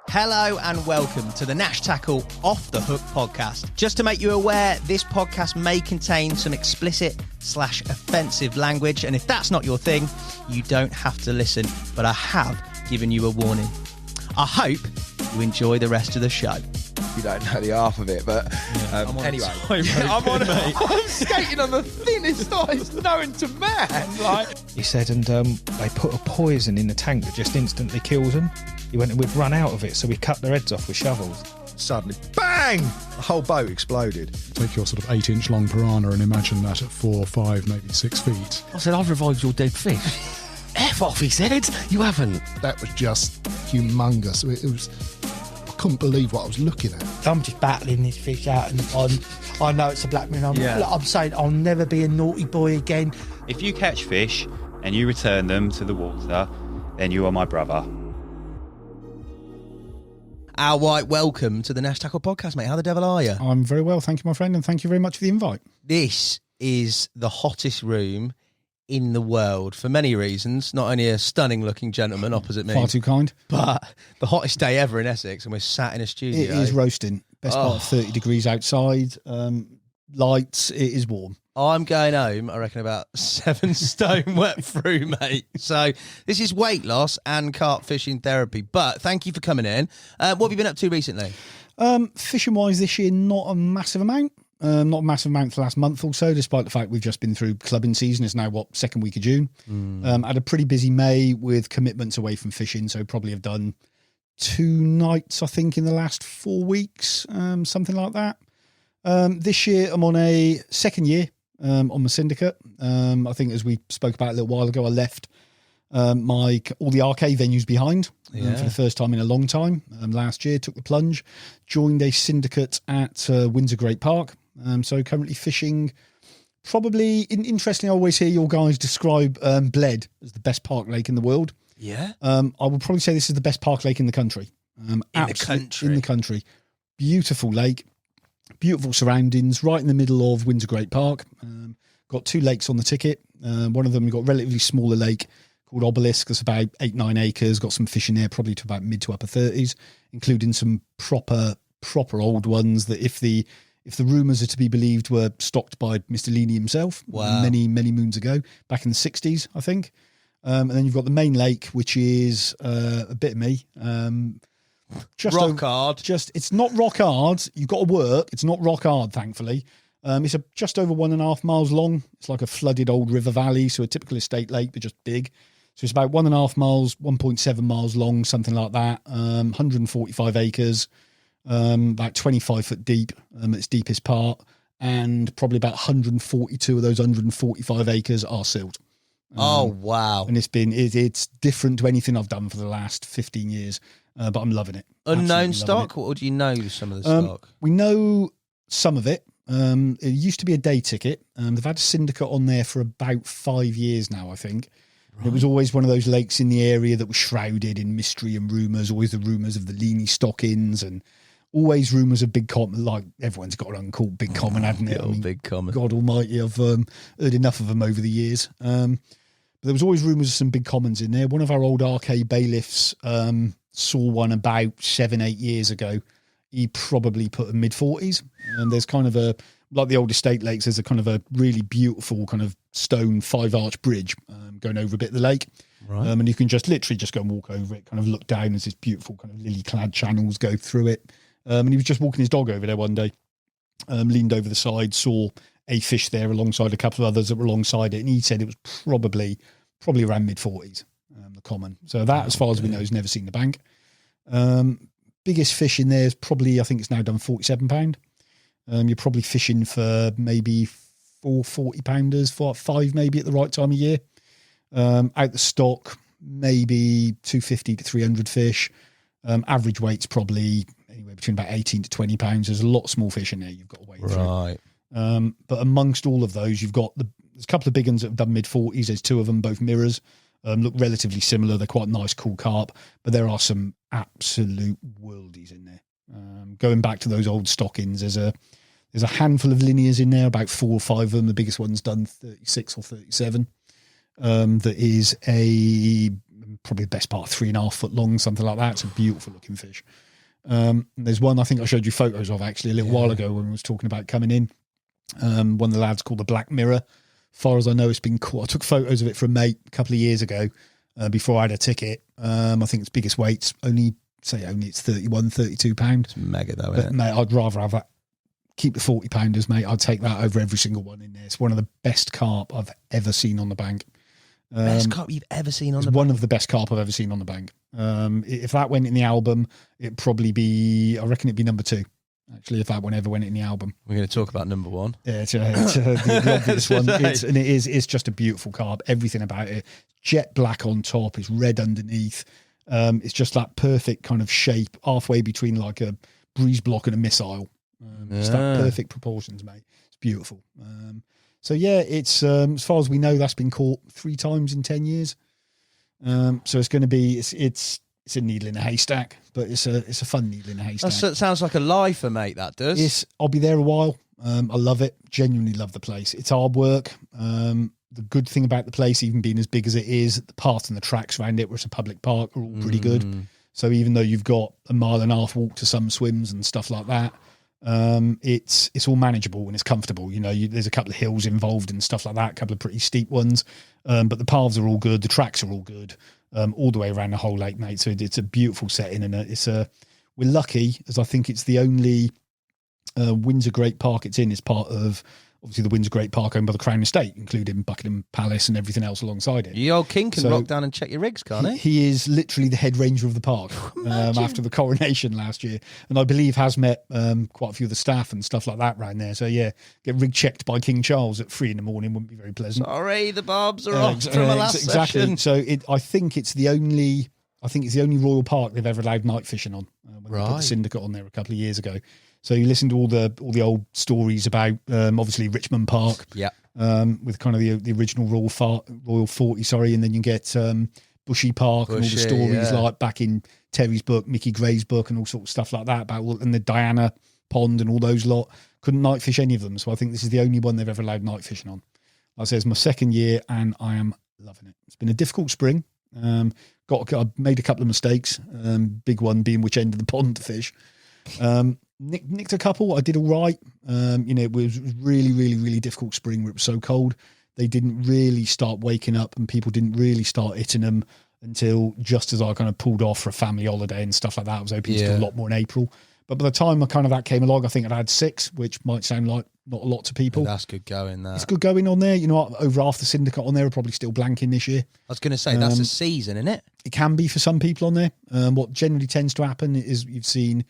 Hello and welcome to the Nash Tackle Off the Hook podcast. Just to make you aware, this podcast may contain some explicit/offensive language, and if that's not your thing, you don't have to listen, but I have given you a warning. I hope you enjoy the rest of the show. You don't know the half of it, but anyway. I'm skating on the thinnest ice known to man. He said, and they put a poison in the tank that just instantly kills them. He went and we'd run out of it, so we cut their heads off with shovels. Suddenly, bang! The whole boat exploded. Take your sort of 8-inch long piranha and imagine that at 4, 5, maybe 6 feet. I said, I've revived your dead fish. F off, he said. You haven't. That was just humongous. It was... I couldn't believe what I was looking at. I'm just battling this fish out and I know it's a black man. I'm saying I'll never be a naughty boy again. If you catch fish and you return them to the water, then you are my brother. Al White, welcome to the Nash Tackle podcast, mate. How the devil are you? I'm very well, thank you, my friend, and thank you very much for the invite. This is the hottest room in the world for many reasons. Not only a stunning looking gentleman opposite me, Far too kind, but the hottest day ever in Essex, and we're sat in a studio. It is roasting. Best part of 30 degrees outside. Lights. It is warm. I'm going home, I reckon, about 7 stone wet through, mate. So this is weight loss and carp fishing therapy. But thank you for coming in. What have you been up to recently? Fishing wise this year, not a massive amount. Not a massive amount for the last month or so, despite the fact we've just been through clubbing season. It's now, second week of June. Had a pretty busy May with commitments away from fishing, so probably have done 2 nights, I think, in the last 4 weeks, something like that. This year, I'm on a second year on my syndicate. I think, as we spoke about a little while ago, I left all the arcade venues behind for the first time in a long time. Last year, took the plunge, joined a syndicate at Windsor Great Park. So currently fishing, probably, interestingly, I always hear your guys describe Bled as the best park lake in the world. Yeah. I would probably say this is the best park lake in the country. In the country. Beautiful lake, beautiful surroundings, right in the middle of Windsor Great Park. Got 2 lakes on the ticket. One of them, we've got a relatively smaller lake called Obelisk. It's about 8-9 acres. Got some fish in there, probably to about mid to upper 30s, including some proper old ones that, if the rumours are to be believed, were stocked by Mr. Leaney himself many moons ago, back in the 60s, I think. And then you've got the main lake, which is a bit of me. Just rock hard. It's not rock hard. You've got to work. It's not rock hard, thankfully. It's just over 1.5 miles long. It's like a flooded old river valley, so a typical estate lake, but just big. So it's about 1.5 miles, 1.7 miles long, something like that. 145 acres, about 25 foot deep at its deepest part, and probably about 142 of those 145 acres are sealed. Oh, wow. And it's different to anything I've done for the last 15 years, but I'm loving it. Unknown stock? Or do you know some of the stock? We know some of it. It used to be a day ticket. They've had a syndicate on there for about 5 years now, I think. Right. It was always one of those lakes in the area that was shrouded in mystery and rumours, always the rumours of the Leaney stock-ins and always rumours of Big Common. Like, everyone's got an uncle Big Common, hadn't it? Big Common. God almighty, I've heard enough of them over the years. But there was always rumours of some big commons in there. One of our old arcade bailiffs saw one about 7-8 years ago. He probably put a mid-40s. And there's kind of like the old estate lakes, there's a kind of a really beautiful kind of stone 5-arch bridge going over a bit of the lake. Right. And you can just literally just go and walk over it, kind of look down as this beautiful kind of lily-clad channels go through it. And he was just walking his dog over there one day, leaned over the side, saw a fish there alongside a couple of others that were alongside it, and he said it was probably around mid-40s, the common. So that, as far as we know, has never seen the bank. Biggest fish in there is probably, I think it's now done £47. You're probably fishing for maybe 4 40-pounders, 5 maybe at the right time of year. Out the stock, maybe 250 to 300 fish. Average weight's probably anywhere between about 18 to 20 pounds. There's a lot of small fish in there you've got to wade through. But amongst all of those, you've got there's a couple of big ones that have done mid-40s. There's 2 of them, both mirrors. Look relatively similar. They're quite nice, cool carp, but there are some absolute worldies in there. Going back to those old stock-ins, there's a handful of linears in there, about 4 or 5 of them. The biggest one's done 36 or 37. That is a probably the best part, 3.5 foot long, something like that. It's a beautiful looking fish. There's one I think I showed you photos of actually a little while ago when we was talking about coming in. One of the lads called the Black Mirror. Far as I know, it's been caught. I took photos of it for a mate a couple of years ago before I had a ticket. I think its biggest weight's only it's 31, 32 pound. It's mega though, But isn't it? mate, I'd rather have that. Keep the 40 pounders, mate. I'd take that over every single one in there. It's one of the best carp I've ever seen on the bank. Best carp you've ever seen on It's the one of the best carp I've ever seen on the bank. If that went in the album, it'd probably be, I reckon it'd be number 2. Actually, if that one ever went in the album. We're going to talk about number 1. Yeah, it's the obvious one. It's just a beautiful carp. Everything about it. Jet black on top. It's red underneath. It's just that perfect kind of shape, halfway between like a breeze block and a missile. Just that perfect proportions, mate. It's beautiful. So yeah, it's as far as we know, that's been caught 3 times in 10 years. So it's going to be it's a needle in a haystack, but it's a fun needle in a haystack. That sounds like a lifer, mate. That does. I'll be there a while. I love it. Genuinely love the place. It's hard work. The good thing about the place, even being as big as it is, the path and the tracks around it, where it's a public park, are all pretty good. So even though you've got a 1.5 mile walk to some swims and stuff like that, it's all manageable and it's comfortable. You know, there's a couple of hills involved and stuff like that, a couple of pretty steep ones, but the paths are all good, the tracks are all good, all the way around the whole lake, mate. So it's a beautiful setting, and we're lucky, as I think it's the only Windsor Great Park it's in is part of, obviously, the Windsor Great Park owned by the Crown Estate, including Buckingham Palace and everything else alongside it. The old king can rock down and check your rigs, can't he? He is literally the head ranger of the park after the coronation last year. And I believe has met quite a few of the staff and stuff like that around there. So, yeah, get rig checked by King Charles at 3 a.m. wouldn't be very pleasant. Sorry, the barbs are off from the last session. So I think it's the only royal park they've ever allowed night fishing on. When they put the syndicate on there a couple of years ago. So you listen to all the old stories about obviously Richmond Park, with kind of the original Royal 40, and then you get Bushy Park and all the stories like back in Terry's book, Mickey Gray's book, and all sorts of stuff like that and the Diana Pond and all those lot. Couldn't night fish any of them, so I think this is the only one they've ever allowed night fishing on. Like I say, it's my second year and I am loving it. It's been a difficult spring. I made a couple of mistakes. Big one being which end of the pond to fish. Nicked a couple. I did all right. It was really, really, really difficult spring where it was so cold. They didn't really start waking up and people didn't really start hitting them until just as I kind of pulled off for a family holiday and stuff like that. I was hoping to do a lot more in April. But by the time that came along, I think I'd had 6, which might sound like not a lot to people. That's good going, that. It's good going on there. You know, over half the syndicate on there are probably still blanking this year. I was going to say, that's a season, isn't it? It can be for some people on there. What generally tends to happen is you've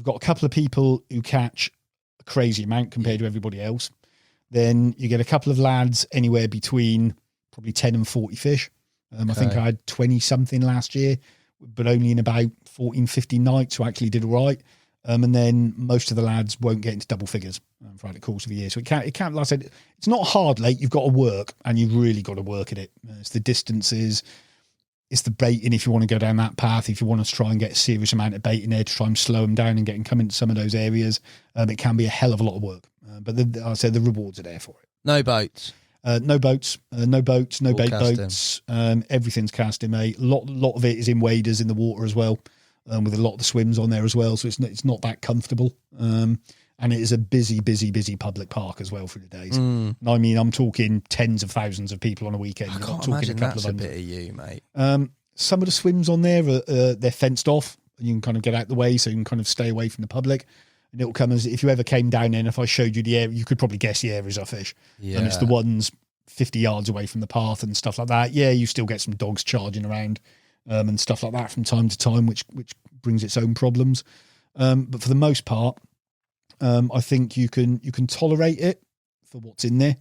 got a couple of people who catch a crazy amount compared to everybody else. Then you get a couple of lads anywhere between probably 10 and 40 fish. I think I had 20 something last year, but only in about 14, 15 nights, so I actually did all right. And then most of the lads won't get into double figures throughout the course of a year. So it can't, like I said, it's not hard late. You've got to work, and you've really got to work at it. It's the distances, it's the baiting if you want to go down that path, if you want to try and get a serious amount of bait in there to try and slow them down and get them come into some of those areas. It can be a hell of a lot of work. But I say the rewards are there for it. No boats. No boats, no All bait casting. boats. Everything's casting, mate. A lot of it is in waders in the water as well, with a lot of the swims on there as well. So it's not that comfortable. And it is a busy public park as well for the days. I mean, I'm talking tens of thousands of people on a weekend. I You're can't not talking imagine a couple that's of a hundred. bit of you, mate. Some of the swims on there, they're fenced off. You can kind of get out the way, so you can kind of stay away from the public. And it'll come as if you ever came down there, and if I showed you the area, you could probably guess the areas I fish. Yeah. And it's the ones 50 yards away from the path and stuff like that. Yeah, you still get some dogs charging around and stuff like that from time to time, which brings its own problems. But for the most part, I think you can tolerate it for what's in there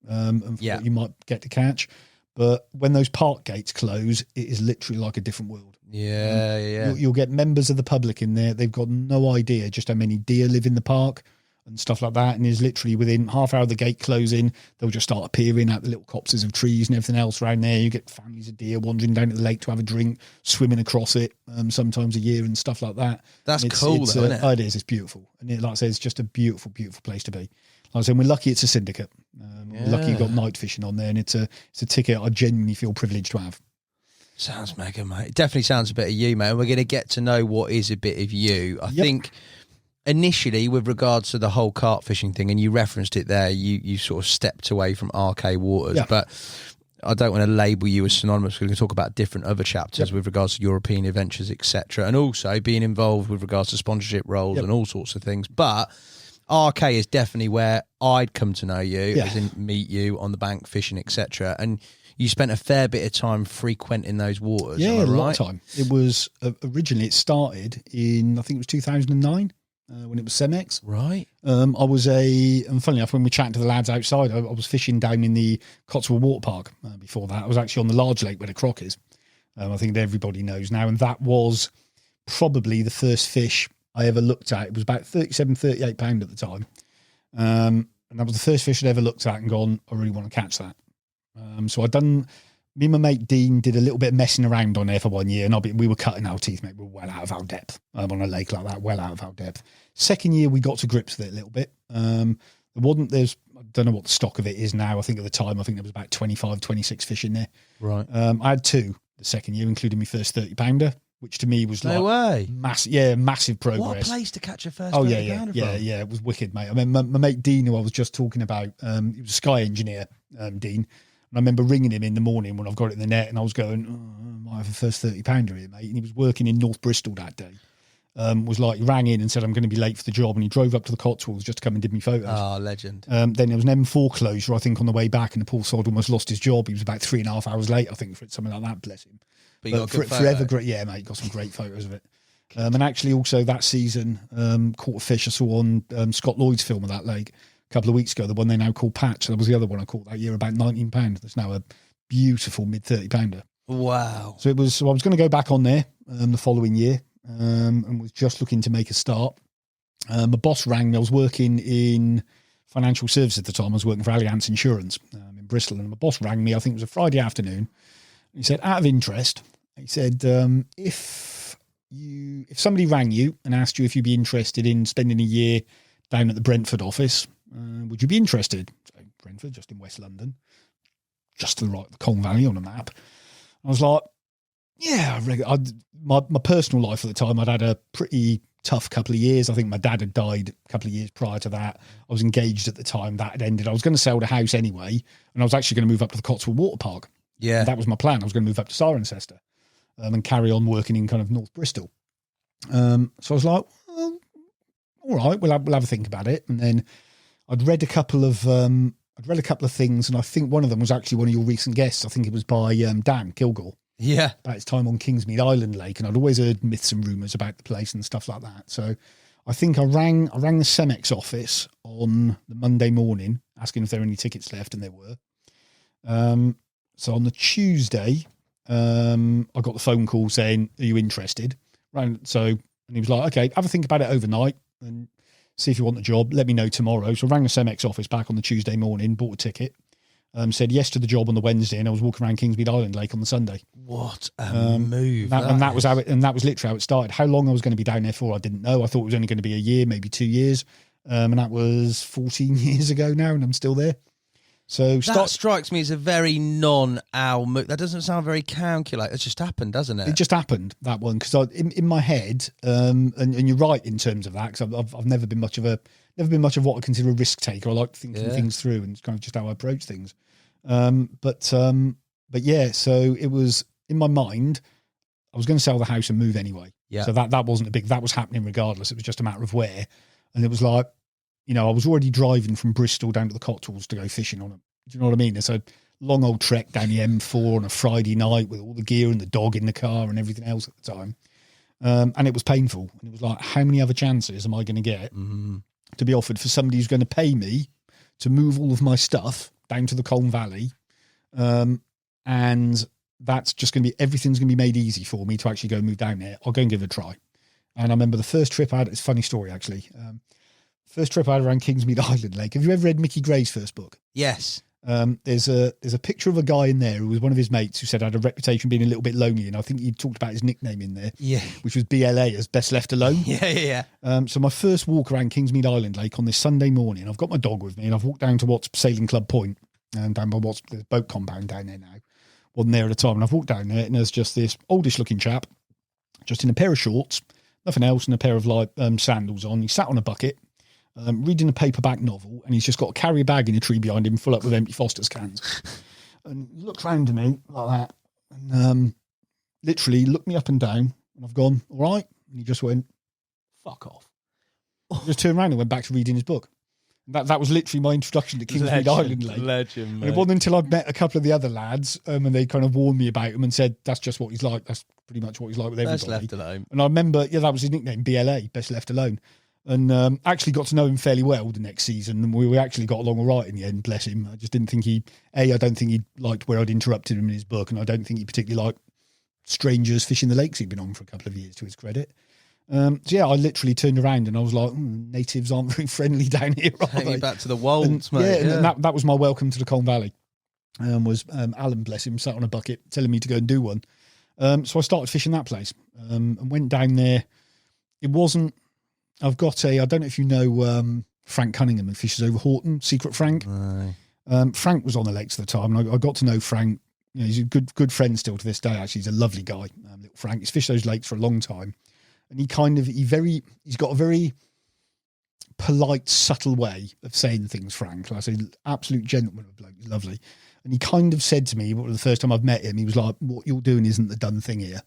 and for what you might get to catch. But when those park gates close, it is literally like a different world. Yeah. You'll get members of the public in there. They've got no idea just how many deer live in the park and stuff like that. And is literally within half hour of the gate closing, they'll just start appearing at the little copses of trees and everything else around there. You get families of deer wandering down to the lake to have a drink, swimming across it sometimes a year and stuff like that. That's cool, though, isn't it? It is. It's beautiful. And like I say, it's just a beautiful, beautiful place to be. Like I said, we're lucky it's a syndicate. We're lucky you've got night fishing on there, and it's a ticket I genuinely feel privileged to have. Sounds mega, mate. It definitely sounds a bit of you, mate. And we're going to get to know what is a bit of you. I think initially, with regards to the whole carp fishing thing, and you referenced it there, you sort of stepped away from RK waters, but I don't want to label you as synonymous. We're going to talk about different other chapters with regards to European adventures, etc., and also being involved with regards to sponsorship roles and all sorts of things. But RK is definitely where I'd come to know you, as in meet you on the bank fishing, etc. And you spent a fair bit of time frequenting those waters. Yeah, a lot of time. It was originally it started in, I think it was 2009 when it was Cemex. Right. I was and funny enough, when we chatted to the lads outside, I was fishing down in the Cotswold Water Park before that. I was actually on the large lake where the croc is. I think everybody knows now. And that was probably the first fish I ever looked at. It was about 37, 38 pound at the time. And that was the first fish I'd ever looked at and gone, I really want to catch that. So me and my mate Dean did a little bit of messing around on there for 1 year, and we were cutting our teeth, mate. We were well out of our depth on a lake like that, well out of our depth. Second year, we got to grips with it a little bit. I don't know what the stock of it is now. I think at the time, there was about 25, 26 fish in there. Right. I had 2 the second year, including my first 30 pounder, which to me was massive progress. What a place to catch a first 30 pounder from. Yeah, it was wicked, mate. I mean, my mate Dean, who I was just talking about, he was a Sky engineer, Dean. And I remember ringing him in the morning when I've got it in the net, and I was going, I might have a first 30 pounder here, mate. And he was working in North Bristol that day. He rang in and said, I'm going to be late for the job. And he drove up to the Cotswolds just to come and did me photos. Oh, legend. Then there was an M4 closure, I think, on the way back, and the poor sod almost lost his job. He was about 3.5 hours late, I think, for it, something like that, bless him. But you got a good forever great. Yeah, mate, got some great photos of it. And actually also that season, caught a fish I saw on Scott Lloyd's film of that lake a couple of weeks ago, the one they now call Patch. That was the other one I caught that year, about 19 pound. There's now a beautiful mid 30 pounder. Wow. So I was going to go back on there the following year, and was just looking to make a start. My boss rang me. I was working in financial services at the time. I was working for Allianz Insurance in Bristol, and my boss rang me. I think it was a Friday afternoon. He said, out of interest, he said, if somebody rang you and asked you if you'd be interested in spending a year down at the Brentford office, would you be interested? So Brentford, just in West London, just to the right of the Colne Valley on a map. I was like, yeah, my personal life at the time, I'd had a pretty tough couple of years. I think my dad had died a couple of years prior to that. I was engaged at the time. That had ended. I was going to sell the house anyway, and I was actually going to move up to the Cotswold Water Park. Yeah. And that was my plan. I was going to move up to Cirencester and carry on working in kind of North Bristol. So I was like, well, all right, we'll have a think about it. And then I'd read a couple of things, and I think one of them was actually one of your recent guests. I think it was by Dan Kilgore. Yeah. About his time on Kingsmead Island Lake, and I'd always heard myths and rumours about the place and stuff like that. So I think I rang the Cemex office on the Monday morning, asking if there were any tickets left, and there were. So on the Tuesday, I got the phone call saying, are you interested? And he was like, okay, have a think about it overnight and see if you want the job. Let me know tomorrow. So I rang the Cemex office back on the Tuesday morning, bought a ticket, said yes to the job on the Wednesday, and I was walking around Kingsmead Island Lake on the Sunday. What a move. That was literally how it started. How long I was going to be down there for, I didn't know. I thought it was only going to be a year, maybe 2 years. And that was 14 years ago now, and I'm still there. So that strikes me as a very non-owl move. That doesn't sound very calculated. It just happened, doesn't it? It just happened, that one, because in my head, and you're right in terms of that, because I've never been much of what I consider a risk taker. I like thinking things through, and it's kind of just how I approach things. But yeah, so it was in my mind. I was going to sell the house and move anyway. Yeah. So that wasn't that was happening regardless. It was just a matter of where, and it was like, I was already driving from Bristol down to the Cotswolds to go fishing on it. Do you know what I mean? It's a long old trek down the M4 on a Friday night with all the gear and the dog in the car and everything else at the time. And it was painful. And it was like, how many other chances am I going to get to be offered for somebody who's going to pay me to move all of my stuff down to the Colne Valley? And that's just going to be, everything's going to be made easy for me to actually go move down there. I'll go and give it a try. And I remember the first trip I had, it's a funny story actually. First trip I had around Kingsmead Island Lake. Have you ever read Mickey Gray's first book? Yes. There's a picture of a guy in there who was one of his mates who said had a reputation of being a little bit lonely, and I think he talked about his nickname in there, which was BLA, as best left alone. Yeah. So my first walk around Kingsmead Island Lake on this Sunday morning, I've got my dog with me, and I've walked down to what's Sailing Club Point, and down by what's the boat compound down there now. wasn't there at the time. And I've walked down there, and there's just this oldish looking chap, just in a pair of shorts, nothing else, and a pair of sandals on. He sat on a bucket, reading a paperback novel, and he's just got a carrier bag in a tree behind him full up with empty Foster's cans. And he looked round to me like that, and literally looked me up and down, and I've gone, all right? And he just went, fuck off. Just turned around and went back to reading his book. That was literally my introduction to Kingsmead Island Lake. Legend, mate. And it wasn't until I'd met a couple of the other lads and they kind of warned me about him and said, that's just what he's like. That's pretty much what he's like with everybody. Best left alone. And I remember, that was his nickname, BLA, Best Left Alone. And actually got to know him fairly well the next season. And we actually got along all right in the end, bless him. I just didn't think I don't think he liked where I'd interrupted him in his book. And I don't think he particularly liked strangers fishing the lakes he'd been on for a couple of years, to his credit. I literally turned around and I was like, natives aren't very friendly down here, are they? Back to the wolds, mate. And that was my welcome to the Colne Valley. Was Alan, bless him, sat on a bucket telling me to go and do one. So I started fishing that place and went down there. It wasn't, I don't know if you know Frank Cunningham, who fishes over Horton, Secret Frank. Frank was on the lakes at the time, and I got to know Frank. He's a good friend still to this day, actually. He's a lovely guy, little Frank. He's fished those lakes for a long time. And he's got a very polite, subtle way of saying things, Frank. Like I say, absolute gentleman of a bloke. He's lovely. And he kind of said to me, the first time I've met him, he was like, what you're doing isn't the done thing here.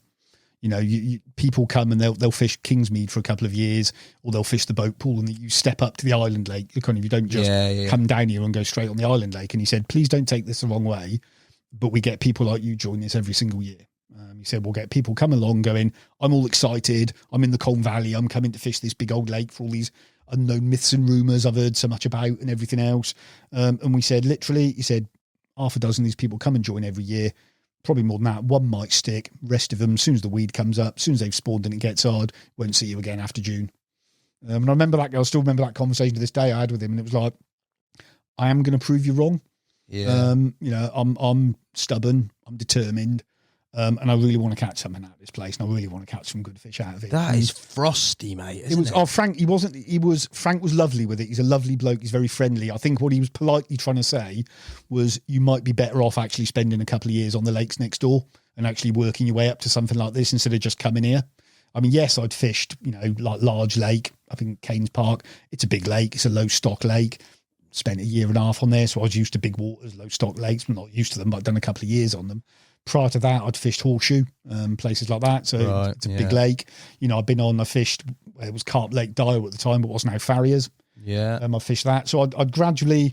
People come and they'll fish Kingsmead for a couple of years, or they'll fish the boat pool, and you step up to the island lake. You don't just come down here and go straight on the island lake. And he said, please don't take this the wrong way, but we get people like you join this every single year. He said, we'll get people come along going, I'm all excited. I'm in the Colne Valley. I'm coming to fish this big old lake for all these unknown myths and rumours I've heard so much about and everything else. And we said, literally, he said, half a dozen of these people come and join every year. Probably more than that. One might stick. Rest of them, as soon as the weed comes up, as soon as they've spawned and it gets hard, won't see you again after June. And I remember that. I still remember that conversation to this day I had with him. And it was like, I am going to prove you wrong. Yeah. I'm stubborn. I'm determined. And I really want to catch something out of this place, and I really want to catch some good fish out of it. That is frosty, mate. Isn't it? Frank. Frank was lovely with it. He's a lovely bloke. He's very friendly. I think what he was politely trying to say was, you might be better off actually spending a couple of years on the lakes next door and actually working your way up to something like this instead of just coming here. I mean, yes, I'd fished, like Large Lake up in Keynes Park. It's a big lake. It's a low stock lake. Spent a year and a half on there, so I was used to big waters, low stock lakes. I'm not used to them, but I've done a couple of years on them. Prior to that, I'd fished Horseshoe, places like that. So it's a big lake. I fished, it was Carp Lake Dial at the time, but it was now Farriers. Yeah. I fished that. So I'd done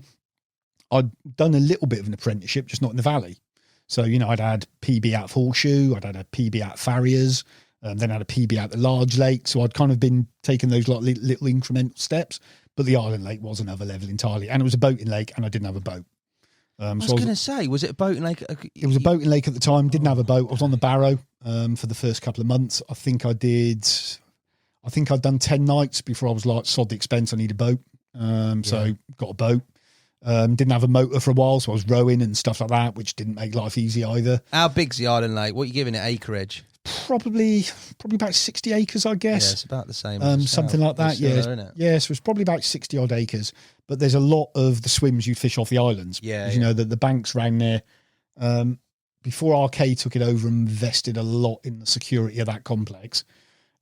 a little bit of an apprenticeship, just not in the valley. So, I'd had PB out of Horseshoe, I'd had a PB out of Farriers, then I had a PB out the Large Lake. So I'd kind of been taking those like little incremental steps, but the Island Lake was another level entirely. And it was a boating lake, and I didn't have a boat. I was going to say, was it a boating lake? It was a boating lake at the time. Didn't have a boat. I was on the Barrow for the first couple of months. I think I'd done 10 nights before I was like, sod the expense, I need a boat. So got a boat. Didn't have a motor for a while, so I was rowing and stuff like that, which didn't make life easy either. How big's the Island Lake? What are you giving it acreage? Probably about 60 acres, I guess. Yeah, it's about the same. Something like that, yeah. So it's probably about 60 odd acres. But there's a lot of the swims you fish off the islands. Yeah. The banks around there. Before RK took it over and invested a lot in the security of that complex,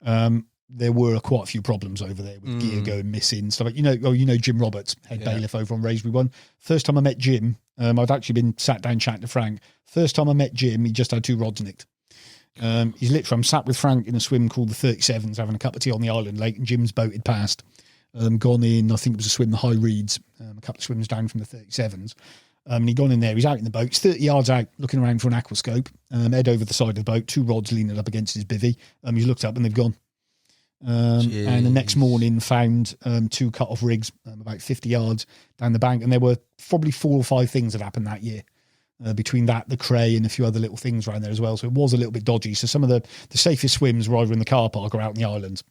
there were quite a few problems over there with gear going missing, stuff like, Jim Roberts, head bailiff over on Raisbury One. First time I met Jim, I'd actually been sat down chatting to Frank. First time I met Jim, he just had 2 rods nicked. I'm sat with Frank in a swim called the 37s, having a cup of tea on the Island Lake, and Jim's boated past. Gone in, I think it was a swim, the High Reeds, a couple of swims down from the 37s. And he'd gone in there, he's out in the boat, he's 30 yards out, looking around for an aquascope, head over the side of the boat, 2 rods leaning up against his bivvy. He's looked up and they've gone. And the next morning found 2 cut-off rigs about 50 yards down the bank, and there were probably 4 or 5 things that happened that year. Between that, the cray, and a few other little things around there as well. So it was a little bit dodgy. So some of the safest swims were either in the car park or out in the islands.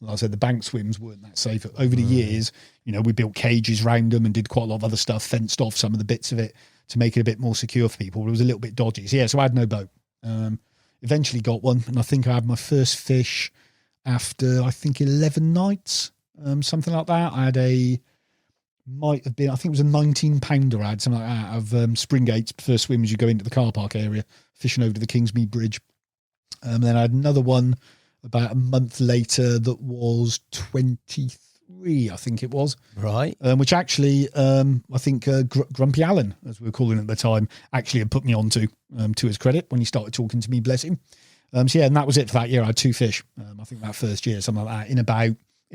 Like I said, the bank swims weren't that safe. Over the years, we built cages around them and did quite a lot of other stuff, fenced off some of the bits of it to make it a bit more secure for people. But it was a little bit dodgy. So I had no boat. Eventually got one, and I think I had my first fish after, 11 nights, something like that. I had a might have been, I think it was a 19-pounder ad, something like that, of Springgate's first swim as you go into the car park area, fishing over to the Kingsmead Bridge. Then I had another one about a month later that was 23, I think it was. Right. Which actually, I think Grumpy Allen, as we were calling it at the time, actually had put me on to his credit when he started talking to me, bless him. So yeah, and that was it for that year. I had 2 fish. I think that first year, something like that, in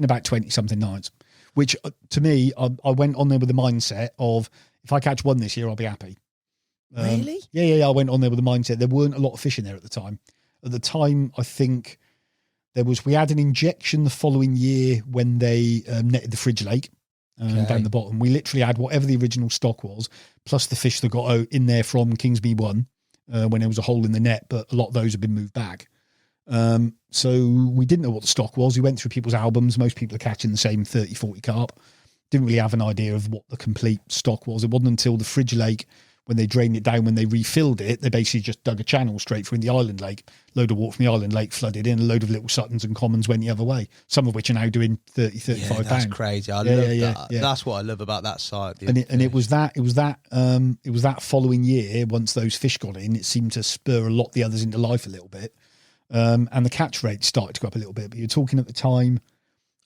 about 20-something nights. Which, to me, I went on there with the mindset of, if I catch one this year, I'll be happy. Really? Yeah. I went on there with the mindset. There weren't a lot of fish in there at the time. At the time, I think we had an injection the following year when they netted the fridge lake down the bottom. We literally had whatever the original stock was, plus the fish that got out in there from Kingsmead 1 when there was a hole in the net, but a lot of those have been moved back. So we didn't know what the stock was. We went through people's albums. Most people are catching the same 30, 40 carp. Didn't really have an idea of what the complete stock was. It wasn't until the fridge lake, when they drained it down, when they refilled it, they basically just dug a channel straight through in the island lake. Load of water from the island lake flooded in, a load of little Suttons and Commons went the other way, some of which are now doing 30, 35 pounds. That's crazy. I love that. Yeah. That's what I love about that site. And it was that following year, once those fish got in, it seemed to spur a lot of the others into life a little bit. And the catch rate started to go up a little bit. But you're talking at the time,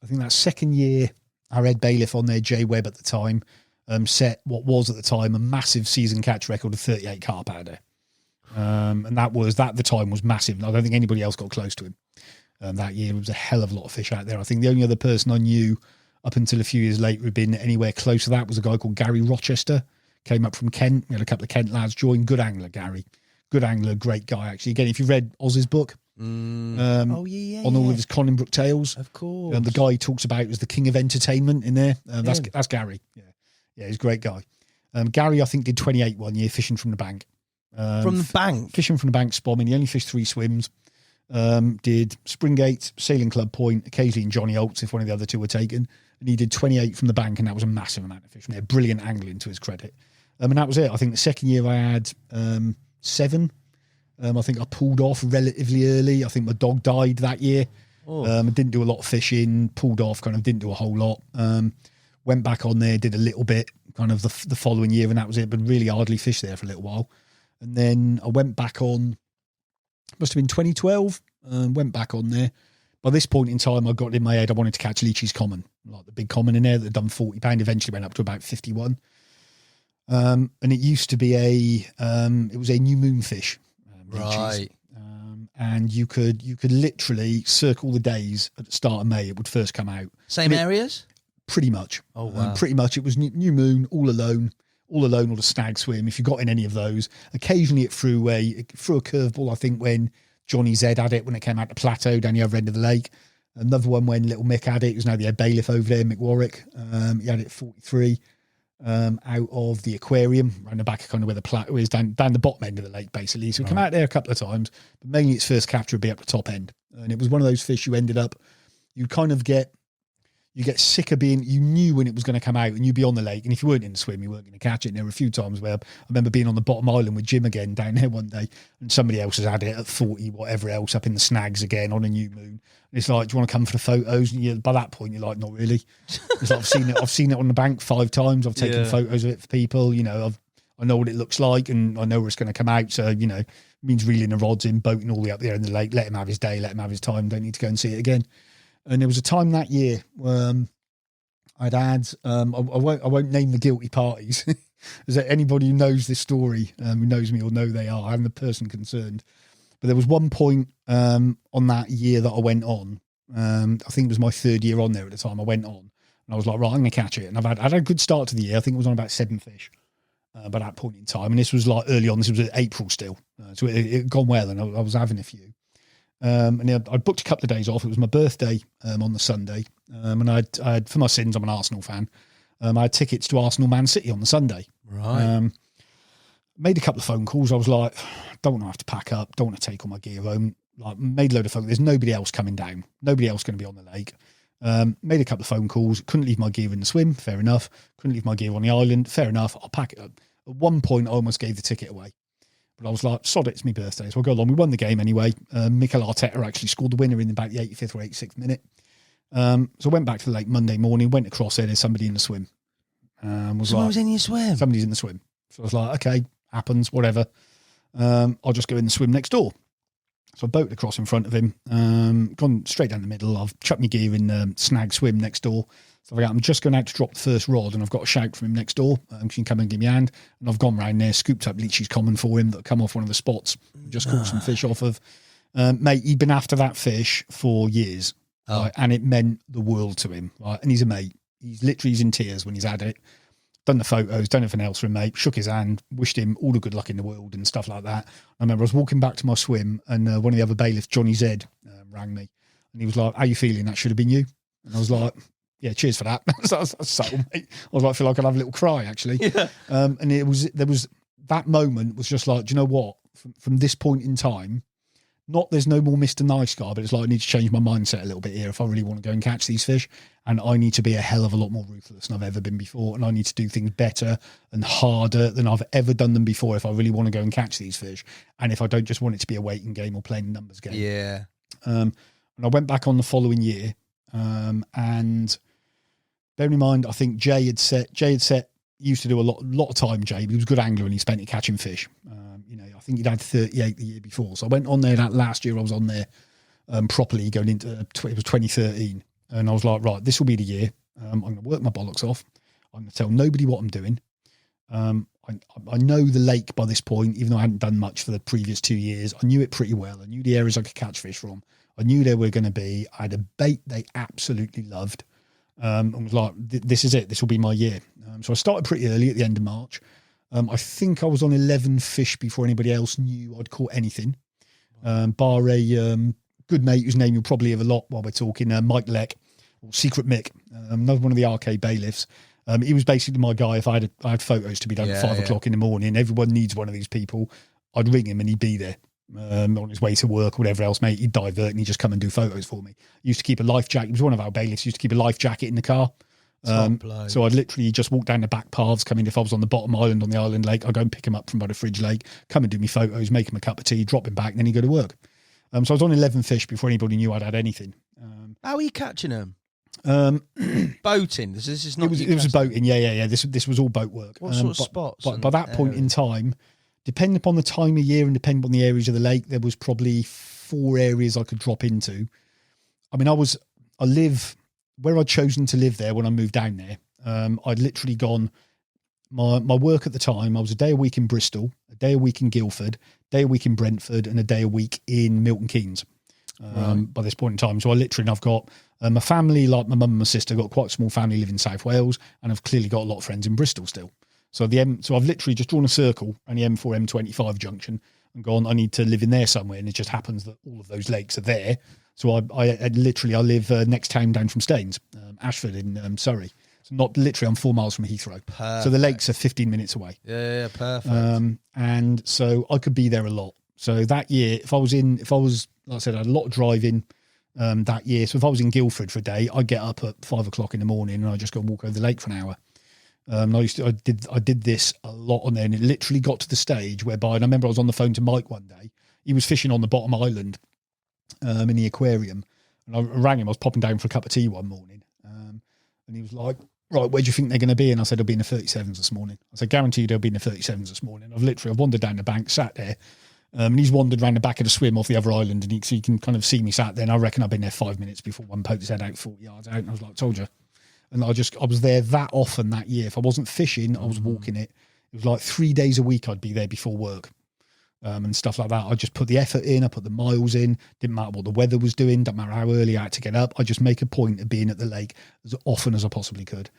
I think that second year, our head bailiff on there, Jay Webb at the time, set what was at the time a massive season catch record of 38 carp out there. And that at the time was massive. I don't think anybody else got close to him that year. It was a hell of a lot of fish out there. I think the only other person I knew up until a few years later who'd been anywhere close to that was a guy called Gary Rochester. Came up from Kent. We had a couple of Kent lads join. Good angler, Gary. Good angler, great guy, actually. Again, if you read Oz's book, on all of his Collingbrooke tales, of course, the guy he talks about as the king of entertainment in there. That's Gary. Yeah, he's a great guy. Gary, I think, did 28 one year fishing from the bank. Fishing from the bank, spomming. He only fished 3 swims. Did Springgate, Sailing Club Point, occasionally in Johnny Oates if one of the other 2 were taken. And he did 28 from the bank, and that was a massive amount of fish from there. Brilliant angling, to his credit. And that was it. I think the second year I had 7. I think I pulled off relatively early. I think my dog died that year. I didn't do a lot of fishing, pulled off, kind of didn't do a whole lot. Went back on there, did a little bit kind of the following year, and that was it, but really hardly fished there for a little while. And then I went back on, must have been 2012, went back on there. By this point in time, I got in my head I wanted to catch Leachy's Common, like the big common in there that had done £40, eventually went up to about 51. And it used to be it was a new moon fish. Right. And you could literally circle the days at the start of May. It would first come out. Same areas? Pretty much. Oh, wow. Pretty much. It was new moon, all alone, or the stag swim. If you got in any of those, occasionally it threw a curveball, I think, when Johnny Z had it, when it came out to Plateau down the other end of the lake. Another one when little Mick had it. It was now the head bailiff over there, Mick Warwick. He had it at 43. Out of the aquarium, around the back of kind of where the plateau is, down the bottom end of the lake, basically. So we come out there a couple of times, but mainly its first capture would be up the top end. And it was one of those fish you kind of get sick of being, you knew when it was going to come out and you'd be on the lake, and if you weren't in the swim, you weren't going to catch it. And there were a few times where I remember being on the bottom island with Jim again down there one day, and somebody else has had it at 40, whatever else, up in the snags again on a new moon. And it's like, do you want to come for the photos? And by that point, you're like, not really. It's like, I've seen it on the bank 5 times. I've taken photos of it for people. I know what it looks like, and I know where it's going to come out. So, it means reeling the rods in, boating all the way up there in the lake, let him have his day, let him have his time. Don't need to go and see it again. And there was a time that year where I'd had, I won't name the guilty parties. Is there anybody who knows this story, who knows me or know they are? I'm the person concerned. But there was one point on that year that I went on. I think it was my 3rd year on there at the time. I went on, and I was like, right, I'm going to catch it. And I had a good start to the year. I think it was on about 7 fish by that point in time. And this was like early on. This was April still. So it had gone well, and I was having a few. And I booked a couple of days off. It was my birthday on the Sunday. And I'd, for my sins, I'm an Arsenal fan. I had tickets to Arsenal Man City on the Sunday. Right. Made a couple of phone calls. I was like, don't want to have to pack up. Don't want to take all my gear home. Like, made a load of phone. There's nobody else coming down. Nobody else going to be on the lake. Made a couple of phone calls. Couldn't leave my gear in the swim. Fair enough. Couldn't leave my gear on the island. Fair enough. I'll pack it up. At one point, I almost gave the ticket away. But I was like, sod it, it's my birthday. So I'll go along. We won the game anyway. Mikel Arteta actually scored the winner in about the 85th or 86th minute. So I went back to the lake Monday morning, went across there. There's somebody in the swim. Someone was in your swim? Somebody's in the swim. So I was like, okay, happens, whatever. I'll just go in the swim next door. So I boated across in front of him, gone straight down the middle. I've chucked my gear in snag swim next door. So I'm just going out to drop the first rod, and I've got a shout from him next door. Can you come and give me a hand? And I've gone round there, scooped up leeches common for him that come off one of the spots. Just caught some fish off of. Mate, he'd been after that fish for years, right? And it meant the world to him. Right? And he's a mate. He's in tears when he's had it. Done the photos, done everything else for him, mate. Shook his hand, wished him all the good luck in the world and stuff like that. I remember I was walking back to my swim, and one of the other bailiffs, Johnny Zed, rang me, and he was like, "How you feeling? That should have been you." And I was like, "Yeah, cheers for that." That's subtle, mate. I was like, I feel like I'd have a little cry actually. Yeah. And there was that moment was just like, do you know what? From this point in time, there's no more Mr. Nice Guy, but it's like I need to change my mindset a little bit here if I really want to go and catch these fish. And I need to be a hell of a lot more ruthless than I've ever been before. And I need to do things better and harder than I've ever done them before if I really want to go and catch these fish. And if I don't just want it to be a waiting game or playing a numbers game. Yeah. And I went back on the following year. And bearing in mind, I think Jay had set, he used to do a lot of time, Jay. He was a good angler and he spent it catching fish. I think he'd had 38 the year before. So I went on there that last year I was on there properly going into, it was 2013. And I was like, right, this will be the year. I'm going to work my bollocks off. I'm going to tell nobody what I'm doing. I know the lake by this point, even though I hadn't done much for the previous 2 years. I knew it pretty well. I knew the areas I could catch fish from. I knew they were going to be. I had a bait they absolutely loved. And was like, this is it. This will be my year. So I started pretty early at the end of March. I think I was on 11 fish before anybody else knew I'd caught anything. Bar a good mate whose name you'll probably hear a lot while we're talking, Mike Leck, or Secret Mick, another one of the arcade bailiffs. He was basically my guy. If I had photos to be done at 5 o'clock in the morning, everyone needs one of these people. I'd ring him and he'd be there on his way to work or whatever else, mate. He'd divert and he'd just come and do photos for me. He used to keep a life jacket. He was one of our bailiffs. He used to keep a life jacket in the car. So I'd literally just walk down the back paths, come in. If I was on the bottom island on the island lake, I'd go and pick him up from by the fridge lake, come and do me photos, make him a cup of tea, drop him back, and then he'd go to work. So I was on 11 fish before anybody knew I'd had anything. How are you catching them? Boating. This is not. It was boating. Yeah. This was all boat work. What sort of spots? But by that point in time, depending upon the time of year and depending on the areas of the lake, there was probably 4 areas I could drop into. I mean, I live where I'd chosen to live there when I moved down there. I'd literally gone. My work at the time, I was a day a week in Bristol, a day a week in Guildford, a day a week in Brentford, and a day a week in Milton Keynes. By this point in time, so I've got a family, like my mum and my sister, got quite a small family living in South Wales, and I've clearly got a lot of friends in Bristol still. So I've literally just drawn a circle on the M4 M25 junction and gone, I need to live in there somewhere, and it just happens that all of those lakes are there. So I live next town down from Staines, Ashford in Surrey. So not literally, I'm 4 miles from Heathrow. Perfect. So the lakes are 15 minutes away. Yeah, perfect. And so I could be there a lot. So that year, if I was, like I said, I had a lot of driving that year. So if I was in Guildford for a day, I'd get up at 5 o'clock in the morning and I'd just go and walk over the lake for an hour. I did this a lot on there, and it literally got to the stage whereby, and I remember I was on the phone to Mike one day. He was fishing on the bottom island in the aquarium, and I rang him. I was popping down for a cup of tea one morning, and he was like, right, where do you think they're going to be? And I said, they'll be in the 37s this morning. I said, guaranteed they'll be in the 37s this morning. I've wandered down the bank, sat there, and he's wandered around the back of the swim off the other island, and so you can kind of see me sat there, and I reckon I've been there 5 minutes before one poked his head out 40 yards out, and I was like, told you. And I was there that often that year. If I wasn't fishing, I was walking it. It was like 3 days a week I'd be there before work and stuff like that. I just put the effort in. I put the miles in. Didn't matter what the weather was doing. Didn't matter how early I had to get up. I just make a point of being at the lake as often as I possibly could.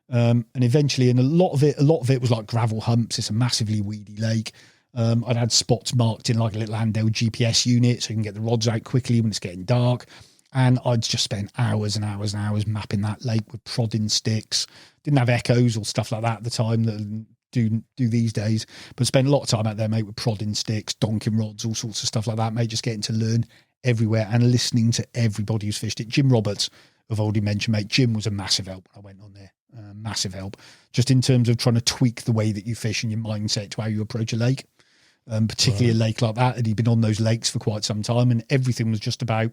And eventually, and a lot of it was like gravel humps. It's a massively weedy lake. I'd had spots marked in like a little handheld GPS unit so you can get the rods out quickly when it's getting dark. And I'd just spend hours and hours and hours mapping that lake with prodding sticks. Didn't have echoes or stuff like that at the time that do these days, but spent a lot of time out there, mate, with prodding sticks, donking rods, all sorts of stuff like that, mate, just getting to learn everywhere and listening to everybody who's fished it. Jim Roberts, I've already mentioned, mate. Jim was a massive help when I went on there. Massive help. Just in terms of trying to tweak the way that you fish and your mindset to how you approach a lake, particularly a lake like that. And he'd been on those lakes for quite some time, and everything was just about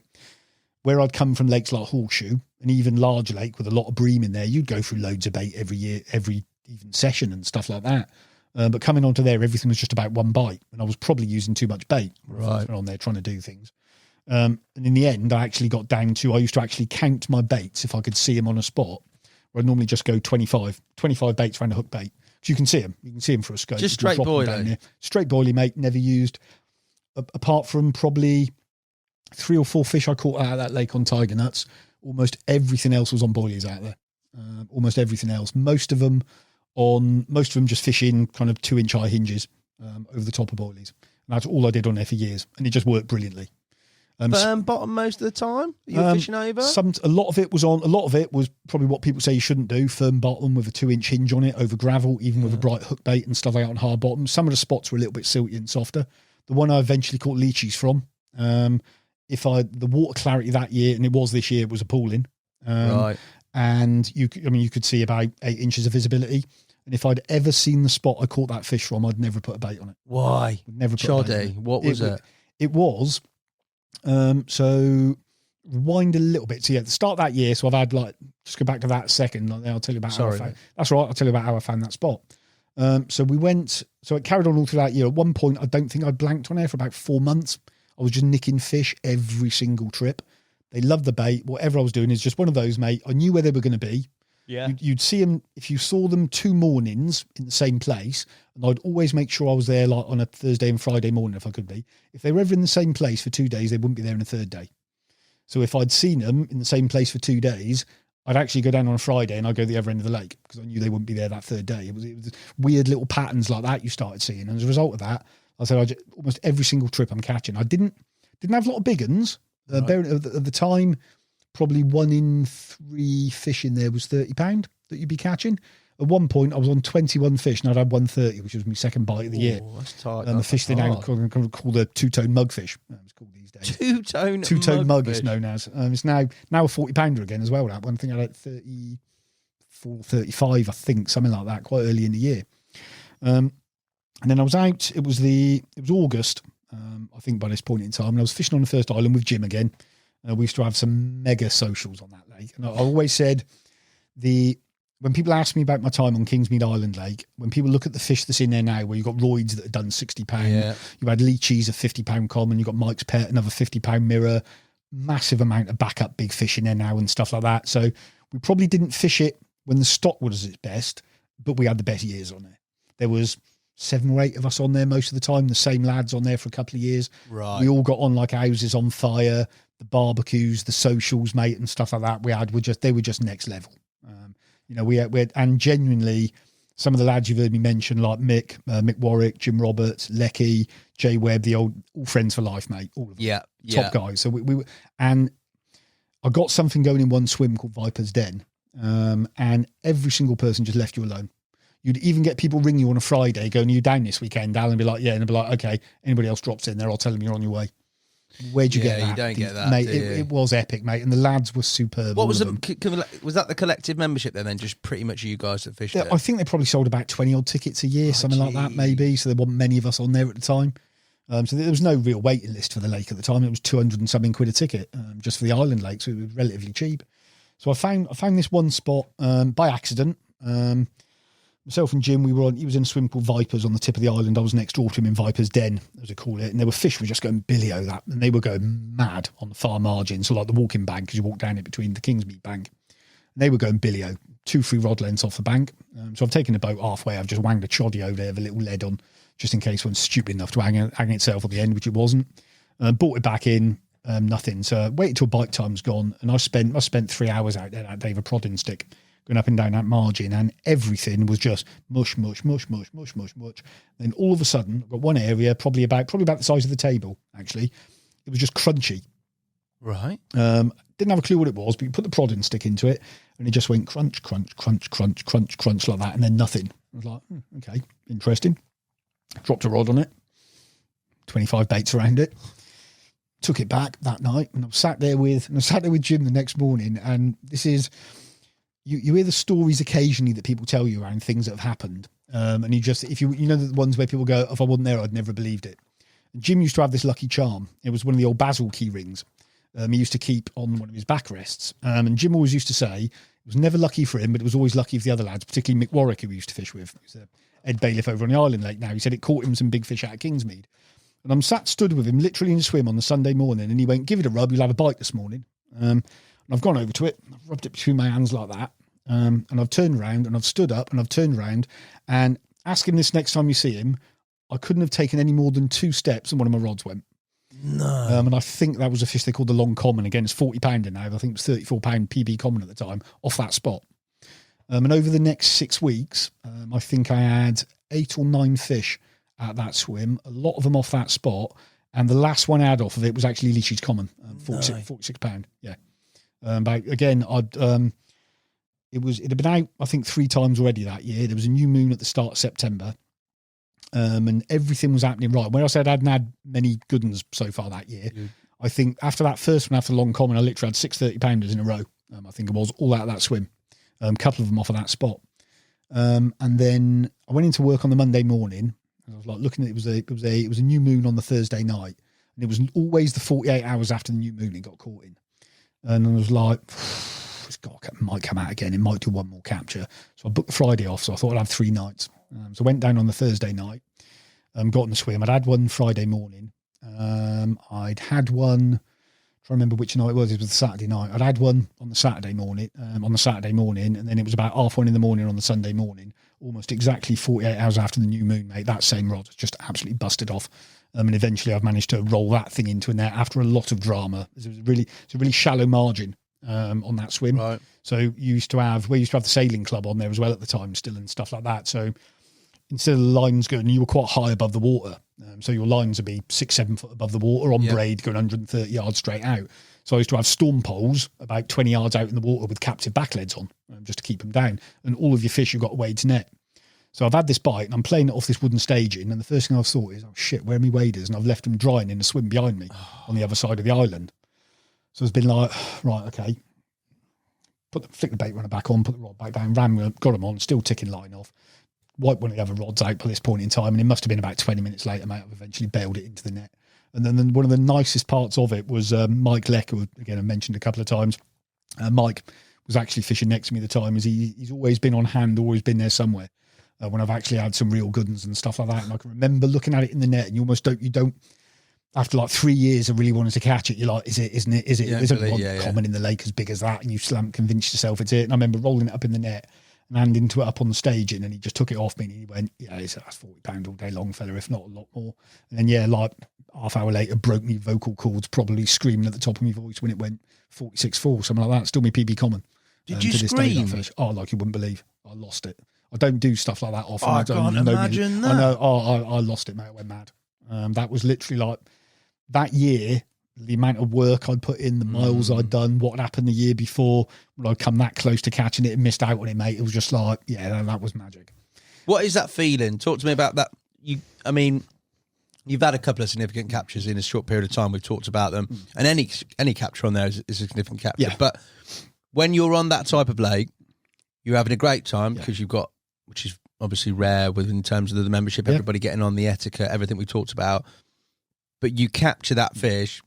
where I'd come from lakes like Horseshoe, and even large lake with a lot of bream in there. You'd go through loads of bait every year, every even session and stuff like that. But coming onto there, everything was just about one bite, and I was probably using too much bait. Right, on there trying to do things. And in the end, I actually got down to, I used to actually count my baits if I could see them on a spot, where I'd normally just go 25 baits around a hook bait. Because you can see them for a scope. Just straight boilie. Straight boilie, mate, never used, apart from probably 3 or 4 fish I caught out of that lake on tiger nuts. Almost everything else was on boilies out there. Almost everything else. Most of them just fishing kind of 2-inch high hinges over the top of boilies. And that's all I did on there for years. And it just worked brilliantly. Firm bottom most of the time you were fishing over? A lot of it was probably what people say you shouldn't do. Firm bottom with a 2-inch hinge on it over gravel, even with a bright hook bait and stuff like that on hard bottom. Some of the spots were a little bit silty and softer. The one I eventually caught leechies from, the water clarity that year, and it was this year, was appalling. Right. And you could see about 8 inches of visibility. And if I'd ever seen the spot I caught that fish from, I'd never put a bait on it. Why? Never put a bait on it. What was it? It was... so rewind a little bit. So yeah, the start of that year. So I've had just go back to that second. I'll tell you about how I found. That's right. I'll tell you about how I found that spot. So it carried on all through that year. At one point, I don't think I blanked on air for about 4 months. I was just nicking fish every single trip. They loved the bait. Whatever I was doing is just one of those, mate. I knew where they were going to be. Yeah. You'd see them, if you saw them 2 mornings in the same place, and I'd always make sure I was there on a Thursday and Friday morning if I could be. If they were ever in the same place for 2 days, they wouldn't be there on a third day. So if I'd seen them in the same place for 2 days, I'd actually go down on a Friday and I'd go to the other end of the lake because I knew they wouldn't be there that third day. It was weird little patterns like that you started seeing. And as a result of that, I said almost every single trip I'm catching. I didn't have a lot of big uns. At the time, probably 1 in 3 fish in there was £30 that you'd be catching. At one point, I was on 21 fish and I'd had 130, which was my second bite of the year. That's tight. And the fish they now call the two-tone mugfish. It's called these days. Two-tone mug is known as. It's now a £40 again as well. That one thing I had 34, 35, I think, something like that, quite early in the year. And then I was out. It was August, I think, by this point in time. And I was fishing on the first island with Jim again. We used to have some mega socials on that lake. And I always said when people ask me about my time on Kingsmead Island Lake, when people look at the fish that's in there now, where you've got roids that have done £60, you had leechies, a £50 common, you've got Mike's Pet, another £50 mirror, massive amount of backup big fish in there now and stuff like that. So we probably didn't fish it when the stock was at its best, but we had the best years on there. There was 7 or 8 of us on there most of the time, the same lads on there for a couple of years. Right. We all got on like houses on fire, the barbecues, the socials, mate, and stuff like that. They were just next level. We had, and genuinely, some of the lads you've heard me mention, like Mick Warwick, Jim Roberts, Lecky, Jay Webb, all friends for life, mate. All of them. Top guys. So we were, and I got something going in one swim called Viper's Den, and every single person just left you alone. You'd even get people ring you on a Friday, going, "Are you down this weekend, Al?" And be like, "Yeah," and they'd be like, "Okay." Anybody else drops in there, I'll tell them you're on your way. Where'd you get that? You don't get that, mate. It was epic, mate, and the lads were superb. What was was that the collective membership then? Just pretty much you guys that fished it? I think they probably sold about 20 odd tickets a year, something like that, maybe. So there weren't many of us on there at the time. So there was no real waiting list for the lake at the time. It was 200 and something quid a ticket just for the island lake, so it was relatively cheap. So I found this one spot by accident. Myself and Jim, he was in a swim called Vipers on the tip of the island. I was next door to him in Viper's Den, as they call it. And there were fish were just going billy-o that. And they were going mad on the far margin. So like the walking bank, because you walk down it between the Kingsmead bank. And they were going billy-o, 2-3 rod lengths off the bank. So I've taken the boat halfway. I've just wanged a choddy over there with a little lead on, just in case one's stupid enough to hang itself at the end, which it wasn't. Brought it back in, nothing. So waited till bite time's gone. And I spent 3 hours out there that day with a prodding stick, going up and down that margin, and everything was just mush, mush, mush, mush, mush, mush, mush. Then all of a sudden, I've got one area, probably about the size of the table, actually. It was just crunchy. Right. Didn't have a clue what it was, but you put the prodding stick into it, and it just went crunch, crunch, crunch, crunch, crunch, crunch like that, and then nothing. I was like, okay, interesting. Dropped a rod on it, 25 baits around it. Took it back that night, and I sat there with Jim the next morning, and this is... You hear the stories occasionally that people tell you around things that have happened. And if you know the ones where people go, "If I wasn't there, I'd never believed it." And Jim used to have this lucky charm. It was one of the old Basil key rings. He used to keep on one of his backrests. And Jim always used to say, It was never lucky for him, but it was always lucky for the other lads, particularly Mick Warwick, who we used to fish with. He's a head bailiff over on the Island Lake now. He said it caught him some big fish out of Kingsmead. And I'm stood with him literally in a swim on the Sunday morning, and he went, give it a rub, you'll have a bite this morning. And I've gone over to it, I've rubbed it between my hands like that, and I've turned around, and I've stood up, and I've turned around, and ask him this next time you see him, I couldn't have taken any more than 2 steps, and one of my rods went. No. And I think that was a fish they called the long common. Again, it's 40 pounder now. I think it was 34 pound PB common at the time, off that spot. And over the next 6 weeks, I think I had 8 or 9 fish at that swim, a lot of them off that spot, and the last one I had off of it was actually Leachy's common, 46 pound. Yeah. But again, it had been out, I think, 3 times already that year. There was a new moon at the start of September, and everything was happening right. When I said I hadn't had many good ones so far that year, I think after that first one, after the long common, I literally had 6 30-pounders in a row. I think it was all out of that swim, a couple of them off of that spot. And then I went into work on the Monday morning, and I was like looking at it was a new moon on the Thursday night, and it was always the 48 hours after the new moon it got caught in. And I was like, it might come out again. It might do one more capture. So I booked the Friday off. So I thought I'd have 3 nights. So I went down on the Thursday night, got in the swim. I'd had one Friday morning. I'd had one, trying to remember which night it was. It was the Saturday night. I'd had one on the Saturday morning, and then it was about 1:30 in the morning on the Sunday morning, almost exactly 48 hours after the new moon, mate. That same rod just absolutely busted off. And eventually I've managed to roll that thing into a net after a lot of drama. It's a really shallow margin on that swim. Right. So we used to have the sailing club on there as well at the time still and stuff like that. So instead of the lines going, you were quite high above the water. So your lines would be 6-7 foot above the water on braid going 130 yards straight out. So I used to have storm poles about 20 yards out in the water with captive backleads on just to keep them down. And all of your fish, you've got to wade to net. So I've had this bite and I'm playing it off this wooden staging, and the first thing I've thought is, oh shit, where are my waders? And I've left them drying in a swim behind me on the other side of the island. So it's been like, right, okay, flick the bait runner back on, put the rod back down, got them on, still ticking line off. Wiped one of the other rods out by this point in time, and it must have been about 20 minutes later, mate, I've eventually bailed it into the net. And then one of the nicest parts of it was Mike Leck, who again I mentioned a couple of times. Mike was actually fishing next to me at the time, as he's always been on hand, always been there somewhere. When I've actually had some real good ones and stuff like that. And I can remember looking at it in the net, and you don't, after like 3 years of really wanting to catch it, you're like, is it, isn't it, is it? There's only one common in the lake as big as that, and you convinced yourself it's it. And I remember rolling it up in the net and handing to it up on the staging, and he just took it off me, and he went, that's 40 pound all day long, fella, if not a lot more. And then, like half hour later, broke me vocal cords, probably screaming at the top of my voice when it went 46.4, something like that. Still me PB common. Did you scream? Oh, like you wouldn't believe. I lost it. I don't do stuff like that often. I can't imagine that. I know. I lost it, mate. I went mad. That was literally like that year, the amount of work I'd put in, the miles I'd done, what happened the year before, when I'd come that close to catching it and missed out on it, mate. It was just like, that was magic. What is that feeling? Talk to me about that. You've had a couple of significant captures in a short period of time. We've talked about them, and any capture on there is a significant capture. Yeah. But when you're on that type of lake, you're having a great time because you've got, which is obviously rare in terms of the membership, everybody getting on the etiquette, everything we talked about. But you capture that fish.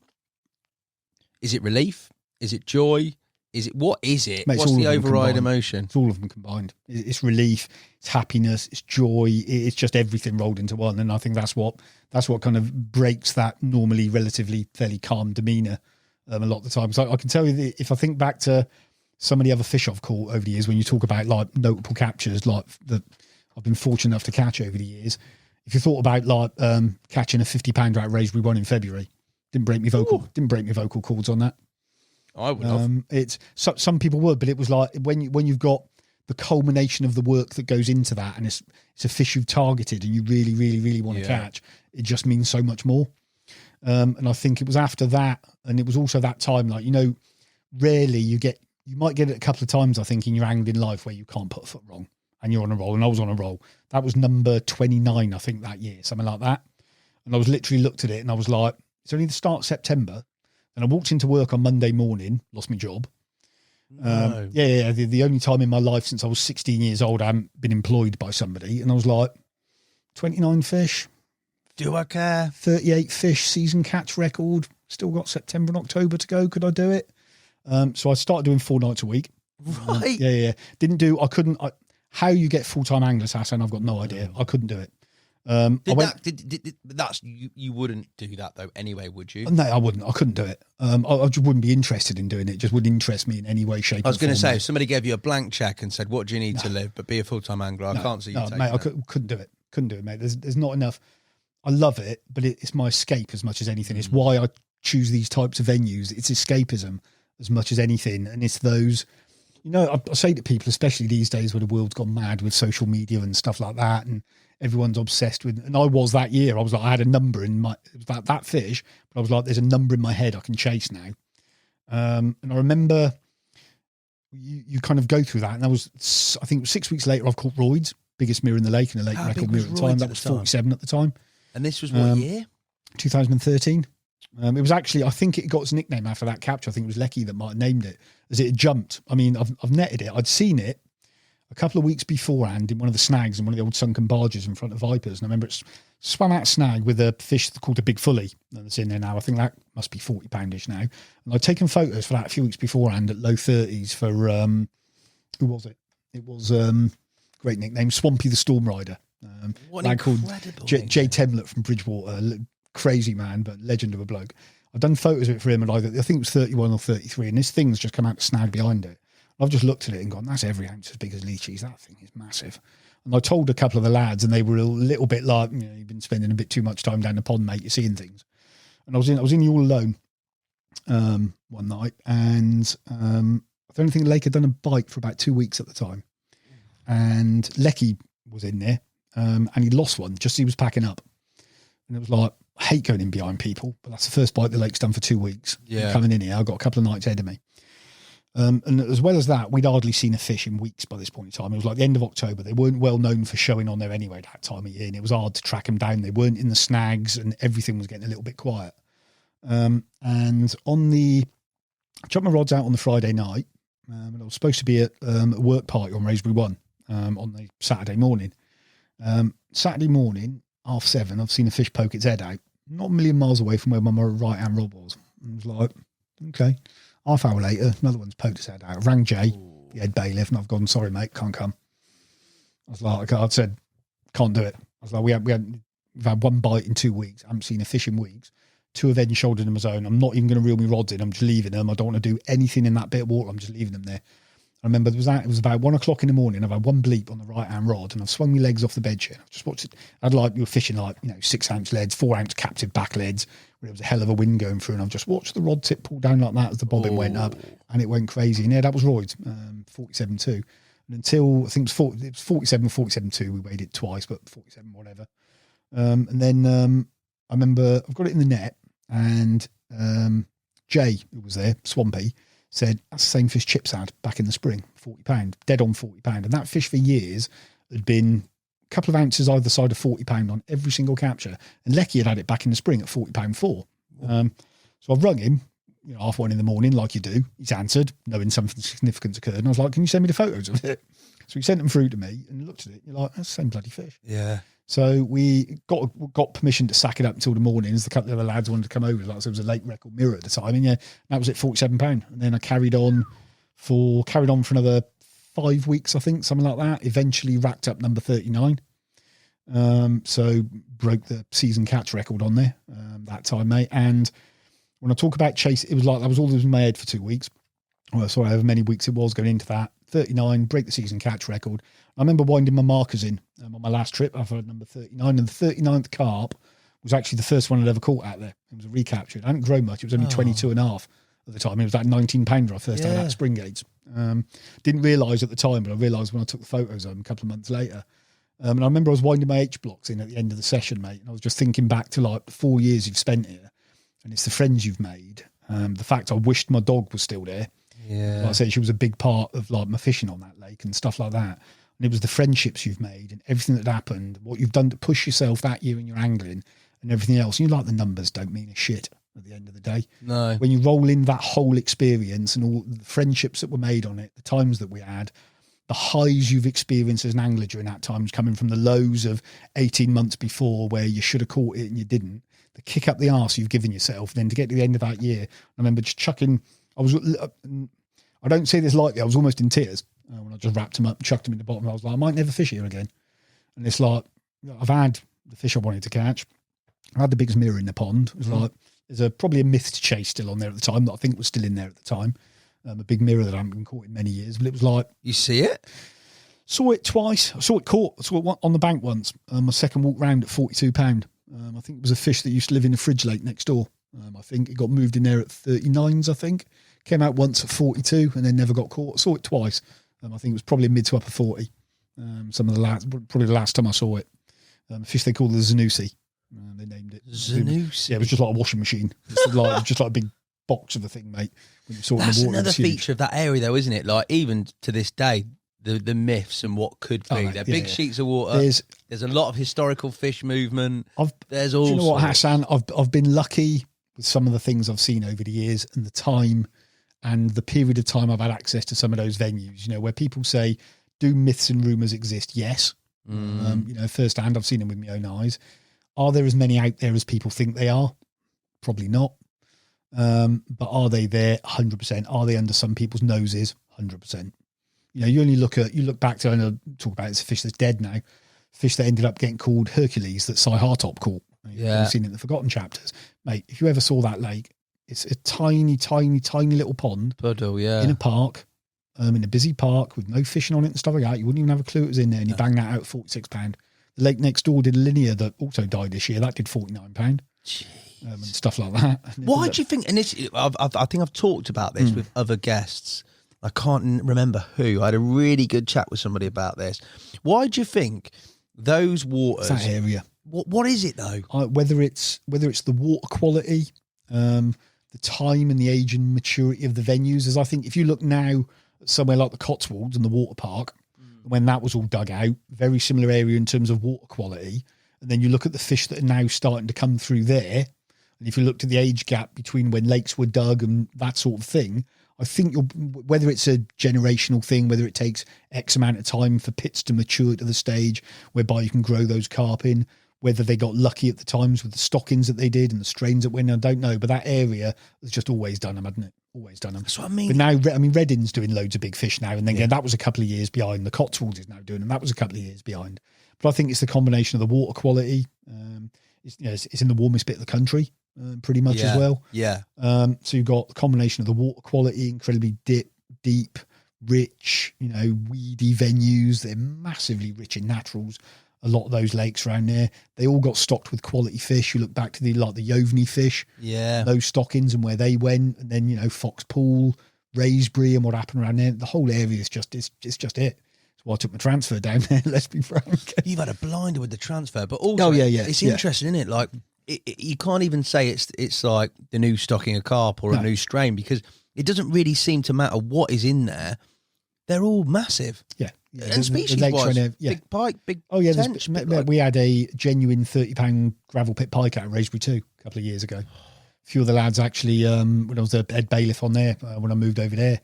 Is it relief? Is it joy? What is it? Mate, what's the override emotion? It's all of them combined. It's relief, it's happiness, it's joy. It's just everything rolled into one. And I think that's what kind of breaks that normally relatively fairly calm demeanour a lot of the time. So I can tell you that if I think back to some of the other fish I've caught over the years, when you talk about like notable captures, like that I've been fortunate enough to catch over the years. If you thought about like catching a 50-pounder out Raisbury one in February, didn't break me vocal cords on that. I would have. It's some people would, but it was like when you've got the culmination of the work that goes into that, and it's a fish you've targeted and you really, really, really want to catch. It just means so much more. And I think it was after that, and it was also that time, like rarely you might get it a couple of times, I think, in your angling life where you can't put a foot wrong and you're on a roll. And I was on a roll. That was number 29, I think, that year, something like that. And I was literally looked at it and I was like, it's only the start of September. And I walked into work on Monday morning, lost my job. No. The only time in my life since I was 16 years old I haven't been employed by somebody. And I was like, 29 fish. Do I care? 38 fish season catch record. Still got September and October to go. Could I do it? So I started doing 4 nights a week. Right. Yeah. I couldn't. How you get full-time anglers, Hassan, I've got no idea. I couldn't do it. You wouldn't do that though anyway, would you? No, I wouldn't. I couldn't do it. I just wouldn't be interested in doing it. It just wouldn't interest me in any way, shape, I was going to say, form. if somebody gave you a blank check and said, what do you need to live, but be a full-time angler, I can't see you taking mate, that. I couldn't do it. Couldn't do it, mate. There's not enough. I love it, but it's my escape as much as anything. It's why I choose these types of venues. It's escapism as much as anything. And it's those, I say to people, especially these days where the world's gone mad with social media and stuff like that, and everyone's obsessed with, and I was that year, I was like, I had a number in my, it was about that fish, but I was like, there's a number in my head I can chase now. And I remember you kind of go through that, and that was, I think it was 6 weeks later, I've caught Royd's, biggest mirror in the lake and a lake record mirror at the time. That was 47 at the time. And this was what year? 2013. It was actually, I think it got its nickname after that capture. I think it was Lecky that might have named it, as it had jumped. I mean, I've netted it. I'd seen it a couple of weeks beforehand in one of the snags in one of the old sunken barges in front of Vipers. And I remember it swam out snag with a fish called a big fully that's in there now. I think that must be 40 poundish now. And I'd taken photos for that a few weeks beforehand at low 30s for, who was it? It was, great nickname, Swampy the Storm Rider. What an incredible Jay Temlett from Bridgewater, crazy man, but legend of a bloke. I've done photos of it for him, and I think it was 31 or 33, and this thing's just come out to snag behind it. I've just looked at it and gone, that's every ounce as big as Leachy's. That thing is massive. And I told a couple of the lads, and they were a little bit like, you've been spending a bit too much time down the pond, mate. You're seeing things. And I was in the All Alone one night, and I don't think the lake had done a bite for about 2 weeks at the time. And Lecky was in there, and he lost one just as he was packing up. And it was like, I hate going in behind people, but that's the first bite the lake's done for 2 weeks. Yeah. Coming in here, I've got a couple of nights ahead of me. And as well as that, we'd hardly seen a fish in weeks by this point in time. It was like the end of October. They weren't well known for showing on there anyway that time of year, and it was hard to track them down. They weren't in the snags, and everything was getting a little bit quiet. And I chucked my rods out on the Friday night, and I was supposed to be at a work party on Raspberry One on the Saturday morning. Saturday morning, 7:30, I've seen a fish poke its head out, not a million miles away from where my right-hand rod was. And I was like, okay. Half hour later, another one's poked his head out. I rang Jay, the head bailiff, and I've gone, sorry, mate, can't come. I was like, I said, can't do it. I was like, we've had one bite in 2 weeks. I haven't seen a fish in weeks. 2 have head and shouldered them as own. I'm not even going to reel my rods in. I'm just leaving them. I don't want to do anything in that bit of water. I'm just leaving them there. I remember it was about 1 o'clock in the morning. I've had one bleep on the right-hand rod, and I've swung my legs off the bed chair. I've just watched it. You were fishing 6 ounce leads, 4 ounce captive back leads, where there was a hell of a wind going through, and I've just watched the rod tip pull down like that as the bobbin went up, and it went crazy. And yeah, that was Royd's, 47.2. And until, I think it was 47.2, we weighed it twice, but 47, whatever. And then I remember I've got it in the net, and Jay, who was there, Swampy, said, that's the same fish Chips had back in the spring, £40, dead on £40. And that fish for years had been a couple of ounces either side of £40 on every single capture. And Lecky had it back in the spring at £40.4. So I've rung him, 1:30 in the morning, like you do. He's answered, knowing something significant occurred. And I was like, can you send me the photos of it? So he sent them through to me and looked at it. You're like, that's the same bloody fish. Yeah. So we got permission to sack it up until the morning, as the couple of the lads wanted to come over. Like, so it was a lake record mirror at the time, and yeah, that was at £47. And then I carried on for another 5 weeks, I think, something like that. Eventually racked up number 39. So broke the season catch record on there that time, mate. And when I talk about chase, it was like that was all that was in my head for 2 weeks. Well, sorry, however many weeks it was going into that. 39, break the season catch record. I remember winding my markers in on my last trip. I've had number 39, and the 39th carp was actually the first one I'd ever caught out there. It was a recapture. It hadn't grown much. It was only 22 and a half at the time. It was that 19 pounder I first had at Spring Gates. Didn't realise at the time, but I realised when I took the photos of them a couple of months later. And I remember I was winding my H blocks in at the end of the session, mate. And I was just thinking back to like the 4 years you've spent here, and it's the friends you've made. The fact I wished my dog was still there. Yeah. Like I said, she was a big part of like my fishing on that lake and stuff like that. And it was the friendships you've made and everything that happened, what you've done to push yourself that year in your angling and everything else. And you like the numbers don't mean a shit at the end of the day. No. When you roll in that whole experience and all the friendships that were made on it, the times that we had, the highs you've experienced as an angler during that time, coming from the lows of 18 months before where you should have caught it and you didn't, the kick up the arse you've given yourself, then to get to the end of that year, I remember just chucking, I don't say this lightly. I was almost in tears when I just wrapped them up and chucked them in the bottom. I was like, I might never fish here again. And it's like, I've had the fish I wanted to catch. I had the biggest mirror in the pond. It was like, there's probably a myth chase still on there at the time that I think was still in there at the time. A big mirror that I haven't been caught in many years. But it was like... You see it? Saw it twice. I saw it caught. I saw it on the bank once. My second walk round at £42. I think it was a fish that used to live in the fridge lake next door. I think it got moved in there at 39s, I think. Came out once at 42 and then never got caught. Saw it twice. I think it was probably mid to upper 40. Probably the last time I saw it. A fish they call the Zanussi. They named it. Zanussi? Yeah, it was just like a washing machine. Just like a big box of a thing, mate. When you saw it in That's the water, another feature of that area, though, isn't it? Like, even to this day, the myths and what could be. They're big sheets of water. There's a lot of historical fish movement. There's all. Do you know what, Hassan? I've been lucky with some of the things I've seen over the years and the time and the period of time I've had access to some of those venues. You know, where people say, "Do myths and rumours exist?" Yes. You know, firsthand, I've seen them with my own eyes. Are there as many out there as people think they are? Probably not. But are they there? 100%. Are they under some people's noses? 100%. You know, you look back to, I know, talk about it's a fish that's dead now, fish that ended up getting called Hercules that Cy Hartop caught. You've seen it in the Forgotten Chapters. Mate, if you ever saw that lake, it's a tiny, tiny, tiny little pond. Puddle, yeah. In a park, in a busy park with no fishing on it and stuff like that. You wouldn't even have a clue it was in there, and you bang that out at £46. The lake next door did a linear that also died this year. That did £49. And stuff like that. Why do you think, and this, I think I've talked about this with other guests, I can't remember who, I had a really good chat with somebody about this. Why do you think those waters... It's that area. What is it though? Whether it's the water quality, the time and the age and maturity of the venues, as I think if you look now at somewhere like the Cotswolds and the water park, when that was all dug out, very similar area in terms of water quality, and then you look at the fish that are now starting to come through there, and if you looked at the age gap between when lakes were dug and that sort of thing, I think whether it's a generational thing, whether it takes X amount of time for pits to mature to the stage whereby you can grow those carp in, whether they got lucky at the times with the stockings that they did and the strains that went, I don't know. But that area has just always done them, hadn't it? Always done them. That's what I mean. But now, I mean, Reading's doing loads of big fish now, and then again, that was a couple of years behind. The Cotswolds is now doing them. That was a couple of years behind. But I think it's the combination of the water quality. It's in the warmest bit of the country. Pretty much as well. Yeah. So you've got the combination of the water quality, incredibly deep, rich, weedy venues. They're massively rich in naturals. A lot of those lakes around there, they all got stocked with quality fish. You look back to the Yovney fish, those stockings and where they went, and then Fox Pool, Raisbury, and what happened around there. The whole area is just it. That's why I took my transfer down there. Let's be frank. You've had a blinder with the transfer, but also, it's interesting, isn't it? Like, you can't even say it's like the new stocking of carp or a new strain, because it doesn't really seem to matter what is in there. They're all massive. Yeah. And species-wise, big pike, big tench. We had a genuine £30 gravel pit pike out of Raisbury 2 a couple of years ago. A few of the lads actually, when I was the head bailiff on there, when I moved over there,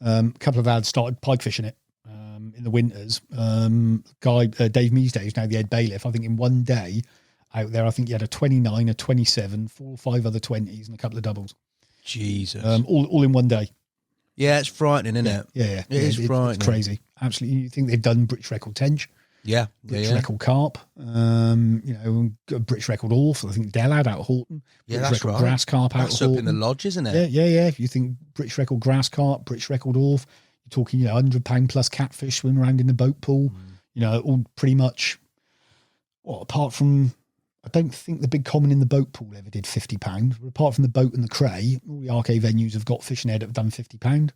a couple of lads started pike fishing it in the winters. Dave Measday, who's now the head bailiff, I think in one day out there, I think he had a 29, a 27, 4 or 5 other 20s and a couple of doubles. Jesus. All in one day. Yeah, it's frightening, isn't it? Yeah. It is frightening. It's crazy. Absolutely. You think they've done British record tench? Yeah. British record carp. British record orf. I think Dell had out of Horton. British record grass carp out of Horton. That's up in the lodge, isn't it? Yeah. If you think British record grass carp, British record orf, you're talking, £100 plus catfish swimming around in the boat pool. All pretty much. Well, apart from, I don't think the big common in the boat pool ever did £50. But apart from the boat and the cray, all the arcade venues have got fish in there that have done £50.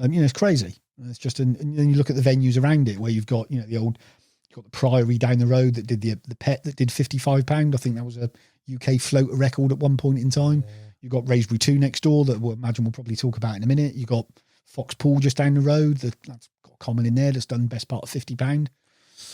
It's crazy. It's just, and then you look at the venues around it where you've got, you've got the Priory down the road that did the Pet that did £55. I think that was a UK floater record at one point in time. You've got Raisbury 2 next door that I imagine we'll probably talk about in a minute. You've got Fox Pool just down the road that's got a common in there that's done best part of £50.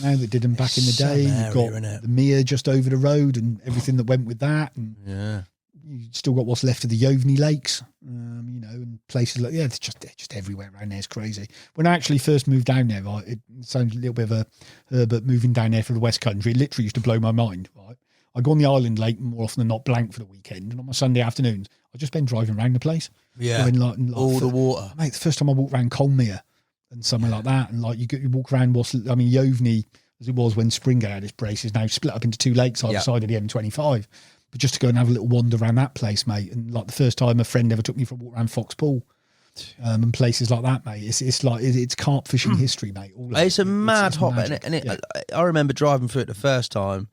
Now that did them back in the day. You've got the Mere just over the road and everything that went with that. And you still got what's left of the Yovney lakes, and places like, they're just everywhere around there. It's crazy. When I actually first moved down there, right, it sounds a little bit of a Herbert moving down there for the West Country. It literally used to blow my mind, right? I go on the island lake more often than not, blank for the weekend, and on my Sunday afternoons, I just been driving around the place. Yeah, all the water. Mate, the first time I walked around Colmere and somewhere like that, and like you walk around Yovney, as it was when Springay had its braces, now split up into two lakes either side of the M25. But just to go and have a little wander around that place, mate, and like the first time a friend ever took me for a walk around Fox Pool, and places like that, mate. It's carp fishing history, mate. It's a mad hop, and I remember driving through it the first time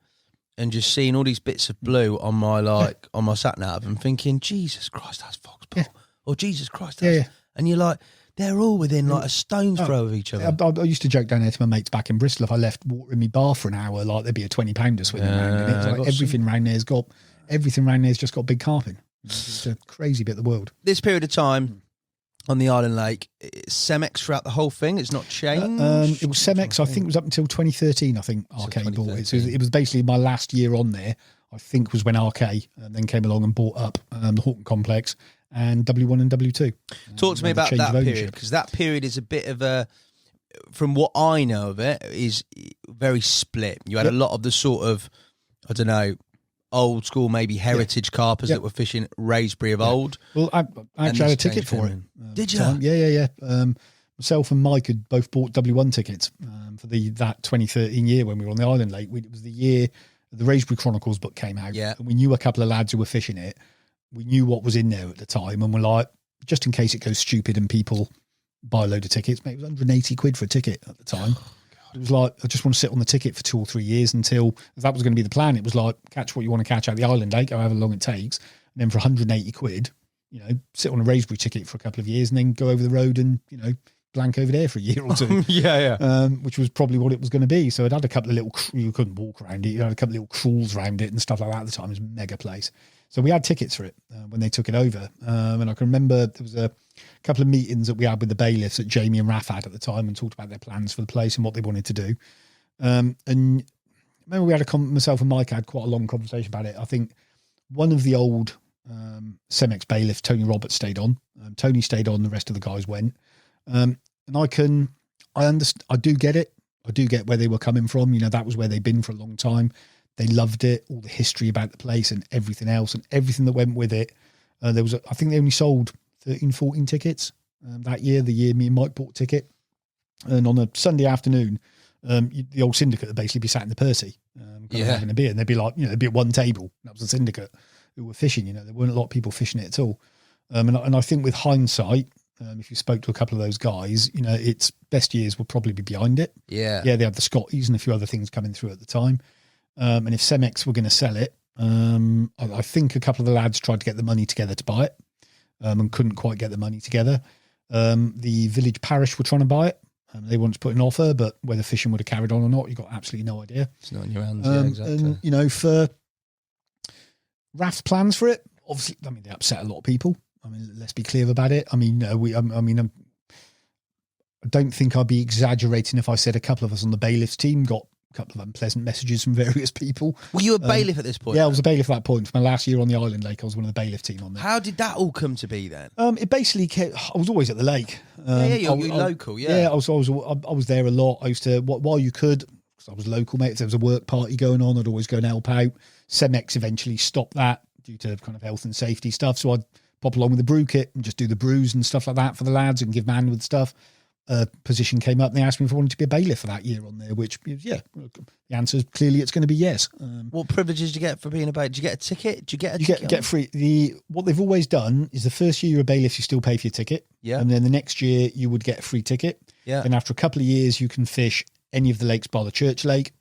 and just seeing all these bits of blue on my on my sat nav and thinking, Jesus Christ, that's Fox Pool, or Jesus Christ, that's... and you're like, they're all within like a stone's throw of each other. I used to joke down there to my mates back in Bristol, if I left water in my bar for an hour, like there'd be a 20-pounder swimming around in it. It's like everything around there's just got big carp in. It's a crazy bit of the world. This period of time on the island lake, it's Cemex throughout the whole thing. It's not changed. It was Cemex. I think it was up until 2013. I think RK bought it. So it was basically my last year on there. I think was when RK then came along and bought up the Houghton complex and W1 and W2. Talk to me about that period, because that period is a bit of a, from what I know of it, is very split. You had a lot of the sort of, I don't know, old school, maybe heritage carpers that were fishing Wraysbury of old. Well, I actually had a ticket for it. Did you? Yeah. Myself and Mike had both bought W1 tickets for that 2013 year when we were on the island lake. It was the year the Wraysbury Chronicles book came out. Yeah. And we knew a couple of lads who were fishing it. We knew what was in there at the time, and we're like, just in case it goes stupid and people buy a load of tickets, mate, it was 180 quid for a ticket at the time. It was like, I just want to sit on the ticket for 2 or 3 years until that was going to be the plan. It was like, catch what you want to catch out the island lake, however long it takes. And then for 180 quid, sit on a Wraysbury ticket for a couple of years and then go over the road and, blank over there for a year or two. Which was probably what it was going to be. So it had a couple of little, you couldn't walk around it. You had a couple of little crawls around it and stuff like that at the time. It was a mega place. So we had tickets for it when they took it over. And I can remember there was a couple of meetings that we had with the bailiffs that Jamie and Raf had at the time and talked about their plans for the place and what they wanted to do. And remember we had myself and Mike had quite a long conversation about it. I think one of the old Cemex bailiffs, Tony Roberts, stayed on. Tony stayed on, the rest of the guys went. And I understand, I do get it. I do get where they were coming from. That was where they'd been for a long time. They loved it, all the history about the place and everything else and everything that went with it. I think they only sold 13, 14 tickets that year, the year me and Mike bought a ticket. And on a Sunday afternoon, the old syndicate would basically be sat in the Percy, having a beer. And they'd be like, they'd be at one table. That was the syndicate who were fishing. There weren't a lot of people fishing it at all. And I think with hindsight, if you spoke to a couple of those guys, its best years will probably be behind it. Yeah, they had the Scotties and a few other things coming through at the time. And if Cemex were going to sell it, I think a couple of the lads tried to get the money together to buy it and couldn't quite get the money together. The village parish were trying to buy it. They wanted to put an offer, but whether fishing would have carried on or not, you've got absolutely no idea. It's not in your hands, exactly. And, for Raf's plans for it, obviously, they upset a lot of people. Let's be clear about it. I don't think I'd be exaggerating if I said a couple of us on the bailiff's team got a couple of unpleasant messages from various people. Were you a bailiff at this point? Yeah, I was a bailiff at that point. For my last year on the island lake, I was one of the bailiff team on there. How did that all come to be then? It basically I was always at the lake. You're local, yeah. Yeah, I was there a lot. I used to, while you could, because I was local, mate, if there was a work party going on, I'd always go and help out. Cemex eventually stopped that due to kind of health and safety stuff. So I'd pop along with the brew kit and just do the brews and stuff like that for the lads and give man with stuff. Position came up and they asked me if I wanted to be a bailiff for that year on there, which, the answer is clearly it's going to be yes. What privileges do you get for being a bailiff? Do you get a ticket? Do you get a ticket? Get free. What they've always done is the first year you're a bailiff, you still pay for your ticket. Yeah. And then the next year you would get a free ticket. Yeah. And after a couple of years, you can fish any of the lakes by the church lake.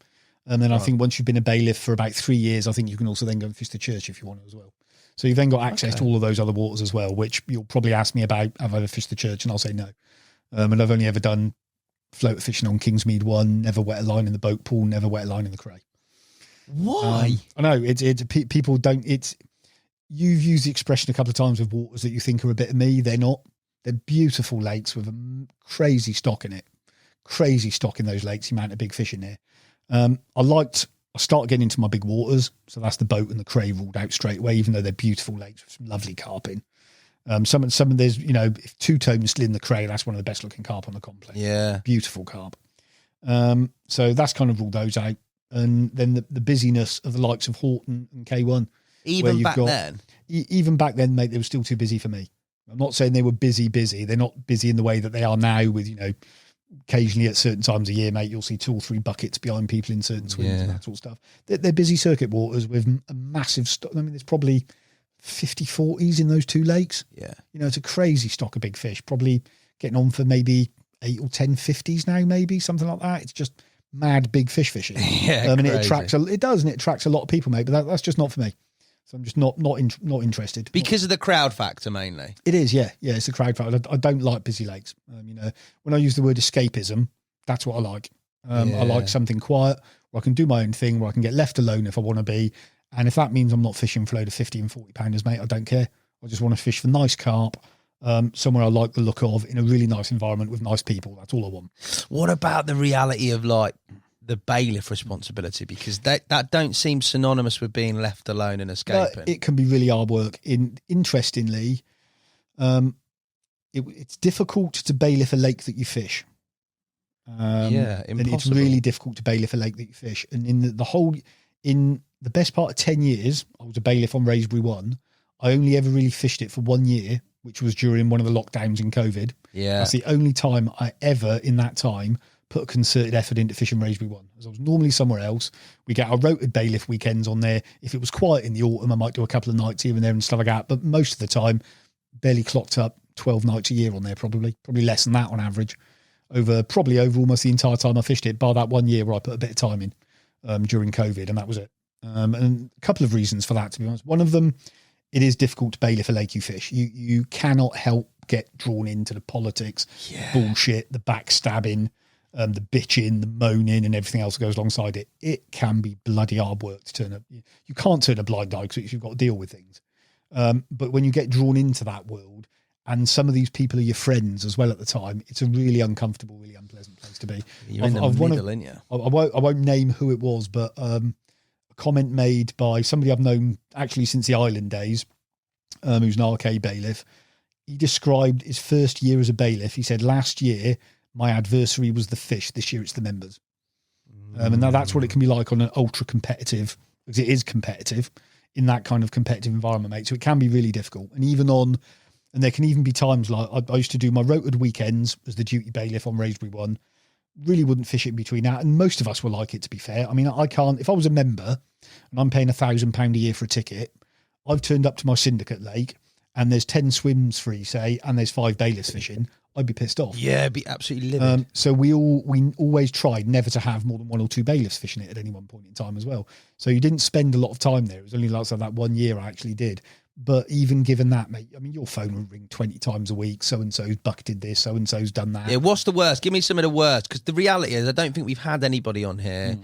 And then I think once you've been a bailiff for about 3 years, I think you can also then go and fish the church if you want to as well. So you've then got access to all of those other waters as well, which you'll probably ask me about, have I ever fished the church? And I'll say no. And I've only ever done float fishing on Kingsmead 1, never wet a line in the boat pool, never wet a line in the cray. Why? I know, people don't, you've used the expression a couple of times with waters that you think are a bit of me. They're not. They're beautiful lakes with a crazy stock in it. Crazy stock in those lakes, the amount of big fish in there. I started getting into my big waters, so that's the boat and the cray ruled out straight away, even though they're beautiful lakes with some lovely carp in. Some of there's, if two-tone still in the cray, that's one of the best looking carp on the complex. Yeah. Beautiful carp. So that's kind of ruled those out. and then the busyness of the likes of Horton and K1. Even back then? Even back then, mate, they were still too busy for me. I'm not saying they were busy. They're not busy in the way that they are now with, occasionally at certain times of year, mate, you'll see 2 or 3 buckets behind people in certain swims and that sort of stuff. They're busy circuit waters with a massive stock. I mean, there's probably 50 40s in those 2 lakes. Yeah. It's a crazy stock of big fish, probably getting on for maybe 8 or 10 50s now, maybe something like that. It's just mad big fish fishing. Yeah, and it attracts a lot of people, mate, but that's just not for me. So I'm just not interested. Because of the crowd factor, mainly. It is, yeah. It's the crowd factor. I don't like busy lakes. When I use the word escapism, that's what I like. I like something quiet where I can do my own thing, where I can get left alone if I want to be. And if that means I'm not fishing for a load of 50 and 40 pounders, mate, I don't care. I just want to fish for nice carp, somewhere I like the look of, in a really nice environment with nice people. That's all I want. What about the reality of the bailiff responsibility? Because that don't seem synonymous with being left alone and escaping. It can be really hard work. Interestingly, it's difficult to bailiff a lake that you fish. Impossible. And it's really difficult to bailiff a lake that you fish. And in the best part of 10 years, I was a bailiff on Raisbury 1. I only ever really fished it for 1 year, which was during one of the lockdowns in COVID. Yeah. That's the only time I ever, in that time, put a concerted effort into fishing Raisbury 1. As I was normally somewhere else. We get our rotated bailiff weekends on there. If it was quiet in the autumn, I might do a couple of nights here and there and stuff like that. But most of the time, barely clocked up 12 nights a year on there, probably less than that on average. Over almost the entire time I fished it, bar that 1 year where I put a bit of time in during COVID, and that was it. And a couple of reasons for that, to be honest. One of them, it is difficult to bailiff a lake you fish. You cannot help get drawn into the politics, bullshit, the backstabbing, the bitching, the moaning, and everything else that goes alongside it. It can be bloody hard work to turn up. You can't turn a blind eye because you've got to deal with things. But when you get drawn into that world, and some of these people are your friends as well at the time, it's a really uncomfortable, really unpleasant place to be. You're in the middle, aren't you? I won't name who it was, but a comment made by somebody I've known actually since the island days, who's an RK bailiff. He described his first year as a bailiff. He said, last year, my adversary was the fish. This year, it's the members. And now that's what it can be like on an ultra competitive, because it is competitive in that kind of competitive environment, mate. So it can be really difficult. And there can even be times like I used to do my rotated weekends as the duty bailiff on Raisbury 1. Really wouldn't fish it in between that. And most of us were like it, to be fair. I mean, I can't, if I was a member and I'm paying £1,000 a year for a ticket, I've turned up to my syndicate lake and there's 10 swims free, say, and there's 5 bailiffs fishing, I'd be pissed off. Yeah, it'd be absolutely livid. So we always tried never to have more than 1 or 2 bailiffs fishing it at any one point in time as well. So you didn't spend a lot of time there. It was only like that 1 year I actually did. But even given that, mate, I mean, your phone will ring 20 times a week. So-and-so's bucketed this, so-and-so's done that. Yeah, what's the worst? Give me some of the worst. Because the reality is, I don't think we've had anybody on here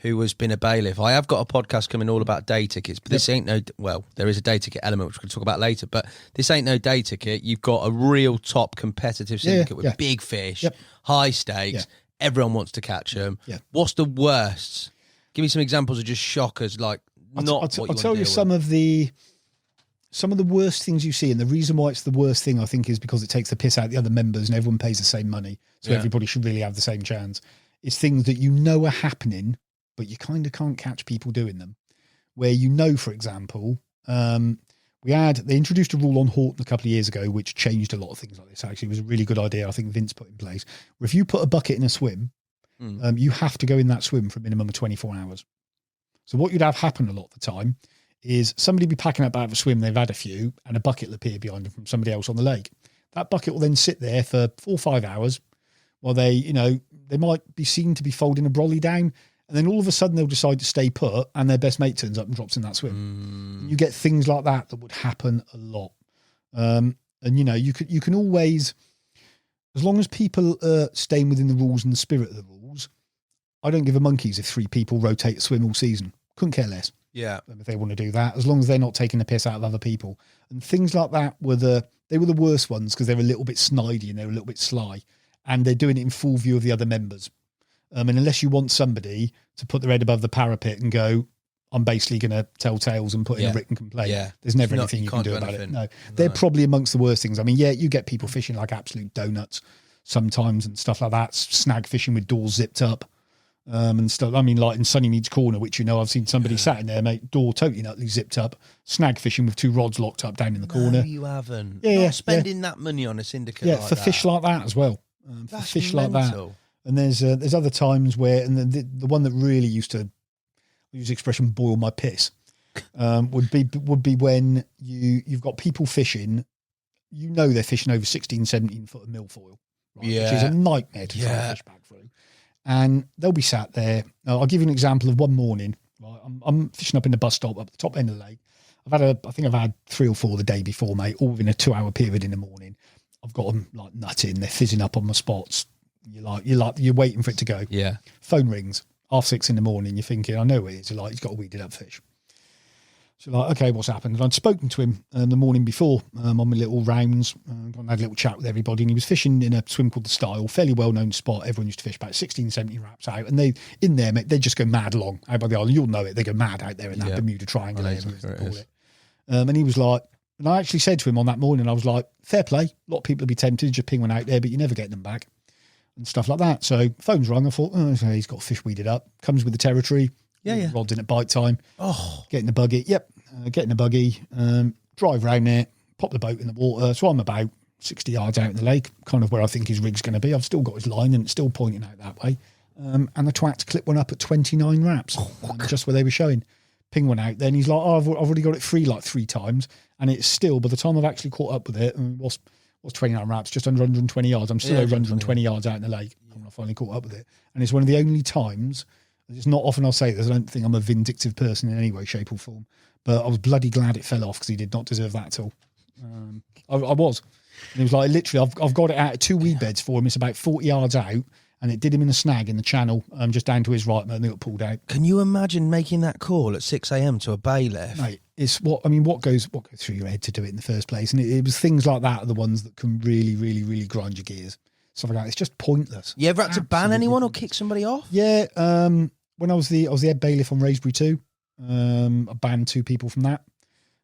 who has been a bailiff. I have got a podcast coming all about day tickets, but this ain't there is a day ticket element, which we're going to talk about later, but this ain't no day ticket. You've got a real top competitive syndicate with big fish, high stakes. Everyone wants to catch them. Yeah. What's the worst? Give me some examples of just shockers, like I'll tell you some of the worst things you see, and the reason why it's the worst thing, I think, is because it takes the piss out of the other members and everyone pays the same money. So everybody should really have the same chance. It's things that you know are happening, but you kind of can't catch people doing them. Where for example, they introduced a rule on Horton a couple of years ago, which changed a lot of things like this. Actually, it was a really good idea I think Vince put in place. Where if you put a bucket in a swim, you have to go in that swim for a minimum of 24 hours. So what you'd have happen a lot of the time is somebody be packing up out of a swim, they've had a few, and a bucket will appear behind them from somebody else on the lake. That bucket will then sit there for 4 or 5 hours while they might be seen to be folding a brolly down, and then all of a sudden they'll decide to stay put, and their best mate turns up and drops in that swim. You get things like that would happen a lot. And you can always, as long as people are staying within the rules and the spirit of the rules, I don't give a monkeys if 3 people rotate a swim all season. Couldn't care less. Yeah, if they want to do that, as long as they're not taking the piss out of other people. And things like that were the worst ones because they're a little bit snidey and they're a little bit sly, and they're doing it in full view of the other members. And unless you want somebody to put their head above the parapet and go, I'm basically going to tell tales and put in a written complaint. Yeah. There's never anything you can do about it. No, they're probably amongst the worst things. I mean, you get people fishing like absolute donuts sometimes and stuff like that, snag fishing with doors zipped up. and stuff. I mean, like in Sunnymead's Corner, which I've seen somebody sat in there, mate, door totally nutly zipped up, snag fishing with 2 rods locked up down in the corner. No, you haven't. Yeah, spending that money on a syndicate. Yeah, like for that. fish like that as well. For fish like that. And there's other times where, and the one that really used to use the expression "boil my piss" would be when you've got people fishing. They're fishing over 16, 17 foot of milfoil, right, which is a nightmare to try and fish back through. And they'll be sat there. I'll give you an example of one morning. Right, I'm fishing up in the bus stop up at the top end of the lake. I think I've had 3 or 4 the day before, mate, all within a 2-hour period in the morning. I've got them like nutting. They're fizzing up on my spots. You're waiting for it to go. Yeah. Phone rings 6:30 in the morning. You're thinking, I know it is. You're like, he's got a weeded up fish. So like, okay, what's happened? And I'd spoken to him the morning before on my little rounds. I had a little chat with everybody, and he was fishing in a swim called the Style, fairly well-known spot. Everyone used to fish about 16, 17 wraps out, and they in there, mate, they just go mad along out by the island. You'll know it. They go mad out there in that Bermuda Triangle, as they call it. And he was like, and I actually said to him on that morning, I was like, fair play. A lot of people would be tempted to just ping one out there, but you never get them back and stuff like that. So phone's rung. I thought, okay, he's got fish weeded up. Comes with the territory. Yeah. Rods in at bite time. Get in the buggy. Yep. Get in the buggy. Drive round there. Pop the boat in the water. So I'm about 60 yards out in the lake, kind of where I think his rig's going to be. I've still got his line and it's still pointing out that way. And the twats clipped one up at 29 wraps, just where they were showing. Ping one out. Then he's like, I've already got it free like 3 times. And it's still, by the time I've actually caught up with it, and what's 29 wraps, just under 120 yards. I'm still over 120 yards out in the lake. I finally caught up with it. And it's one of the only times, it's not often I'll say this, I don't think I'm a vindictive person in any way, shape or form, but I was bloody glad it fell off because he did not deserve that at all. I was. And it was like, literally, I've got it out of 2 weed beds for him. It's about 40 yards out. And it did him in a snag in the channel, just down to his right, and they got pulled out. Can you imagine making that call at 6 a.m. to a bailiff? Mate, it's what goes through your head to do it in the first place? And it was things like that are the ones that can really, really, really grind your gears. Stuff like that. It's just pointless. You ever had to ban anyone or kick somebody off? Yeah. When I was the head bailiff on Raysbury 2, I banned 2 people from that.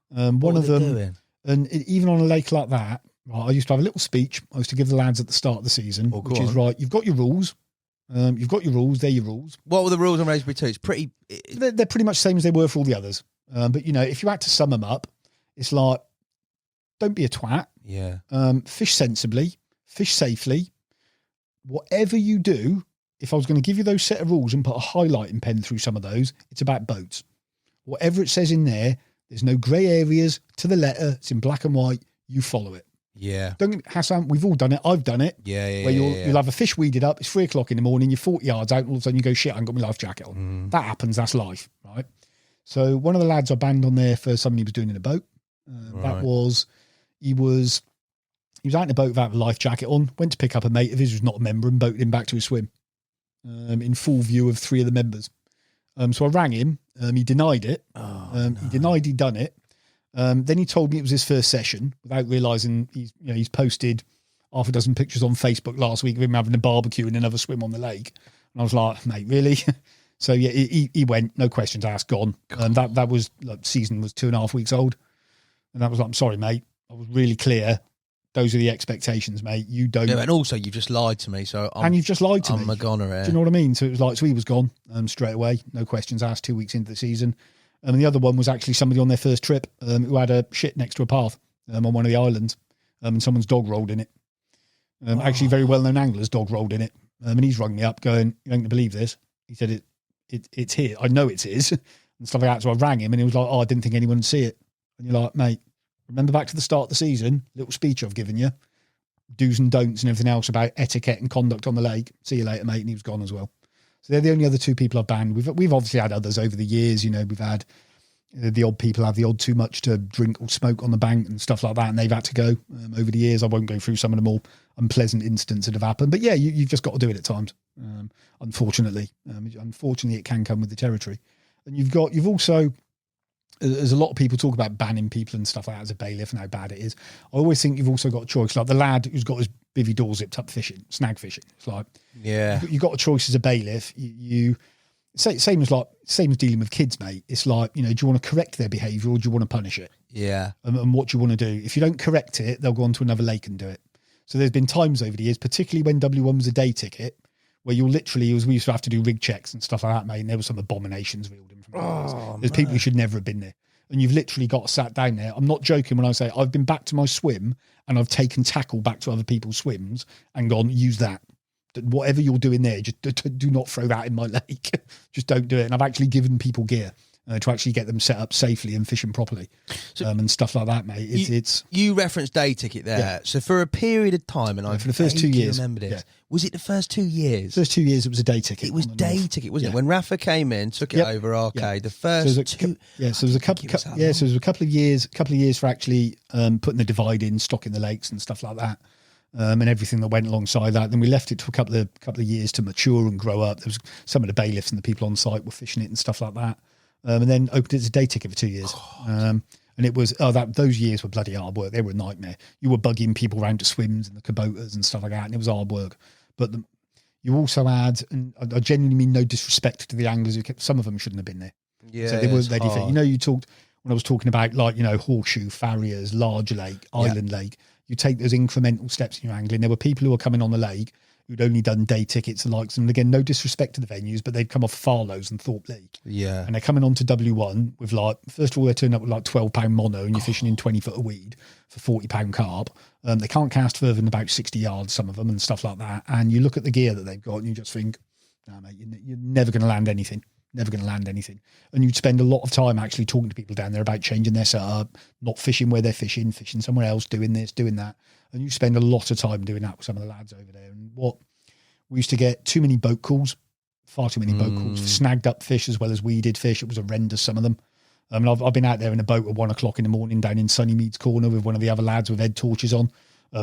One of them, doing? And even on a lake like that, right, I used to have a little speech I used to give the lads at the start of the season, which is, right, you've got your rules. They're your rules. What were the rules on Raysbury 2? They're pretty much the same as they were for all the others. But, if you had to sum them up, it's like, don't be a twat. Yeah. Fish sensibly, fish safely. Whatever you do, if I was going to give you those set of rules and put a highlighting pen through some of those, it's about boats. Whatever it says in there, there's no grey areas to the letter. It's in black and white. You follow it. Yeah. Don't get me, Hassan, we've all done it. I've done it. Yeah. Where you'll have a fish weeded up. It's 3 o'clock in the morning. You're 40 yards out. And all of a sudden you go, shit, I haven't got my life jacket on. That happens. That's life, right? So one of the lads I banned on there for something he was doing in a boat. That was, he was out in a boat without a life jacket on, went to pick up a mate of his who's not a member and boated him back to his swim in full view of 3 of the members. So I rang him. He denied it. He denied he'd done it. Then he told me it was his first session without realising he's posted 6 pictures on Facebook last week of him having a barbecue and another swim on the lake. And I was like, mate, really? So yeah, he went, no questions asked, gone. That was, like, season was 2.5 weeks old. And that was like, I'm sorry, mate. I was really clear. Those are the expectations, mate. You don't. Yeah, and also you've just lied to me. And you've just lied to me. I'm a goner here. Do you know what I mean? So it was like, so he was gone straight away. No questions asked 2 weeks into the season. And the other one was actually somebody on their first trip who had a shit next to a path on one of the islands. And someone's dog rolled in it. Actually, very well-known angler's dog rolled in it. And he's rung me up going, you ain't going to believe this. He said, it's here. I know it's his. And stuff like that. So I rang him and he was like, I didn't think anyone would see it. And you're like, mate, remember back to the start of the season, little speech I've given you, do's and don'ts and everything else about etiquette and conduct on the lake. See you later, mate. And he was gone as well. So they're the only other 2 people I've banned. We've obviously had others over the years. We've had the odd people have the odd too much to drink or smoke on the bank and stuff like that, and they've had to go over the years. I won't go through some of the more unpleasant incidents that have happened. But yeah, you've just got to do it at times. Unfortunately, it can come with the territory. And you've also, as a lot of people talk about banning people and stuff like that as a bailiff and how bad it is, I always think you've also got a choice. Like the lad who's got his bivvy door zipped up fishing, snag fishing. It's like, yeah, you've got a choice as a bailiff. You same as dealing with kids, mate. It's like, do you want to correct their behaviour or do you want to punish it? Yeah. And what do you want to do? If you don't correct it, they'll go on to another lake and do it. So there's been times over the years, particularly when W1 was a day ticket, where you'll literally, we used to have to do rig checks and stuff like that, mate, and there were some abominations reeled in from There's people who should never have been there. And you've literally got sat down there. I'm not joking when I say I've been back to my swim and I've taken tackle back to other people's swims and gone, use that. Whatever you're doing there, just do not throw that in my lake. Just don't do it. And I've actually given people gear to actually get them set up safely and fishing properly, and stuff like that, mate. You referenced day ticket there. Yeah. So for a period of time, and for the first 2 years, remember this. Was it the first 2 years? First 2 years, it was a day ticket. It was day ticket, wasn't it? When Rafa came in, took it over Arcade. The first two. So there was a couple. So there was a couple of years for actually putting the divide in, stocking the lakes and stuff like that. And everything that went alongside that. Then we left it to a couple of years to mature and grow up. There was some of the bailiffs and the people on site were fishing it and stuff like that. And then opened it as a day ticket for 2 years. And it was, those years were bloody hard work. They were a nightmare. You were bugging people around to swims and the Kubotas and stuff like that. And it was hard work. But you also had, and I genuinely mean no disrespect to the anglers who kept, some of them shouldn't have been there. Yeah. So they weren't ready for it. You know, you talked, when I was talking about horseshoe, farriers, large lake, island lake, you take those incremental steps in your angling. There were people who were coming on the lake who'd only done day tickets and likes. And again, no disrespect to the venues, but they'd come off Farlow's and Thorpe Lake. Yeah. And they're coming on to W1 with first of all, they're turning up with £12 mono and you're fishing in 20 foot of weed for £40 carp. They can't cast further than about 60 yards, some of them, and stuff like that. And you look at the gear that they've got and you just think, no, mate, you're never going to land anything. Never going to land anything. And you'd spend a lot of time actually talking to people down there about changing their setup, not fishing where they're fishing somewhere else, doing this, doing that. And you spend a lot of time doing that with some of the lads over there. And we used to get too many boat calls, far too many boat calls, snagged up fish as well as weeded fish. It was horrendous, some of them. I've been out there in a boat at 1 o'clock in the morning down in Sunnymead's corner with one of the other lads with head torches on,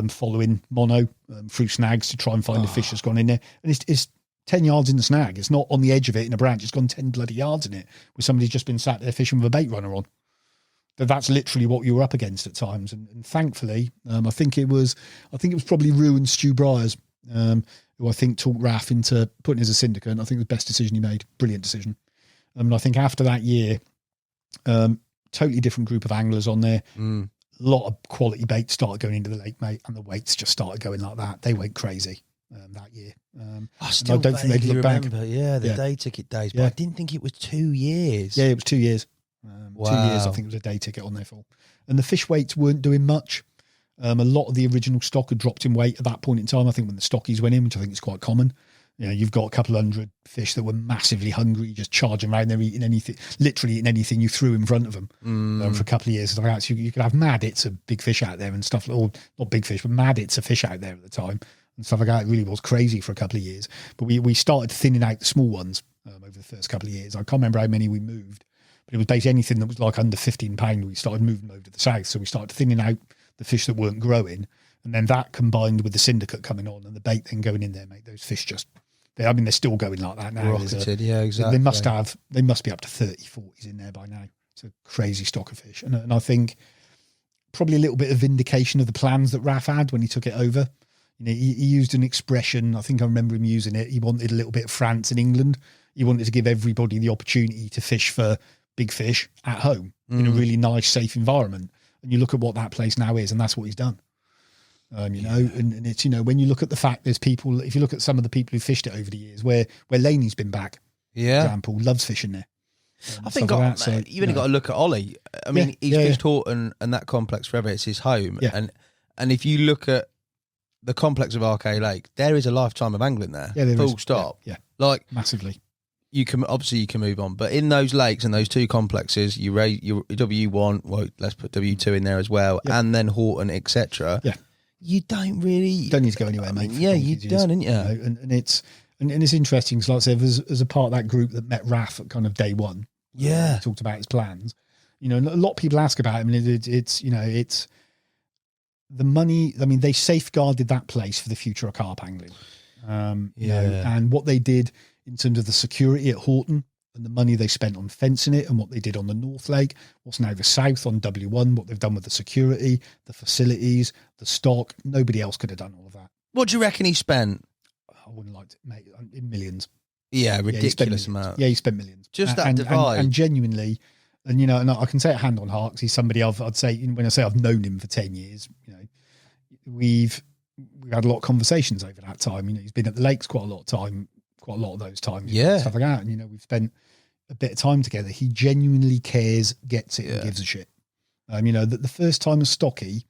following mono through snags to try and find the fish that's gone in there. And it's 10 yards in the snag. It's not on the edge of it in a branch. It's gone 10 bloody yards in it where somebody's just been sat there fishing with a bait runner on. That's literally what you were up against at times. And thankfully, I think it was probably Rue and Stu Bryars, who I think talked Raf into putting as a syndicate. And I think it was the best decision he made. Brilliant decision. And I think after that year, totally different group of anglers on there. A lot of quality bait started going into the lake, mate, and the weights just started going like that. They went crazy that year. I don't think they'd look back. Yeah, the day ticket days, but I didn't think it was 2 years. Yeah, it was 2 years. 2 years, I think it was a day ticket on there for. And the fish weights weren't doing much. A lot of the original stock had dropped in weight at that point in time. I think when the stockies went in, which I think is quite common. You've got a couple hundred fish that were massively hungry, just charging around there, eating anything, literally eating anything you threw in front of them for a couple of years. So you could have mad hits of big fish out there and stuff, or not big fish, but mad hits of fish out there at the time and stuff like that. It really was crazy for a couple of years. But we started thinning out the small ones over the first couple of years. I can't remember how many we moved, but it was basically anything that was like under £15. We started moving them over to the south. So we started thinning out the fish that weren't growing. And then that combined with the syndicate coming on and the bait then going in there, mate, those fish they're still going like that now. Rocketed, yeah, exactly. They must be up to 30, 40s in there by now. It's a crazy stock of fish. And I think probably a little bit of vindication of the plans that Raf had when he took it over. He used an expression, I think I remember him using it. He wanted a little bit of France and England. He wanted to give everybody the opportunity to fish for big fish at home in a really nice, safe environment. And you look at what that place now is, and that's what he's done. And it's, when you look at the fact there's people, if you look at some of the people who fished it over the years, where Laney's been back, for example, loves fishing there. I think you've only got to look at Ollie. I mean, he's fished Horton and that complex forever. It's his home. Yeah. And if you look at the complex of RK Lake, there is a lifetime of angling there. Yeah, full stop. Yeah. Like massively. You can move on, but in those lakes and those two complexes, you rate your W1. Well, let's put W2 in there as well, and then Horton, etc. Yeah. You don't need to go anywhere, mate. You've done, haven't you? And it's interesting because, like I said, as a part of that group that met Raf at kind of day one, talked about his plans. A lot of people ask about him, and it's the money. I mean, they safeguarded that place for the future of carp angling. And what they did in terms of the security at Horton and the money they spent on fencing it and what they did on the North Lake, what's now the South on W1, what they've done with the security, the facilities, the stock. Nobody else could have done all of that. What do you reckon he spent? I wouldn't like to, mate, in millions. Yeah, ridiculous amount. Yeah, he spent millions. Just that divide. And genuinely, and I can say it hand on heart because he's somebody I'd say, when I say I've known him for 10 years, we've we had a lot of conversations over that time. You know, he's been at the lakes quite a lot of those times. Yeah. Stuff like that. And, you know, we've spent a bit of time together. He genuinely cares, gets it, and gives a shit. You know, the first time as stocky,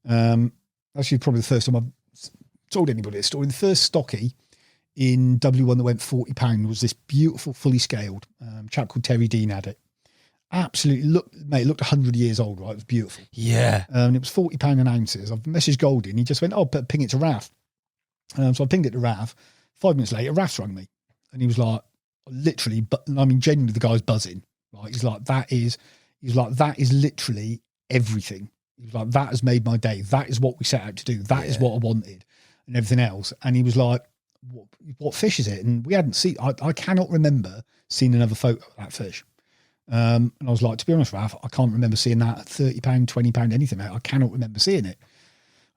actually probably the first time I've told anybody this story, the first stocky in W1 that went £40 was this beautiful, fully scaled chap called Terry Dean had it. Absolutely, looked 100 years old, right? It was beautiful. Yeah. And it was £40 an ounce. I've messaged Goldie and he just went, ping it to Raf. So I pinged it to Raf. 5 minutes later, Raf rang me and he was like, literally, but I mean, genuinely, the guy's buzzing. Like, he's like, that is literally everything. He was like, that has made my day. That is what we set out to do. That is what I wanted and everything else. And he was like, what fish is it? And we hadn't seen, I cannot remember seeing another photo of that fish. And I was like, to be honest, Raf, I can't remember seeing that at £30, £20, anything, mate. I cannot remember seeing it.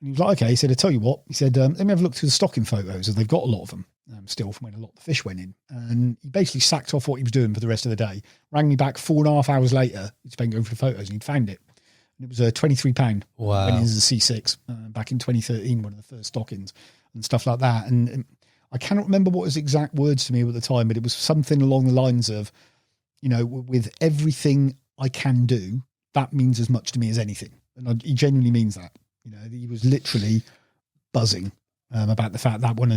And he was like, okay. He said, I tell you what. He said, let me have a look through the stocking photos, as they've got a lot of them still from when a lot of the fish went in. And he basically sacked off what he was doing for the rest of the day, rang me back 4.5 hours later. He'd been going through the photos and he'd found it. And it was £23. Wow. Went in as a C6 back in 2013, one of the first stockings and stuff like that. And I cannot remember what his exact words to me at the time, but it was something along the lines of, you know, with everything I can do, that means as much to me as anything. And he genuinely means that. You know, he was literally buzzing about the fact that one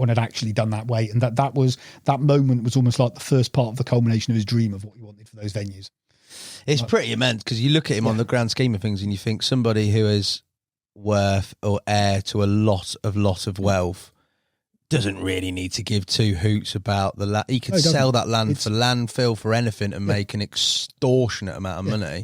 had actually done that way, and that moment was almost like the first part of the culmination of his dream of what he wanted for those venues. It's pretty immense because you look at him on the grand scheme of things and you think somebody who is worth or heir to a lot of wealth doesn't really need to give two hoots about the land. He could sell that land for landfill, for anything, and make an extortionate amount of money.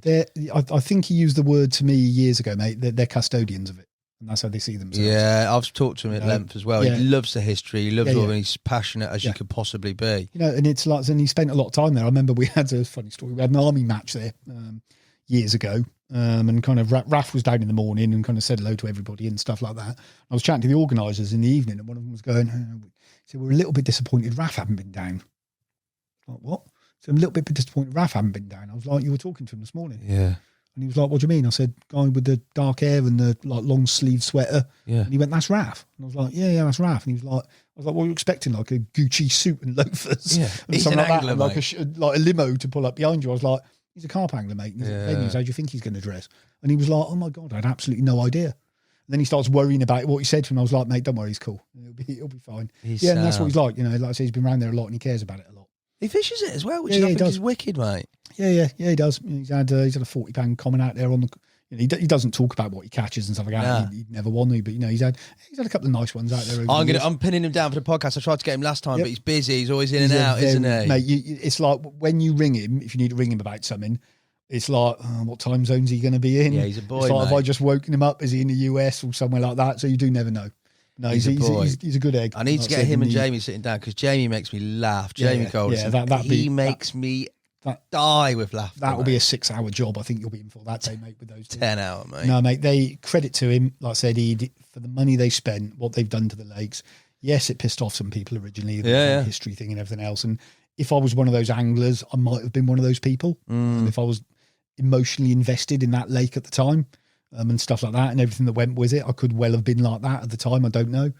I think he used the word to me years ago, mate. They're custodians of it, and that's how they see themselves. Yeah, I've talked to him at length as well. Yeah. He loves the history. He loves all, and he's passionate as you could possibly be. You know, and it's like, and he spent a lot of time there. I remember we had a funny story. We had an army match there years ago. And kind of Raf was down in the morning and kind of said hello to everybody and stuff like that. I was chatting to the organisers in the evening and one of them was going, so we're a little bit disappointed Raf hadn't been down. Like, what? So I'm a little bit disappointed Raf hadn't been down. I was like, you were talking to him this morning. Yeah. And he was like, what do you mean? I said, guy with the dark hair and the like long sleeve sweater. Yeah. And he went, that's Raf. And I was like, yeah, that's Raf. And he was like, I was like, what are you expecting? Like a Gucci suit and loafers? Yeah. And He's an like angler, that, and like a limo to pull up behind you. I was like, he's a carp angler, mate. And he's at venues. How do you think he's going to dress? And he was like, oh my God, I had absolutely no idea. And then he starts worrying about what he said to him. I was like, mate, don't worry, he's cool. He'll be fine. And that's what he's like. You know, like I say, he's been around there a lot and he cares about it a lot. He fishes it as well, which I think is wicked, mate. Yeah, he does. He's had a £40 comment out there on the. You know, he doesn't talk about what he catches and stuff like that. He'd never won to, but you know, he's had a couple of nice ones out there. I'm pinning him down for the podcast. I tried to get him last time, but he's busy. He's always in and out, isn't he? Mate, it's like when you ring him, if you need to ring him about something, it's like, what time zone's he going to be in? Yeah, he's a boy. It's like, mate. have I just woken him up? Is he in the US or somewhere like that? So you do never know. No, he's a good egg. I need to get him and Jamie sitting down because Jamie makes me laugh. Jamie Goldson, makes me die with laughter. That will be a 6-hour job. I think you'll be in for that day, mate. With those 10-hour, mate. No, mate. They credit to him. Like I said, for the money they spent, what they've done to the lakes. Yes, it pissed off some people originally. The history thing and everything else. And if I was one of those anglers, I might have been one of those people. If I was emotionally invested in that lake at the time and stuff like that and everything that went with it, I could well have been like that at the time. I don't know.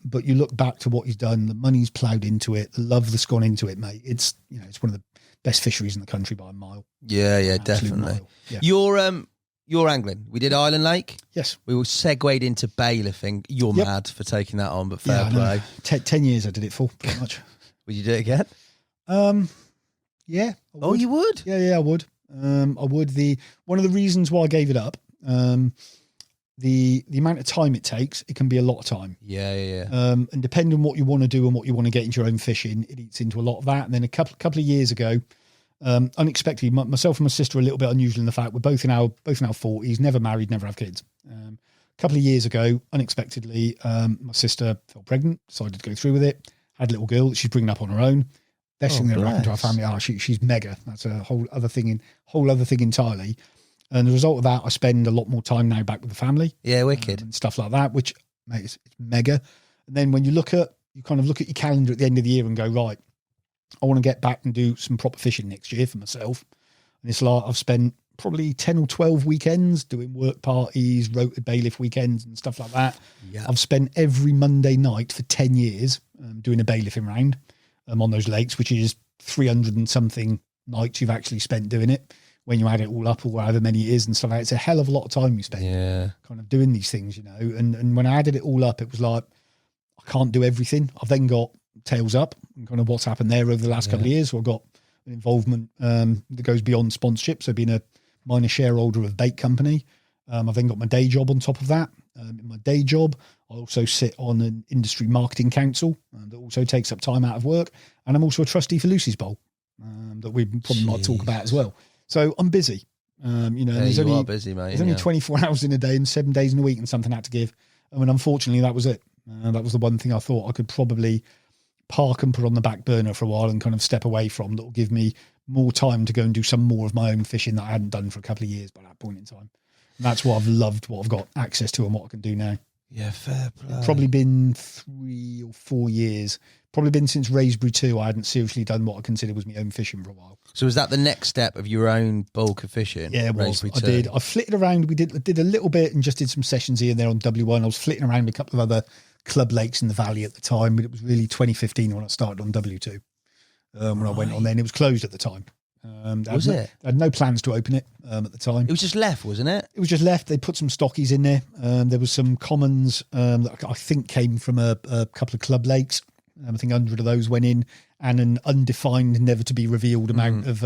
But you look back to what he's done, the money's ploughed into it, the love that's gone into it, mate. It's one of the best fisheries in the country by a mile. Yeah, definitely. Yeah. You're angling. We did Island Lake. Yes. We were segued into bailiffing. You're mad for taking that on, but fair play. 10 years I did it for, pretty much. Would you do it again? Yeah. Oh, you would? Yeah, I would. I would. One of the reasons why I gave it up, the amount of time it takes, it can be a lot of time. Yeah. And depending on what you want to do and what you want to get into your own fishing, it eats into a lot of that. And then a couple of years ago, unexpectedly, myself and my sister are a little bit unusual in the fact we're both in our 40s, never married, never have kids. A couple of years ago, unexpectedly, my sister fell pregnant, decided to go through with it, had a little girl that she's bringing up on her own. Best thing that ever happened to our family. She's mega. That's a whole other thing entirely. And as a result of that, I spend a lot more time now back with the family. Yeah, wicked. And stuff like that, which, mate, it's mega. And then when you kind of look at your calendar at the end of the year and go, right, I want to get back and do some proper fishing next year for myself. And it's like I've spent probably 10 or 12 weekends doing work parties, rotated bailiff weekends and stuff like that. Yeah. I've spent every Monday night for 10 years doing a bailiffing round on those lakes, which is 300 and something nights you've actually spent doing it when you add it all up, or however many it is and stuff like that. It's a hell of a lot of time you spend kind of doing these things, and when I added it all up, it was like, I can't do everything. I've then got tails up and kind of what's happened there over the last couple of years. So I've got an involvement that goes beyond sponsorship. So being a minor shareholder of a bait company. I've then got my day job on top of that. In my day job, I also sit on an industry marketing council that also takes up time out of work. And I'm also a trustee for Lucy's Bowl that we probably might talk about as well. So I'm busy. There's only, are busy, mate. There's only 24 hours in a day and 7 days in a week and something I had to give. I mean, unfortunately, that was it. That was the one thing I thought I could probably park and put on the back burner for a while and kind of step away from, that will give me more time to go and do some more of my own fishing that I hadn't done for a couple of years by that point in time. And that's what I've loved, what I've got access to and what I can do now. Yeah, fair play. It's probably been 3 or 4 years. Probably been since Raisbury 2. I hadn't seriously done what I considered was my own fishing for a while. So was that the next step of your own bulk of fishing? Yeah, it was. Raisbury I 2? did. I flitted around. We did a little bit and just did some sessions here and there on W1. I was flitting around a couple of other club lakes in the valley at the time, but it was really 2015 when I started on W2. When I went on there, and it was closed at the time. Was it? I had no plans to open it at the time. It was just left, wasn't it? It was just left. They put some stockies in there. There was some commons that I think came from a couple of club lakes. I think 100 of those went in, and an undefined, never to be revealed amount of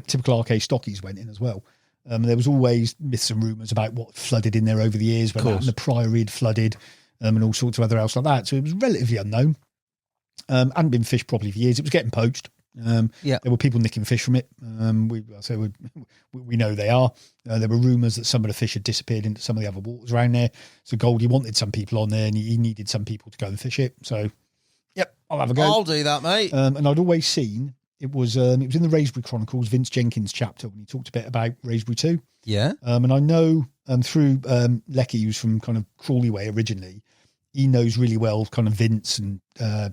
typical RK stockies went in as well. There was always myths and rumours about what flooded in there over the years, when the Priory had flooded, and all sorts of other else like that. So it was relatively unknown. Hadn't been fished properly for years. It was getting poached. There were people nicking fish from it. We know they are. There were rumours that some of the fish had disappeared into some of the other waters around there. So Goldie wanted some people on there, and he needed some people to go and fish it. So, I'll have a go. I'll do that, mate. And I'd always seen it was in the Raisbury Chronicles, Vince Jenkins chapter, when he talked a bit about Raisbury 2. Yeah. And I know through Lecky, who's from kind of Crawley way originally, he knows really well kind of Vince and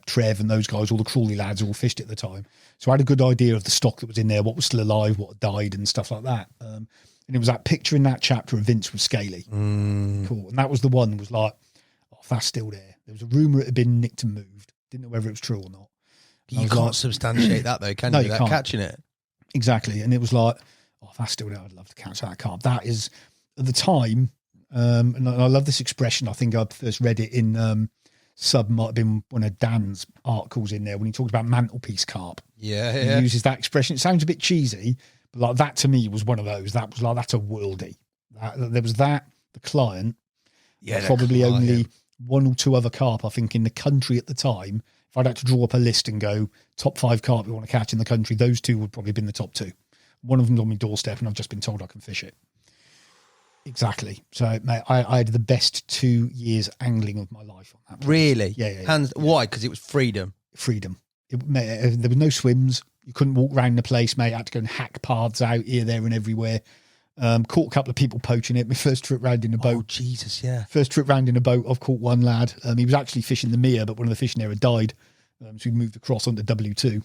Trev and those guys, all the Crawley lads who all fished at the time. So I had a good idea of the stock that was in there, what was still alive, what had died and stuff like that. And it was that picture in that chapter of Vince with Scaly. Cool. And that was the one that was like, oh, that's still there. There was a rumour it had been nicked and moved. Didn't know whether it was true or not. You can't substantiate that though, can you? Without catching it. Exactly. And it was like, oh, if that's still there, I'd love to catch that carp. That is, at the time, and I love this expression. I think I first read it in Sub, might have been one of Dan's articles in there, when he talked about mantelpiece carp. Yeah. He uses that expression. It sounds a bit cheesy, but like that to me was one of those. That was like, that's a worldie. There was that, the client, probably only one or two other carp, I think, in the country at the time. If I'd had to draw up a list and go top 5 carp we want to catch in the country, those two would probably have been the top 2. One of them's on my doorstep, and I've just been told I can fish it. Exactly. So, mate, I had the best 2 years angling of my life on that. Really? Yeah. Why? Because it was freedom. Freedom. There were no swims. You couldn't walk around the place, mate. I had to go and hack paths out here, there, and everywhere. Caught a couple of people poaching it. My first trip round in a boat. Oh, Jesus, yeah. First trip round in a boat, I've caught one lad. He was actually fishing the Mere, but one of the fish in there had died. So we moved across onto W2.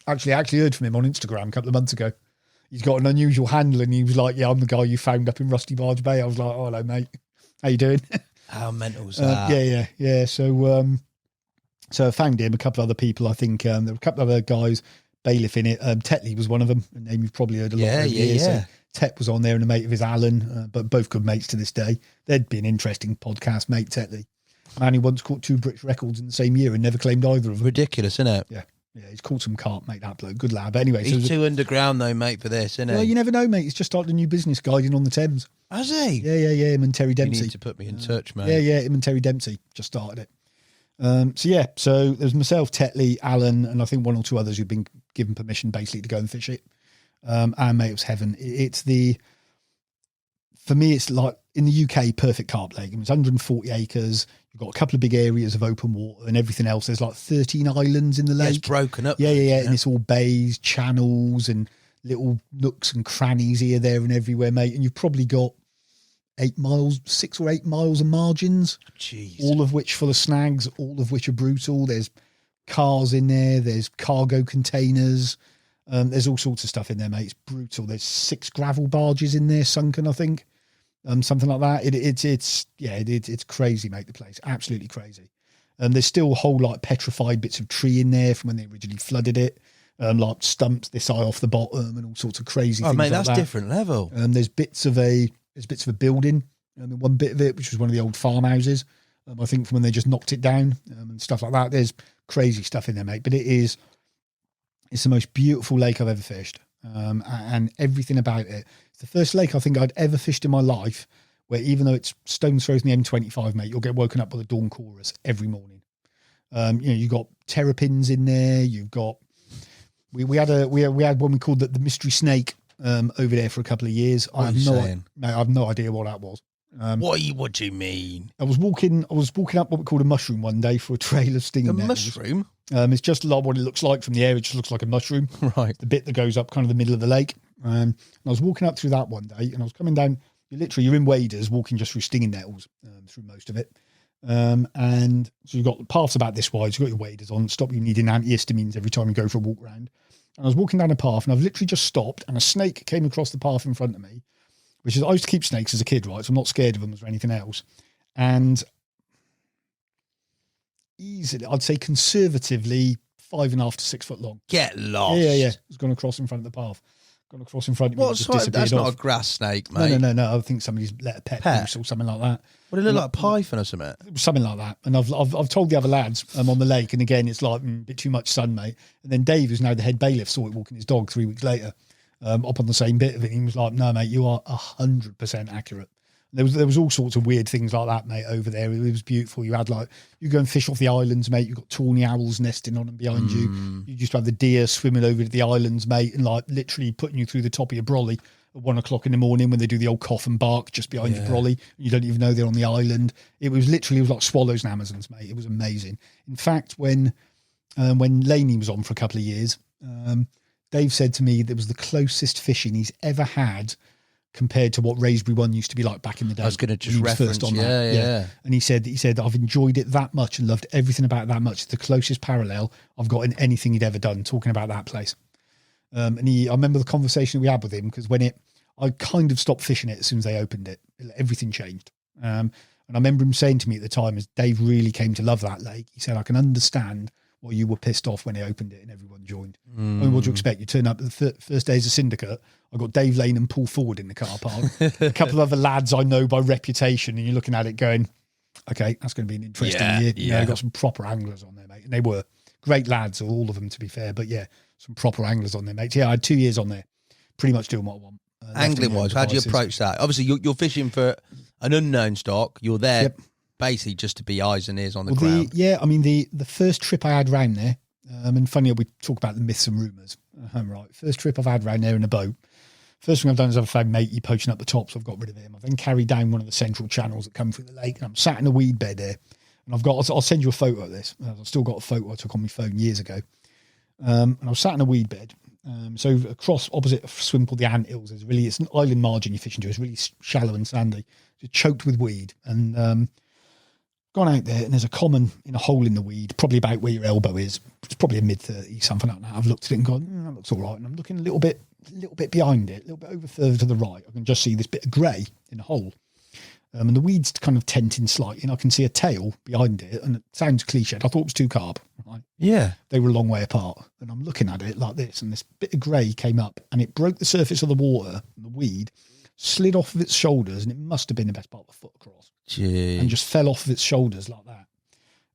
I actually heard from him on Instagram a couple of months ago. He's got an unusual handle, and he was like, yeah, I'm the guy you found up in Rusty Barge Bay. I was like, oh, hello, mate. How you doing? How mental was that? Yeah. So I found him, a couple of other people, I think. There were a couple of other guys, bailiff in it. Tetley was one of them, a name you've probably heard a lot over the years. Yeah. So Tet was on there, and a mate of his, Alan, but both good mates to this day. They'd be an interesting podcast, mate, Tetley. Man, he once caught 2 British records in the same year and never claimed either of them. Ridiculous, isn't it? Yeah, he's caught some carp, mate, that bloke. Good lad. But anyway. He's too underground, though, mate, for this, isn't he? Well, you never know, mate. He's just started a new business, guiding on the Thames. Has he? Yeah, him and Terry Dempsey. You need to put me in touch, mate. Yeah, him and Terry Dempsey just started it. So there's myself, Tetley, Alan, and I think 1 or 2 others who've been given permission basically to go and fish it. And mate, it was heaven. For me, it's like in the UK, perfect carp lake. It's 140 acres. You've got a couple of big areas of open water and everything else. There's like 13 islands in the lake. It's broken up. Yeah. And it's all bays, channels, and little nooks and crannies here, there, and everywhere, mate. And you've probably got 6 or 8 miles of margins. Jeez. All of which full of snags, all of which are brutal. There's cars in there. There's cargo containers. There's all sorts of stuff in there, mate. It's brutal. There's 6 gravel barges in there sunken, I think. Something like that. It's crazy, mate, the place. Absolutely crazy. There's still whole like petrified bits of tree in there from when they originally flooded it. Like stumps this eye off the bottom and all sorts of crazy things. Oh, mate, like that's that. different level. There's bits of a building. One bit of it, which was one of the old farmhouses. I think from when they just knocked it down and stuff like that. There's crazy stuff in there, mate. But it's the most beautiful lake I've ever fished, and everything about it. It's the first lake I think I'd ever fished in my life where even though it's stone's throw from the M25, mate, you'll get woken up by the dawn chorus every morning. You've got terrapins in there. You've got we had one we called the mystery snake over there for a couple of years. I have no idea what that was. What do you mean? I was walking up what we called a mushroom one day for a trail of stinging nettles. Mushroom? It's just like what it looks like from the air. It just looks like a mushroom. Right. The bit that goes up kind of the middle of the lake. And I was walking up through that one day and I was coming down, you're in waders walking just through stinging nettles through most of it. And so you've got paths about this wide, so you've got your waders on, stop you needing antihistamines every time you go for a walk round. And I was walking down a path and I've literally just stopped and a snake came across the path in front of me, which is, I used to keep snakes as a kid, right? So I'm not scared of them or anything else. And easily, I'd say conservatively 5.5 to 6 foot long. Get lost. Yeah. It's gone across in front of the path. Gone across in front of me. What? That's not a grass snake, mate. No. I think somebody's let a pet loose or something like that. What, it look like a python or something? Something like that. And I've told the other lads on the lake, and again, it's like a bit too much sun, mate. And then Dave, who's now the head bailiff, saw it walking his dog 3 weeks later, up on the same bit of it. And he was like, "No, mate, you are 100% accurate." There was all sorts of weird things like that, mate, over there. It was beautiful. You had you go and fish off the islands, mate. You've got tawny owls nesting on them behind you. You just have the deer swimming over to the islands, mate, and literally putting you through the top of your brolly at 1 o'clock in the morning when they do the old cough and bark just behind your brolly. You don't even know they're on the island. It was like swallows and Amazons, mate. It was amazing. In fact, when Laney was on for a couple of years, Dave said to me that was the closest fishing he's ever had compared to what Raisbury One used to be like back in the day. I was going to just reference, yeah. And he said, I've enjoyed it that much and loved everything about it that much. It's the closest parallel I've got in anything he'd ever done, talking about that place. I remember the conversation we had with him, because I kind of stopped fishing it as soon as they opened it. Everything changed. And I remember him saying to me at the time, as Dave really came to love that lake, he said, I can understand why you were pissed off when they opened it and everyone joined. I mean, what do you expect? You turn up at the first days of Syndicate, I got Dave Lane and Paul Ford in the car park, a couple of other lads I know by reputation, and you're looking at it going, okay, that's going to be an interesting year. You know, you got some proper anglers on there, mate. And they were great lads, all of them, to be fair. But yeah, some proper anglers on there, mate. Yeah, I had 2 years on there, pretty much doing what I want. Angling-wise, how do you approach that? Obviously, you're fishing for an unknown stock. You're there basically just to be eyes and ears on the ground. The first trip I had round there, and funny, we talk about the myths and rumours. Right, first trip I've had round there in a boat. First thing I've done is I've found matey poaching up the top, so I've got rid of him. I've then carried down one of the central channels that come through the lake, and I'm sat in a weed bed there. And I'll send you a photo of this. I've still got a photo I took on my phone years ago. And I was sat in a weed bed. So across opposite Swimple, the Ant Hills, it's an island margin you're fishing to. It's really shallow and sandy. It's choked with weed. And gone out there, and there's a common in a hole in the weed, probably about where your elbow is. It's probably a mid-30s, something like that. I've looked at it and gone, that looks all right. And I'm looking a little bit behind it, a little bit over further to the right. I can just see this bit of grey in the hole. And the weed's kind of tenting slightly, and I can see a tail behind it, and it sounds cliched. I thought it was 2 carp. Right? Yeah. They were a long way apart. And I'm looking at it like this, and this bit of grey came up, and it broke the surface of the water, and the weed slid off of its shoulders, and it must have been the best part of the foot across. Gee. And just fell off of its shoulders like that.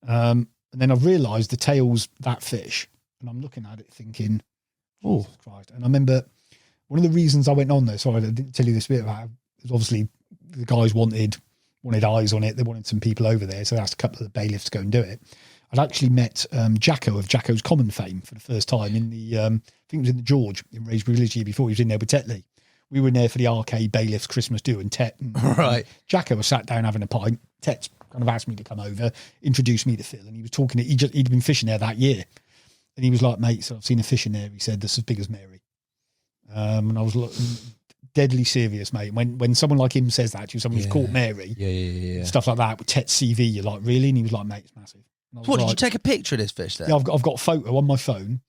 And then I've realised the tail's that fish, and I'm looking at it thinking, oh, Christ. And I remember one of the reasons I went on there, sorry, I didn't tell you this bit about it, was obviously the guys wanted eyes on it. They wanted some people over there, so they asked a couple of the bailiffs to go and do it. I'd actually met Jacko of Jacko's Common fame for the first time in the, I think it was in the George in Raisbury Village year before. He was in there with Tetley. We were in there for the arcade bailiffs Christmas do, and Tet and Jacko was sat down having a pint. Tet kind of asked me to come over, introduced me to Phil, and he was talking. He'd been fishing there that year, and he was like, "Mate, so I've seen a fish in there." He said, "That's as big as Mary." And I was looking deadly serious, mate. When someone like him says that to you, someone who's caught Mary, stuff like that with Tet's CV, you're like, really? And he was like, "Mate, it's massive." What, did you take a picture of this fish then? Yeah, I've got a photo on my phone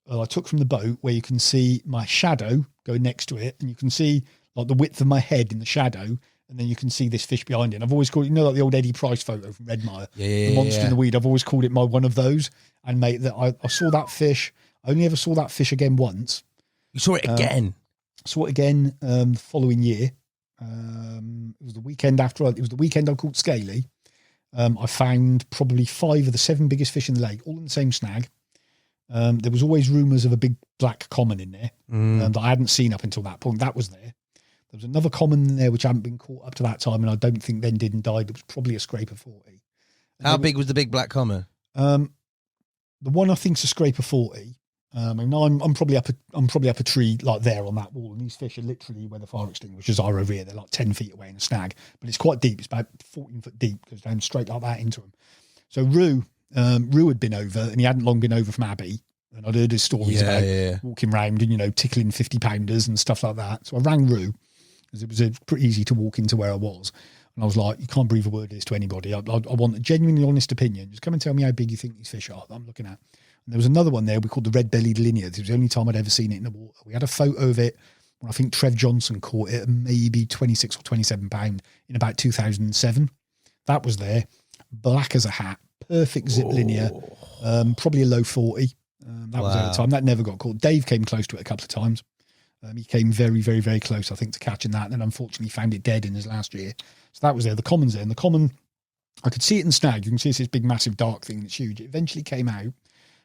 I took from the boat where you can see my shadow going next to it, and you can see like the width of my head in the shadow, and then you can see this fish behind it. And I've always called it, like the old Eddie Price photo from Redmire, the monster in the weed. I've always called it one of those. And mate, that I saw that fish. I only ever saw that fish again once. You saw it again? Saw it again the following year. It was the weekend after. It was the weekend I caught scaly. I found probably 5 of the 7 biggest fish in the lake, all in the same snag. There was always rumours of a big black common in there that I hadn't seen up until that point. That was there. There was another common in there which hadn't been caught up to that time, and I don't think then did and died. It was probably a scraper 40. How big was the big black common? The one I think's a scraper 40. And I'm probably up a tree like there on that wall, and these fish are literally where the fire extinguishers are over here. They're like 10 feet away in a snag, but it's quite deep. It's about 14 foot deep, goes down straight like that into them. So Rue had been over, and he hadn't long been over from Abbey, and I'd heard his stories about walking around and tickling 50-pounders and stuff like that. So I rang Rue because it was pretty easy to walk into where I was, and I was like, "You can't breathe a word of this to anybody. I want a genuinely honest opinion. Just come and tell me how big you think these fish are that I'm looking at." And there was another one there we called the red-bellied linear. This was the only time I'd ever seen it in the water. We had a photo of it when I think Trev Johnson caught it at maybe 26 or 27 pound in about 2007. That was there, black as a hat, perfect zip linear, probably a low 40. That was at the time. That never got caught. Dave came close to it a couple of times. He came very, very, very close, I think, to catching that, and then unfortunately found it dead in his last year. So that was there. The common's there. And the common, I could see it in the snag. You can see it's this big, massive, dark thing that's huge. It eventually came out,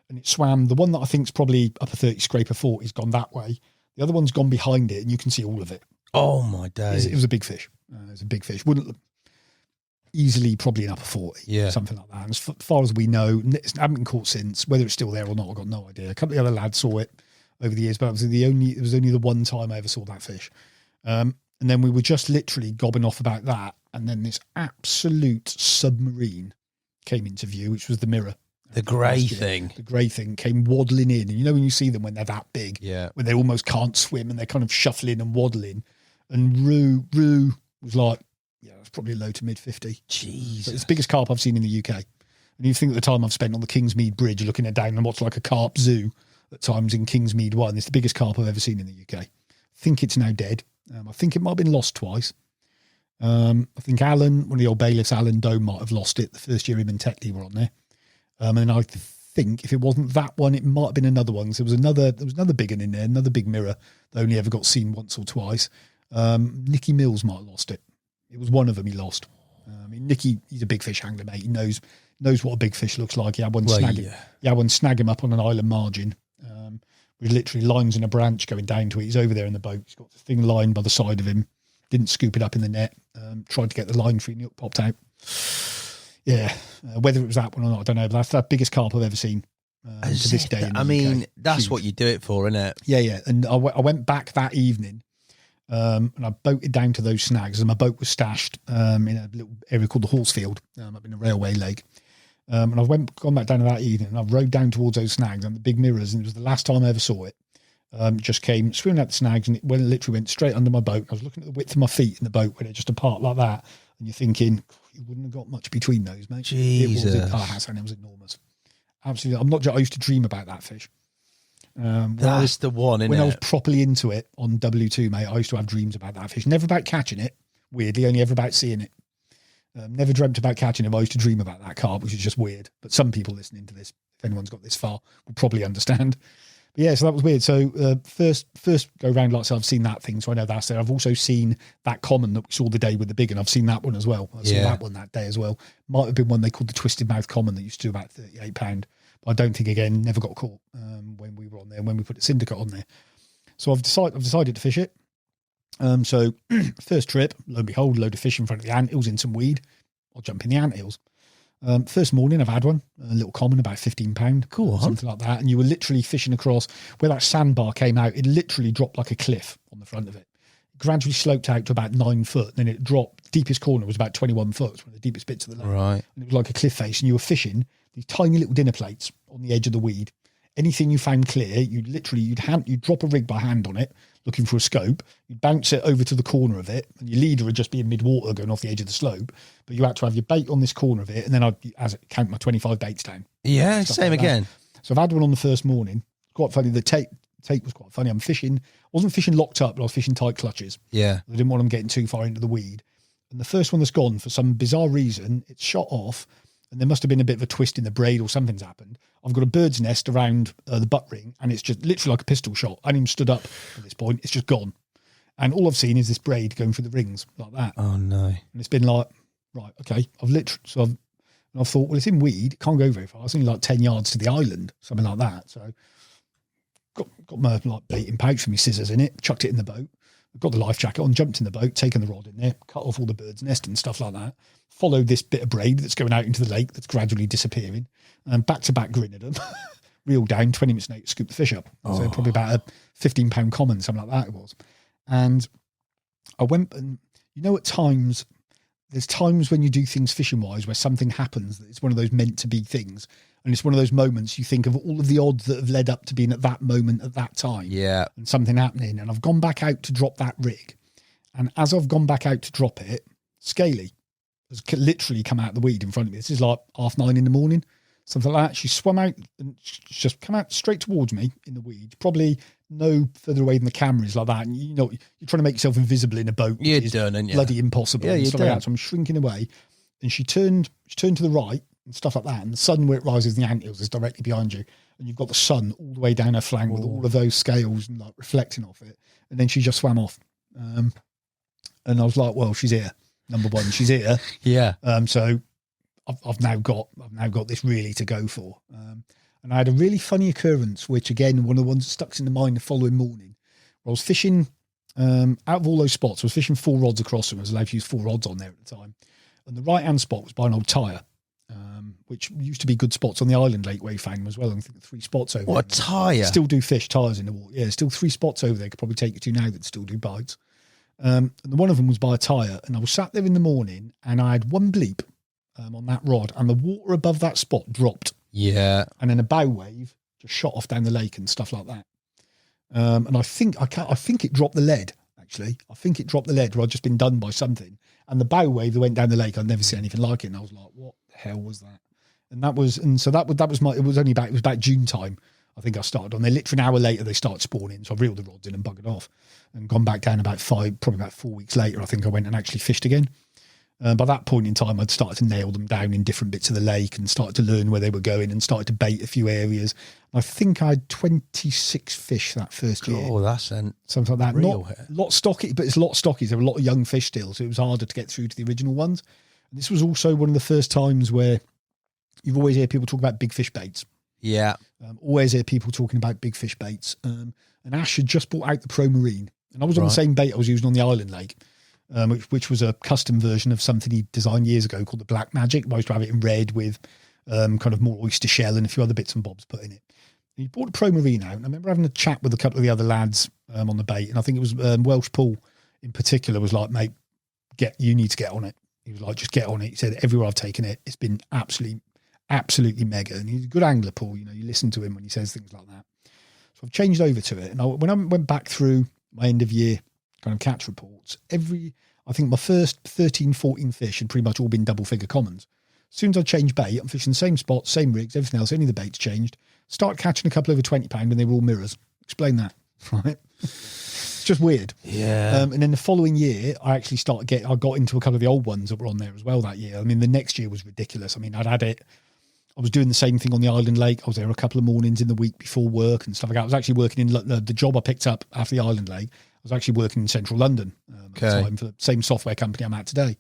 and it swam. The one that I think is probably upper 30 scraper 40 has gone that way. The other one's gone behind it, and you can see all of it. Oh, my days. It was a big fish. It was a big fish. Wouldn't look easily probably an upper 40, something like that. And as far as we know, it hasn't been caught since. Whether it's still there or not, I've got no idea. A couple of the other lads saw it over the years, but it was only the one time I ever saw that fish. And then we were just literally gobbing off about that, and then this absolute submarine came into view, which was the mirror. The grey thing. The grey thing came waddling in. And when you see them when they're that big, when they almost can't swim and they're kind of shuffling and waddling. And Rue was like, it's probably low to mid 50. Jesus. It's the biggest carp I've seen in the UK. And you think of the time I've spent on the Kingsmead Bridge looking down and what's like a carp zoo at times in Kingsmead 1. It's the biggest carp I've ever seen in the UK. I think it's now dead. I think it might have been lost twice. I think Alan, one of the old bailiffs, Alan Doe, might have lost it the first year him and Tetley were on there. And I think if it wasn't that one, it might have been another one. So there was another big one in there, another big mirror that only ever got seen once or twice. Nicky Mills might have lost it. It was one of them he lost. Nicky, he's a big fish angler, mate. He knows what a big fish looks like. He had one snag him up on an island margin. With literally lines in a branch going down to it. He's over there in the boat. He's got the thing lined by the side of him. Didn't scoop it up in the net. Tried to get the line free and it popped out. Yeah, whether it was that one or not, I don't know. But that's the biggest carp I've ever seen to this day. That's huge. what you do it for, isn't it? Yeah. And I went back that evening, and I boated down to those snags. And my boat was stashed in a little area called the Horsfield, up in a railway lake. And I've gone back down to that evening, and I've rowed down towards those snags and the big mirrors, and it was the last time I ever saw it. Just came swimming out the snags, and it literally went straight under my boat. I was looking at the width of my feet in the boat, where they're just apart like that, and you're thinking, you wouldn't have got much between those, mate. Jesus. Hassan, it was enormous. Absolutely. I used to dream about that fish. That's the one, isn't it? When I was properly into it on W2, mate, I used to have dreams about that fish. Never about catching it, weirdly, only ever about seeing it. Never dreamt about catching him. I used to dream about that carp, which is just weird. But some people listening to this, if anyone's got this far, will probably understand. But yeah, so that was weird. So first go round, like I said, I've seen that thing, so I know that's there. I've also seen that common that we saw the day with the big, and I've seen that one as well. I saw that one that day as well. Might have been one they called the twisted mouth common that used to do about £38. But I don't think, again, never got caught when we were on there, when we put the syndicate on there. So I've decided to fish it. So first trip, lo and behold, load of fish in front of the anthills in some weed. I'll jump in the anthills. First morning, I've had one, a little common, about £15. Cool. Something like that. And you were literally fishing across where that sandbar came out. It literally dropped like a cliff on the front of it. It gradually sloped out to about 9 foot. And then it dropped. Deepest corner was about 21 foot. It's one of the deepest bits of the lake. Right. And it was like a cliff face. And you were fishing these tiny little dinner plates on the edge of the weed. Anything you found clear, you'd drop a rig by hand on it, looking for a scope. You'd bounce it over to the corner of it, and your leader would just be in mid-water going off the edge of the slope. But you had to have your bait on this corner of it, and then I'd count my 25 baits down. Yeah, same like again. So I've had one on the first morning, quite funny. The take was quite funny. I wasn't fishing locked up, but I was fishing tight clutches. Yeah. I didn't want them getting too far into the weed. And the first one that's gone, for some bizarre reason, it's shot off, and there must have been a bit of a twist in the braid or something's happened. I've got a bird's nest around the butt ring, and it's just literally like a pistol shot. I haven't even stood up at this point. It's just gone. And all I've seen is this braid going through the rings like that. Oh, no. And it's been like, right, okay. I've thought, well, it's in weed. It can't go very far. It's only like 10 yards to the island, something like that. So got my like baiting pouch with my scissors in it, chucked it in the boat. Got the life jacket on, jumped in the boat, taken the rod in there, cut off all the bird's nest and stuff like that. Followed this bit of braid that's going out into the lake that's gradually disappearing. And back-to-back grin at them. Reeled down, 20 minutes later, scooped the fish up. So probably about a 15-pound common, something like that it was. And I went, and you know, at times, there's times when you do things fishing-wise where something happens that it's one of those meant-to-be things. And it's one of those moments you think of all of the odds that have led up to being at that moment at that time. Yeah. And something happening. And I've gone back out to drop that rig. And as I've gone back out to drop it, Scaly has literally come out of the weed in front of me. This is like 9:30 in the morning, something like that. She swam out and just come out straight towards me in the weed, probably no further away than the camera is like that. And you know, you're trying to make yourself invisible in a boat. You're done, and bloody impossible. Yeah, and you're stuff like done. that. So I'm shrinking away. And she turned to the right and stuff like that. And the sun, where it rises in the anthills, is directly behind you. And you've got the sun all the way down her flank with all of those scales and like reflecting off it. And then she just swam off. And I was like, well, she's here. Number one, she's here. Yeah. So I've now got this really to go for. And I had a really funny occurrence, which again, one of the ones that stuck in the mind the following morning. I was fishing out of all those spots. I was fishing 4 rods across them. I was allowed to use 4 rods on there at the time. And the right-hand spot was by an old tyre, which used to be good spots on the island lake where you found them as well. I think 3 spots over there. What a tyre? Still do fish, tyres in the water. Yeah, still 3 spots over there. Could probably take you to now that still do bites. And one of them was by a tyre. And I was sat there in the morning and I had one bleep on that rod and the water above that spot dropped. Yeah. And then a bow wave just shot off down the lake and stuff like that. And I think it dropped the lead, actually. I think it dropped the lead where I'd just been done by something. And the bow wave that went down the lake, I'd never seen anything like it. And I was like, what the hell was that? And that was about June time. I think I started on there. Literally an hour later, they started spawning. So I reeled the rods in and buggered off and gone back down probably about 4 weeks later. I think I went and actually fished again. By that point in time, I'd started to nail them down in different bits of the lake and started to learn where they were going and started to bait a few areas. I think I had 26 fish that first year. Oh, that's something like that. Real Not a lot stocky, but it's a lot stockies. There were a lot of young fish still, so it was harder to get through to the original ones. And this was also one of the first times where you've always heard people talk about big fish baits. Yeah. Always hear people talking about big fish baits. And Ash had just brought out the Pro Marine. And I was on the same bait I was using on the island lake, which was a custom version of something he designed years ago called the Black Magic. I used to have it in red with kind of more oyster shell and a few other bits and bobs put in it. And he brought the Pro Marine out. And I remember having a chat with a couple of the other lads on the bait. And I think it was Welsh Paul in particular was like, mate, you need to get on it. He was like, just get on it. He said, everywhere I've taken it, it's been absolutely mega. And he's a good angler, Paul. You know, you listen to him when he says things like that. So I've changed over to it. And when I went back through my end of year kind of catch reports, I think my first 13, 14 fish had pretty much all been double figure commons. As soon as I changed bait, I'm fishing the same spot, same rigs, everything else, only the bait's changed. Start catching a couple over 20 pound and they were all mirrors. Explain that, right? It's just weird. Yeah. And then the following year, I got into a couple of the old ones that were on there as well that year. I mean, the next year was ridiculous. I mean, I was doing the same thing on the island lake. I was there a couple of mornings in the week before work and stuff like that. I was actually working in the job I picked up after the island lake. I was actually working in central London at the time for the same software company I'm at today.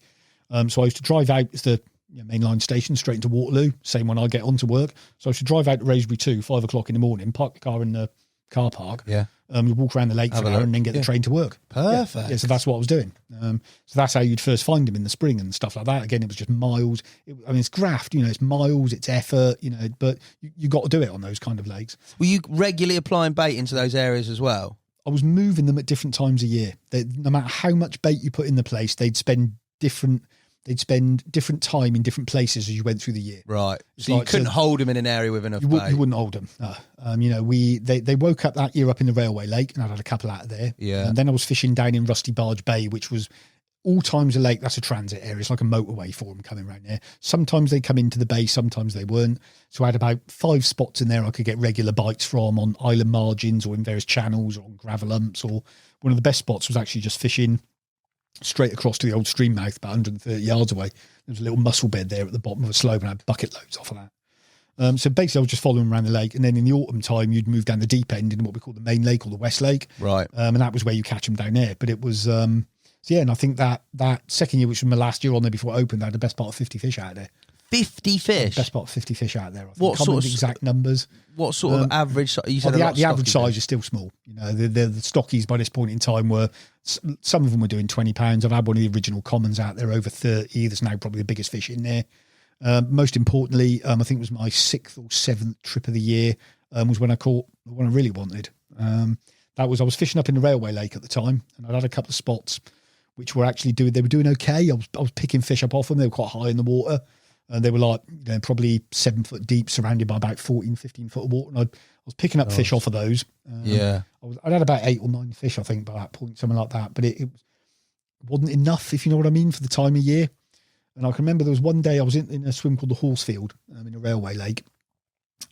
So I used to drive out to the mainline station straight into Waterloo, same when I get on to work. So I used to drive out to Raisbury 2, 5 o'clock in the morning, park the car in the car park. Yeah. You walk around the lake for an hour and then get the train to work. Perfect. Yeah, so that's what I was doing. So that's how you'd first find them in the spring and stuff like that. Again, it was just miles. It's graft, it's miles, it's effort, but you got to do it on those kind of lakes. Were you regularly applying bait into those areas as well? I was moving them at different times a year. No matter how much bait you put in the place, they'd spend different time in different places as you went through the year. Right. So you couldn't hold them in an area with enough bait? You wouldn't hold them. They woke up that year up in the Railway Lake and I'd had a couple out of there. Yeah. And then I was fishing down in Rusty Barge Bay, which was all times a lake, that's a transit area. It's like a motorway for them coming around there. Sometimes they come into the bay, sometimes they weren't. So I had about 5 spots in there I could get regular bites from on island margins or in various channels or on gravel lumps. Or one of the best spots was actually just fishing straight across to the old stream mouth about 130 yards away. There was a little mussel bed there at the bottom of a slope and I had bucket loads off of that. So basically I was just following around the lake, and then in the autumn time you'd move down the deep end in what we call the main lake or the West Lake. Right. And that was where you catch them down there. But it was, so yeah, and I think that second year, which was my last year on there before it opened, I had the best part of 50 fish out there. 50 fish? Best part of 50 fish out there. I think. What sort of exact numbers? What sort of average? You said the average size is still small. You know, the stockies by this point in time were, some of them were doing 20 pounds. I've had one of the original commons out there over 30. There's now probably the biggest fish in there. Most importantly, I think it was my 6th or 7th trip of the year, was when I caught the one I really wanted. I was fishing up in the railway lake at the time, and I'd had a couple of spots which were actually they were doing okay. I was picking fish up off them. They were quite high in the water, and they were like, you know, probably 7 foot deep, surrounded by about 14, 15 foot of water. And I was picking up fish off of those. I'd had about 8 or 9 fish, I think, by that point, something like that. But it wasn't enough, if you know what I mean, for the time of year. And I can remember there was one day I was in a swim called the Horsefield in a railway lake.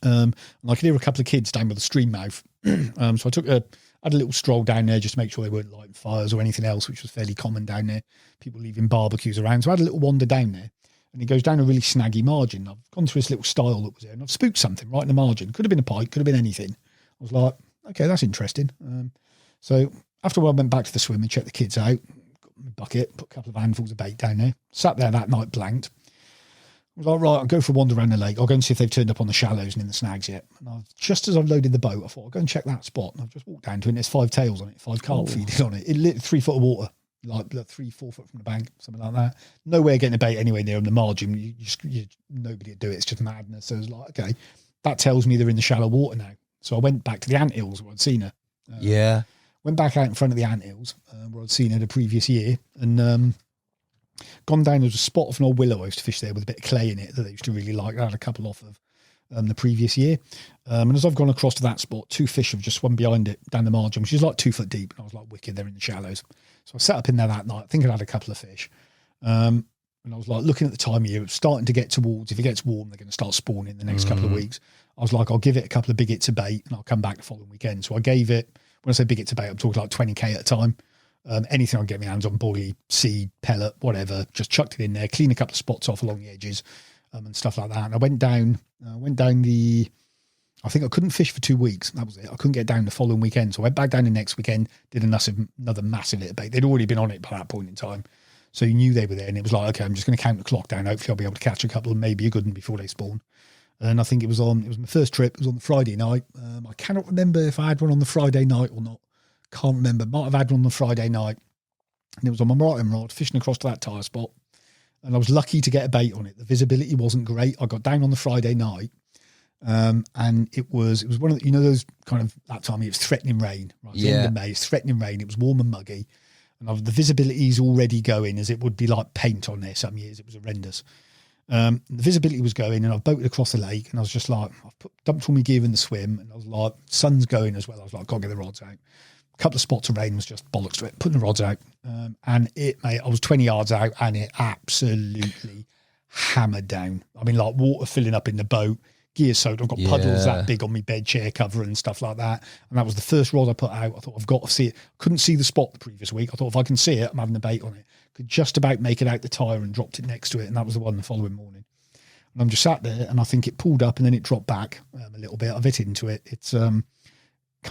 And I could hear a couple of kids down by the stream mouth. So I had a little stroll down there just to make sure they weren't lighting fires or anything else, which was fairly common down there. People leaving barbecues around. So I had a little wander down there, and it goes down a really snaggy margin. I've gone through this little stile that was there, and I've spooked something right in the margin. Could have been a pike, could have been anything. I was like, okay, that's interesting. So after I went back to the swim and checked the kids out, got my bucket, put a couple of handfuls of bait down there, sat there that night blanked. I was like, right, I'll go for a wander around the lake. I'll go and see if they've turned up on the shallows and in the snags yet. And just as I've loaded the boat, I thought, I'll go and check that spot. And I've just walked down to it, and there's 5 tails on it, 5 carp feeding on it. It lit 3 foot of water, like 3-4 foot from the bank, something like that. No way of getting a bait anywhere near on the margin. Nobody would do it. It's just madness. So I was like, okay, that tells me they're in the shallow water now. So I went back to the anthills where I'd seen her. Went back out in front of the anthills where I'd seen her the previous year, and gone down. There was a spot of an old willow I used to fish there with a bit of clay in it that they used to really like. I had a couple off of the previous year. And as I've gone across to that spot, 2 fish have just swum behind it down the margin, which is like 2 foot deep. And I was like, wicked, they're in the shallows. So I sat up in there that night. I think I'd had a couple of fish. And I was like, looking at the time of year, it's starting to get towards, if it gets warm, they're going to start spawning the next couple of weeks. I was like, I'll give it a couple of big hits of bait and I'll come back the following weekend. So I gave it, when I say big hits of bait, I'm talking like 20k at a time. Anything I can get my hands on, buoy, seed, pellet, whatever, just chucked it in there, clean a couple of spots off along the edges and stuff like that. And I went down I think I couldn't fish for 2 weeks. That was it. I couldn't get down the following weekend. So I went back down the next weekend, did another massive hit of bait. They'd already been on it by that point in time. So you knew they were there, and it was like, okay, I'm just going to count the clock down. Hopefully I'll be able to catch a couple and maybe a good one before they spawn. And I think it was my first trip. It was on the Friday night. I cannot remember if I had one on the Friday night or not. Can't remember. Might have had one on the Friday night. And it was on my right rod, fishing across to that tyre spot. And I was lucky to get a bait on it. The visibility wasn't great. I got down on the Friday night. And it was one of the, those kind of, that time it was threatening rain. Right? It was the end of May. It's threatening rain. It was warm and muggy. And the visibility is already going as it would be like paint on there some years. It was horrendous. The visibility was going, and I've boated across the lake, and I was just like, I've dumped all my gear in the swim, and I was like, sun's going as well. I was like, gotta get the rods out. A couple of spots of rain was just bollocks to it, putting the rods out. And I was 20 yards out, and it absolutely hammered down. I mean, like water filling up in the boat, gear soaked. I've got puddles that big on my bed chair cover and stuff like that. And that was the first rod I put out. I thought, I've got to see it. Couldn't see the spot the previous week. I thought, if I can see it, I'm having a bait on it. Could just about make it out the tyre and dropped it next to it. And that was the one the following morning. And I'm just sat there, and I think it pulled up and then it dropped back a little bit. I've hit into it. It's kind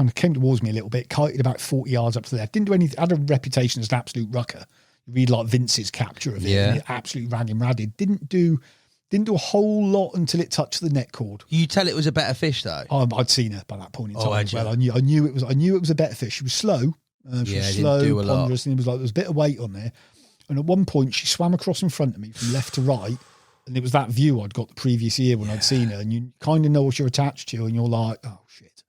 of came towards me a little bit, kited about 40 yards up to the left. Didn't do anything. Had a reputation as an absolute rucker. You read like Vince's capture of it. And it absolutely ran him ragged. Didn't do a whole lot until it touched the net cord. You tell it was a better fish though. I'd seen her by that point in time as well. I knew it was a better fish. She was slow. She was slow, ponderous, and it was like there was a bit of weight on there. And at one point, she swam across in front of me from left to right, and it was that view I'd got the previous year when I'd seen her. And you kind of know what you're attached to, and you're like, oh shit.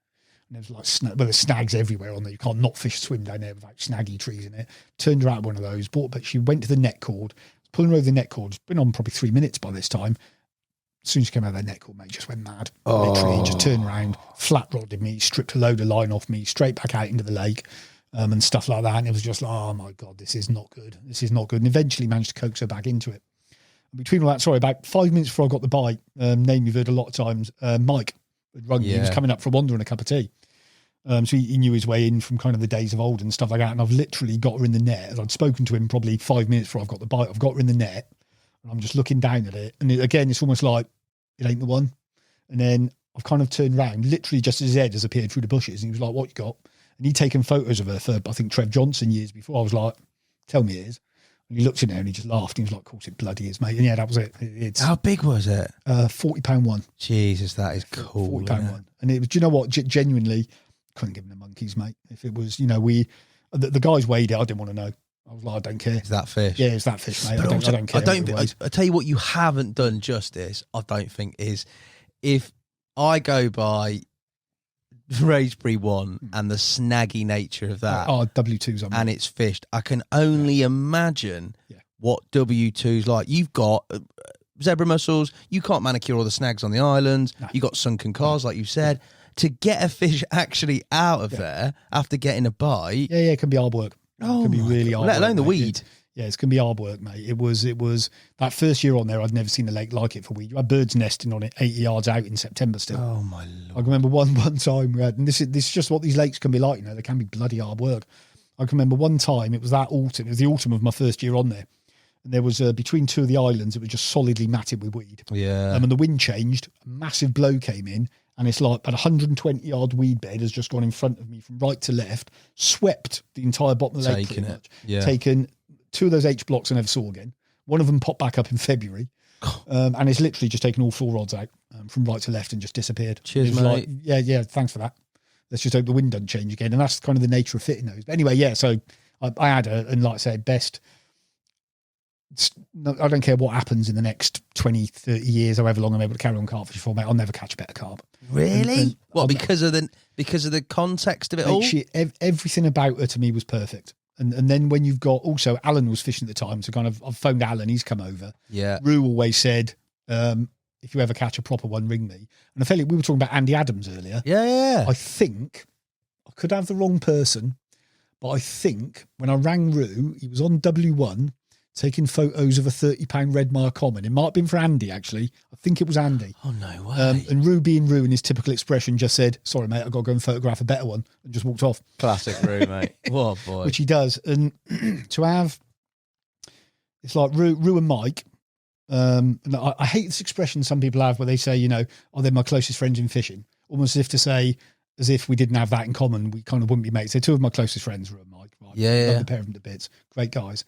And there's like there's snags everywhere on there. You can't not fish swim down there without snaggy trees in it. Turned her out one of those, but she went to the net cord, pulling her over the net cord. It's been on probably 3 minutes by this time. As soon as she came out of that net cord, mate, just went mad. Literally, just turned around, flat rodded me, stripped a load of line off me, straight back out into the lake. and stuff like that. And it was just like, oh my God, this is not good. This is not good. And eventually managed to coax her back into it. And between all that, about 5 minutes before I got the bite, name you've heard a lot of times, Mike had rung me. He was coming up for a wander and a cup of tea. So he knew his way in from kind of the days of old and stuff like that. And I've literally got her in the net. As I'd spoken to him probably 5 minutes before I've got the bite. I've got her in the net and I'm just looking down at it. And again, it's almost like it ain't the one. And then I've kind of turned around, literally just as his head has appeared through the bushes. And he was like, what you got? And he'd taken photos of her for, I think, Trev Johnson years before. I was like, tell me it is. And he looked in there and he just laughed. He was like, of course it bloody is, mate. And yeah, that was it. How big was it? £40 one. Jesus, that is cool. £40 one. And it was, do you know what? Genuinely, couldn't give him the monkeys, mate. If it was, the guys weighed it, I didn't want to know. I was like, I don't care. Is that fish? Yeah, it's that fish, mate. I don't care. I tell you what, you haven't done justice, I don't think, is if I go by Raspberry 1 and the snaggy nature of that. Oh, W2's on. And it's fished. I can only imagine what W2's like. You've got zebra mussels. You can't manicure all the snags on the islands. No. You got sunken cars, like you said. To get a fish actually out of there after getting a bite. Yeah, it can be hard work. It can be really hard let work. Let alone the weed. It's going to be hard work, mate. It was that first year on there, I'd never seen a lake like it for weed. You had birds nesting on it 80 yards out in September still. Oh, my Lord. I can remember one time we had, and this is just what these lakes can be like, they can be bloody hard work. I can remember one time, it was that autumn, it was the autumn of my first year on there. And there was, between two of the islands, it was just solidly matted with weed. Yeah. And the wind changed, a massive blow came in, and it's like a 120-yard weed bed has just gone in front of me from right to left, swept the entire bottom of the lake pretty much. Yeah. Taken 2 of those H blocks I never saw again. One of them popped back up in February. And it's literally just taken all 4 rods out from right to left and just disappeared. Cheers, mate. Like, yeah, thanks for that. Let's just hope the wind doesn't change again. And that's kind of the nature of fitting those. But anyway, so I had her, and like I say, best... I don't care what happens in the next 20, 30 years, however long I'm able to carry on carp fishing for, mate. I'll never catch a better carp. Really? What, because of the context of it all? Everything about her to me was perfect. And then when you've got also Alan was fishing at the time, so kind of I've phoned Alan, he's come over. Yeah. Rue always said, if you ever catch a proper one, ring me. And I felt like we were talking about Andy Adams earlier. Yeah. I think I could have the wrong person, but I think when I rang Rue, he was on W1 taking photos of a £30 red mire common. It might have been for Andy, actually. I think it was Andy. Oh, no way. And Rue being Rue in his typical expression just said, sorry, mate, I've got to go and photograph a better one, and just walked off. Classic Rue, mate. What a boy. Which he does. And to have, it's like Rue and Mike, and I hate this expression some people have where they say, they're my closest friends in fishing. Almost as if to say, as if we didn't have that in common, we kind of wouldn't be mates. They're 2 of my closest friends, Rue and Mike. Right? Yeah. Love the pair of them to bits. Great guys.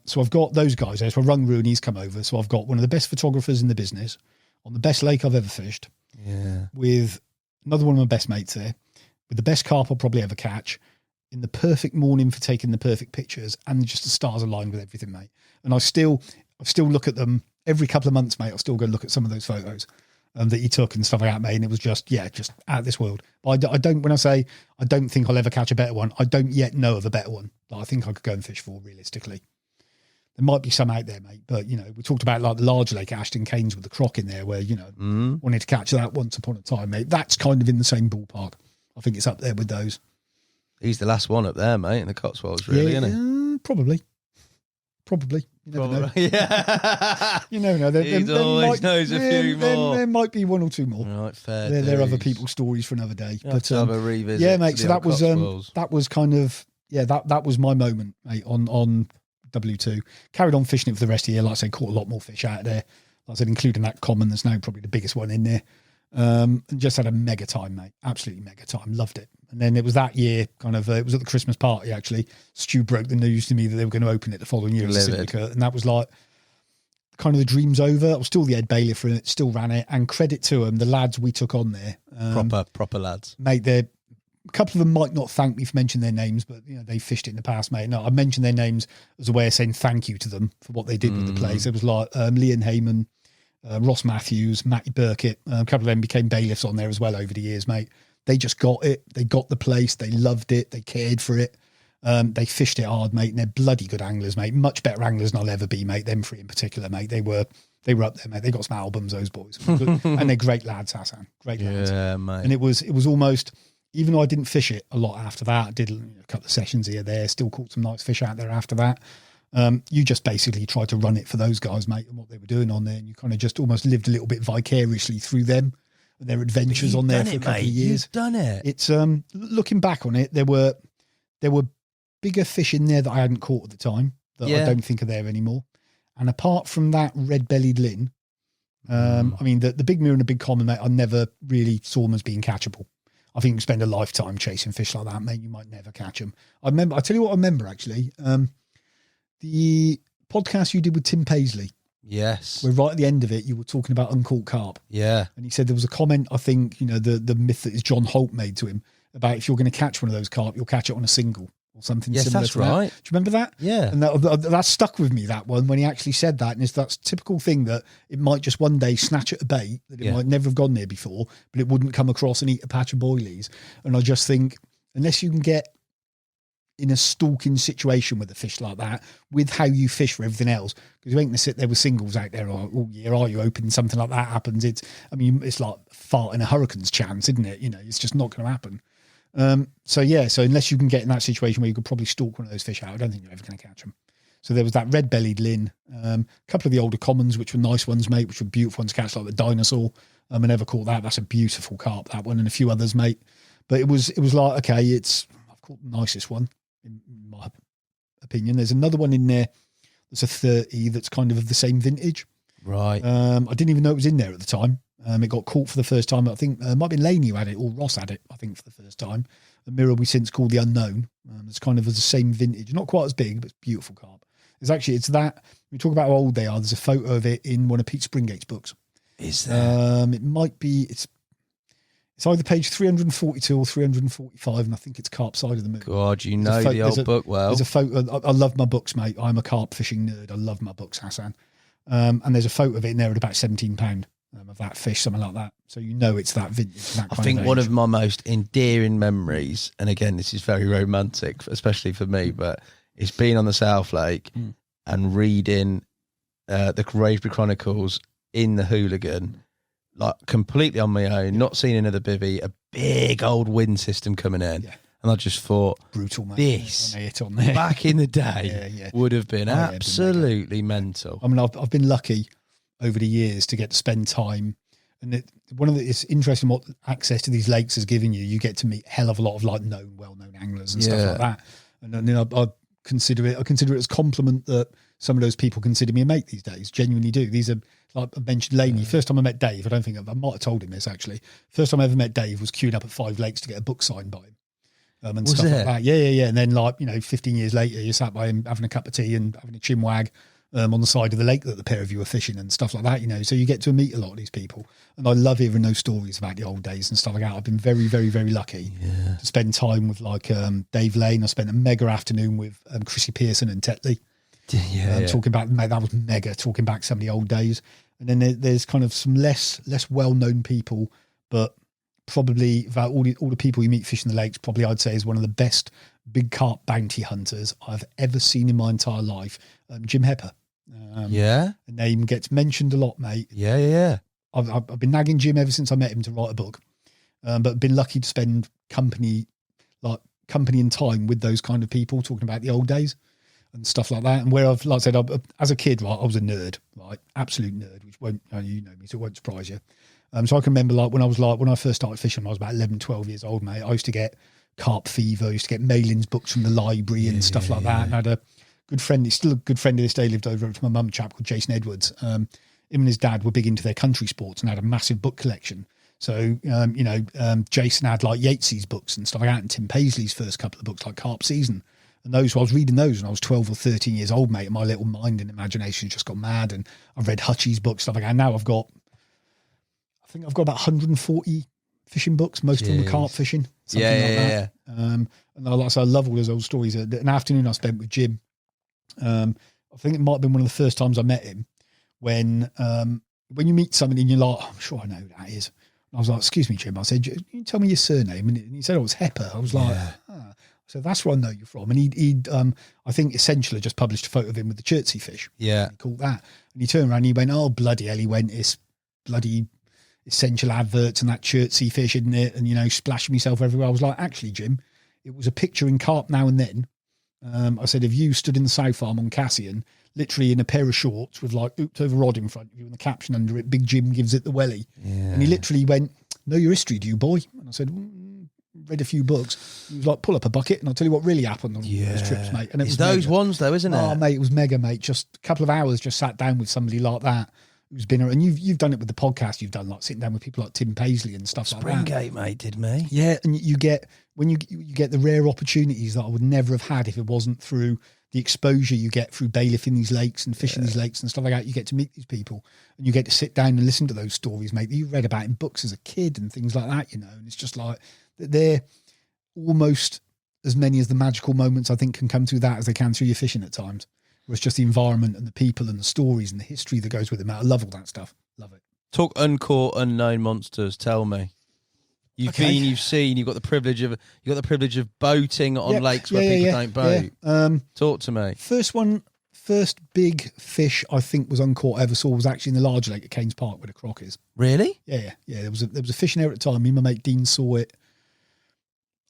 So I've got those guys there. So I rung Rue and he's come over. So I've got one of the best photographers in the business on the best lake I've ever fished. Yeah. With another one of my best mates there, with the best carp I'll probably ever catch, in the perfect morning for taking the perfect pictures, and just the stars aligned with everything, mate. And I still look at them every couple of months, mate. I'll still go look at some of those photos that he took and stuff like that, mate. And it was just, just out of this world. But I don't, when I say I don't think I'll ever catch a better one, I don't yet know of a better one that I think I could go and fish for realistically. There might be some out there, mate, but, we talked about like the large lake, Ashton Keynes with the croc in there where, wanted to catch that once upon a time, mate. That's kind of in the same ballpark. I think it's up there with those. He's the last one up there, mate, in the Cotswolds, really, isn't he? Probably. You never know. Yeah. You never know. He always knows a few more. There might be 1 or 2 more. Right, fair. There are other people's stories for another day. But have a revisit. Yeah, mate. So that was kind of that was my moment, mate, on W2. Carried on fishing it for the rest of the year. Like I said, caught a lot more fish out of there. Like I said, including that common that's now probably the biggest one in there. And just had a mega time, mate. Absolutely mega time. Loved it. And then it was that year, kind of, it was at the Christmas party, actually. Stu broke the news to me that they were going to open it the following year as a syndicate. And that was like, kind of the dream's over. I was still the head bailiff for it, still ran it. And credit to them, the lads we took on there. Proper lads. Mate, a couple of them might not thank me for mentioning their names, but they fished it in the past, mate. No, I mentioned their names as a way of saying thank you to them for what they did with the place. It was like Liam Heyman, Ross Matthews, Matty Burkett. A couple of them became bailiffs on there as well over the years, mate. They just got it. They got the place. They loved it. They cared for it. They fished it hard, mate. And they're bloody good anglers, mate. Much better anglers than I'll ever be, mate. Them 3 in particular, mate. They were up there, mate. They got some albums, those boys. And they're great lads, Hassan. Great lads. Yeah, mate. And it was almost, even though I didn't fish it a lot after that, I did a couple of sessions here, there, still caught some nice fish out there after that. You just basically tried to run it for those guys, mate, and what they were doing on there. And you kind of just almost lived a little bit vicariously through them and their adventures on there for a couple of years. You've done it. It's, looking back on it, there were bigger fish in there that I hadn't caught at the time that I don't think are there anymore. And apart from that red-bellied lin, I mean, the big mirror and the big common, mate, I never really saw them as being catchable. I think you spend a lifetime chasing fish like that, mate, you might never catch them. I tell you what I remember, actually, the podcast you did with Tim Paisley. Yes. Where right at the end of it, you were talking about uncaught carp. Yeah. And he said there was a comment, I think, the myth that is John Holt made to him about if you're going to catch one of those carp, you'll catch it on a single. Or something similar that's to that. right. Do you remember that? Yeah. And that stuck with me, that one, when he actually said that. And it's that typical thing that it might just one day snatch at a bait that it might never have gone there before, but it wouldn't come across and eat a patch of boilies. And I just think, unless you can get in a stalking situation with a fish like that, with how you fish for everything else, because you ain't going to sit there with singles out there all year, are you? Hoping something like that happens. It's like fart in a hurricane's chance, isn't it? It's just not going to happen. So unless you can get in that situation where you could probably stalk one of those fish out, I don't think you're ever going to catch them. So there was that red-bellied lin, a couple of the older commons, which were nice ones, mate, which were beautiful ones to catch, like the dinosaur. I never caught that. That's a beautiful carp, that one, and a few others, mate. But it was like, okay, I've caught the nicest one, in my opinion. There's another one in there that's a 30 that's kind of the same vintage. Right. I didn't even know it was in there at the time. It got caught for the first time. I think it might have been Laney who had it, or Ross had it, I think, for the first time. The mirror we since called the Unknown. It's kind of the same vintage. Not quite as big, but it's beautiful carp. It's that, we talk about how old they are. There's a photo of it in one of Pete Springgate's books. Is there? It might be, it's either page 342 or 345, and I think it's Carp Side of the Moon. God, you know the old book well. There's a photo. I love my books, mate. I'm a carp fishing nerd. I love my books, Hassan. And there's a photo of it in there at about £17 of that fish, something like that. So it's that vintage. That I think one of my most endearing memories, and again, this is very romantic, especially for me, but it's being on the South Lake and reading the Gravesbury Chronicles in the Hooligan, like completely on my own, not seeing another bivvy, a big old wind system coming in. Yeah. And I just thought, brutal, mate. This on there. back in the day would have been absolutely mental. I mean, I've been lucky over the years to get to spend time, and it's interesting what access to these lakes has given you. You get to meet a hell of a lot of well-known anglers and stuff like that. And then I consider it as compliment that some of those people consider me a mate these days. Genuinely do. These are, like I mentioned, Laney. First time I met Dave, I might have told him this actually. First time I ever met Dave was queuing up at 5 Lakes to get a book signed by him. And was stuff like that. Yeah. And then 15 years later, you sat by him having a cup of tea and having a chinwag on the side of the lake that the pair of you were fishing and stuff like that, so you get to meet a lot of these people. And I love hearing those stories about the old days and stuff like that. I've been very, very, very lucky to spend time with Dave Lane. I spent a mega afternoon with Chrissy Pearson and Tetley. Talking about, mate, that was mega, talking back some of the old days. And then there's kind of some less well-known people, but probably about all the people you meet fishing the lakes, probably I'd say is one of the best big carp bounty hunters I've ever seen in my entire life. Jim Hepper. A name gets mentioned a lot, mate. I've been nagging Jim ever since I met him to write a book, but been lucky to spend company and time with those kind of people, talking about the old days and stuff like that. And where I've, like I said, as a kid, right, I was a nerd, right, absolute nerd, which won't, you know me, so it won't surprise you. So I can remember when I first started fishing, I was about 11, 12 years old, mate. I used to get Carp Fever, I used to get Malin's books from the library and stuff like that. And I had a good friend, he's still a good friend to this day, lived over to my mum, a chap called Jason Edwards. Him and his dad were big into their country sports and had a massive book collection. So, Jason had like Yatesy's books and stuff like that, and Tim Paisley's first couple of books, like Carp Season. And I was reading those when I was 12 or 13 years old, mate, and my little mind and imagination just got mad. And I've read Hutchie's books, stuff like that. And now I think I've got about 140 fishing books, most of them are carp fishing. Something like that. And I love all those old stories. An afternoon I spent with Jim. I think it might have been one of the first times I met him when you meet somebody and you're like, I'm sure I know who that is. And I was like, excuse me, Jim. I said, can you tell me your surname? And he said, it was Hepper. I was like, so that's where I know you from. And he'd I think Essential just published a photo of him with the Chertsey fish. Yeah. He called that. And he turned around and he went, oh, bloody hell. He went, it's bloody, essential adverts and that Chertsey fish, isn't it? And, you know, splashing myself everywhere. I was like, actually, Jim, it was a picture in Carp Now and Then. I said, if you stood in the South Arm on Cassian, literally in a pair of shorts with like ooped over rod in front of you and the caption under it, Big Jim gives it the welly. Yeah. And he literally went, know your history, do you, boy? And I said, read a few books. He was like, pull up a bucket and I'll tell you what really happened on those trips, mate. And it's those mega. Ones though, isn't it? Oh, mate, it was mega, mate. Just a couple of hours, just sat down with somebody like that who's been, and you've done it with the podcast. You've done like sitting down with people like Tim Paisley and stuff like that. Springgate, mate, did me. Yeah, and you get when you get the rare opportunities that I would never have had if it wasn't through the exposure you get through bailiff in these lakes and fishing these lakes and stuff like that. You get to meet these people and you get to sit down and listen to those stories, mate, that you read about in books as a kid and things like that, you know. And it's just like they're almost as many as the magical moments I think can come through that as they can through your fishing at times. Where it's just the environment and the people and the stories and the history that goes with it, mate. I love all that stuff. Love it. Talk uncaught, unknown monsters. Tell me. You've been, you've seen, you've got the privilege of boating on lakes where people don't boat. Yeah. Talk to me. First big fish I think was uncaught I ever saw was actually in the large lake at Keynes Park where the croc is. Really? Yeah. There was a fishing area at the time. Me and my mate Dean saw it.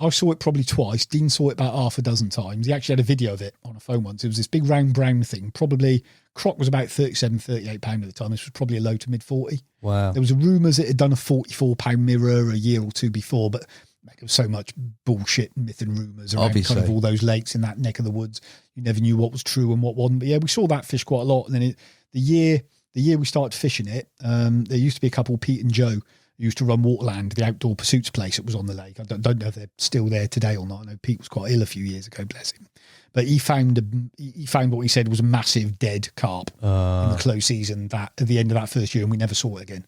I saw it probably twice. Dean saw it about half a dozen times. He actually had a video of it on a phone once. It was this big round brown thing. Probably croc was about 37, 38 pound at the time. This was probably a low to mid 40. Wow. There was a rumours it had done a 44 pound mirror a year or two before, but there was so much bullshit, myth and rumours around kind of all those lakes in that neck of the woods. You never knew what was true and what wasn't. But yeah, we saw that fish quite a lot. And then the year we started fishing it, there used to be a couple, Pete and Joe, used to run Waterland, the outdoor pursuits place that was on the lake. I don't know if they're still there today or not. I know Pete was quite ill a few years ago, bless him. But he found what he said was a massive dead carp in the close season that at the end of that first year, and we never saw it again.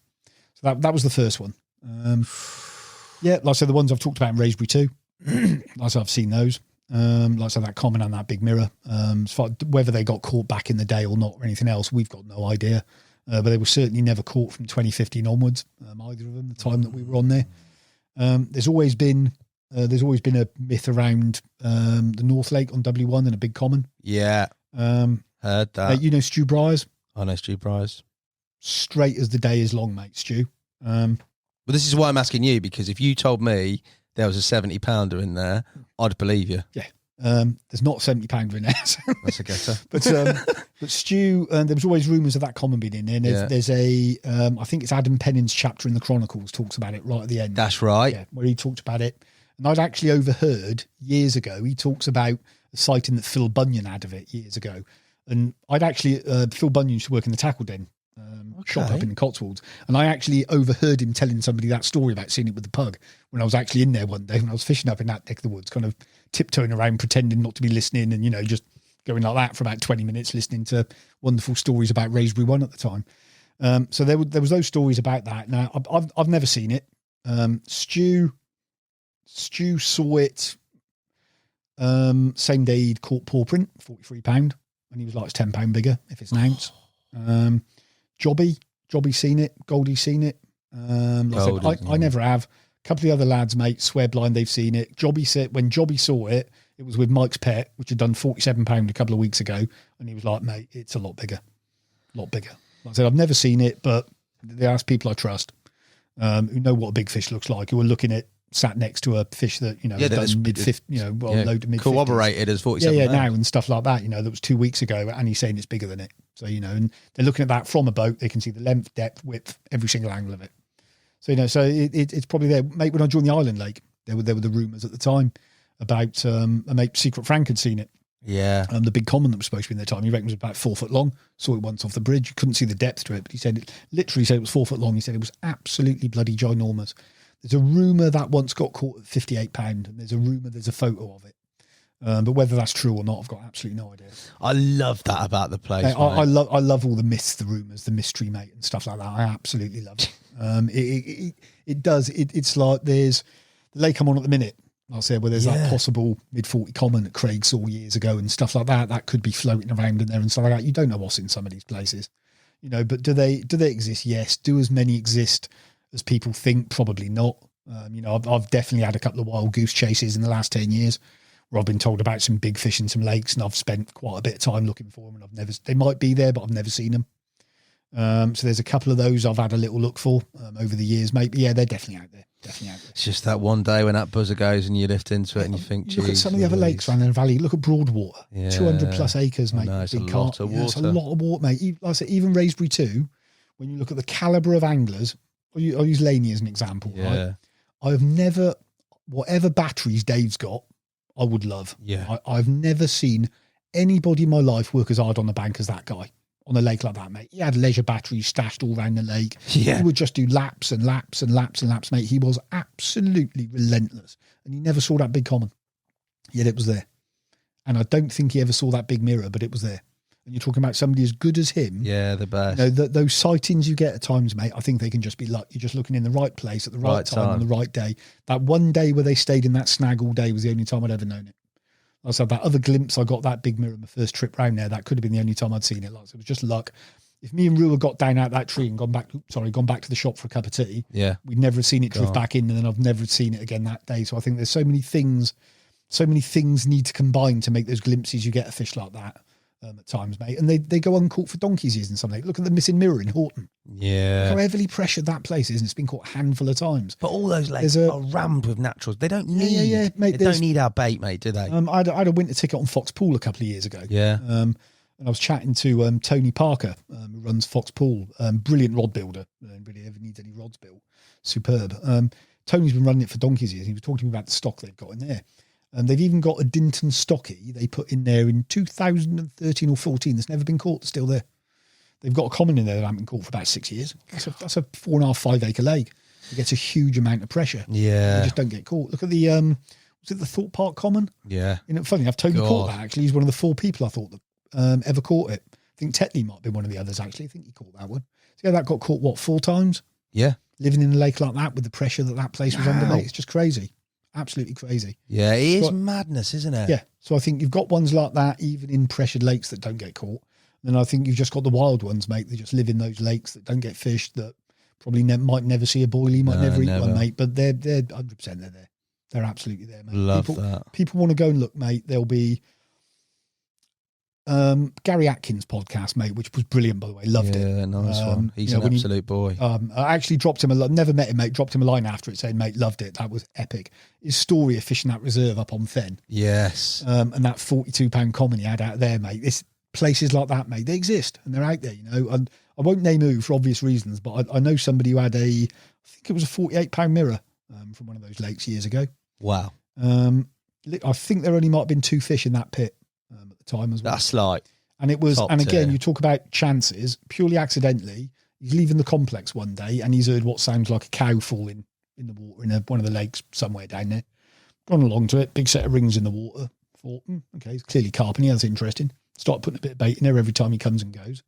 So that was the first one. Like I said, the ones I've talked about in Raysbury too. Like I said, I've seen those. Like I said, that common and that big mirror. As far whether they got caught back in the day or not or anything else, we've got no idea. But they were certainly never caught from 2015 onwards, either of them, the time that we were on there. There's always been a myth around the North Lake on W1 and a big common. Yeah. Heard that. You know Stu Bryars? I know Stu Bryars. Straight as the day is long, mate, Stu. But this is why I'm asking you, because if you told me there was a 70 pounder in there, I'd believe you. Yeah. There's not 70 pounder in there. So. That's a getter. But Stu, there was always rumours of that common being in there. And there's a, I think it's Adam Pennin's chapter in the Chronicles talks about it right at the end. That's right. Yeah, where he talks about it. And I'd actually overheard years ago, he talks about a sighting that Phil Bunyan had of it years ago. And I'd actually, Phil Bunyan used to work in the tackle den shop up in the Cotswolds. And I actually overheard him telling somebody that story about seeing it with the pug when I was actually in there one day when I was fishing up in that neck of the woods, kind of tiptoeing around, pretending not to be listening and, you know, just going like that for about 20 minutes, listening to wonderful stories about Raysbury 1 at the time. So there was those stories about that. Now, I've never seen it. Stu saw it same day he'd caught paw print, £43, and he was like, it's £10 bigger if it's an ounce. Jobby's seen it, Goldie's seen it. I never have. A couple of the other lads, mate, swear blind they've seen it. Jobby said when Jobby saw it, it was with Mike's Pet, which had done £47 a couple of weeks ago, and he was like, mate, it's a lot bigger. Like I said, I've never seen it, but they ask people I trust, who know what a big fish looks like, who are looking at sat next to a fish that, you know, done mid-50, low to mid-50s. Corroborated as 47. Yeah, now and stuff like that, you know, that was 2 weeks ago, and he's saying it's bigger than it. So, you know, and they're looking at that from a boat, they can see the length, depth, width, every single angle of it. So, you know, so it's probably there. Mate, when I joined the Island Lake, there were the rumours at the time about a mate, Secret Frank, had seen it. Yeah. The big common that was supposed to be in their time, he reckoned it was about 4 foot long. Saw it once off the bridge. You couldn't see the depth to it, but he said it was 4 foot long. He said it was absolutely bloody ginormous. There's a rumour that once got caught at £58, and there's a rumour there's a photo of it. But whether that's true or not, I've got absolutely no idea. I love that about the place. I love all the myths, the rumours, the mystery, mate, and stuff like that. I absolutely love it. It's like there's the lake I'm on at the minute, like I said, where there's that possible mid-40 common that Craig saw years ago and stuff like that. That could be floating around in there and stuff like that. You don't know what's in some of these places, you know. But do they exist? Yes. Do as many exist as people think? Probably not. You know, I've definitely had a couple of wild goose chases in the last 10 years. where I've been told about some big fish in some lakes, and I've spent quite a bit of time looking for them, and they might be there, but I've never seen them. So there's a couple of those I've had a little look for over the years, mate. But yeah, they're definitely out there. It's just that one day when that buzzer goes and you lift into it and you think, look at some of the other lakes around in the valley. Look at Broadwater, 200 plus acres, mate. It's a lot of water. It's a lot of water, mate. Like I said, even Raisbury 2, when you look at the calibre of anglers, I'll use Laney as an example, right? I have never, whatever batteries Dave's got, I would love. Yeah. I've never seen anybody in my life work as hard on the bank as that guy. On a lake like that, mate. He had leisure batteries stashed all around the lake. Yeah. He would just do laps and laps and laps and laps, mate. He was absolutely relentless. And he never saw that big common. Yet it was there. And I don't think he ever saw that big mirror, but it was there. And you're talking about somebody as good as him. Yeah, the best. You know, those sightings you get at times, mate, I think they can just be luck. You're just looking in the right place at the right time on the right day. That one day where they stayed in that snag all day was the only time I'd ever known it. Like I said, that other glimpse I got that big mirror on my first trip round there, that could have been the only time I'd seen it. Like, so it was just luck. If me and Rua got down out that tree and gone back to the shop for a cup of tea, we'd never have seen it drift back in, and then I've never seen it again that day. So I think there's so many things need to combine to make those glimpses you get a fish like that at times, mate. And they go uncaught for donkey's years and something. Look at the missing mirror in Horton. Yeah. Look how heavily pressured that place is, and it's been caught a handful of times. But all those lakes are rammed with naturals. They don't need mate, they don't need our bait, mate, do they? I had a winter ticket on Fox Pool a couple of years ago. Yeah. And I was chatting to Tony Parker, who runs Fox Pool, brilliant rod builder. Really ever needs any rods built. Superb. Tony's been running it for donkey's years. He was talking to me about the stock they've got in there. They've even got a Dinton stocky they put in there in 2013 or 14 that's never been caught. It's still there. They've got a common in there that hasn't been caught for about 6 years. That's a 4.5, 5 acre lake. It gets a huge amount of pressure. Yeah. They just don't get caught. Look at the, was it the Thorpe Park Common? Yeah. You know, funny enough, Tony caught that actually. He's one of the 4 people I thought that ever caught it. I think Tetley might have been one of the others actually. I think he caught that one. So yeah, that got caught, 4 times? Yeah. Living in a lake like that with the pressure that place was under, mate. It's just crazy. Absolutely crazy. Yeah, it is madness, isn't it? Yeah. So I think you've got ones like that, even in pressured lakes that don't get caught. And then I think you've just got the wild ones, mate. They just live in those lakes that don't get fished, that probably might never see a boilie, might never eat one, mate. But they're 100% they're there. They're absolutely there, mate. Love that. People want to go and look, mate. There'll be Gary Atkins' podcast, mate, which was brilliant, by the way. Loved it. Yeah, nice one. He's an absolute boy. I actually dropped him never met him, mate. Dropped him a line after it saying, mate, loved it. That was epic. His story of fishing that reserve up on Fen. Yes. And that £42 common he had out there, mate. This places like that, mate, they exist and they're out there, you know. And I won't name who for obvious reasons, but I know somebody who had I think it was a £48 mirror from one of those lakes years ago. Wow. I think there only might have been 2 fish in that pit at the time as well. That's like, and it was, and again, tier. you talk about chances, purely accidentally. He's leaving the complex one day and he's heard what sounds like a cow falling in the water in one of the lakes somewhere down there. Gone along to it, big set of rings in the water. Thought, okay, it's clearly carp, and that's interesting. Started putting a bit of bait in there every time he comes and goes.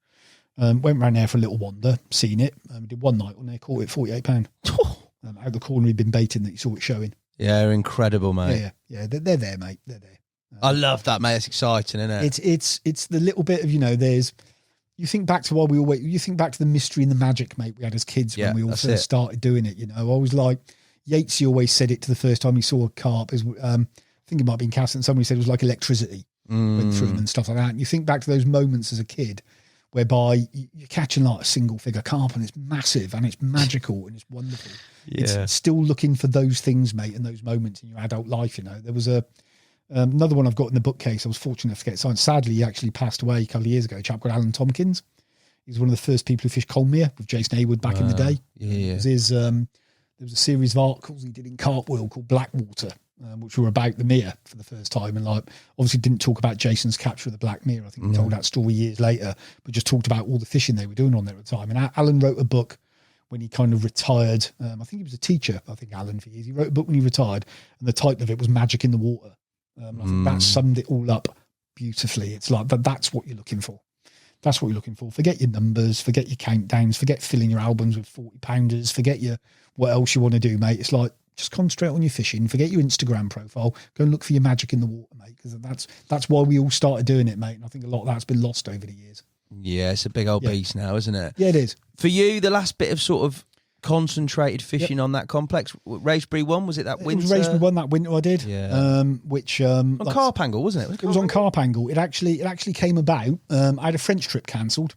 Went round there for a little wander, seen it. We did one night on there, caught it £48. Out the corner he'd been baiting that you saw it showing. Yeah, incredible, mate. Yeah. They're there, mate. They're there. I love that, mate. It's exciting, isn't it? It's the little bit of, you know, you think back to you think back to the mystery and the magic, mate, we had as kids when we all first started doing it, you know. I always Yatesy always said it to the first time he saw a carp. I think it might have been Cass, and somebody said it was like electricity went through them and stuff like that. And you think back to those moments as a kid whereby you're catching like a single figure carp and it's massive and it's magical and it's wonderful. Yeah. It's still looking for those things, mate, and those moments in your adult life, you know. There was another one I've got in the bookcase. I was fortunate enough to get signed. Sadly, he actually passed away a couple of years ago. A chap called Alan Tompkins. He was one of the first people who fished Colmere with Jason Haywood back in the day. Yeah. It was there was a series of articles he did in Carp World called Blackwater, which were about the mere for the first time. And obviously didn't talk about Jason's capture of the black mere. I think he told that story years later, but just talked about all the fishing they were doing on there at the time. And Alan wrote a book when he kind of retired. I think he was a teacher, Alan, for years. He wrote a book when he retired, and the title of it was Magic in the Water. I think that summed it all up beautifully. It's like that's what you're looking for. That's what you're looking for. Forget your numbers, forget your countdowns, forget filling your albums with 40-pounders, forget what else you want to do, mate. It's like, just concentrate on your fishing, forget your Instagram profile, go and look for your magic in the water, mate, because that's why we all started doing it, mate. And I think a lot of that's been lost over the years. Yeah, it's a big old beast now, isn't it? Yeah, it is. For you, the last bit of sort of concentrated fishing on that complex, Racebury one, was it that winter? It was Racebury one that winter I did. Yeah. Which on Carp Angle, wasn't it? It was on Carp Angle. It actually came about. I had a French trip cancelled.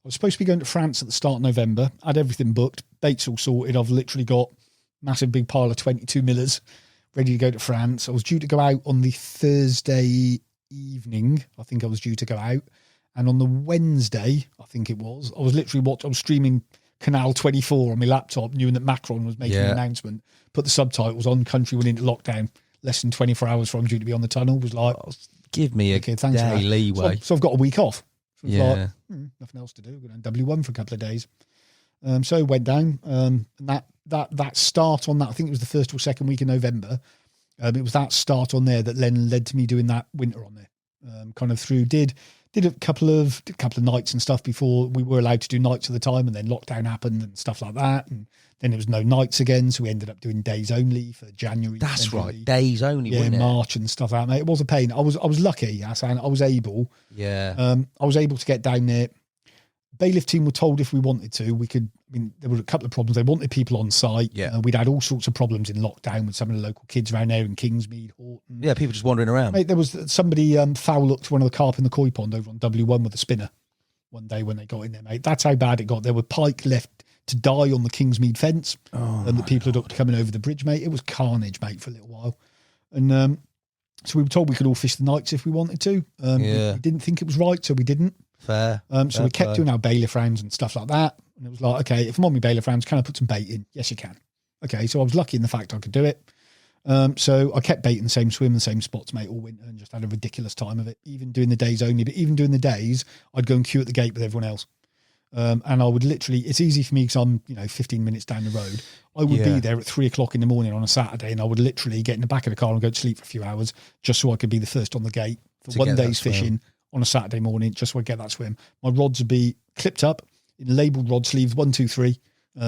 was supposed to be going to France at the start of November. I had everything booked, baits all sorted. I've literally got massive big pile of 22 millers ready to go to France. I was due to go out on the Thursday evening. I think I was due to go out. And on the Wednesday, I think it was, I was streaming Canal 24 on my laptop, knowing that Macron was making an announcement, put the subtitles on, country went into lockdown less than 24 hours from due to be on the tunnel. Was like, give me a day leeway. So I've got a week off. So like, nothing else to do. We're going to W1 for a couple of days. So I went down. And that start on that, I think it was the first or second week in November. It was that start on there that then led to me doing that winter on there. Kind of through, did a couple of nights and stuff before we were allowed to do nights at the time, and then lockdown happened and stuff like that. And then there was no nights again, so we ended up doing days only for January. That's February. right, days only. Yeah, March and stuff like that, mate. It was a pain. I was lucky, Hassan. I was able. Yeah. I was able to get down there. Bailiff team were told if we wanted to, we could. I mean, there were a couple of problems. They wanted people on site. Yeah. We'd had all sorts of problems in lockdown with some of the local kids around there in Kingsmead, Horton. Yeah, people just wandering around. Mate, there was somebody foul looked one of the carp in the koi pond over on W1 with a spinner one day when they got in there, mate. That's how bad it got. There were pike left to die on the Kingsmead fence, and the people had looked coming over the bridge, mate. It was carnage, mate, for a little while. And so we were told we could all fish the nights if we wanted to. We didn't think it was right, so we didn't. Fair. So we kept doing our bailiff rounds and stuff like that. And it was like, okay, if I'm on my bailiff rounds, can I put some bait in? Yes, you can. Okay, so I was lucky in the fact I could do it. So I kept baiting the same swim, the same spots, mate, all winter, and just had a ridiculous time of it, even doing the days only. But even doing the days, I'd go and queue at the gate with everyone else. And I would literally, it's easy for me because I'm, 15 minutes down the road. I would be there at 3 o'clock in the morning on a Saturday, and I would literally get in the back of the car and go to sleep for a few hours just so I could be the first on the gate for one day's fishing on a Saturday morning, just so I get that swim. My rods would be clipped up in labelled rod sleeves, 1, 2, 3,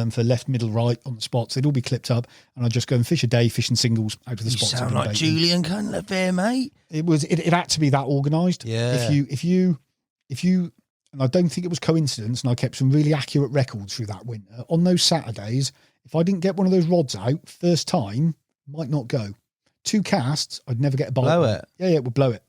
for left, middle, right on the spots. They'd all be clipped up, and I'd just go and fish a day, fishing singles out of the spots. You sound like Julian Cunliffe there, mate. It had to be that organised. Yeah. If you, and I don't think it was coincidence, and I kept some really accurate records through that winter. On those Saturdays, if I didn't get one of those rods out first time, might not go. 2 casts, I'd never get a bite. Blow it. Yeah, it would blow it.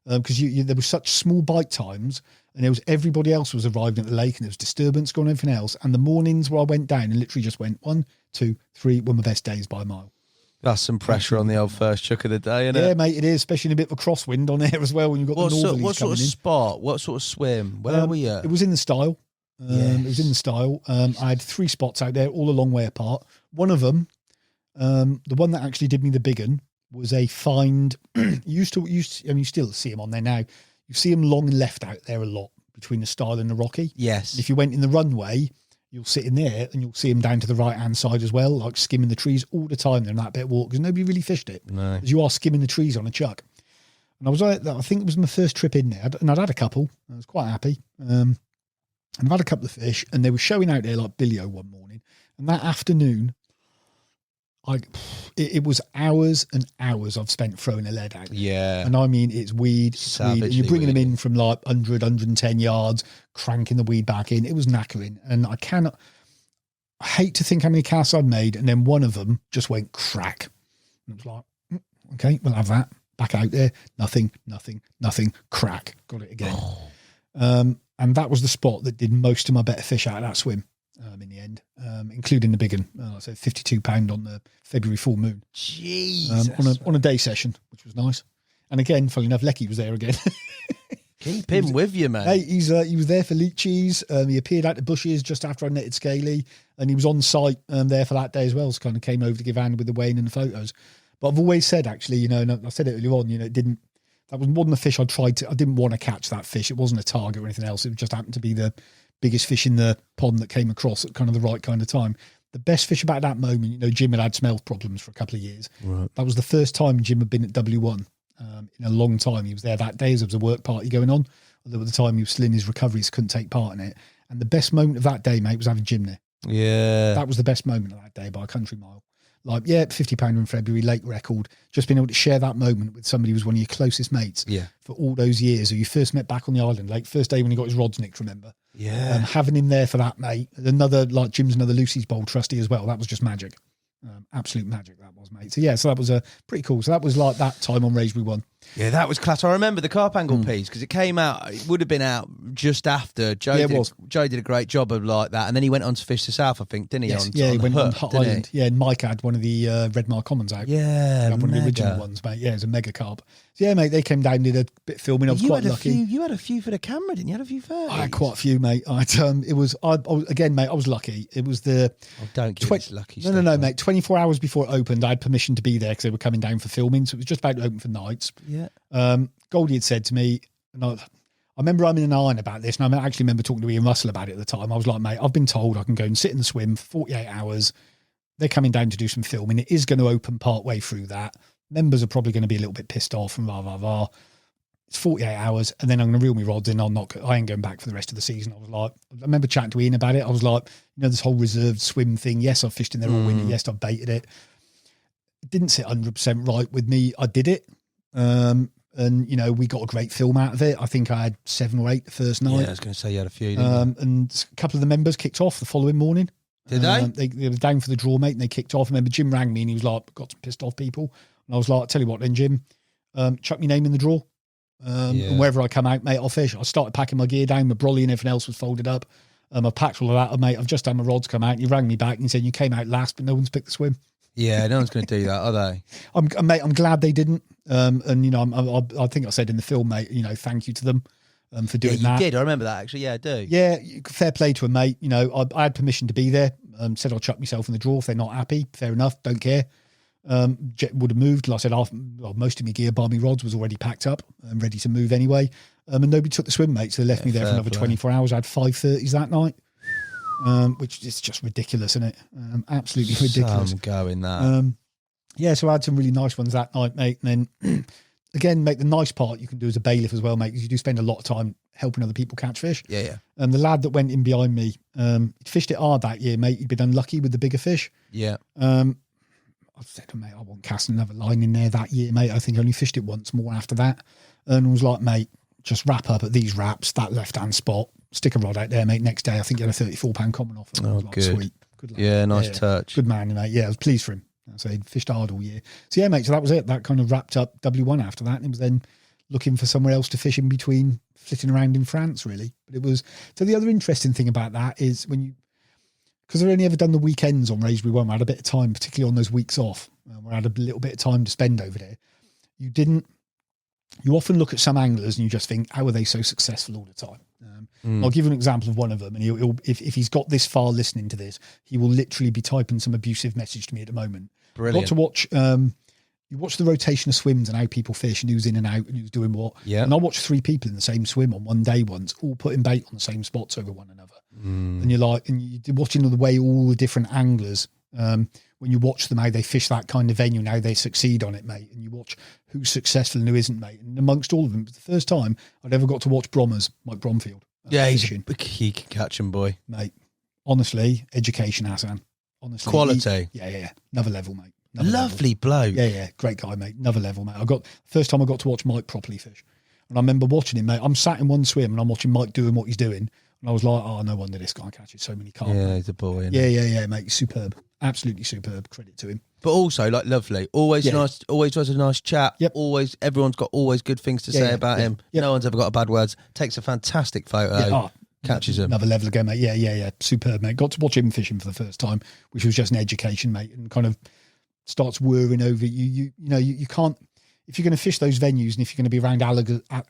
Because there was such small bite times, and there was everybody else was arriving at the lake, and there was disturbance going on, everything else. And the mornings where I went down and literally just went 1, 2, 3, were my best days by a mile. That's some pressure on the old first chuck of the day, isn't it? Yeah, mate, it is, especially in a bit of a crosswind on there as well when you've got the northerlies coming in. What sort of spot? What sort of swim? Where were you? It was in the style. It was in the style. I had 3 spots out there, all a long way apart. One of them, the one that actually did me the big one, was a find. You still see them on there now. You see them long and left out there a lot between the style and the rocky. Yes. And if you went in the runway, you'll sit in there and you'll see them down to the right-hand side as well, like skimming the trees all the time. They're in that bit of water because nobody really fished it. No. Because you are skimming the trees on a chuck. And I was like, I think it was my first trip in there, and I'd had a couple. I was quite happy. And I've had a couple of fish, and they were showing out there like Billio one morning. And that afternoon, it was hours and hours I've spent throwing a lead out. Yeah. And I mean, it's weed. And you're bringing them in from like 100, 110 yards, cranking the weed back in. It was knackering. And I hate to think how many casts I'd made. And then one of them just went crack. And it was like, okay, we'll have that. Back out there. Nothing, crack. Got it again. And that was the spot that did most of my better fish out of that swim. In the end, including the big one, so 52 pound on the February full moon. Jesus. On a day session, which was nice. And again, funny enough, Lecky was there again. Keep him with you, man. Hey, he was there for leeches. He appeared out the bushes just after I netted Scaly, and he was on site there for that day as well. So kind of came over to give hand with the weighing and the photos. But I've always said, actually, and I said it earlier on, that was one of the fish I didn't want to catch that fish. It wasn't a target or anything else. It just happened to be the biggest fish in the pond that came across at kind of the right kind of time. The best fish about that moment, Jim had smell problems for a couple of years. Right. That was the first time Jim had been at W1 in a long time. He was there that day as there was a work party going on. Although at the time he was still in his recoveries, couldn't take part in it. And the best moment of that day, mate, was having Jim there. Yeah. That was the best moment of that day by a country mile. Like, yeah, £50 in February, lake record. Just being able to share that moment with somebody who was one of your closest mates for all those years, who you first met back on the island, like first day when he got his rods nicked, remember? Yeah. Having him there for that, mate. Jim's another Lucy's Bowl trustee as well. That was just magic. Absolute magic that was, mate. So that was pretty cool. So that was like that time on Raisbury 1. Yeah, that was class. I remember the carp angle piece because it came out. It would have been out just after Joe. Joe did a great job of like that, and then he went on to fish the south. I think, didn't he? Yes, He went on Hut Island. He? Yeah, and Mike had one of the Red Mar Commons out. Yeah, one of the original ones, mate. Yeah, it was a mega carp. So yeah, mate, they came down, did a bit of filming. I was quite lucky. You had a few for the camera, didn't you? You had a few first. I had quite a few, mate. Again, mate, I was lucky. It was the don't get this lucky. No, mate. 24 hours before it opened, I had permission to be there because they were coming down for filming. So it was just about to open for nights. Yeah. Goldie had said to me, and I remember I'm in an iron about this, and I actually remember talking to Ian Russell about it at the time. I was like, mate, I've been told I can go and sit in the swim for 48 hours. They're coming down to do some filming. It is going to open part way through that. Members are probably going to be a little bit pissed off and rah. It's 48 hours, and then I'm going to reel my rods in. I ain't going back for the rest of the season. I was like, I remember chatting to Ian about it. I was like, this whole reserved swim thing. Yes, I've fished in there all winter. Yes, I've baited it. It didn't sit 100% right with me. I did it. And, we got a great film out of it. I think I had 7 or 8 the first night. Yeah, I was going to say you had a few, and a couple of the members kicked off the following morning. Did they? They were down for the draw, mate, and they kicked off. I remember Jim rang me and he was like, got some pissed off people. And I was like, tell you what then, Jim, chuck my name in the draw. And wherever I come out, mate, I'll fish. I started packing my gear down. My brolly and everything else was folded up. I packed all of that. Mate, I've just had my rods come out. And he rang me back and he said, you came out last, but no one's picked the swim. Yeah, no one's going to do that, are they? I'm glad they didn't. I think I said in the film, mate, thank you to them for doing that. You did. I remember that actually. Yeah, I do. Yeah, fair play to them, mate. I had permission to be there. Said I'll chuck myself in the draw if they're not happy. Fair enough. Don't care. Would have moved. Like I said, most of my gear, bar my rods, was already packed up and ready to move anyway. And nobody took the swim, mate. So they left me there for another 24 hours. I had 5:30s that night. Which is just ridiculous, isn't it? Absolutely ridiculous. Some going that. So I had some really nice ones that night, mate. And then, again, mate, the nice part you can do as a bailiff as well, mate, because you do spend a lot of time helping other people catch fish. Yeah. And the lad that went in behind me, he fished it hard that year, mate. He'd been unlucky with the bigger fish. Yeah. I said, mate, I won't cast another line in there that year, mate. I think I only fished it once more after that. And I was like, mate, just wrap up at these wraps, that left-hand spot. Stick a rod out there, mate. Next day, I think he had a £34 common offer. Oh, like, good. Sweet. Good luck. Yeah, nice touch. Good man, mate. Yeah, I was pleased for him. So he'd fished hard all year. So yeah, mate, so that was it. That kind of wrapped up W1 after that. And it was then looking for somewhere else to fish in between, flitting around in France, really. But it was, so the other interesting thing about that is because I've only ever done the weekends on Raspberry One, I had a bit of time, particularly on those weeks off, where I had a little bit of time to spend over there. You often look at some anglers and you just think, how are they so successful all the time? I'll give you an example of one of them, and if he's got this far listening to this, he will literally be typing some abusive message to me at the moment. Brilliant. Got to watch, you watch the rotation of swims and how people fish and who's in and out and who's doing what. Yeah. And I watched 3 people in the same swim on one day once, all putting bait on the same spots over one another. And you're watching the way all the different anglers, when you watch them, how they fish that kind of venue and how they succeed on it, mate. And you watch who's successful and who isn't, mate. And amongst all of them, it was the first time I'd ever got to watch Mike Bromfield. Yeah, he can catch him, boy. Mate, honestly, education, Hassan. Honestly. Quality. Yeah. Another level, mate. Lovely bloke. Yeah. Great guy, mate. Another level, mate. First time I got to watch Mike properly fish. And I remember watching him, mate. I'm sat in one swim and I'm watching Mike doing what he's doing. And I was like, oh, no wonder this guy catches so many carp. Yeah, he's a boy. Yeah, mate. He's superb. Absolutely superb. Credit to him. But also, like, lovely. Always nice. Always does a nice chat. Yep. Everyone's got always good things to say about him. Yep. No one's ever got a bad words. Takes a fantastic photo. Catches him. Another level again, mate. Yeah. Superb, mate. Got to watch him fishing for the first time, which was just an education, mate, and kind of starts whirring over you. You can't, if you're going to fish those venues and if you're going to be around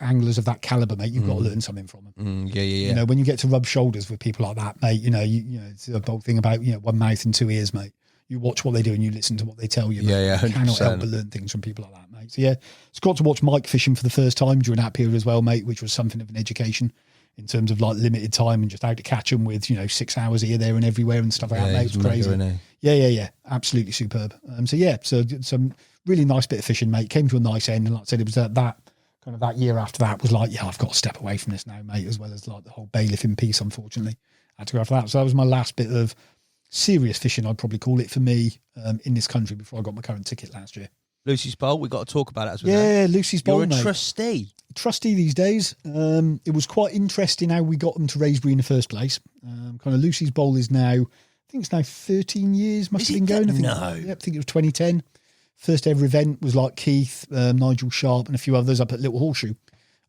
anglers of that caliber, mate, you've got to learn something from them. Yeah. When you get to rub shoulders with people like that, mate, it's the whole thing about one mouth and 2 ears, mate. You watch what they do and you listen to what they tell you. Mate. Yeah, 100%. You cannot help but learn things from people like that, mate. So yeah, it's got to watch Mike fishing for the first time during that period as well, mate, which was something of an education in terms of like limited time and just how to catch them with 6 hours here, there, and everywhere and stuff like that. Mate, it was crazy. Yeah, absolutely superb. So some really nice bit of fishing, mate. Came to a nice end, and like I said, it was that year after that was like, I've got to step away from this now, mate. As well as like the whole bailiffing piece, unfortunately, I had to go after that. So that was my last bit of serious fishing, I'd probably call it, for me in this country before I got my current ticket last year. Lucy's Bowl, we've got to talk about it as well. Lucy's Bowl. You're a trustee. Trustee these days. It was quite interesting how we got them to Raisbury in the first place. Kind of Lucy's Bowl is now, I think it's now 13 years, must have been going. I think it was 2010. First ever event was like Keith, Nigel Sharp, and a few others up at Little Horseshoe,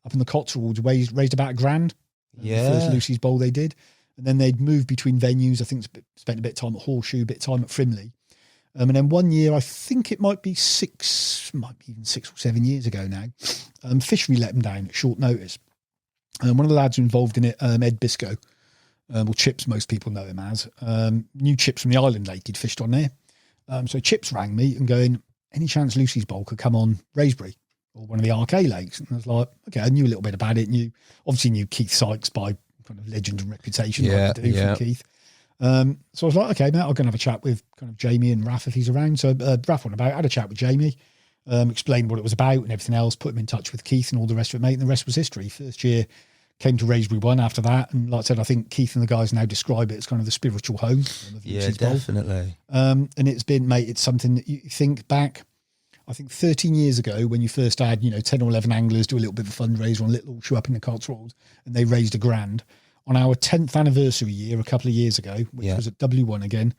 up in the Cotswolds, raised about $1,000. The first Lucy's Bowl they did. And then they'd moved between venues. I think spent a bit of time at Horseshoe, a bit of time at Frimley. And then one year, I think it might be even 6 or 7 years ago now, Fishery let them down at short notice. One of the lads who involved in it, Ed Biscoe, or Chips, most people know him as, knew Chips from the Island Lake. He'd fished on there. So Chips rang me and going, any chance Lucy's Bowl could come on Raysbury or one of the RK lakes? And I was like, okay, I knew a little bit about it. Obviously knew Keith Sykes by kind of legend and reputation, like I do from Keith. So I was like, okay, mate, I'm going to have a chat with kind of Jamie and Raph if he's around. So Raph went about, had a chat with Jamie, explained what it was about and everything else, put him in touch with Keith and all the rest of it, mate, and the rest was history. First year, came to Raysbury 1 after that, and like I said, I think Keith and the guys now describe it as kind of the spiritual home of Lucy's Bowl. Definitely. And it's been, mate, it's something that you think back, I think 13 years ago when you first had, 10 or 11 anglers do a little bit of a fundraiser on Little Horseshoe up in the Cotswolds, and they raised $1,000. On our 10th anniversary year, a couple of years ago, which was at W1 again,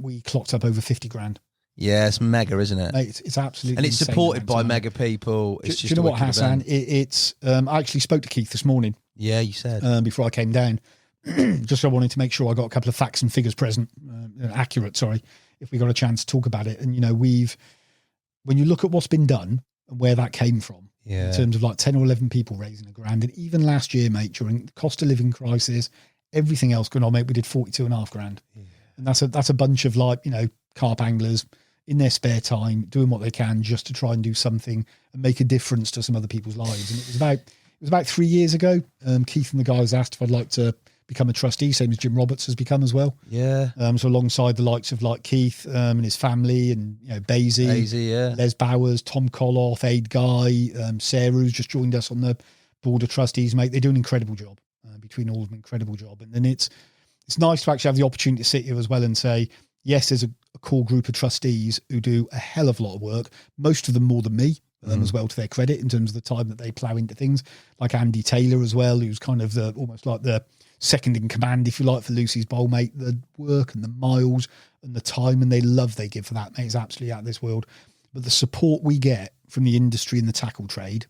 we clocked up over 50 grand. Yeah, it's mega, isn't it? Mate, it's absolutely and it's supported by mega people. It's do you know what, Hassan? It's I actually spoke to Keith this morning. Yeah, you said before I came down. Just so I wanted to make sure I got a couple of facts and figures accurate. Sorry, if we got a chance to talk about it. And when you look at what's been done and where that came from, in terms of like 10 or 11 people raising $1,000, and even last year, mate, during the cost of living crisis, everything else going on, mate, we did 42.5 grand, and that's a bunch of carp anglers in their spare time doing what they can just to try and do something and make a difference to some other people's lives. And it was about 3 years ago. Keith and the guys asked if I'd like to become a trustee, same as Jim Roberts has become as well. Yeah. So alongside the likes of like Keith and his family, and Basie, Les Bowers, Tom Koloff, Aid Guy, Sarah, who's just joined us on the board of trustees, mate. They do an incredible job. Between all of them, incredible job. And then it's nice to actually have the opportunity to sit here as well and say, yes, there's a core group of trustees who do a hell of a lot of work, most of them more than me. As well, to their credit, in terms of the time that they plough into things, like Andy Taylor as well, who's kind of almost like the second in command, if you like, for Lucy's Bowl, mate. The work and the miles and the time and the love they give for that, mate, is absolutely out of this world. But the support we get from the industry and the tackle trade,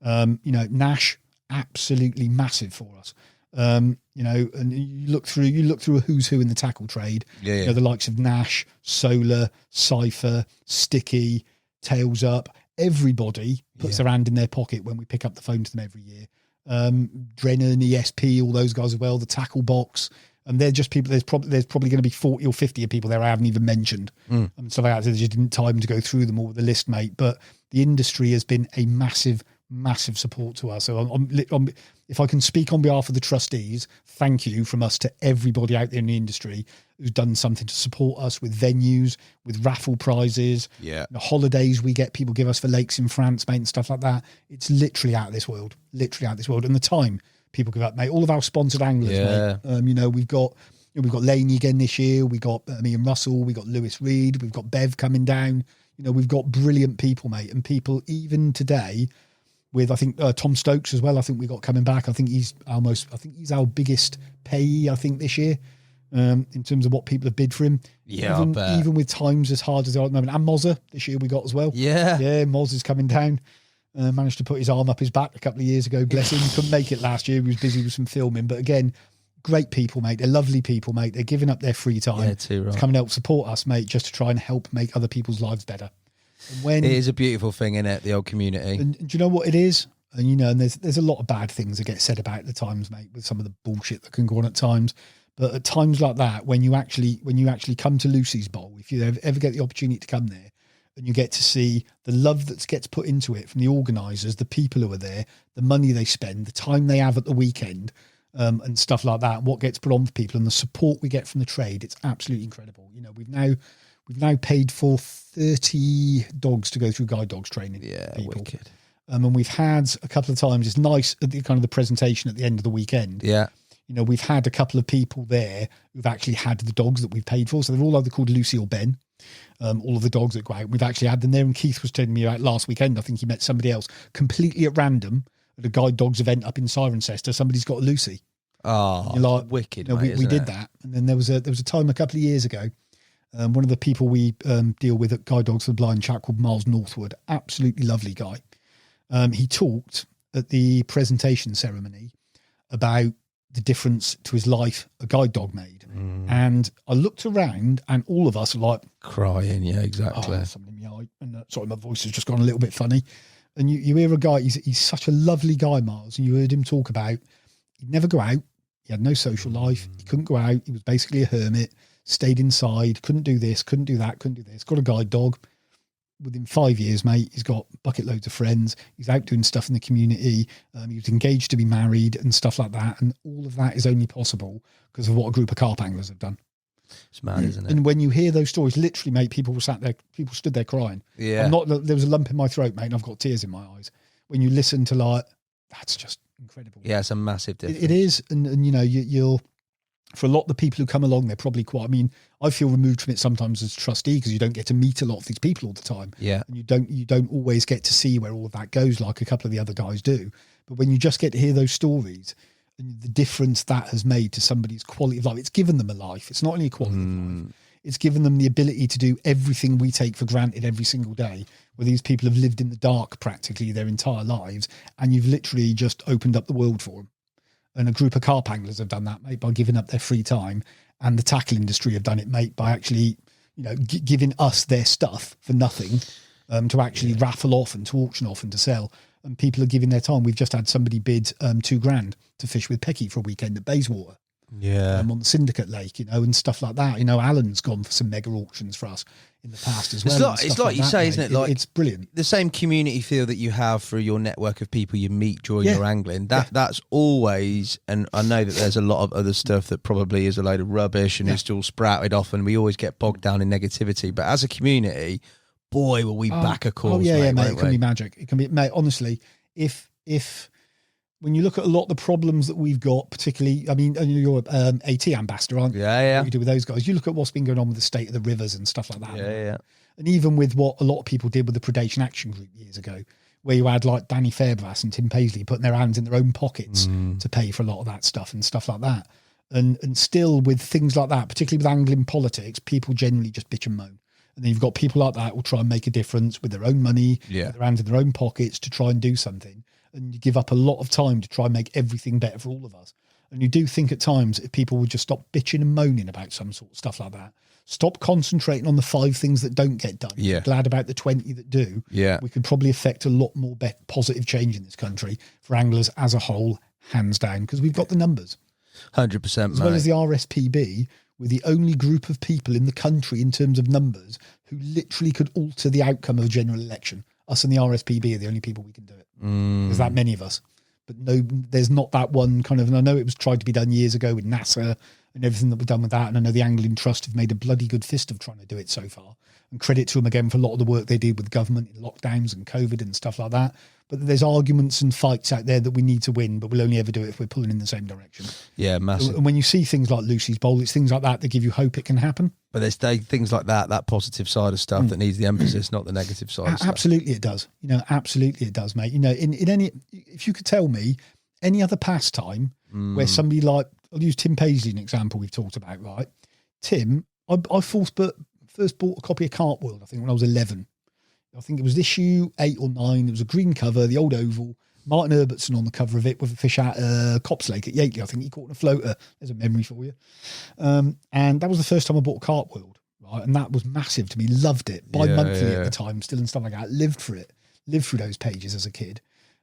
Nash, absolutely massive for us. And you look through a who's who in the tackle trade. The likes of Nash, Solar, Cypher, Sticky, Tails Up. Everybody puts their hand in their pocket when we pick up the phone to them every year. Drennan, ESP, all those guys as well, the tackle box. And they're just people, there's probably going to be 40 or 50 of people there I haven't even mentioned. And stuff like that. So they just didn't time to go through them all with the list, mate. But the industry has been a massive support to us. So if I can speak on behalf of the trustees, thank you from us to everybody out there in the industry who's done something to support us with venues, with raffle prizes, the holidays we get people give us for lakes in France, mate, and stuff like that. It's literally out of this world, And the time people give up, mate, all of our sponsored anglers, mate. We've got Laney again this year. We got me and Russell. We got Lewis Reed. We've got Bev coming down. We've got brilliant people, mate, and people even today with, I think, Tom Stokes as well. I think we got coming back. I think he's our biggest payee, I think, this year, in terms of what people have bid for him. Yeah, even with times as hard as they are at the moment. And Mozza this year we got as well. Yeah, Mozza's coming down. Managed to put his arm up his back a couple of years ago. Bless him. Couldn't make it last year. He was busy with some filming. But again, great people, mate. They're lovely people, mate. They're giving up their free time to come and help support us, mate, just to try and help make other people's lives better. It is a beautiful thing, isn't it? The old community. And do you know what it is? And there's a lot of bad things that get said about the times, mate, with some of the bullshit that can go on at times. But at times like that, when you actually come to Lucy's Bowl, if you ever get the opportunity to come there, and you get to see the love that gets put into it from the organisers, the people who are there, the money they spend, the time they have at the weekend, and stuff like that, and what gets put on for people, and the support we get from the trade, it's absolutely incredible. We've now paid for 30 dogs to go through guide dogs training. Yeah, people. Wicked. And we've had a couple of times, it's nice at the kind of the presentation at the end of the weekend. Yeah. We've had a couple of people there who've actually had the dogs that we've paid for. So they're all either called Lucy or Ben. All of the dogs that go out, we've actually had them there. And Keith was telling me about last weekend, I think he met somebody else completely at random at a guide dogs event up in Cirencester. Somebody's got a Lucy. Oh, like, wicked. We did that. And then there was a time a couple of years ago, One of the people we deal with at Guide Dogs for the Blind, chap called Miles Northwood, absolutely lovely guy. He talked at the presentation ceremony about the difference to his life a guide dog made. And I looked around and all of us were like... Crying, yeah, exactly. Oh, something in my eye. And, sorry, my voice has just gone a little bit funny. And you hear a guy, he's such a lovely guy, Miles, and you heard him talk about he'd never go out, he had no social life, he couldn't go out, he was basically a hermit, stayed inside, couldn't do this, couldn't do that, couldn't do this, got a guide dog. Within 5 years, mate, he's got bucket loads of friends. He's out doing stuff in the community. He was engaged to be married and stuff like that. And all of that is only possible because of what a group of carp anglers have done. It's mad, isn't it? And when you hear those stories, literally, mate, people stood there crying. Yeah. There was a lump in my throat, mate, and I've got tears in my eyes. When you listen to like, that's just incredible. Yeah, it's a massive difference. It is. And you know, you'll, for a lot of the people who come along, they're probably quite, I mean, I feel removed from it sometimes as a trustee because you don't get to meet a lot of these people all the time. Yeah. And you don't always get to see where all of that goes like a couple of the other guys do. But when you just get to hear those stories and the difference that has made to somebody's quality of life, it's given them a life. It's not only a quality of life, it's given them the ability to do everything we take for granted every single day, where these people have lived in the dark practically their entire lives, and you've literally just opened up the world for them. And a group of carp anglers have done that, mate, by giving up their free time. And the tackle industry have done it, mate, by actually, you know, giving us their stuff for nothing to actually raffle off and to auction off and to sell. And people are giving their time. We've just had somebody bid $2,000 to fish with Pecky for a weekend at Bayswater. Yeah. On the Syndicate Lake, you know, and stuff like that. You know, Alan's gone for some mega auctions for us in the past as well. It's like you say, isn't it? Like, it's brilliant. The same community feel that you have through your network of people you meet during your angling. That's always, and I know that there's a lot of other stuff that probably is a load of rubbish and is still sprouted off, and we always get bogged down in negativity. But as a community, boy, will we back a cause. Mate. It can be magic. It can be, mate. Honestly, if when you look at a lot of the problems that we've got, particularly, I mean, you're AT ambassador, aren't you? Yeah. What you do with those guys. You look at what's been going on with the state of the rivers and stuff like that. Yeah. And even with what a lot of people did with the Predation Action Group years ago, where you had like Danny Fairbrass and Tim Paisley putting their hands in their own pockets to pay for a lot of that stuff and stuff like that. And still with things like that, particularly with angling politics, people generally just bitch and moan. And then you've got people like that who will try and make a difference with their own money, with their hands in their own pockets to try and do something. And you give up a lot of time to try and make everything better for all of us. And you do think at times if people would just stop bitching and moaning about some sort of stuff like that, stop concentrating on the 5 things that don't get done. Yeah. Glad about the 20 that do. Yeah. We could probably affect a lot more positive change in this country for anglers as a whole, hands down, because we've got the numbers. 100%, as well as the RSPB, we're the only group of people in the country in terms of numbers who literally could alter the outcome of a general election. Us and the RSPB are the only people we can do it. There's that many of us. But no, there's not that one kind of, and I know it was tried to be done years ago with NASA and everything that we've done with that. And I know the Angling Trust have made a bloody good fist of trying to do it so far. And credit to them again for a lot of the work they did with government in lockdowns and COVID and stuff like that. But there's arguments and fights out there that we need to win, but we'll only ever do it if we're pulling in the same direction. Yeah, massive. And when you see things like Lucy's Bowl, it's things like that that give you hope it can happen. But there's things like that positive side of stuff that needs the emphasis, not the negative side of stuff. Absolutely it does. You know, absolutely it does, mate. You know, in any, if you could tell me any other pastime where somebody like, I'll use Tim Paisley, an example we've talked about, right? Tim, I first bought a copy of Carp World, I think, when I was 11. I think it was issue 8 or 9. It was a green cover, the old oval. Martin Herbertson on the cover of it with a fish out Cops Lake at Yateley. I think he caught in a floater. There's a memory for you. And that was the first time I bought Carp World, right? And that was massive to me. Loved it. Bi-monthly at the time, still and stuff like that. Lived for it. Lived through those pages as a kid.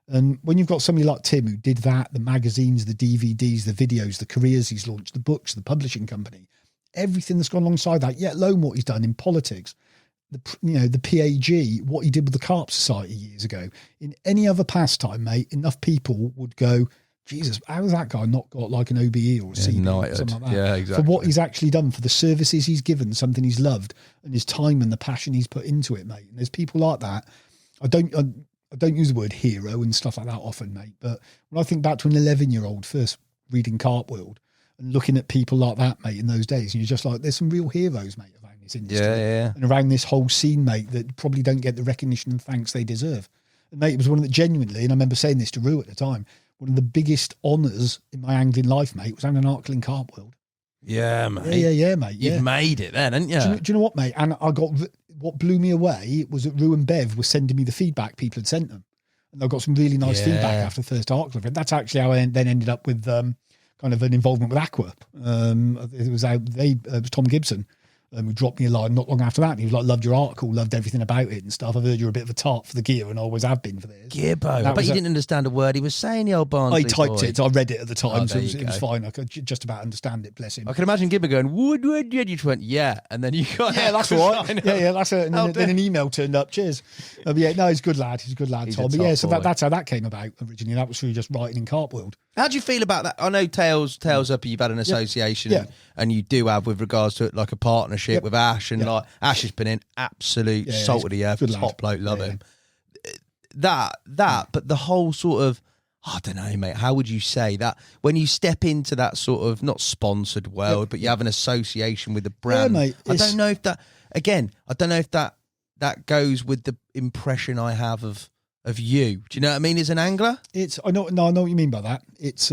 And when you've got somebody like Tim who did that, the magazines, the DVDs, the videos, the careers he's launched, the books, the publishing company, everything that's gone alongside that, yet alone what he's done in politics, the PAG, what he did with the Carp Society years ago. In any other pastime, mate, enough people would go, Jesus, how has that guy not got like an OBE or a CD or something like that? Yeah, exactly. For what he's actually done, for the services he's given, something he's loved, and his time and the passion he's put into it, mate. And there's people like that. I don't use the word hero and stuff like that often, mate, but when I think back to an 11-year-old first reading Carp World and looking at people like that, mate, in those days, and you're just like, there's some real heroes, mate, around this industry. Yeah. And around this whole scene, mate, that probably don't get the recognition and thanks they deserve. And, mate, it was one of the genuinely, and I remember saying this to Rue at the time, one of the biggest honours in my angling life, mate, was having an Arkling Carp World. Yeah, mate. Yeah, mate. Yeah. You've made it then, haven't you? Do you know what, mate? And I got what blew me away was that Rue and Bev were sending me the feedback people had sent them, and I got some really nice feedback after the first article. That's actually how I then ended up with kind of an involvement with Aqua. It was Tom Gibson. Who dropped me a line not long after that. And he was like, loved your article, loved everything about it and stuff. I've heard you're a bit of a tart for the gear and always have been for this. Gearbo. I bet you didn't understand a word he was saying, the old Barnsley I typed boy. it. I read it at the time, so it was go. fine. I could just about understand it, bless him. I can imagine Gibber going, would, you just went, yeah. And then you got that's right. Yeah, that's it. And then an email turned up. Cheers. No, he's a good lad. He's a good lad, Tom. But yeah, so that's how that came about originally. That was through just writing in Carp World. How do you feel about that? I know Tails Up, you've had an association and you do have with regards to it like a partnership with Ash and like Ash has been in absolute salt of the earth, top bloke, love him. That, but the whole sort of, I don't know, mate, how would you say that when you step into that sort of not sponsored world, but you have an association with the brand? Yeah, mate, I don't know if that goes with the impression I have of you. Do you know what I mean as an angler? I know what you mean by that. It's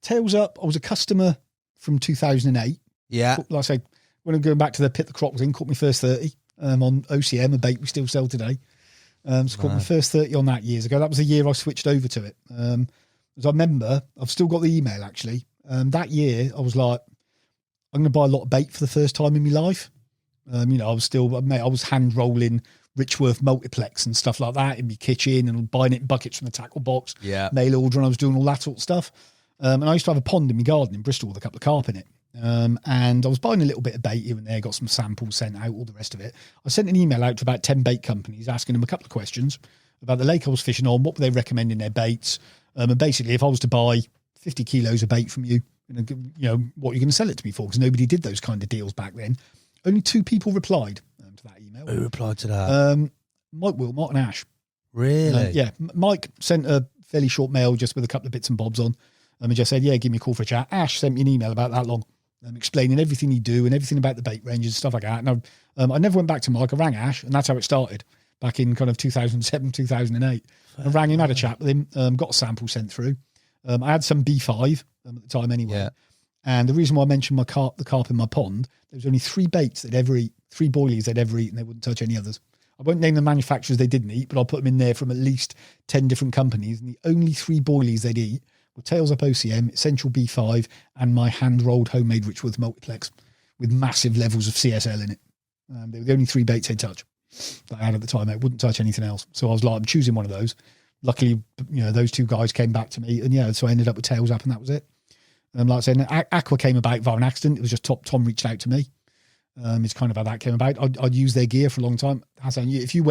Tails Up. I was a customer from 2008. Yeah. Like I say, when I'm going back to the pit the crop was in, caught my first 30 on OCM, a bait we still sell today. So caught my first 30 on that years ago. That was the year I switched over to it. As I remember, I've still got the email actually. That year I was like, I'm going to buy a lot of bait for the first time in my life. I was hand rolling Richworth multiplex and stuff like that in my kitchen and buying it in buckets from the tackle box. Yeah. Mail order, and I was doing all that sort of stuff. And I used to have a pond in my garden in Bristol with a couple of carp in it. And I was buying a little bit of bait here and there, got some samples sent out, all the rest of it. I sent an email out to about 10 bait companies asking them a couple of questions about the lake I was fishing on, what were they recommending their baits, and basically if I was to buy 50 kilos of bait from you, what are you going to sell it to me for? Because nobody did those kind of deals back then. Only 2 people replied to that email. Who replied to that? Mike Wilmot and Ash. Really? Yeah. Mike sent a fairly short mail just with a couple of bits and bobs on. And just said, give me a call for a chat. Ash sent me an email about that long, explaining everything he'd do and everything about the bait ranges and stuff like that. And I never went back to Mike. I rang Ash, and that's how it started back in kind of 2007, 2008. I rang him, had a chat with him, got a sample sent through. I had some B5 at the time anyway. Yeah. And the reason why I mentioned the carp in my pond, there was only 3 baits they'd ever eat, 3 boilies they'd ever eat, and they wouldn't touch any others. I won't name the manufacturers they didn't eat, but I'll put them in there from at least 10 different companies. And the only 3 boilies they'd eat were Tails Up OCM, Essential B5, and my hand-rolled homemade Richworth multiplex with massive levels of CSL in it. They were the only 3 baits they'd touch that I had at the time. I wouldn't touch anything else. So I was like, I'm choosing one of those. Luckily, those 2 guys came back to me, and so I ended up with Tails Up, and that was it. Like I said, Aqua came about via an accident. It was just Tom reached out to me. It's kind of how that came about. I'd used their gear for a long time. Hassan, if you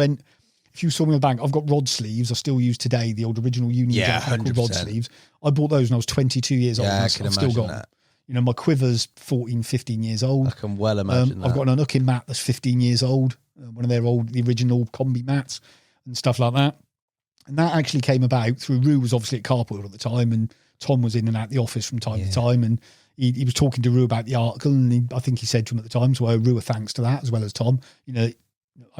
saw me on the bank, I've got rod sleeves I still use today, the old original Union rod sleeves. I bought those when I was 22 years old. I can imagine still got that. My quiver's 14, 15 years old. I can well imagine that. I've got an unhooking mat that's 15 years old, one of the original combi mats and stuff like that. And that actually came about through Rue was obviously at Carp World at the time, and Tom was in and out the office from time to time, and he was talking to Rue about the article, and I think he said to him at the time, so I owe Rue a thanks to that as well as Tom. I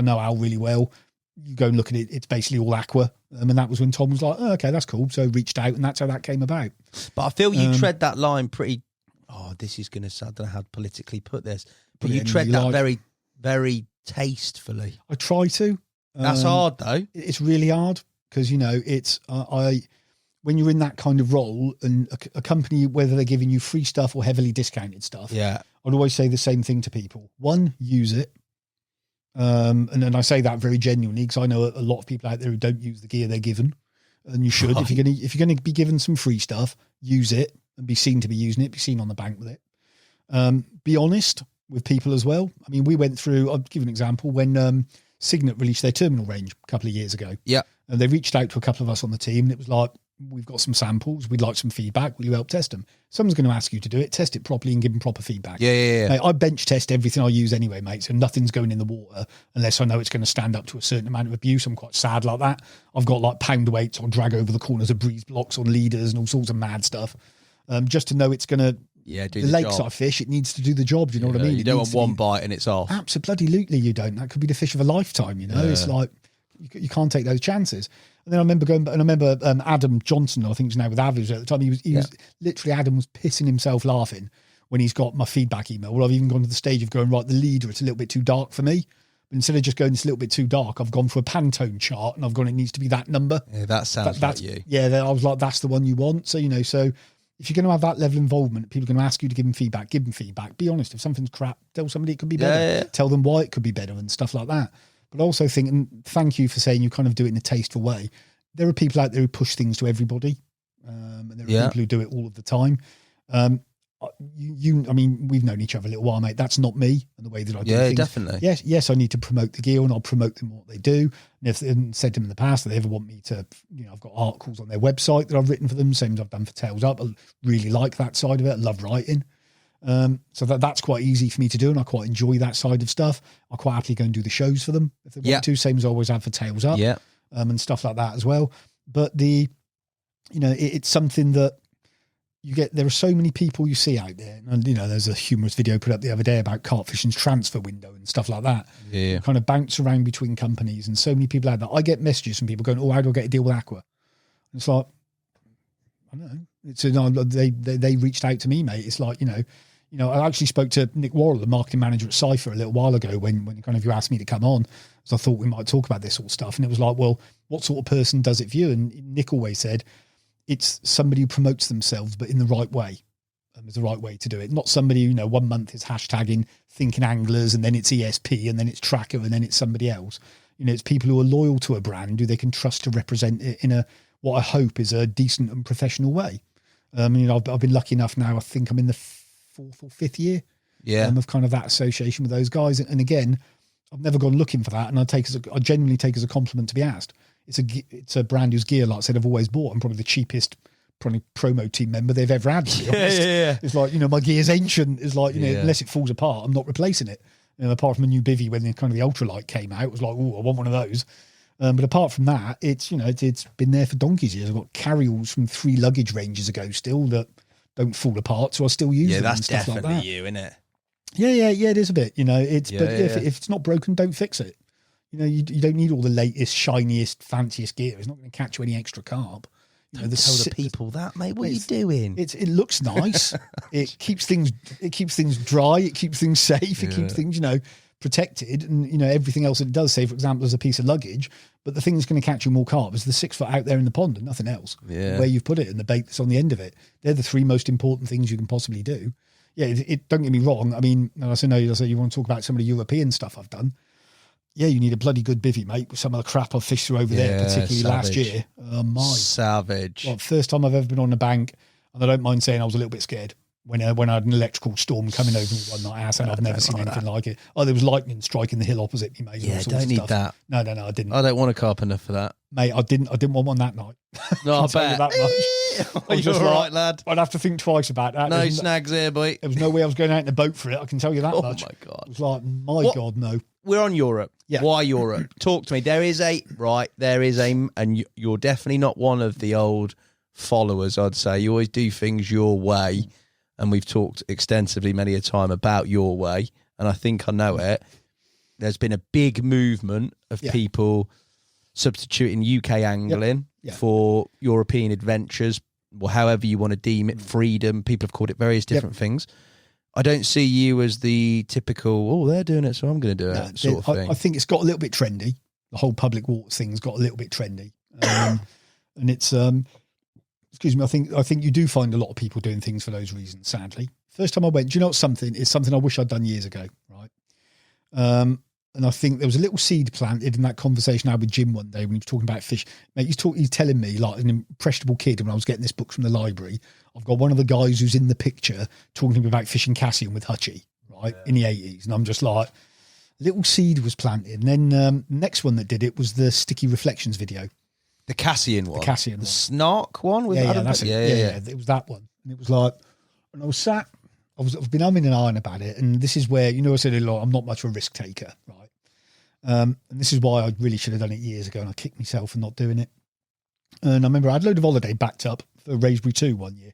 know Al really well. You go and look at it, it's basically all Aqua. And that was when Tom was like, okay, that's cool. So reached out, and that's how that came about. But I feel you tread that line pretty, this is going to sound, I don't know how to politically put this, but you tread that very, very tastefully. I try to. That's hard though. It's really hard because, it's, when you're in that kind of role and a company, whether they're giving you free stuff or heavily discounted stuff, I'd always say the same thing to people. 1, use it. And I say that very genuinely because I know a lot of people out there who don't use the gear they're given, and you should. Right. If you're gonna be given some free stuff, use it and be seen to be using it. Be seen on the bank with it. Be honest with people as well. I mean, we went through. I'll give an example when Signet released their terminal range a couple of years ago. Yeah, and they reached out to a couple of us on the team, and it was like, we've got some samples. We'd like some feedback. Will you help test them? Someone's going to ask you to do it. Test it properly and give them proper feedback. Yeah. Mate, I bench test everything I use anyway, mate. So nothing's going in the water unless I know it's going to stand up to a certain amount of abuse. I'm quite sad like that. I've got like pound weights or drag over the corners of breeze blocks on leaders and all sorts of mad stuff. Just to know it's going to, do the lakes job. I fish, it needs to do the job. Do you know what I mean? You don't want one bite and it's off. Absolutely, you don't. That could be the fish of a lifetime. It's like you can't take those chances. And then I remember Adam Johnson, I think he's now with Average at the time. He was literally, Adam was pissing himself laughing when he's got my feedback email. Well, I've even gone to the stage of going, right, the leader, it's a little bit too dark for me. But instead of just going, it's a little bit too dark, I've gone for a Pantone chart and I've gone, it needs to be that number. Yeah, that sounds like you. Yeah, I was like, that's the one you want. So, so if you're going to have that level of involvement, people are going to ask you to give them feedback. Be honest. If something's crap, tell somebody it could be better. Yeah. Tell them why it could be better and stuff like that. But I also think, and thank you for saying you kind of do it in a tasteful way. There are people out there who push things to everybody. And there are people who do it all of the time. I mean, we've known each other a little while, mate. That's not me and the way that I do things. Yeah, definitely. Yes, I need to promote the gear and I'll promote them what they do. And if and said to them in the past that they ever want me to, I've got articles on their website that I've written for them, same as I've done for Tails Up. I really like that side of it. I love writing. So that's quite easy for me to do, and I quite enjoy that side of stuff. I quite happily go and do the shows for them if they want to, same as I always have for Tails Up, and stuff like that as well. But it's something that you get. There are so many people you see out there, and there's a humorous video put up the other day about carp fishing's transfer window and stuff like that. Yeah, kind of bounce around between companies, and so many people out there. I get messages from people going, "Oh, how do I get a deal with Aqua?" And it's like, I don't know. It's they reached out to me, mate. It's like I actually spoke to Nick Worrell, the marketing manager at Cypher, a little while ago when kind of you asked me to come on. So I thought we might talk about this sort of stuff, and it was like, well, what sort of person does it for you? And Nick always said it's somebody who promotes themselves, but in the right way. Is the right way to do it. Not somebody 1 month is hashtagging thinking anglers, and then it's ESP, and then it's Tracker, and then it's somebody else. It's people who are loyal to a brand who they can trust to represent it in what I hope is a decent and professional way. I've been lucky enough now. I think I'm in the 4th or 5th year of kind of that association with those guys. And again, I've never gone looking for that, and I genuinely take as a compliment to be asked. It's a brand whose gear, like I said, I've always bought. I'm probably the cheapest promo team member they've ever had, to be honest. It's like, my gear's ancient. It's like, unless it falls apart, I'm not replacing it. Apart from a new bivvy when the ultralight came out, it was like, oh, I want one of those. But apart from that, it's been there for donkey's years. I've got carryalls from 3 luggage ranges ago still that don't fall apart, so I still use them. Yeah, that's definitely like that. You, isn't it? Yeah, it is a bit. If it's not broken, don't fix it. You don't need all the latest, shiniest, fanciest gear. It's not going to catch you any extra carp. Don't tell the people that, mate. What are you doing? It looks nice. It keeps things dry. It keeps things safe. It keeps things protected, and everything else it does. Say, for example, there's a piece of luggage, but the thing that's going to catch you more carp is the 6 foot out there in the pond and nothing else. Yeah, where you've put it and the bait that's on the end of it. They're the 3 most important things you can possibly do. Yeah, don't get me wrong. I mean, I say you want to talk about some of the European stuff I've done. Yeah, you need a bloody good bivvy, mate, with some of the crap I've fished through over there, particularly last year. Savage. Well, first time I've ever been on a bank, and I don't mind saying I was a little bit scared when I had an electrical storm coming over me one night. I've never seen anything like it. Oh, there was lightning striking the hill opposite me, mate. Yeah, don't need that. No, I didn't. I don't want a carp enough for that. Mate, I didn't want one that night. No, I bet. That much. You're all right, lad. I'd have to think twice about that. No snags here, boy. There was no way I was going out in a boat for it, I can tell you that much. Oh, my God. It was like, God, no. We're on Europe. Yeah. Why Europe? Talk to me. There is and you're definitely not one of the old followers, I'd say. You always do things your way, and we've talked extensively many a time about your way, and I think I know it. There's been a big movement of people substituting UK angling for European adventures, or however you want to deem it, freedom. People have called it various different things. I don't see you as the typical, they're doing it, so I'm going to do it sort of thing. I think it's got a little bit trendy. The whole public waters thing's got a little bit trendy. And it's, excuse me, I think you do find a lot of people doing things for those reasons, sadly. First time I went, do you know what it's something I wish I'd done years ago, right? And I think there was a little seed planted in that conversation I had with Jim one day when he was talking about fish. Mate, he's telling me, like an impressionable kid, when I was getting this book from the library, I've got one of the guys who's in the picture talking to me about fishing Cassian with Hutchie, right, in the 80s. And I'm just like, little seed was planted. And then next one that did it was the Sticky Reflections video. The Cassian one? The Cassian one. Snark one? With that's it. Yeah, it was that one. And it was like, and I was sat, I've been umming and ahhing about it. And this is where, I said a lot, I'm not much of a risk taker, right? And this is why I really should have done it years ago, and I kicked myself for not doing it. And I remember I had a load of holiday backed up for Raisbury 2 one year.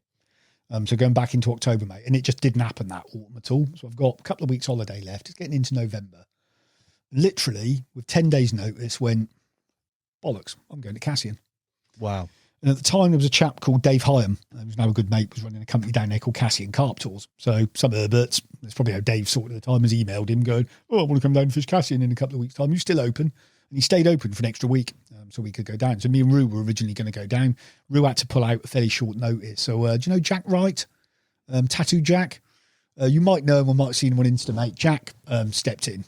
So going back into October, mate, and it just didn't happen that autumn at all. So I've got a couple of weeks holiday left. It's getting into November. Literally, with 10 days notice, went, bollocks, I'm going to Cassian. Wow. And at the time, there was a chap called Dave Hyam, who's now a good mate, was running a company down there called Cassian Carp Tours. So some Herberts, that's probably how Dave saw it at the time, has emailed him going, I want to come down and fish Cassian in a couple of weeks' time. You still open? And he stayed open for an extra week so we could go down. So me and Rue were originally going to go down. Rue had to pull out a fairly short notice. So do you know Jack Wright? Tattoo Jack? You might know him or might have seen him on Insta, mate. Jack stepped in.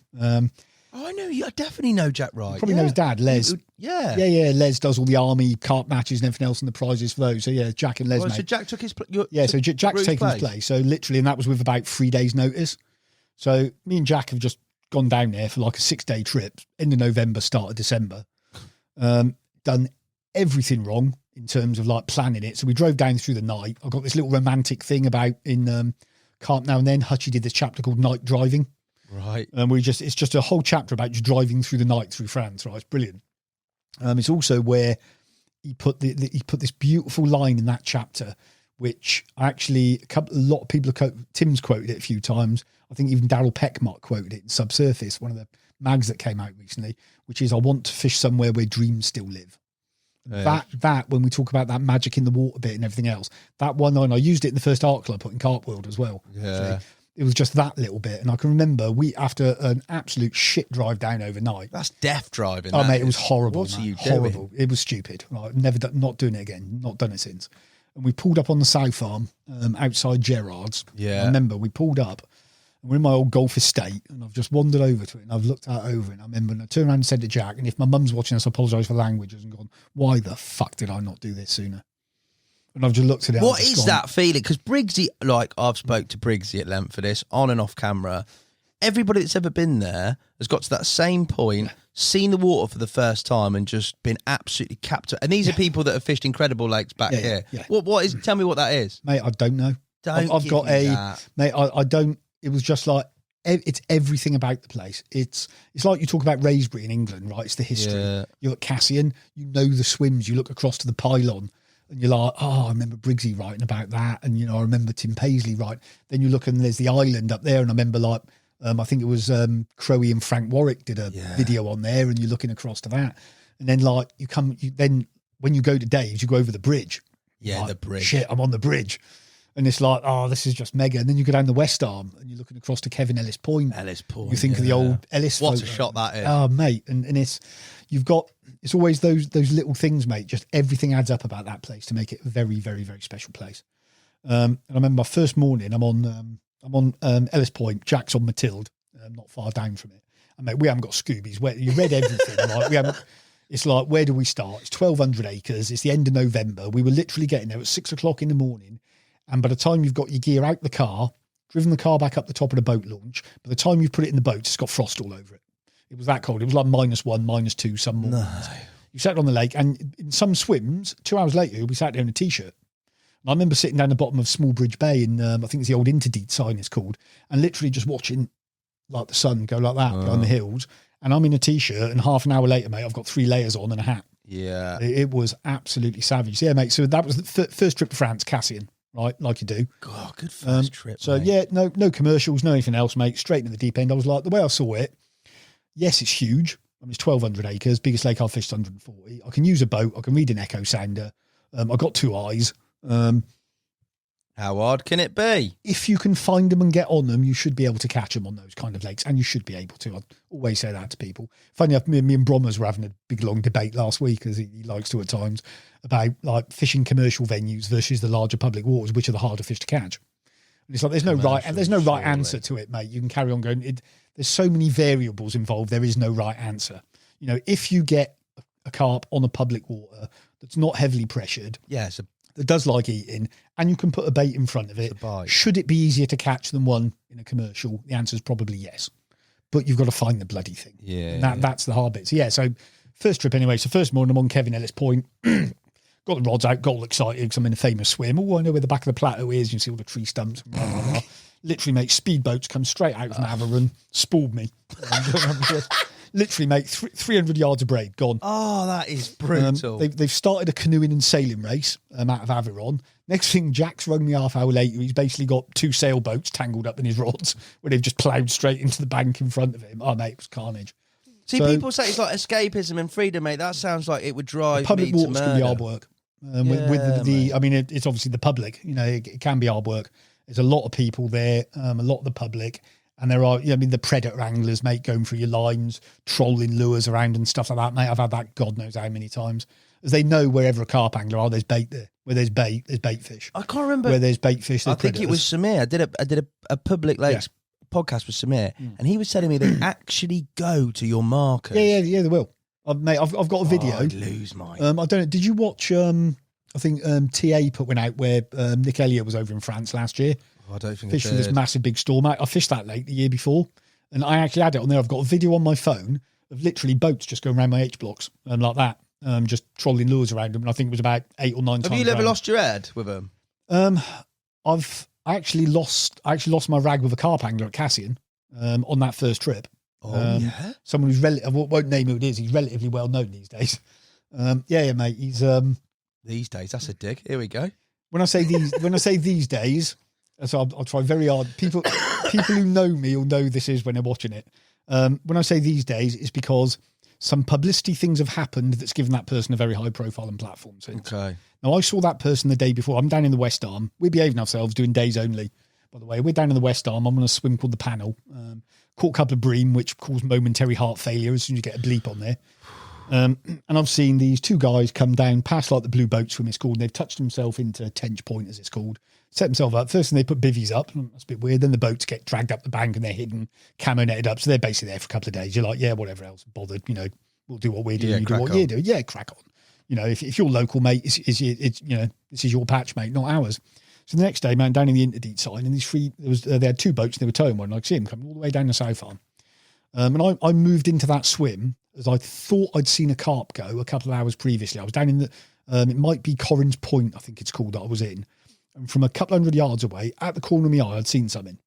I know you. I definitely know Jack Wright. Probably know his dad, Les. Yeah. Les does all the army carp matches and everything else and the prizes for those. So yeah, Jack and Les, mate. So Jack took his place. So Jack's taken his place. So literally, and that was with about 3 days' notice. So me and Jack have just gone down there for like a 6-day trip, end of November, start of December. Done everything wrong in terms of like planning it. So we drove down through the night. I've got this little romantic thing about in Carp Now and Then. Hutchie did this chapter called Night Driving. Right. And it's just a whole chapter about just driving through the night through France, right? It's brilliant. It's also where he put this beautiful line in that chapter, which actually a lot of people Tim's quoted it a few times. I think even Daryl Peckmott quoted it in Subsurface, one of the mags that came out recently, which is, I want to fish somewhere where dreams still live. That when we talk about that magic in the water bit and everything else, that one line, I used it in the first art club, put in Carp World as well. Yeah. Actually. It was just that little bit. And I can remember after an absolute shit drive down overnight. That's death driving. Oh, mate, it was horrible. What are you horrible. doing? It was stupid. Right? Not doing it again. Not done it since. And we pulled up on the South Farm outside Gerard's. Yeah. I remember we pulled up and we're in my old golf estate and I've just wandered over to it and I've looked out over it. And I remember and I turned around and said to Jack, and if my mum's watching us, I apologise for languages, and gone, why the fuck did I not do this sooner? And I've just looked at it. What is that feeling? Because Briggsy, like I've spoke to Briggsy at length for this, on and off camera. Everybody that's ever been there has got to that same point, seen the water for the first time, and just been absolutely captured. And these are people that have fished incredible lakes back here. Yeah. What is? Tell me what that is, mate. I don't know. I've got mate. I don't. It was just like it's everything about the place. It's like you talk about Raisbury in England, right? It's the history. Yeah. You're at Cassian. You know the swims. You look across to the pylon. And you're like, I remember Briggsy writing about that. And, I remember Tim Paisley writing. Then you look and there's the island up there. And I remember I think it was Crowe and Frank Warwick did a video on there. And you're looking across to that. And then then when you go to Dave's, you go over the bridge. Yeah, like, the bridge. Shit, I'm on the bridge. And it's like, this is just mega. And then you go down the West Arm and you're looking across to Kevin Ellis Point. You think of the old Ellis What photo. a shot that is. Oh, mate. And it's always those little things, mate. Just everything adds up about that place to make it a very, very, very special place. And I remember my first morning, I'm on Ellis Point. Jack's on Matilde, not far down from it. And mate, we haven't got Scoobies. You read everything. Like it's like, where do we start? It's 1,200 acres. It's the end of November. We were literally getting there at 6 o'clock in the morning. And by the time you've got your gear out the car, driven the car back up the top of the boat launch, by the time you put it in the boat, it's got frost all over it. It was that cold. It was like -1, -2 some mornings. No. You sat on the lake, and in some swims, 2 hours later, you'll be sat there in a T-shirt. And I remember sitting down the bottom of Smallbridge Bay in, I think it's the old Interdeed sign it's called, and literally just watching like the sun go like that behind the hills. And I'm in a T-shirt, and half an hour later, mate, I've got 3 layers on and a hat. Yeah. It was absolutely savage. Yeah, mate, so that was the first trip to France, Cassian. Right, like you do. God, good first trip. So mate. yeah, no commercials, no anything else, mate. Straight into the deep end. I was like, the way I saw it, yes, it's huge. I mean, it's 1,200 acres, biggest lake I've fished, 140. I can use a boat. I can read an echo sounder. I've got 2 eyes. How hard can it be? If you can find them and get on them, you should be able to catch them on those kind of lakes, and you should be able to. I always say that to people. Funny enough, me and Brommers were having a big long debate last week, as he likes to at times, about like fishing commercial venues versus the larger public waters, which are the harder fish to catch. And it's like there's no right answer to it, mate. You can carry on going. There's so many variables involved. There is no right answer. If you get a carp on a public water that's not heavily pressured, that does like eating, and you can put a bait in front of it, should it be easier to catch than one in a commercial? The answer is probably yes. But you've got to find the bloody thing. Yeah. And that's the hard bit. So, so first trip anyway. So first morning, I'm on Kevin Ellis Point. Got the rods out, got all excited because I'm in a famous swim. I know where the back of the plateau is. You see all the tree stumps. Blah, blah, blah. Literally, mate, speedboats come straight out from Aveyron, spooled me. Literally, mate, 300 yards of braid gone. Oh, that is brutal. They've started a canoeing and sailing race out of Aveyron. Next thing, Jack's rung me half hour later. He's basically got 2 sailboats tangled up in his rods where they've just ploughed straight into the bank in front of him. Oh, mate, it was carnage. See, people say it's like escapism and freedom, mate. That sounds like it would drive public me to water's going to be hard work. with the I mean, it's obviously the public. You know, it can be hard work. There's a lot of people there, a lot of the public, and there are, I mean, the predator anglers, mate, going through your lines, trolling lures around and stuff like that, mate. I've had that God knows how many times. As they know wherever a carp angler are, there's bait there. Where there's bait fish. I can't remember. Where there's bait fish, there's I think predators. it was Samir. I did a public lakes podcast with Samir, and he was telling me they actually go to your markers. Yeah, they will. Mate, I've got a video. I'd lose mine. I don't know. Did you watch? I think TA put one out where Nick Elliott was over in France last year. I don't think Fished for this massive big storm. I fished that lake the year before, and I actually had it on there. I've got a video on my phone of literally boats just going around my H blocks and like that, just trolling lures around them. And I think it was about 8 or 9 times. Have you ever lost your head with them? I actually lost my rag with a carp angler at Cassian on that first trip. Someone who's I won't name who it is. He's relatively well known these days. Mate. He's these days. That's a dig. Here we go. When I say these days, so I'll try very hard. People who know me will know this is when they're watching it. When I say these days, it's because some publicity things have happened that's given that person a very high profile and platform. Okay. Now I saw that person the day before. I'm down in the West Arm. We're behaving ourselves, doing days only. By the way, we're down in the West Arm. I'm on a swim called the Panel. Caught a couple of bream, which caused momentary heart failure as soon as you get a bleep on there. And I've seen these 2 guys come down past like the Blue Boat Swim, it's called, and they've touched themselves into Tench Point, as it's called. Set themselves up. First thing, they put bivvies up. That's a bit weird. Then the boats get dragged up the bank and they're hidden, camo netted up. So they're basically there for a couple of days. You're like, yeah, whatever else, bothered. You know, we'll do what we're doing. You do what you're doing. Yeah, crack on. You know, if you're local, mate, it's you know, this is your patch, mate, not ours. So the next day, man, down in the Interdeed side, and these 3, they had 2 boats and they were towing one. And I could see them coming all the way down the South Arm. And I moved into that swim as I thought I'd seen a carp go a couple of hours previously. I was down in the, it might be Corrins Point, I think it's called, that I was in. And from a couple hundred yards away, at the corner of my eye, I'd seen something.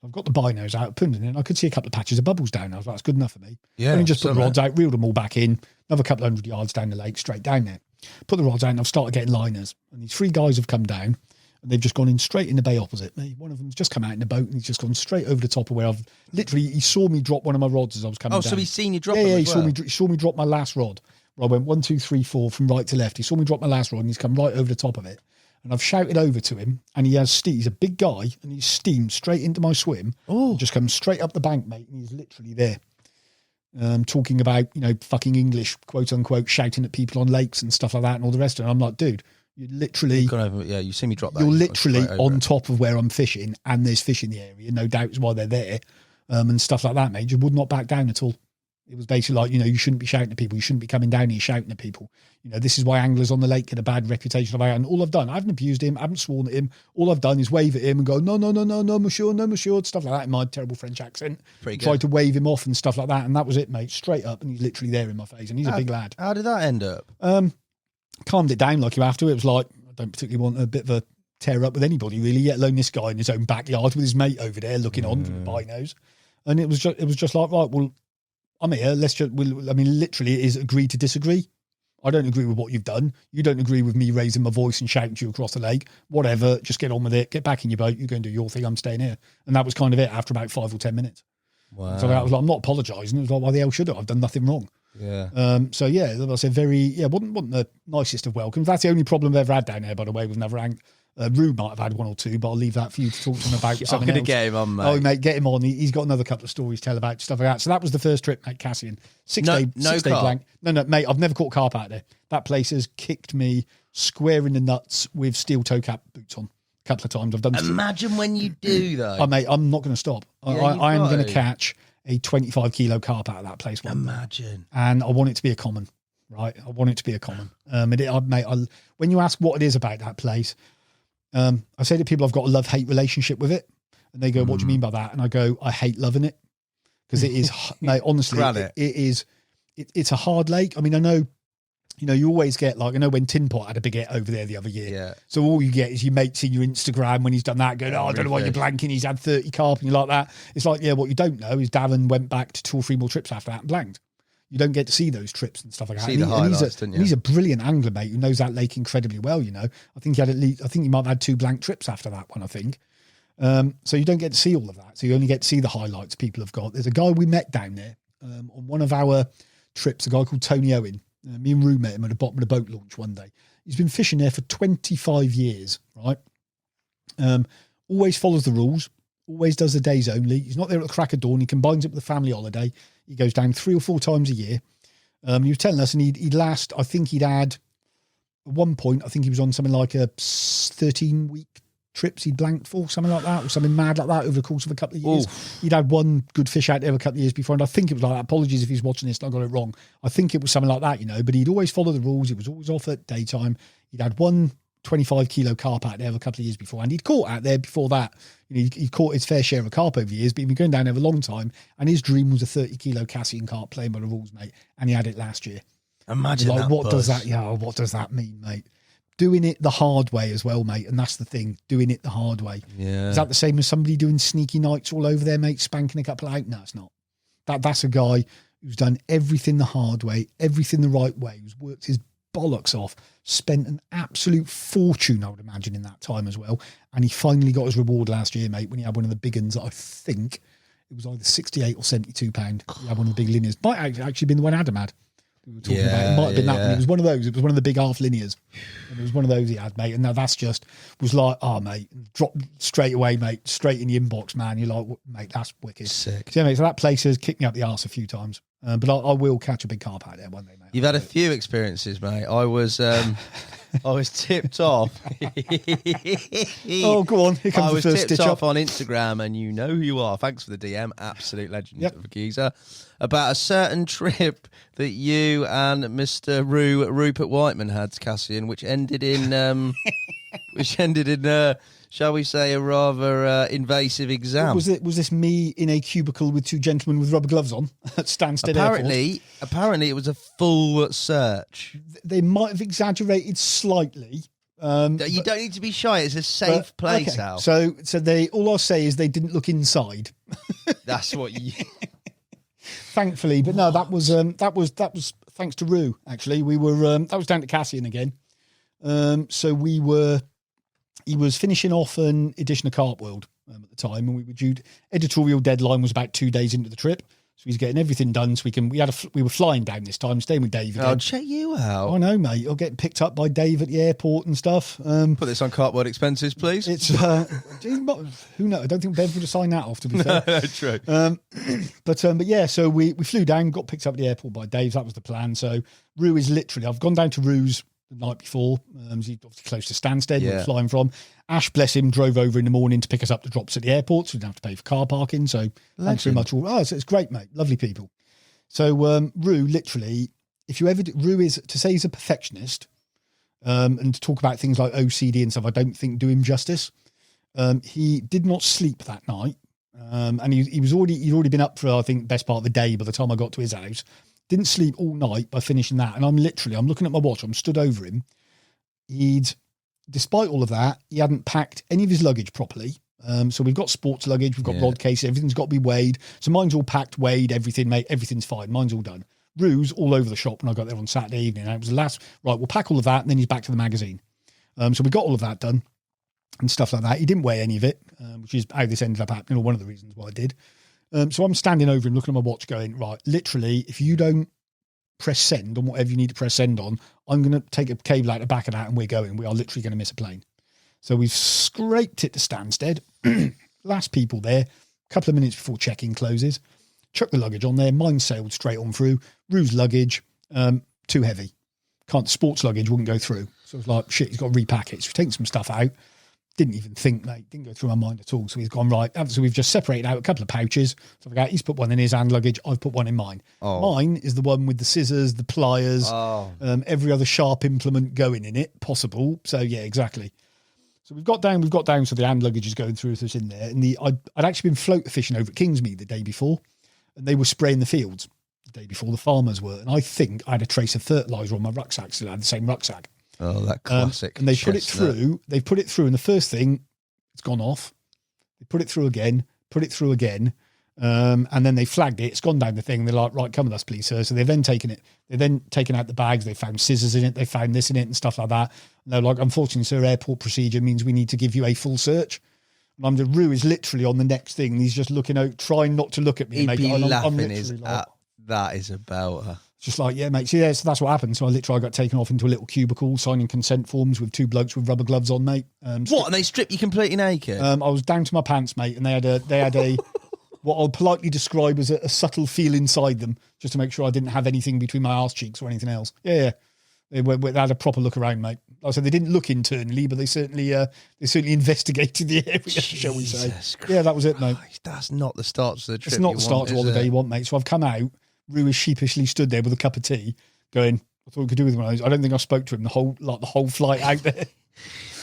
I've got the binos out, put them in, and I could see a couple of patches of bubbles down. I was like, that's good enough for me. Yeah. And just put the rods out, reeled them all back in, another couple of hundred yards down the lake, straight down there. Put the rods out, and I've started getting liners. And these 3 guys have come down, and they've just gone in straight in the bay opposite me. One of them's just come out in the boat, and he's just gone straight over the top of where I've literally, he saw me drop one of my rods as I was coming down. Oh, so he's seen you drop them as he well? saw me drop my last rod. Where I went 1, 2, 3, 4 from right to left. He saw me drop my last rod, and he's come right over the top of it. And I've shouted over to him, and he has he's a big guy, and he's steamed straight into my swim. Oh, just come straight up the bank, mate, and he's literally there. Talking about, you know, fucking English, quote unquote, shouting at people on lakes and stuff like that and all the rest of it. And I'm like, dude, you're literally... you see me drop that. You're literally on top of where I'm fishing, and there's fish in the area. No doubt is why they're there, and stuff like that, mate. You would not back down at all. It was basically like, you know, you shouldn't be shouting at people. You shouldn't be coming down here shouting at people. You know, this is why anglers on the lake get a bad reputation about it. And all I've done, I haven't abused him, I haven't sworn at him. All I've done is wave at him and go, no, monsieur, stuff like that in my terrible French accent. Tried to wave him off and stuff like that. And that was it, mate. Straight up. And he's literally there in my face. And he's a big lad. How did that end up? Calmed it down like you have to. It was like, I don't particularly want a bit of a tear up with anybody, really, let alone this guy in his own backyard with his mate over there looking on from the binos. And it was just like, right, well, I'm here. Literally, it is agree to disagree. I don't agree with what you've done. You don't agree with me raising my voice and shouting to you across the lake. Whatever, just get on with it. Get back in your boat. You go and do your thing. I'm staying here. And that was kind of it after about 5 or 10 minutes. Wow. So I was like, I'm not apologising. It was like, why the hell should I? I've done nothing wrong. Yeah. So yeah, I said wasn't the nicest of welcomes. That's the only problem I've ever had down there, by the way, with another Rude might have had 1 or 2, but I'll leave that for you to talk to him about. I'm going to get him on, mate. Oh, mate, get him on. He's got another couple of stories to tell about stuff like that. So that was the first trip, mate, Cassian. 6 day blank. No, mate, I've never caught carp out there. That place has kicked me square in the nuts with steel toe cap boots on. A couple of times I've done. Imagine when you do, though. Oh, mate, I'm not going to stop. I am going to catch a 25 kilo carp out of that place. Imagine. And I want it to be a common, right? I want it to be a common. When you ask what it is about that place, I say to people, I've got a love-hate relationship with it. And they go, what do you mean by that? And I go, I hate loving it. Because it is, mate, honestly, it's a hard lake. I mean, I know, you know, you always get like, I know when Tin Pot had a big hit over there the other year. Yeah. So all you get is your mate seeing your Instagram when he's done that, going, I don't know why you're blanking. He's had 30 carp and you're like that. It's like, yeah, what you don't know is Darren went back to 2 or 3 more trips after that and blanked. You don't get to see those trips and stuff like that. He's a brilliant angler, mate, who knows that lake incredibly well, you know. I think he might have had 2 blank trips after that one, I think. So you don't get to see all of that. So you only get to see the highlights people have got. There's a guy we met down there on one of our trips, a guy called Tony Owen. Me and Rue met him at the bottom of the boat launch one day. He's been fishing there for 25 years, right? Always follows the rules, always does the days only. He's not there at the crack of dawn. He combines it with a family holiday. He goes down 3 or 4 times a year. He was telling us, and he'd last, I think he'd had, at one point, I think he was on something like a 13-week trips he'd blanked for, something like that, or something mad like that over the course of a couple of years. Ooh. He'd had one good fish out there a couple of years before, and I think it was like that. Apologies if he's watching this and I got it wrong. I think it was something like that, but he'd always follow the rules. He was always off at daytime. He'd had one 25-kilo carp out there a couple of years before, and he'd caught out there before that. He'd caught his fair share of carp over the years, but he'd been going down there a long time, and his dream was a 30-kilo Cassian carp playing by the rules, mate, and he had it last year. Imagine like, that, what buzz. does that? Yeah, what does that mean, mate? Doing it the hard way as well, mate, and that's the thing. Doing it the hard way. Yeah. Is that the same as somebody doing sneaky nights all over there, mate, spanking a couple out? No, it's not. That's a guy who's done everything the hard way, everything the right way, who's worked his bollocks off, spent an absolute fortune, I would imagine, in that time as well. And he finally got his reward last year, mate, when he had one of the big ones. I think it was either 68 or 72 pound. He had one of the big linears. Might actually been the one Adam had. We were talking about it. Might have been that one. It was one of those. It was one of the big half linears. And it was one of those he had, mate. And now that's just was like, mate, drop straight away, mate, straight in the inbox, man. You're like, mate, that's wicked. Sick. So, mate, so that place has kicked me up the arse a few times. But I will catch a big carp out there one day, mate. You've had a few experiences, mate. I was tipped off. Oh, go on. Here comes the first tipped stitch off up. on Instagram, and you know who you are. Thanks for the DM. Absolute legend of a geezer. About a certain trip that you and Mr. Rupert Whiteman had to Cassian, which ended in shall we say, a rather invasive exam. Was this me in a cubicle with 2 gentlemen with rubber gloves on at Stansted Airport? Apparently, it was a full search. They might have exaggerated slightly. You don't need to be shy. It's a safe place, okay. Al. So they. All I'll say is they didn't look inside. That's what you. Thankfully, but no, that was thanks to Rue. Actually, we were that was down to Cassian again. So he was finishing off an edition of Carp World at the time, and we were due. Editorial deadline was about 2 days into the trip, so he's getting everything done. So we were flying down this time, staying with Dave. I'll check you out. I know, mate. I'll get picked up by Dave at the airport and stuff. Put this on Carp World expenses, please. It's who knows? I don't think Bev would have signed that off. To be fair, no, true. But yeah, so we flew down, got picked up at the airport by Dave. That was the plan. So Rue is literally. I've gone down to Rue's the night before. He's obviously close to Stansted, where we're flying from. Ash, bless him, drove over in the morning to pick us up to drop us at the airport, so we didn't have to pay for car parking. So thanks very much. It's great, mate. Lovely people. So Rue, literally, Rue is, to say he's a perfectionist, and to talk about things like OCD and stuff, I don't think do him justice. He did not sleep that night, and he'd already been up for, I think, best part of the day by the time I got to his house. Didn't sleep all night by finishing that. And I'm looking at my watch. I'm stood over him. Despite all of that, he hadn't packed any of his luggage properly. So we've got sports luggage, we've got rod cases, everything's got to be weighed. So mine's all packed, weighed, everything, mate. Everything's fine. Mine's all done. Rue's all over the shop when I got there on Saturday evening. And it was the last, right, we'll pack all of that, and then he's back to the magazine. So we got all of that done and stuff like that. He didn't weigh any of it, which is how this ended up happening, or one of the reasons why I did. So I'm standing over him, looking at my watch, going, right, literally, if you don't press send on whatever you need to press send on, I'm going to take a cable out the back of that, and we're going. We are literally going to miss a plane. So we've scraped it to Stansted. Last people there, a couple of minutes before check-in closes. Chuck the luggage on there. Mine sailed straight on through. Rue's luggage, too heavy. Sports luggage wouldn't go through. So it's like, shit, he's got to repack it. So we've taken some stuff out. Didn't even think, mate. Didn't go through my mind at all. So he's gone, right. So we've just separated out a couple of pouches. So he's put one in his hand luggage. I've put one in mine. Oh. Mine is the one with the scissors, the pliers, every other sharp implement going in it possible. So yeah, exactly. So we've got down. So the hand luggage is going through with us in there. And I'd actually been floater fishing over at Kingsmead the day before, and they were spraying the fields the day before. The farmers were, and I think I had a trace of fertilizer on my rucksack. So I had the same rucksack. Oh, that classic. And they put it through. They put it through, and the first thing, it's gone off. They put it through again. And then they flagged it. It's gone down the thing. They're like, right, come with us, please, sir. So they've then taken it. They've then taken out the bags. They found scissors in it. They found this in it and stuff like that. And they're like, unfortunately, sir, airport procedure means we need to give you a full search. And Rue is literally on the next thing. And he's just looking out, trying not to look at me. He'd be laughing his... that is about her. Just like, yeah, mate. So, yeah, so that's what happened. So I literally got taken off into a little cubicle, signing consent forms with 2 blokes with rubber gloves on, mate. What? And they stripped you completely naked? I was down to my pants, mate, and they had a what I'll politely describe as a subtle feel inside them, just to make sure I didn't have anything between my arse cheeks or anything else. Yeah. They had a proper look around, mate. Like I said, they didn't look internally, but they certainly investigated the area, shall we say? Christ. Yeah, that was it, mate. That's not the start to the trip. It's not the start to what the day you want, mate. So I've come out. Rue is sheepishly stood there with a cup of tea, going, I thought we could do with one of those. I don't think I spoke to him the whole flight out there.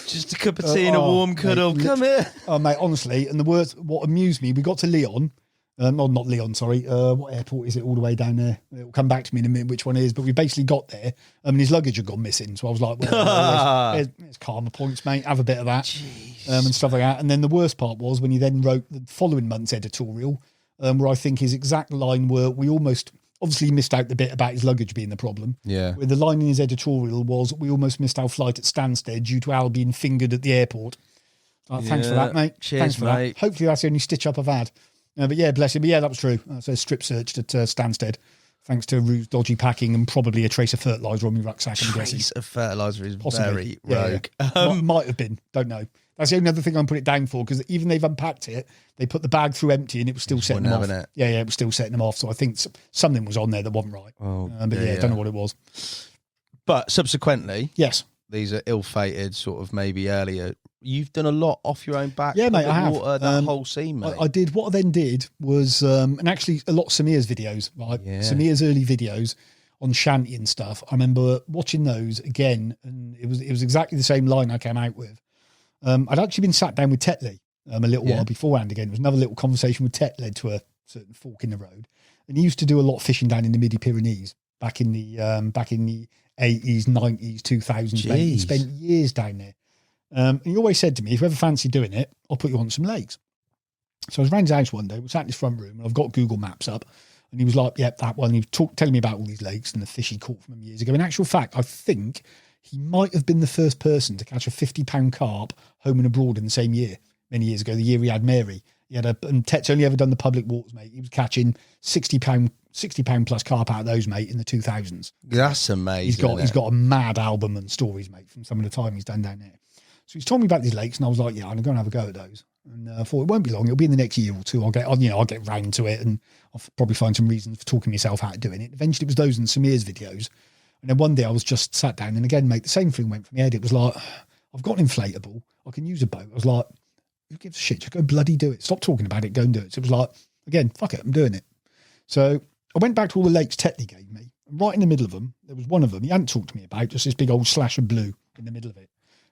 Just a cup of tea and a warm cuddle. Mate, come here. Oh, mate, honestly. And what amused me, we got to Leon. Not Leon, sorry. What airport is it all the way down there? It'll come back to me in a minute which one it is. But we basically got there and his luggage had gone missing. So I was like, well, there's karma points, mate. Have a bit of that. And stuff like that. And then the worst part was when he then wrote the following month's editorial, where I think his exact line were, we almost obviously missed out the bit about his luggage being the problem. Yeah. Where the line in his editorial was, we almost missed our flight at Stansted due to Al being fingered at the airport. Thanks for that, mate. Cheers, thanks for mate. that. Hopefully that's the only stitch up I've had. But yeah, bless him. But yeah, that was true. So strip searched at Stansted, thanks to Rue's dodgy packing and probably a trace of fertiliser on my rucksack. Trace of fertiliser is Possibly. very rogue. Yeah. Might have been. Don't know. That's the only other thing I'm putting it down for, because even they've unpacked it, they put the bag through empty and it was still setting them off. It. Yeah, it was still setting them off. So I think something was on there that wasn't right. But yeah, don't know what it was. But subsequently, yes, these are ill-fated, sort of maybe earlier. You've done a lot off your own back. Yeah, mate, I have. Water, that whole scene, mate. I did. What I then did was, and actually a lot of Samir's videos, right? Yeah. Samir's early videos on shanty and stuff. I remember watching those again, and it was exactly the same line I came out with. I'd actually been sat down with Tetley a little while beforehand. Again, it was another little conversation with Tet led to a certain fork in the road, and he used to do a lot of fishing down in the Midi Pyrenees back in the 80s, 90s, 2000s. Mate. He spent years down there. And he always said to me, if you ever fancy doing it, I'll put you on some lakes. So I was around his house one day, we sat in his front room, and I've got Google Maps up, and he was like, yep, that one. And he was telling me about all these lakes and the fish he caught from them years ago. In actual fact, I think he might have been the first person to catch a 50-pound carp home and abroad in the same year, many years ago, the year he had Mary. And Tet's only ever done the public waters, mate. He was catching 60-pound plus carp out of those, mate, in the 2000s. That's amazing. He's got a mad album and stories, mate, from some of the time he's done down there. So he's told me about these lakes, and I was like, yeah, I'm going to have a go at those. And I thought it won't be long. It'll be in the next year or two. I'll get round to it, and I'll probably find some reasons for talking myself out of doing it. Eventually, it was those and Samir's videos. And then one day I was just sat down, and again, mate, the same thing went from my head. It was like, I've got an inflatable. I can use a boat. I was like, who gives a shit? Just go bloody do it. Stop talking about it. Go and do it. So it was like, again, fuck it. I'm doing it. So I went back to all the lakes Tetley gave me. And right in the middle of them, there was one of them he hadn't talked to me about, just this big old slash of blue in the middle of it.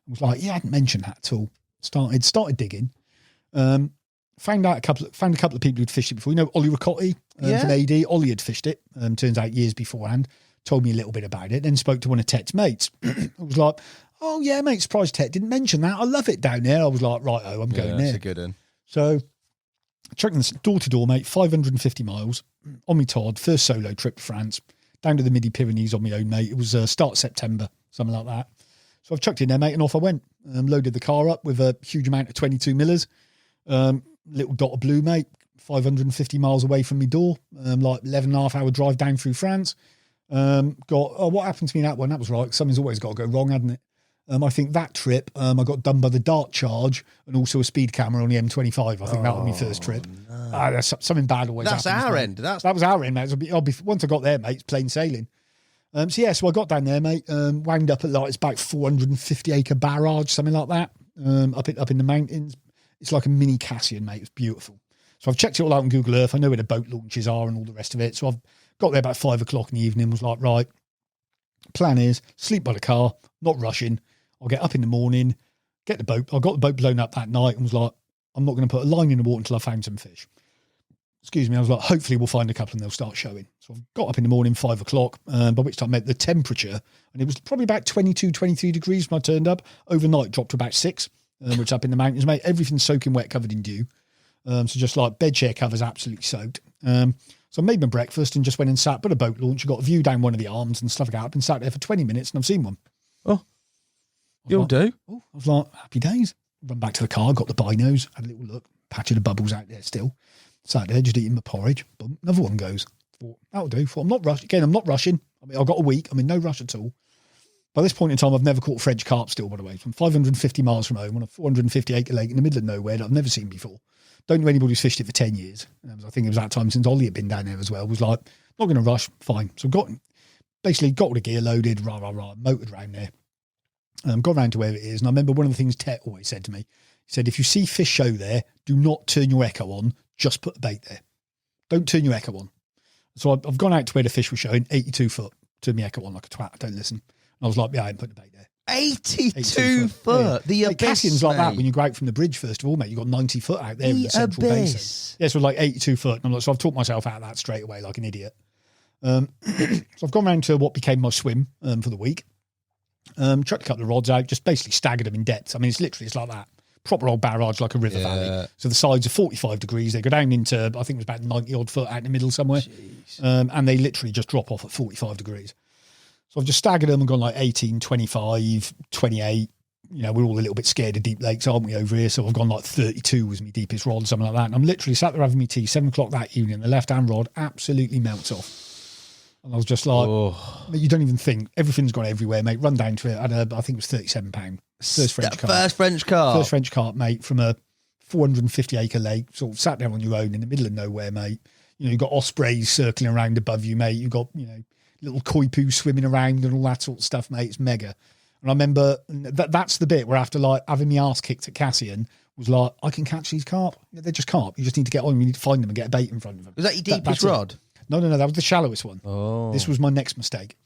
I was like, yeah, I hadn't mentioned that at all. Started digging. Found a couple of people who'd fished it before. You know, Ollie Ricotti from AD. Ollie had fished it. Turns out years beforehand. Told me a little bit about it. Then spoke to one of Tet's mates. I was like, oh yeah, mate. Surprised Tet didn't mention that. I love it down there. I was like, right, I'm going there. That's a good one. So trucking this door to door, mate. 550 miles on me Todd. First solo trip to France. Down to the Midi Pyrenees on my own, mate. It was start September, something like that. So I've chucked in there, mate, and off I went. Loaded the car up with a huge amount of 22 millers. Little dot of blue, mate, 550 miles away from me door. Like 11.5 hour drive down through France. What happened to me in that one? That was right. Something's always got to go wrong, hadn't it? I think that trip, I got done by the dart charge and also a speed camera on the M25. I think that was my first trip. No. That's something bad always happens. That's our end. That was our end, mate. Once I got there, mate, it's plain sailing. So I got down there, mate, wound up at like, it's about 450 acre barrage, something like that, up in the mountains. It's like a mini Cassian, mate. It's beautiful. So I've checked it all out on Google Earth. I know where the boat launches are and all the rest of it. So I've got there about 5 o'clock in the evening, was like, right, plan is sleep by the car, not rushing. I'll get up in the morning, get the boat. I got the boat blown up that night and was like, I'm not going to put a line in the water until I found some fish. Excuse me. I was like, hopefully we'll find a couple and they'll start showing. So I got up in the morning, 5 o'clock, by which time I met the temperature, and it was probably about 22, 23 degrees when I turned up. Overnight dropped to about 6, which up in the mountains, mate. Everything's soaking wet, covered in dew. So just like bed chair covers absolutely soaked. So I made my breakfast and just went and sat by the boat launch. I got a view down one of the arms and stuff like that. I've been sat there for 20 minutes and I've seen one. Oh, you'll do. I was like, happy days. Run back to the car, got the binos, had a little look, patch of the bubbles out there still. Sat there, just eating my porridge. Boom, another one goes. thought, that'll do. I'm not rushing. Again, I'm not rushing. I mean, I've got a week. I'm in no rush at all. By this point in time, I've never caught French carp still, by the way. I'm 550 miles from home on a 450 acre lake in the middle of nowhere that I've never seen before. Don't know anybody who's fished it for 10 years. I think it was that time since Ollie had been down there as well. Was like, not going to rush, fine. So got all the gear loaded, motored around there. Got around to where it is. And I remember one of the things Tet always said to me, he said, if you see fish show there, do not turn your echo on, just put the bait there. Don't turn your echo on. So I've gone out to where the fish were showing, 82 foot, turn my echo on like a twat, I don't listen. And I was like, yeah, I ain't putting the bait there. 82 foot. Yeah. The abyss, Cassian's like that when you go out from the bridge, first of all, mate. You've got 90 foot out there in the central basin. Yeah, so like 82 foot. And I'm like, so I've talked myself out of that straight away like an idiot. So I've gone round to what became my swim for the week. Chucked a couple of rods out, just basically staggered them in depth. I mean, it's like that. Proper old barrage like a river valley. So the sides are 45 degrees. They go down into, I think it was about 90 odd foot out in the middle somewhere. And they literally just drop off at 45 degrees. So I've just staggered them and gone like 18, 25, 28. You know, we're all a little bit scared of deep lakes, aren't we, over here? So I've gone like 32 was my deepest rod, something like that. And I'm literally sat there having me tea, 7 o'clock that evening. The left-hand rod absolutely melts off. And I was just like, you don't even think. Everything's gone everywhere, mate. Run down to it. I think it was £37. First French carp. First French carp, mate, from a 450 acre lake. Sort of sat down on your own in the middle of nowhere, mate. You know, you've got ospreys circling around above you, mate. You've got, you know, little koi poo swimming around and all that sort of stuff, mate. It's mega. And I remember that's the bit where after like having my ass kicked at Cassian was like, I can catch these carp. They're just carp. You just need to get on. You need to find them and get a bait in front of them. Was that your deepest rod? No, that was the shallowest one. Oh. This was my next mistake.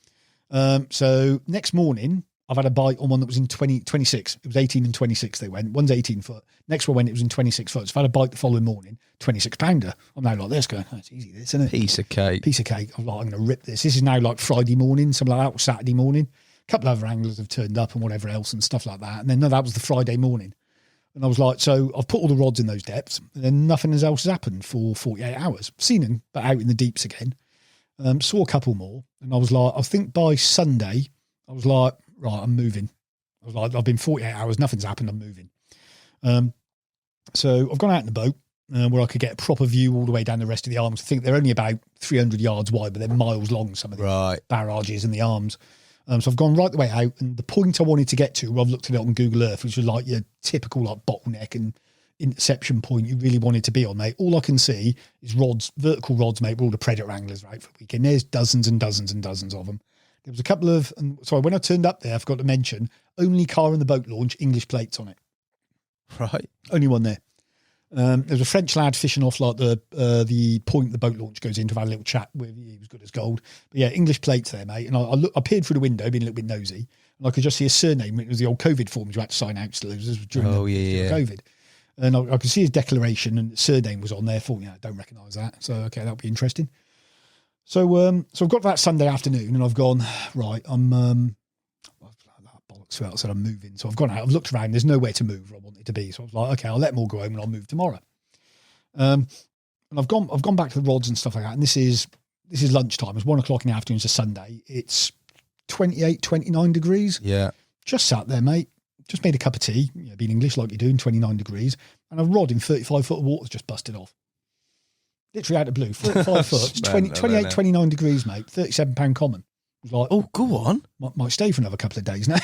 So next morning, I've had a bite on one that was in 26. It was 18 and 26 they went. One's 18 foot. Next one went, it was in 26 foot. So I've had a bite the following morning, 26 pounder. I'm now like this going, oh, it's easy this, isn't it? Piece of cake. I'm like, I'm going to rip this. This is now like Friday morning, something like that, or Saturday morning. A couple of other anglers have turned up and whatever else and stuff like that. And then, no, that was the Friday morning. And I was like, so I've put all the rods in those depths and then nothing else has happened for 48 hours. Seen them, but out in the deeps again. Saw a couple more. And I was like, I think by Sunday, I was like, right, I'm moving. I was like, I've been 48 hours, nothing's happened, I'm moving. So I've gone out in the boat where I could get a proper view all the way down the rest of the arms. I think they're only about 300 yards wide, but they're miles long, some of the barrages and the arms. So I've gone right the way out, and the point I wanted to get to, I've looked at it on Google Earth, which was like your typical like bottleneck and interception point you really wanted to be on, mate. All I can see is rods, vertical rods, mate, with all the predator anglers right for the weekend. There's dozens and dozens and dozens of them. There was a couple of, and sorry, when I turned up there, I forgot to mention, only car in the boat launch, English plates on it. Right. Only one there. There was a French lad fishing off like the point the boat launch goes into. I've had a little chat with. He was good as gold. But yeah, English plates there, mate. And I peered through the window, being a little bit nosy, and I could just see his surname. It was the old COVID forms you had to sign out still. It was during COVID. And I could see his declaration and surname was on there. I thought, I don't recognise that. So, okay, that'll be interesting. So I've got that Sunday afternoon and I've gone, right, I'm, bollocks about, I said I'm moving. So I've gone out, I've looked around, there's nowhere to move where I want it to be. So I was like, okay, I'll let them all go home and I'll move tomorrow. And I've gone back to the rods and stuff like that. And this is lunchtime. It's 1 o'clock in the afternoon. It's a Sunday. It's 28, 29 degrees. Yeah. Just sat there, mate. Just made a cup of tea, being English like you do in 29 degrees. And a rod in 35 foot of water's just busted off. Literally out of blue, 35 foot, 28, 29 degrees, mate, £37 common. I was like, oh, go on. Might stay for another couple of days now.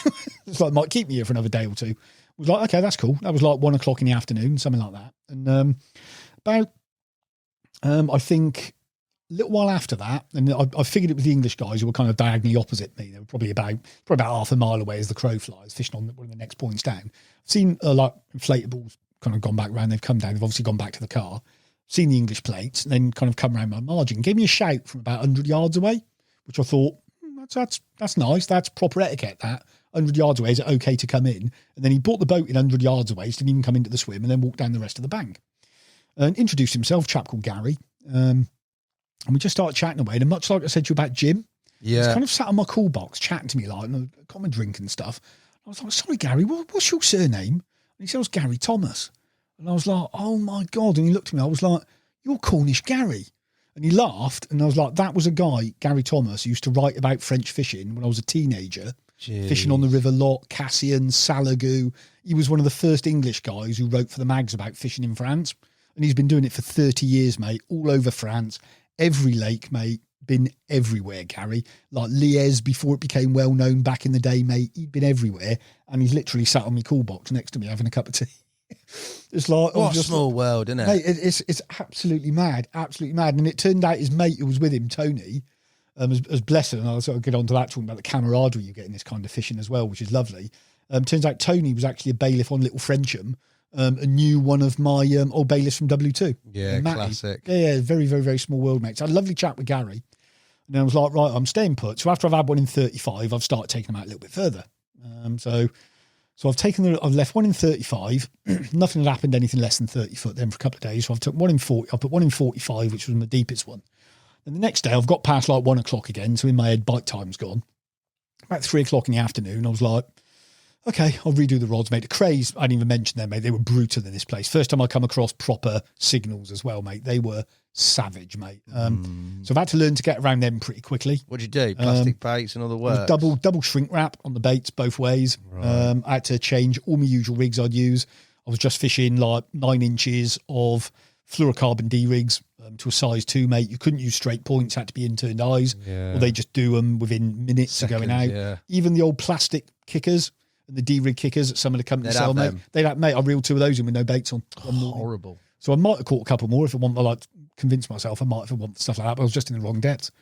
It's like, might keep me here for another day or two. I was like, okay, that's cool. That was like 1 o'clock in the afternoon, something like that. And I think a little while after that, and I figured it was the English guys who were kind of diagonally opposite me. They were probably about half a mile away as the crow flies, fishing on one of the next points down. I've seen like inflatables kind of gone back round. They've come down. They've obviously gone back to the car. Seen the English plates, and then kind of come around my margin. Gave me a shout from about 100 yards away, which I thought, that's nice. That's proper etiquette, that. 100 yards away, is it okay to come in? And then he brought the boat in 100 yards away, so didn't even come into the swim, and then walked down the rest of the bank. And introduced himself, a chap called Gary. And we just started chatting away. And much like I said to you about Jim, he's kind of sat on my call box chatting to me, like, and I got my drink and stuff. I was like, sorry, Gary, what's your surname? And he said, it was Gary Thomas. And I was like, oh my God. And he looked at me, I was like, you're Cornish Gary. And he laughed. And I was like, that was a guy, Gary Thomas, who used to write about French fishing when I was a teenager. Jeez. Fishing on the River Lot, Cassian, Salagou. He was one of the first English guys who wrote for the mags about fishing in France. And he's been doing it for 30 years, mate, all over France. every lake, mate. Been everywhere, Gary. Like Liège, before it became well known back in the day, mate. He'd been everywhere, and he's literally sat on my cool box next to me having a cup of tea. It's like what a small world, isn't it? Mate, it's absolutely mad, absolutely mad. And it turned out his mate who was with him, Tony, as blessed, and I'll sort of get on to that, talking about the camaraderie you get in this kind of fishing as well, which is lovely. Turns out Tony was actually a bailiff on Little Frensham. And knew one of my old bailiffs from W2. Yeah, classic. Yeah, very, very, very small world, mate. So I had a lovely chat with Gary. And then I was like, right, I'm staying put. So after I've had one in 35, I've started taking them out a little bit further. So I've left one in 35. Nothing had happened anything less than 30 foot then for a couple of days. So I've took one in 40. I put one in 45, which was my deepest one. And the next day I've got past like 1 o'clock again. So in my head, bite time's gone. About 3 o'clock in the afternoon, I was like, okay, I'll redo the rods, mate. The crays, I didn't even mention them, mate. They were brutal in this place. First time I come across proper signals as well, mate. They were savage, mate. So I've had to learn to get around them pretty quickly. What'd you do? Plastic baits and all the work? Double shrink wrap on the baits both ways. Right. I had to change all my usual rigs I'd use. I was just fishing like 9 inches of fluorocarbon D-rigs to a size 2, mate. You couldn't use straight points, had to be in-turned eyes, or they just do them within minutes of going out. Yeah. Even the old plastic kickers, and the D-rig kickers that some of the companies sell, mate. They'd have, mate, I reeled 2 of those in with no baits on. Horrible. So I might have caught a couple more if I want to, like, convince myself I might if I want stuff like that, but I was just in the wrong depths.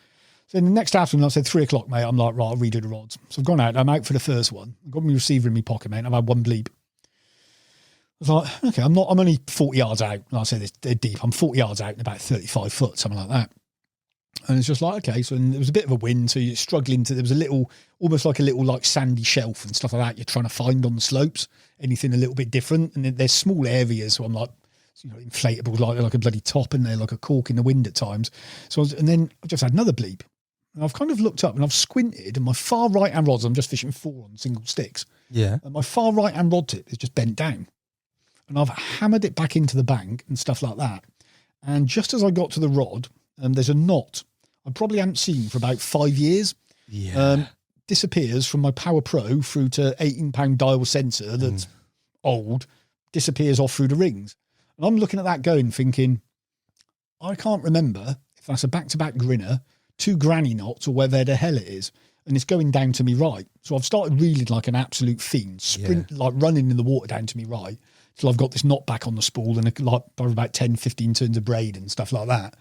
So in the next afternoon, I said 3 o'clock, mate, I'm like, right, I'll redo the rods. So I've gone out, I'm out for the first one. I've got my receiver in my pocket, mate, and I've had one bleep. I was like, okay, I'm only 40 yards out. And I say they're deep. I'm 40 yards out in about 35 foot, something like that. And it's just like, okay, so there was a bit of a wind, so you're struggling to, there was a little, almost like a little like sandy shelf and stuff like that you're trying to find on the slopes, anything a little bit different. And there's small areas, so I'm like, you know, inflatables like a bloody top in there, like a cork in the wind at times. So and then I just had another bleep. And I've kind of looked up and I've squinted, and my far right-hand rods, I'm just fishing 4 on single sticks. Yeah. And my far right-hand rod tip is just bent down. And I've hammered it back into the bank and stuff like that. And just as I got to the rod, there's a knot I probably haven't seen for about 5 years. Yeah. Disappears from my Power Pro through to 18-pound dial sensor that's old, disappears off through the rings. And I'm looking at that going, thinking, I can't remember if that's a back-to-back grinner, 2 granny knots, or whether the hell it is. And it's going down to me right. So I've started reeling like an absolute fiend, like running in the water down to me right. So I've got this knot back on the spool and like about 10, 15 turns of braid and stuff like that.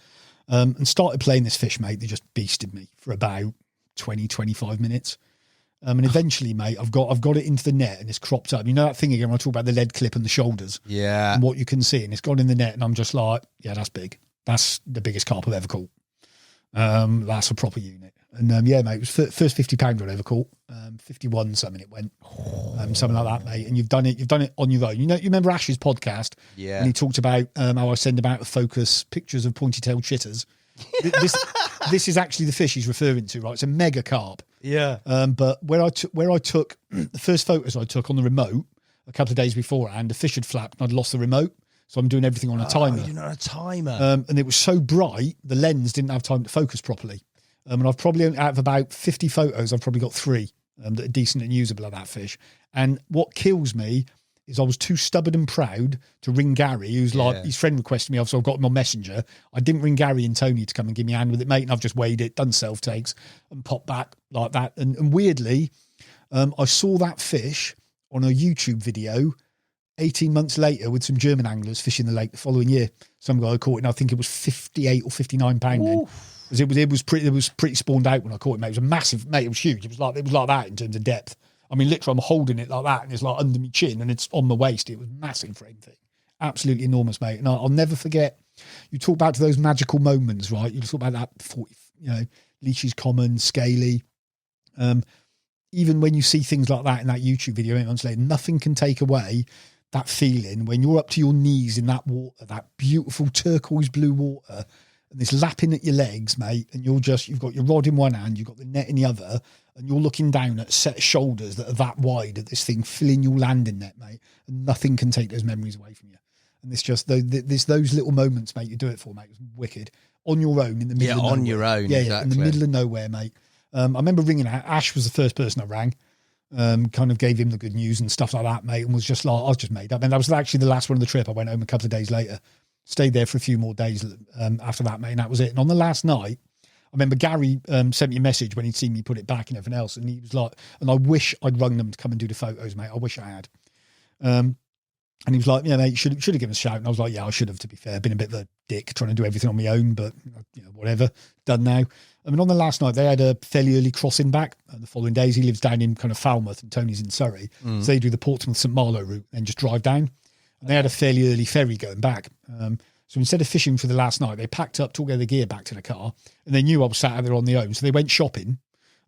And started playing this fish, mate. They just beasted me for about 20, 25 minutes. And eventually, mate, I've got it into the net and it's cropped up. You know that thing again when I talk about the lead clip and the shoulders? Yeah. And what you can see. And it's gone in the net and I'm just like, yeah, that's big. That's the biggest carp I've ever caught. That's a proper unit. And yeah, mate, it was first £50 I'd ever caught. 51 something it went. Something like that, mate. And you've done it on your own. You know, you remember Ash's podcast? Yeah. And he talked about how I send him out of focus pictures of pointy-tailed chitters. This is actually the fish he's referring to, right? It's a mega carp. Yeah. But where I took the first photos I took on the remote a couple of days beforehand, the fish had flapped and I'd lost the remote. So I'm doing everything on a timer. You're doing it on a timer. And it was so bright, the lens didn't have time to focus properly. And I've probably, out of about 50 photos, I've probably got 3 that are decent and usable of that fish. And what kills me is I was too stubborn and proud to ring Gary, who's like, his friend requested me, so I've got him on Messenger. I didn't ring Gary and Tony to come and give me a hand with it, mate. And I've just weighed it, done self-takes and popped back like that. And weirdly, I saw that fish on a YouTube video 18 months later with some German anglers fishing the lake the following year. Some guy caught it, and I think it was 58 or 59 pound then. It was pretty spawned out when I caught it, mate. It was a massive, mate. It was huge. It was like that in terms of depth. I mean, literally, I'm holding it like that, and it's like under my chin, and it's on my waist. It was massive for anything. Absolutely enormous, mate. And I'll never forget. You talk back to those magical moments, right? You talk about that 40, Leachy's common, scaly. Even when you see things like that in that YouTube video, 8 months later, nothing can take away that feeling when you're up to your knees in that water, that beautiful turquoise blue water, and it's lapping at your legs, mate, and you've got your rod in one hand, you've got the net in the other, and you're looking down at a set of shoulders that are that wide at this thing filling your landing net, mate, and nothing can take those memories away from you. And it's just those little moments, mate, you do it for, mate. It's wicked. On your own, in the middle of nowhere. On your own, exactly. In the middle of nowhere, mate. I remember ringing Ash was the first person I rang. Kind of gave him the good news and stuff like that, mate, and was just like, I was just made up. And that was actually the last one of the trip. I went home a couple of days later. Stayed there for a few more days after that, mate, and that was it. And on the last night, I remember Gary sent me a message when he'd seen me put it back and everything else, and he was like, and I wish I'd rung them to come and do the photos, mate. I wish I had. And he was like, yeah, mate, should have given us a shout. And I was like, yeah, I should have, to be fair. Been a bit of a dick trying to do everything on my own, but whatever, done now. I mean, on the last night, they had a fairly early crossing back. The following days, he lives down in kind of Falmouth and Tony's in Surrey. So they do the Portsmouth-St Malo route and just drive down. And they had a fairly early ferry going back. So instead of fishing for the last night, they packed up, took their gear back to the car, and they knew I was sat out there on their own. So they went shopping,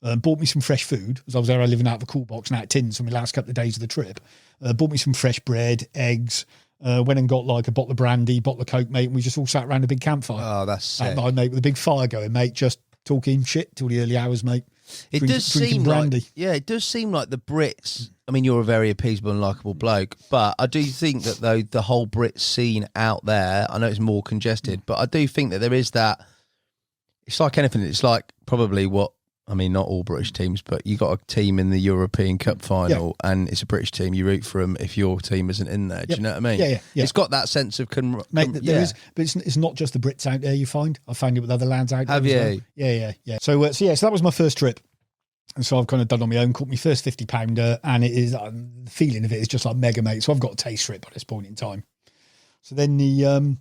bought me some fresh food, as I was there living out of a cool box and out of tins from the last couple of days of the trip. Bought me some fresh bread, eggs, went and got like a bottle of brandy, bottle of Coke, mate, and we just all sat around a big campfire. Oh, that's sick. At night, mate, with a big fire going, mate, just talking shit till the early hours, mate. It does seem like the Brits. I mean, you're a very appeasable and likeable bloke, but I do think that though the whole Brit scene out there, I know it's more congested, but I do think that there is that. It's like anything. It's like probably what. I mean, not all British teams, but you got a team in the European Cup final, and it's a British team. You root for them if your team isn't in there. Do you know what I mean? Yeah. It's got that sense of mate. There is, but it's not just the Brits out there. You find I found it with other lads out there. Have you? Well. Yeah. So that was my first trip, and so I've kind of done on my own. Caught my first 50-pounder, and it is the feeling of it is just like mega, mate. So I've got a taste for it by this point in time. So then the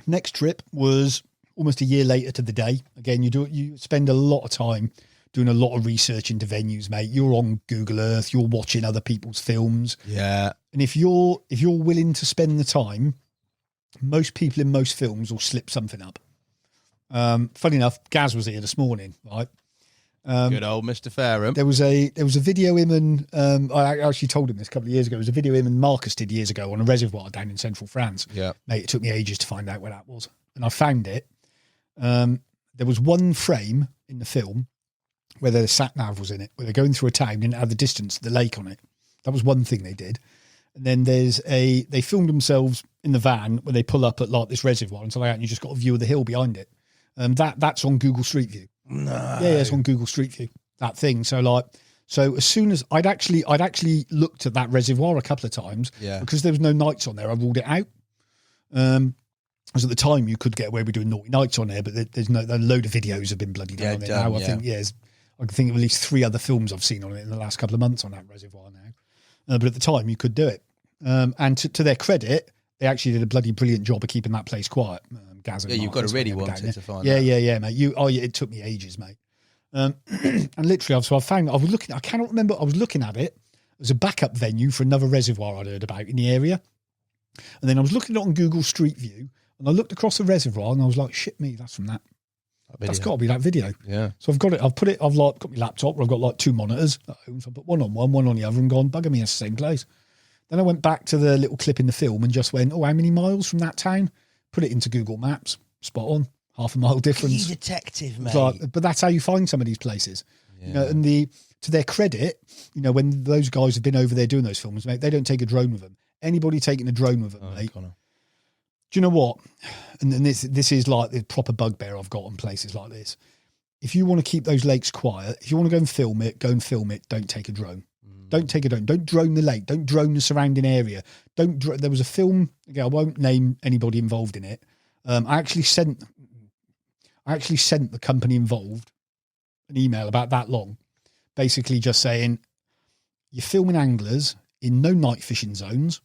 next trip was almost a year later to the day. Again, you spend a lot of time doing a lot of research into venues, mate. You're on Google Earth, you're watching other people's films. Yeah. And if you're willing to spend the time, most people in most films will slip something up. Funny enough, Gaz was here this morning, right? Good old Mr. Fairham. There was a video him and I actually told him this a couple of years ago. It was a video him and Marcus did years ago on a reservoir down in central France. Yeah. Mate, it took me ages to find out where that was. And I found it. There was one frame in the film where the sat-nav was in it, where they're going through a town and it had the distance to the lake on it. That was one thing they did. And then they filmed themselves in the van when they pull up at like this reservoir and so like that, and you just got a view of the hill behind it. That's on Google Street View. No. Yeah, it's on Google Street View, that thing. So as soon as I'd actually looked at that reservoir a couple of times, because there was no nights on there, I ruled it out. Because at the time you could get away with doing naughty nights on there, but there's a load of videos have been bloody done on it now. I can think of at least 3 other films I've seen on it in the last couple of months on that reservoir now. But at the time you could do it. And to their credit, they actually did a bloody brilliant job of keeping that place quiet. Gaz and you've got to really want it to find that. Yeah, mate. It took me ages, mate. And literally, I cannot remember, I was looking at it as a backup venue for another reservoir I'd heard about in the area. And then I was looking at it on Google Street View, and I looked across the reservoir and I was like, shit me, that's from that. That's got to be that video. Yeah. So I've got it. I've got my laptop where I've got like 2 monitors at home. So I put one on one, one on the other, and gone, bugger me, it's the same place. Then I went back to the little clip in the film and just went, how many miles from that town? Put it into Google Maps. Spot on. Half a mile difference. You detective, mate. But that's how you find some of these places. Yeah. And to their credit, when those guys have been over there doing those films, mate, they don't take a drone with them. Anybody taking a drone with them, mate. Connor. Do you know what? And this is like the proper bugbear I've got on places like this. If you want to keep those lakes quiet, if you want to go and film it, go and film it. Don't take a drone. Don't take a drone. Don't drone the lake. Don't drone the surrounding area. There was a film. Again, I won't name anybody involved in it. I actually sent the company involved an email about that long, basically just saying, you're filming anglers in no night fishing zones,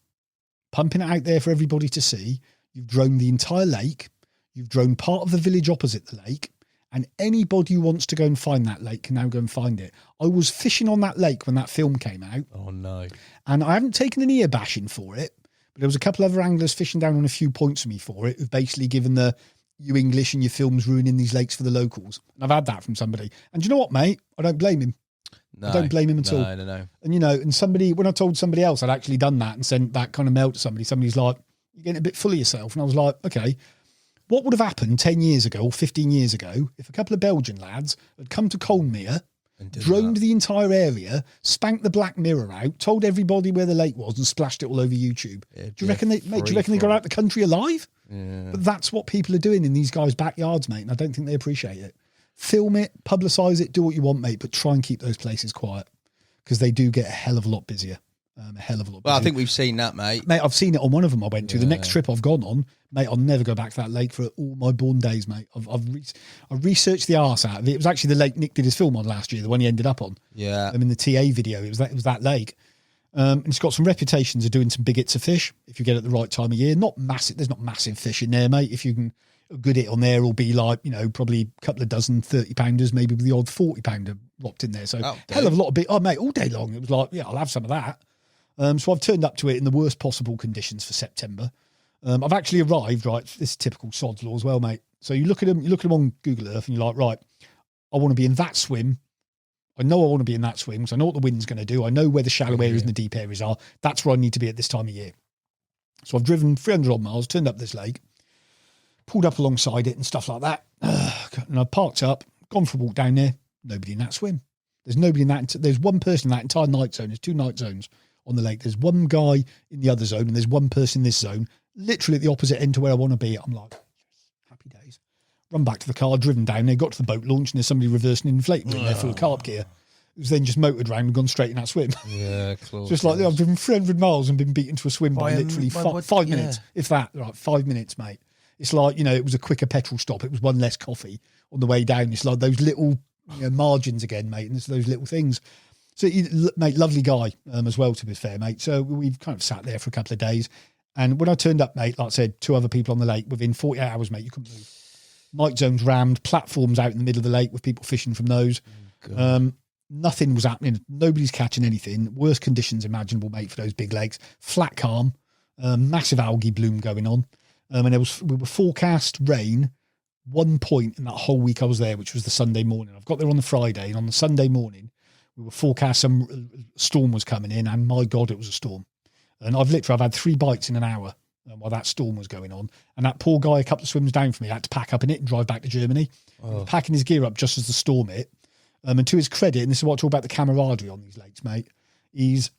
pumping it out there for everybody to see. You've droned the entire lake. You've droned part of the village opposite the lake. And anybody who wants to go and find that lake can now go and find it. I was fishing on that lake when that film came out. Oh, no. And I haven't taken an ear bashing for it, but there was a couple other anglers fishing down on a few points for me for it, who've basically given you English and your films ruining these lakes for the locals. And I've had that from somebody. And do you know what, mate? I don't blame him. No, I don't blame him at all. No. And, and when I told somebody else I'd actually done that and sent that kind of mail to somebody's like, you're getting a bit full of yourself. And I was like, okay, what would have happened 10 years ago or 15 years ago if a couple of Belgian lads had come to Colmere, droned the entire area, spanked the black mirror out, told everybody where the lake was and splashed it all over YouTube? Do you reckon they got out the country alive? Yeah. But that's what people are doing in these guys' backyards, mate, and I don't think they appreciate it. Film it, publicise it, do what you want, mate, but try and keep those places quiet because they do get a hell of a lot busier. A hell of a lot. Well, I think we've seen that, mate. Mate, I've seen it on one of them I went to. The next trip I've gone on, mate, I'll never go back to that lake for all my born days, mate. I researched the arse out of it. It was actually the lake Nick did his film on last year, the one he ended up on. Yeah. In the TA video, it was that lake. And it's got some reputations of doing some big hits of fish if you get it at the right time of year. Not massive. There's not massive fish in there, mate. If you can, a good hit on there will be like, probably a couple of dozen 30-pounders, maybe with the odd 40-pounder locked in there. So hell of a lot of big. Oh, mate, all day long. It was like, yeah, I'll have some of that. So I've turned up to it in the worst possible conditions for September. I've actually arrived, right, this is typical sod's law as well, mate. So you look at them on Google Earth and you're like, right, I want to be in that swim. I know I want to be in that swim because I know what the wind's going to do. I know where the shallow areas and the deep areas are. That's where I need to be at this time of year. So I've driven 300 odd miles, turned up this lake, pulled up alongside it and stuff like that. And I parked up, gone for a walk down there. Nobody in that swim. There's nobody in that. There's one person in that entire night zone. There's 2 night zones on the lake. There's one guy in the other zone and there's one person in this zone, literally at the opposite end to where I want to be. I'm like, yes, happy days. Run back to the car, driven down there, got to the boat launch and there's somebody reversing an inflatable in there full of carp gear. It was then just motored around and gone straight in that swim. Yeah, close. Just like I've driven 300 miles and been beaten to a swim by literally 5 minutes. If that, right, 5 minutes, mate. It's like, it was a quicker petrol stop. It was one less coffee on the way down. It's like those little margins again, mate. And it's those little things. So, mate, lovely guy as well, to be fair, mate. So we've kind of sat there for a couple of days. And when I turned up, mate, like I said, 2 other people on the lake, within 48 hours, mate, you couldn't move. Night zones rammed, platforms out in the middle of the lake with people fishing from those. Nothing was happening. Nobody's catching anything. Worst conditions imaginable, mate, for those big lakes. Flat calm, massive algae bloom going on. And we were forecast rain 1 point in that whole week I was there, which was the Sunday morning. I've got there on the Friday, and on the Sunday morning, we were forecast some storm was coming in, and my God, it was a storm. And I've had 3 bites in an hour while that storm was going on. And that poor guy, a couple of swims down from me, had to pack up in it and drive back to Germany. Packing his gear up just as the storm hit. And to his credit, and this is what I talk about the camaraderie on these lakes, mate, his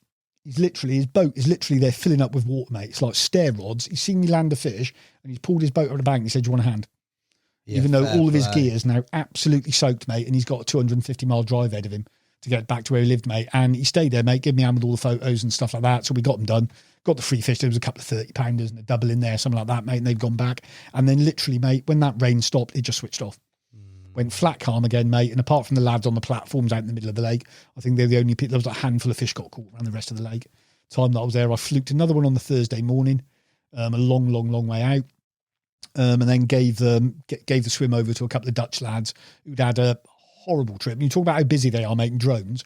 boat is literally there filling up with water, mate. It's like stair rods. He's seen me land a fish and he's pulled his boat on the bank and he said, "Do you want a hand?" Yeah, even though all of his gear is now absolutely soaked, mate, and he's got a 250-mile drive ahead of him to get back to where he lived, mate. And he stayed there, mate, gave me a hand with all the photos and stuff like that. So we got them done. Got the free fish. There was a couple of 30-pounders and a double in there, something like that, mate, and they've gone back. And then literally, mate, when that rain stopped, it just switched off. Went flat calm again, mate. And apart from the lads on the platforms out in the middle of the lake, I think they're the only people. There was a handful of fish got caught around the rest of the lake. Time that I was there, I fluked another one on the Thursday morning, a long way out, and then gave the swim over to a couple of Dutch lads who'd had a horrible trip. And you talk about how busy they are making drones.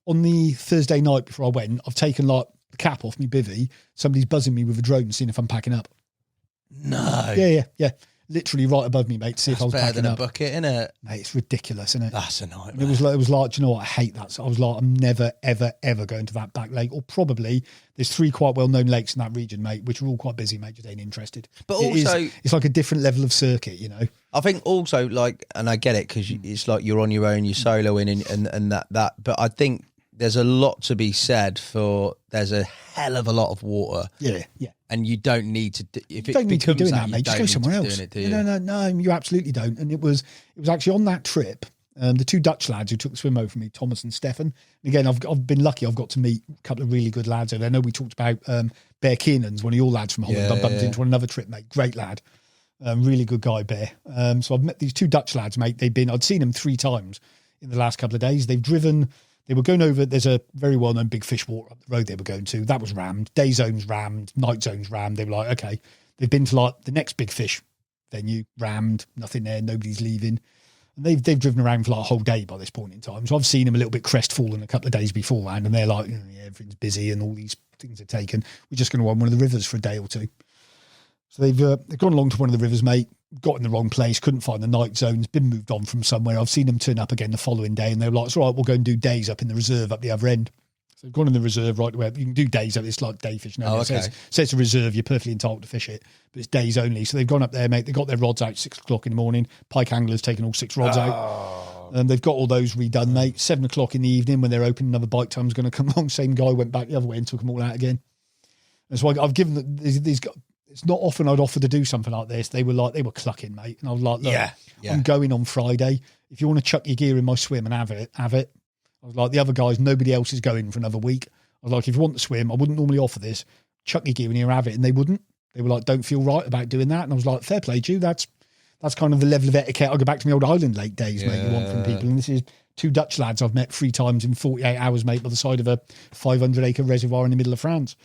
On the Thursday night before I went, I've taken like the cap off me bivvy. Somebody's buzzing me with a drone, seeing if I'm packing up. No. Yeah. Literally right above me, mate, to see if I was better packing than up. A bucket, innit? Mate, it's ridiculous, isn't it? That's a nightmare. And it was like, do you know what? I hate that. So I was like, I'm never, ever, ever going to that back lake. Or probably there's 3 quite well-known lakes in that region, mate, which are all quite busy, mate, just ain't interested. But also... It's like a different level of circuit, I think also, like, and I get it, because it's like you're on your own, you're soloing and that. But I think there's a lot to be said for there's a hell of a lot of water. Yeah. And you don't need to. If you don't it need to be becomes doing that, mate. Just go somewhere else. No, you absolutely don't. And it was actually on that trip. The 2 Dutch lads who took the swim over from me, Thomas and Stefan. And again, I've been lucky. I've got to meet a couple of really good lads over there. I know we talked about Bear Keenan's, one of your lads from Holland. I bumped into on another trip, mate. Great lad. Really good guy, Bear. So I've met these 2 Dutch lads, mate. I'd seen them 3 times in the last couple of days. They were going over, there's a very well-known big fish water up the road they were going to. That was rammed. Day zones rammed. Night zones rammed. They were like, okay. They've been to like the next big fish venue, rammed, nothing there, nobody's leaving. And they've driven around for like a whole day by this point in time. So I've seen them a little bit crestfallen a couple of days beforehand, and they're like, yeah, everything's busy and all these things are taken. We're just going to run one of the rivers for a day or 2. So they've gone along to one of the rivers, mate, got in the wrong place, couldn't find the night zones, been moved on from somewhere. I've seen them turn up again the following day, and they were like, it's all right, we'll go and do days up in the reserve up the other end. So they've gone in the reserve right where you can do days up. It's like day fishing. Okay. So it's a reserve. You're perfectly entitled to fish it, but it's days only. So they've gone up there, mate. They got their rods out 6 o'clock in the morning. Pike anglers taking all 6 rods out. And they've got all those redone, mate. 7 o'clock in the evening when they're open, another bite time's going to come along. Same guy went back the other way and took them all out again. And so I've given these guys. It's not often I'd offer to do something like this. They were clucking, mate. And I was like, look, I'm going on Friday. If you want to chuck your gear in my swim and have it. I was like, the other guys, nobody else is going for another week. I was like, if you want to swim, I wouldn't normally offer this. Chuck your gear in here, have it. And they wouldn't. They were like, don't feel right about doing that. And I was like, fair play to you. That's kind of the level of etiquette. I'll go back to my old Island Lake days, mate, you want from people. And this is 2 Dutch lads I've met 3 times in 48 hours, mate, by the side of a 500-acre reservoir in the middle of France.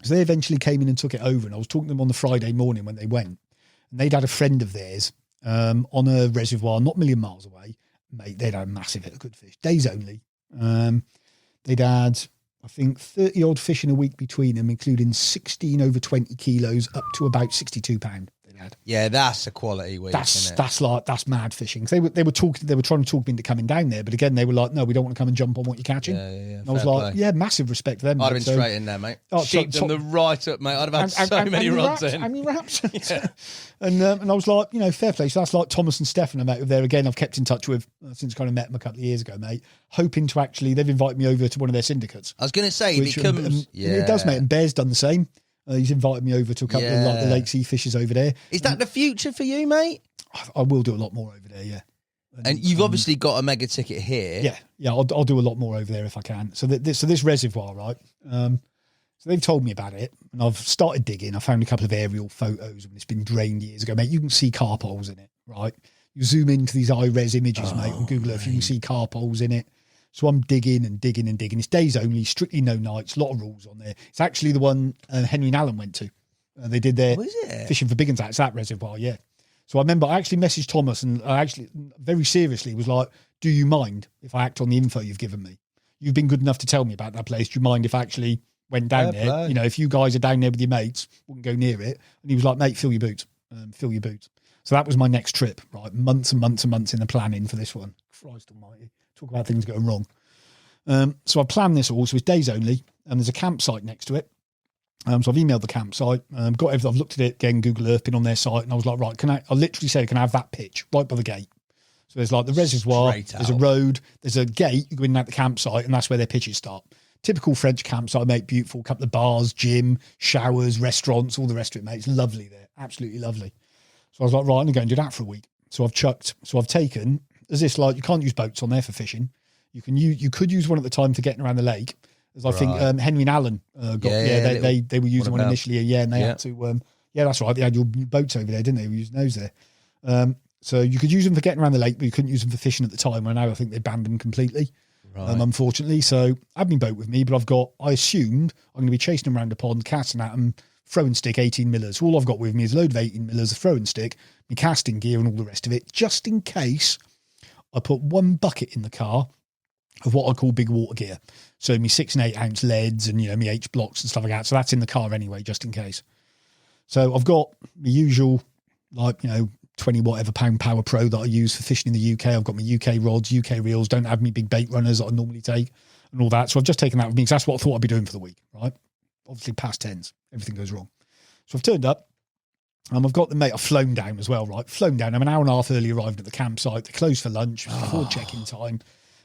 So they eventually came in and took it over. And I was talking to them on the Friday morning when they went. And they'd had a friend of theirs on a reservoir not a million miles away. Mate, they'd had a massive hit of good fish. Days only. They'd had, I think, 30-odd fish in a week between them, including 16 over 20 kilos up to about 62 pound. Yeah, that's a quality week. That's mad fishing. They were trying to talk me into coming down there, but again they were like, no, we don't want to come and jump on what you're catching. Yeah. And I was like, yeah, massive respect to them. I'd have been straight in there, mate. Sheep them the right up, mate. I'd have had so many rods in. How many wraps? And I was like, fair play. So that's like Thomas and Stefan I met with there again. I've kept in touch with since kind of met them a couple of years ago, mate. Hoping to they've invited me over to one of their syndicates. I was going to say, it does, mate. And Bear's done the same. He's invited me over to a couple of the lakes he fishes over there. Is that the future for you, mate? I will do a lot more over there, yeah. And you've obviously got a mega ticket here. Yeah. I'll do a lot more over there if I can. So this reservoir, right? So they've told me about it, and I've started digging. I found a couple of aerial photos when it's been drained years ago, mate. You can see carp holes in it, right? You zoom into these high-res images, mate, on Google Earth. You can see carp holes in it. So I'm digging and digging and digging. It's days only, strictly no nights, a lot of rules on there. It's actually the one Henry and Alan went to. They did their fishing for big uns. It's that reservoir, yeah. So I remember I actually messaged Thomas and I actually very seriously was like, do you mind if I act on the info you've given me? You've been good enough to tell me about that place. Do you mind if I actually went down there? Play. You know, if you guys are down there with your mates, wouldn't go near it. And he was like, mate, fill your boots. So that was my next trip, right? Months and months and months in the planning for this one. Christ almighty. Talk about things going wrong. So I planned this all. So it's days only, and there's a campsite next to it. So I've emailed the campsite, got everything. I've looked at it again, Google Earth, been on their site, and I was like, right, I literally said, can I have that pitch right by the gate? So there's like the reservoir, there's a road, there's a gate, you go in and out the campsite, and that's where their pitches start. Typical French campsite, mate, beautiful, couple of bars, gym, showers, restaurants, all the rest of it, mate. It's lovely there, absolutely lovely. So I was like, right, I'm going to go and do that for a week. So I've taken, there's this, like, you can't use boats on there for fishing. You could use one at the time for getting around the lake. As I think Henry and Alan they were using one initially, and they had to, that's right, they had your boats over there, didn't they? They were using those there. So you could use them for getting around the lake, but you couldn't use them for fishing at the time. Now I think they banned them completely, unfortunately. So I have my boat with me, but I assumed I'm going to be chasing them around the pond, casting at them, throwing stick, 18 millers. So all I've got with me is a load of 18 millers, a throwing stick, my casting gear and all the rest of it, just in case I put one bucket in the car of what I call big water gear. So me 6 and 8 ounce leads and, me H blocks and stuff like that. So that's in the car anyway, just in case. So I've got the usual, 20 whatever pound Power Pro that I use for fishing in the UK. I've got my UK rods, UK reels, don't have me big bait runners that I normally take and all that. So I've just taken that with me because that's what I thought I'd be doing for the week, right? Obviously past tense, everything goes wrong. So I've turned up. I've got the mate. I've flown down as well, right? Flown down. I'm an hour and a half early arrived at the campsite. They closed for lunch before check-in time.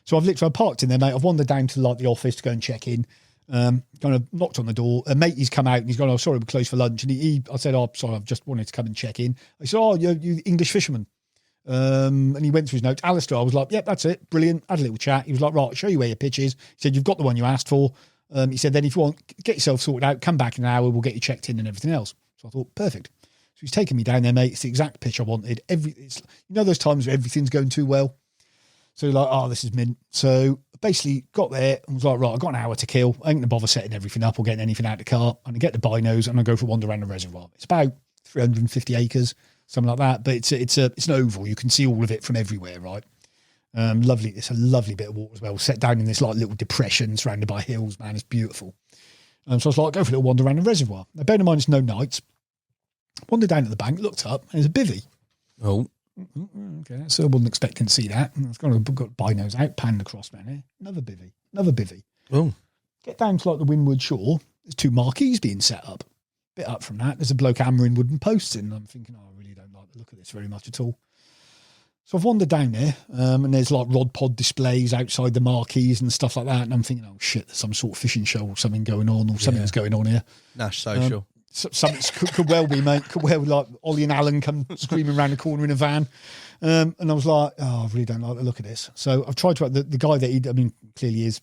So I've literally parked in there, mate. I've wandered down to the office to go and check in. Kind of knocked on the door. A mate, he's come out and he's gone, oh, sorry, we're closed for lunch. And I said, oh, sorry, I've just wanted to come and check in. I said, oh, you English fisherman. And he went through his notes. Alistair, I was like, yep, that's it. Brilliant. Had a little chat. He was like, right, I'll show you where your pitch is. He said, you've got the one you asked for. He said, then if you want, get yourself sorted out, come back in an hour, we'll get you checked in and everything else. So I thought, perfect. So he's taken me down there, mate. It's the exact pitch I wanted. It's those times where everything's going too well. So you're like, oh, this is mint. So basically got there and was like, right, I've got an hour to kill. I ain't going to bother setting everything up or getting anything out of the car. I'm going to get the binos and I'll go for a wander around the reservoir. It's about 350 acres, something like that. But it's an oval. You can see all of it from everywhere, right? Lovely. It's a lovely bit of water as well. Set down in this little depression surrounded by hills, man. It's beautiful. So I was like, go for a little wander around the reservoir. Now, bear in mind, it's no nights. Wandered down to the bank, looked up, and there's a bivvy. Oh. Okay, so I wasn't expecting to see that. I've got binos out, panned across, man. Here. Another bivvy. Oh. Get down to the windward shore. There's 2 marquees being set up. Bit up from that, there's a bloke hammering wooden posts in. And I'm thinking, I really don't like the look of this very much at all. So I've wandered down there, and there's rod pod displays outside the marquees and stuff like that. And I'm thinking, oh shit, there's some sort of fishing show or something going on, or something's going on here. Nash social. something could well be, mate. Could well like Ollie and Alan come screaming around the corner in a van. And I was like, oh, I really don't like the look of this. So I've tried to, the guy that clearly his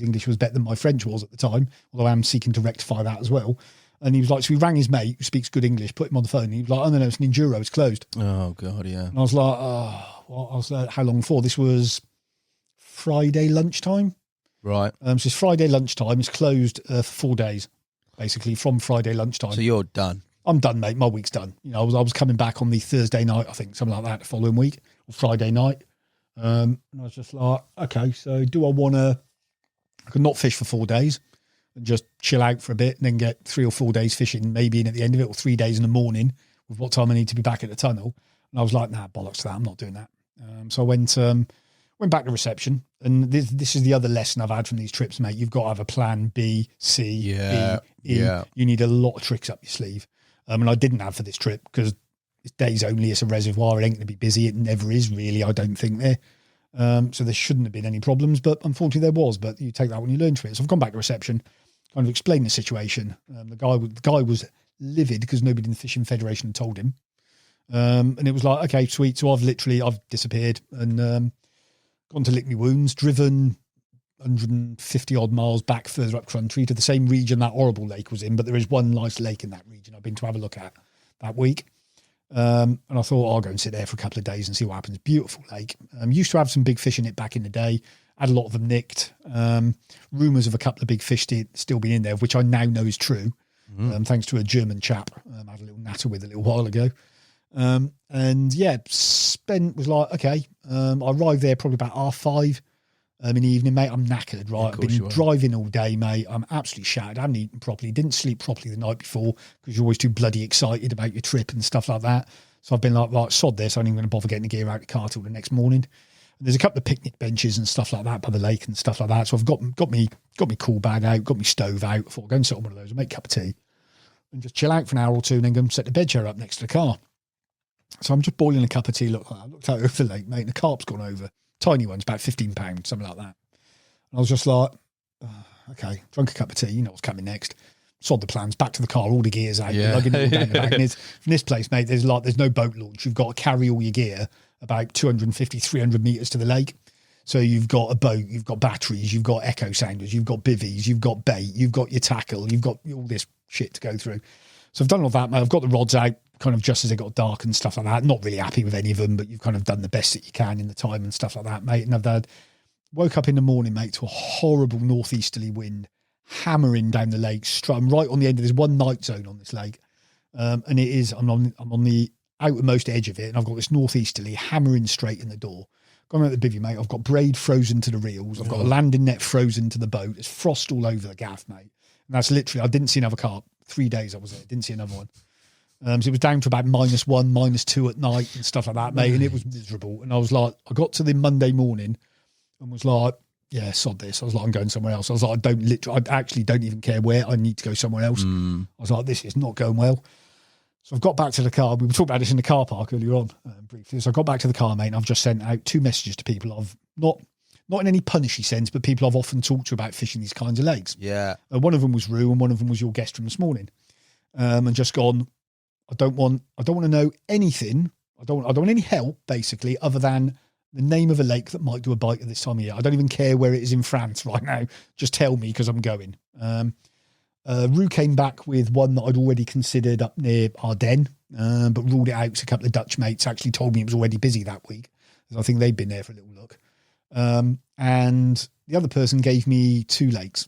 English was better than my French was at the time, although I am seeking to rectify that as well. And he was like, so we rang his mate who speaks good English, put him on the phone. And he was like, oh, no, it's an Enduro, it's closed. Oh, God, yeah. And I was like, oh, well, I was like, how long for? This was Friday lunchtime. Right. So it's Friday lunchtime. It's closed for 4 days, basically, from Friday lunchtime. So you're done. I'm done, mate. My week's done. I was coming back on the Thursday night, I think, something like that, the following week, or Friday night. And I was just like, okay, so do I want to, I could not fish for 4 days and just chill out for a bit and then get 3 or 4 days fishing, maybe in at the end of it, or 3 days in the morning with what time I need to be back at the tunnel. And I was like, nah, bollocks to that. I'm not doing that. So I went back to reception. And this is the other lesson I've had from these trips, mate. You've got to have a plan B, C, D, E. You need a lot of tricks up your sleeve. And I didn't have for this trip because it's days only. It's a reservoir. It ain't going to be busy. It never is really, I don't think there. So there shouldn't have been any problems, but unfortunately there was. But you take that when you learn from it. So I've gone back to reception, kind of explained the situation. The guy was livid because nobody in the Fishing Federation had told him. And it was like, okay, sweet. So I've disappeared and gone to lick me wounds, driven 150 odd miles back further up country to the same region that horrible lake was in, but there is one nice lake in that region I've been to have a look at that week. And I thought I'll go and sit there for a couple of days and see what happens. Beautiful lake. Used to have some big fish in it back in the day. Had a lot of them nicked. Rumours of a couple of big fish still being in there, which I now know is true. Thanks to a German chap I had a little natter with a little while ago. And yeah, was like, okay. I arrived there probably about 5:30 in the evening, mate. I'm knackered, right? I've been driving all day, mate. I'm absolutely shattered. I haven't eaten properly. Didn't sleep properly the night before because you're always too bloody excited about your trip and stuff like that. So I've been like, sod this. I'm not even going to bother getting the gear out of the car till the next morning. And there's a couple of picnic benches and stuff like that by the lake and stuff like that. So I've got me cool bag out, got me stove out. I thought I'll go and sit on one of those and make a cup of tea and just chill out for an hour or two and then go and set the bed chair up next to the car. So I'm just boiling a cup of tea. I looked out over the lake, mate, and the carp's gone over. Tiny ones, about 15 pounds, something like that. And I was just like, okay, drunk a cup of tea, you know what's coming next. Sod the plans, back to the car, all the gear's out, lugging it all down the back. And from this place, mate, there's no boat launch. You've got to carry all your gear about 250, 300 metres to the lake. So you've got a boat, you've got batteries, you've got echo sounders, you've got bivvies, you've got bait, you've got your tackle, you've got all this shit to go through. So I've done all that, mate. I've got the rods out kind of just as it got dark and stuff like that. Not really happy with any of them, but you've kind of done the best that you can in the time and stuff like that, mate. And woke up in the morning, mate, to a horrible northeasterly wind hammering down the lake. I'm right on the end of, there's one night zone on this lake. And it is, I'm on the outermost edge of it, and I've got this northeasterly hammering straight in the door. Gone out the bivvy, mate. I've got braid frozen to the reels. I've got a landing net frozen to the boat. There's frost all over the gaff, mate. And that's literally, I didn't see another carp. 3 days I was there, didn't see another one. So it was down to about -1, -2 at night and stuff like that, mate. And it was miserable. And I was like, I got to the Monday morning and was like, yeah, sod this. I was like, I'm going somewhere else. I was like, I actually don't even care where. I need to go somewhere else. I was like, this is not going well. So I've got back to the car. We were talking about this in the car park earlier on, briefly. So I got back to the car, mate, and I've just sent out 2 messages to people I've not in any punishy sense, but people I've often talked to about fishing these kinds of lakes. Yeah. One of them was Rue and one of them was your guest from this morning. And just gone, I don't want to know anything. I don't want any help, basically, other than the name of a lake that might do a bite at this time of year. I don't even care where it is in France right now. Just tell me because I'm going. Rue came back with one that I'd already considered up near Ardennes, but ruled it out. So a couple of Dutch mates actually told me it was already busy that week, because I think they'd been there for a little look. And the other person gave me 2 lakes.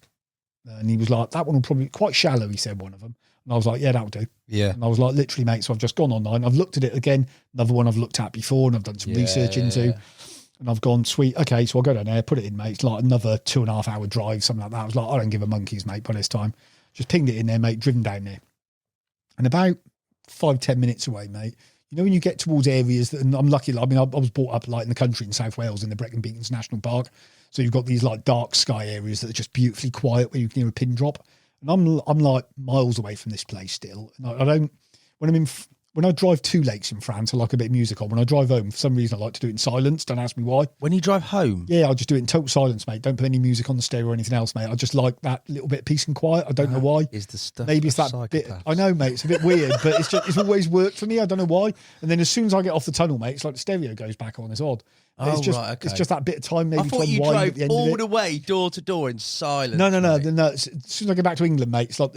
And he was like, that one will probably be quite shallow, he said, one of them. And I was like, yeah, that'll do. Yeah. And I was like, literally, mate. So I've just gone online. I've looked at it again. Another one I've looked at before and I've done some research into. And I've gone, sweet. Okay, so I'll go down there, put it in, mate. It's like another 2.5 hour drive, something like that. I was like, I don't give a monkeys, mate, by this time. Just pinged it in there, mate, driven down there. And about 5-10 minutes away, mate, you know, when you get towards areas that, and I'm lucky, I mean, I was brought up like in the country in South Wales in the Brecon Beacons National Park. So you've got these like dark sky areas that are just beautifully quiet where you can hear a pin drop. And I'm like miles away from this place still. And I don't, when I'm in when I drive to lakes in France, I like a bit of music on. When I drive home, for some reason, I like to do it in silence. Don't ask me why. When you drive home? Yeah, I'll just do it in total silence, mate. Don't put any music on the stereo or anything else, mate. I just like that little bit of peace and quiet. I don't know why. Is the stuff Maybe it's that bit. I know, mate. It's a bit weird, but it's always worked for me. I don't know why. And then as soon as I get off the tunnel, mate, it's like the stereo goes back on. It's odd. It's just it's just that bit of time. Maybe I thought to you unwind drove at the end all of it. the way, door to door, in silence. No. As soon as I get back to England, mate, it's like.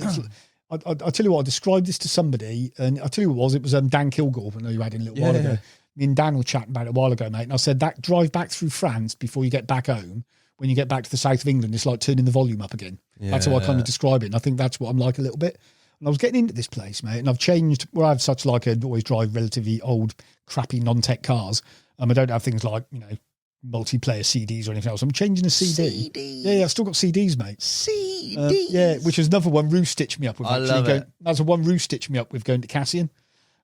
I'll tell you what, I described this to somebody, and I'll tell you what it was Dan Kilgore, I know you had in a little while ago. Me and Dan were chatting about it a while ago, mate, and I said that drive back through France before you get back home, when you get back to the south of England, it's like turning the volume up again. That's how I kind of describe it, and I think that's what I'm like a little bit. And I was getting into this place, mate, and I've changed, where I have such like I always drive relatively old, crappy, non-tech cars. I don't have things like, multiplayer CDs or anything else. I'm changing the CD. Yeah, I've still got CDs, mate. CDs. Which is another one Roo stitched me up with. I love it. That's the one Roo stitched me up with going to Cassian.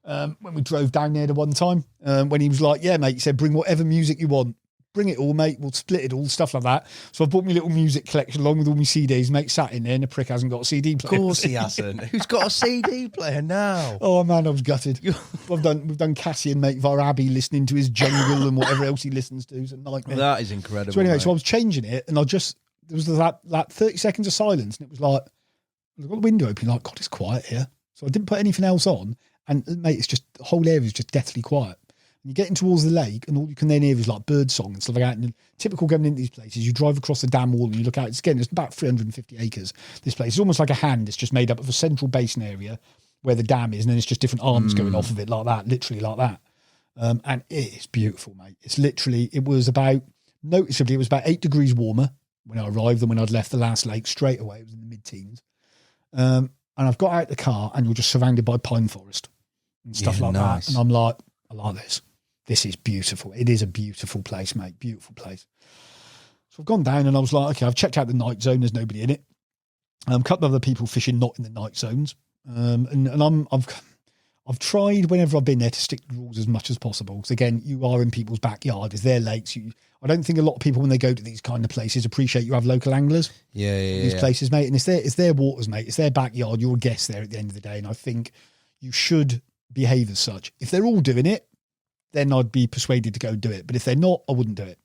When we drove down there the one time, when he was like, yeah, mate, he said, bring whatever music you want. Bring it all, mate. We'll split it all, stuff like that. So I bought my little music collection along with all my CDs. Mate sat in there and the prick hasn't got a CD player. Of course he hasn't. Who's got a CD player now? Oh, man, I was gutted. We've done Cassian, mate, via Abbey, listening to his jungle and whatever else he listens to. It's a nightmare. That is incredible. So anyway, mate. so I was changing it and there was that 30 seconds of silence and it was like, I got the window open, like, God, it's quiet here. So I didn't put anything else on. And mate, it's just, the whole area is just deathly quiet. And you get in towards the lake and all you can then hear is like bird song and stuff like that. And typical going into these places, you drive across the dam wall and you look out, it's about 350 acres. This place is almost like a hand. It's just made up of a central basin area where the dam is. And then it's just different arms going off of it like that, literally like that. And it is beautiful, mate. It's literally, it was about 8 degrees warmer when I arrived than when I'd left the last lake straight away. It was in the mid-teens. And I've got out the car and you're just surrounded by pine forest and stuff like that. And I'm like, I like this. This is beautiful. It is a beautiful place, mate. Beautiful place. So I've gone down and I was like, okay, I've checked out the night zone. There's nobody in it. A couple of other people fishing not in the night zones. I've tried whenever I've been there to stick to the rules as much as possible. Because again, you are in people's backyard. It's their lakes. I don't think a lot of people when they go to these kind of places appreciate you have local anglers. These places, mate. And it's their waters, mate. It's their backyard. You're a guest there at the end of the day. And I think you should behave as such. If they're all doing it, then I'd be persuaded to go do it. But if they're not, I wouldn't do it.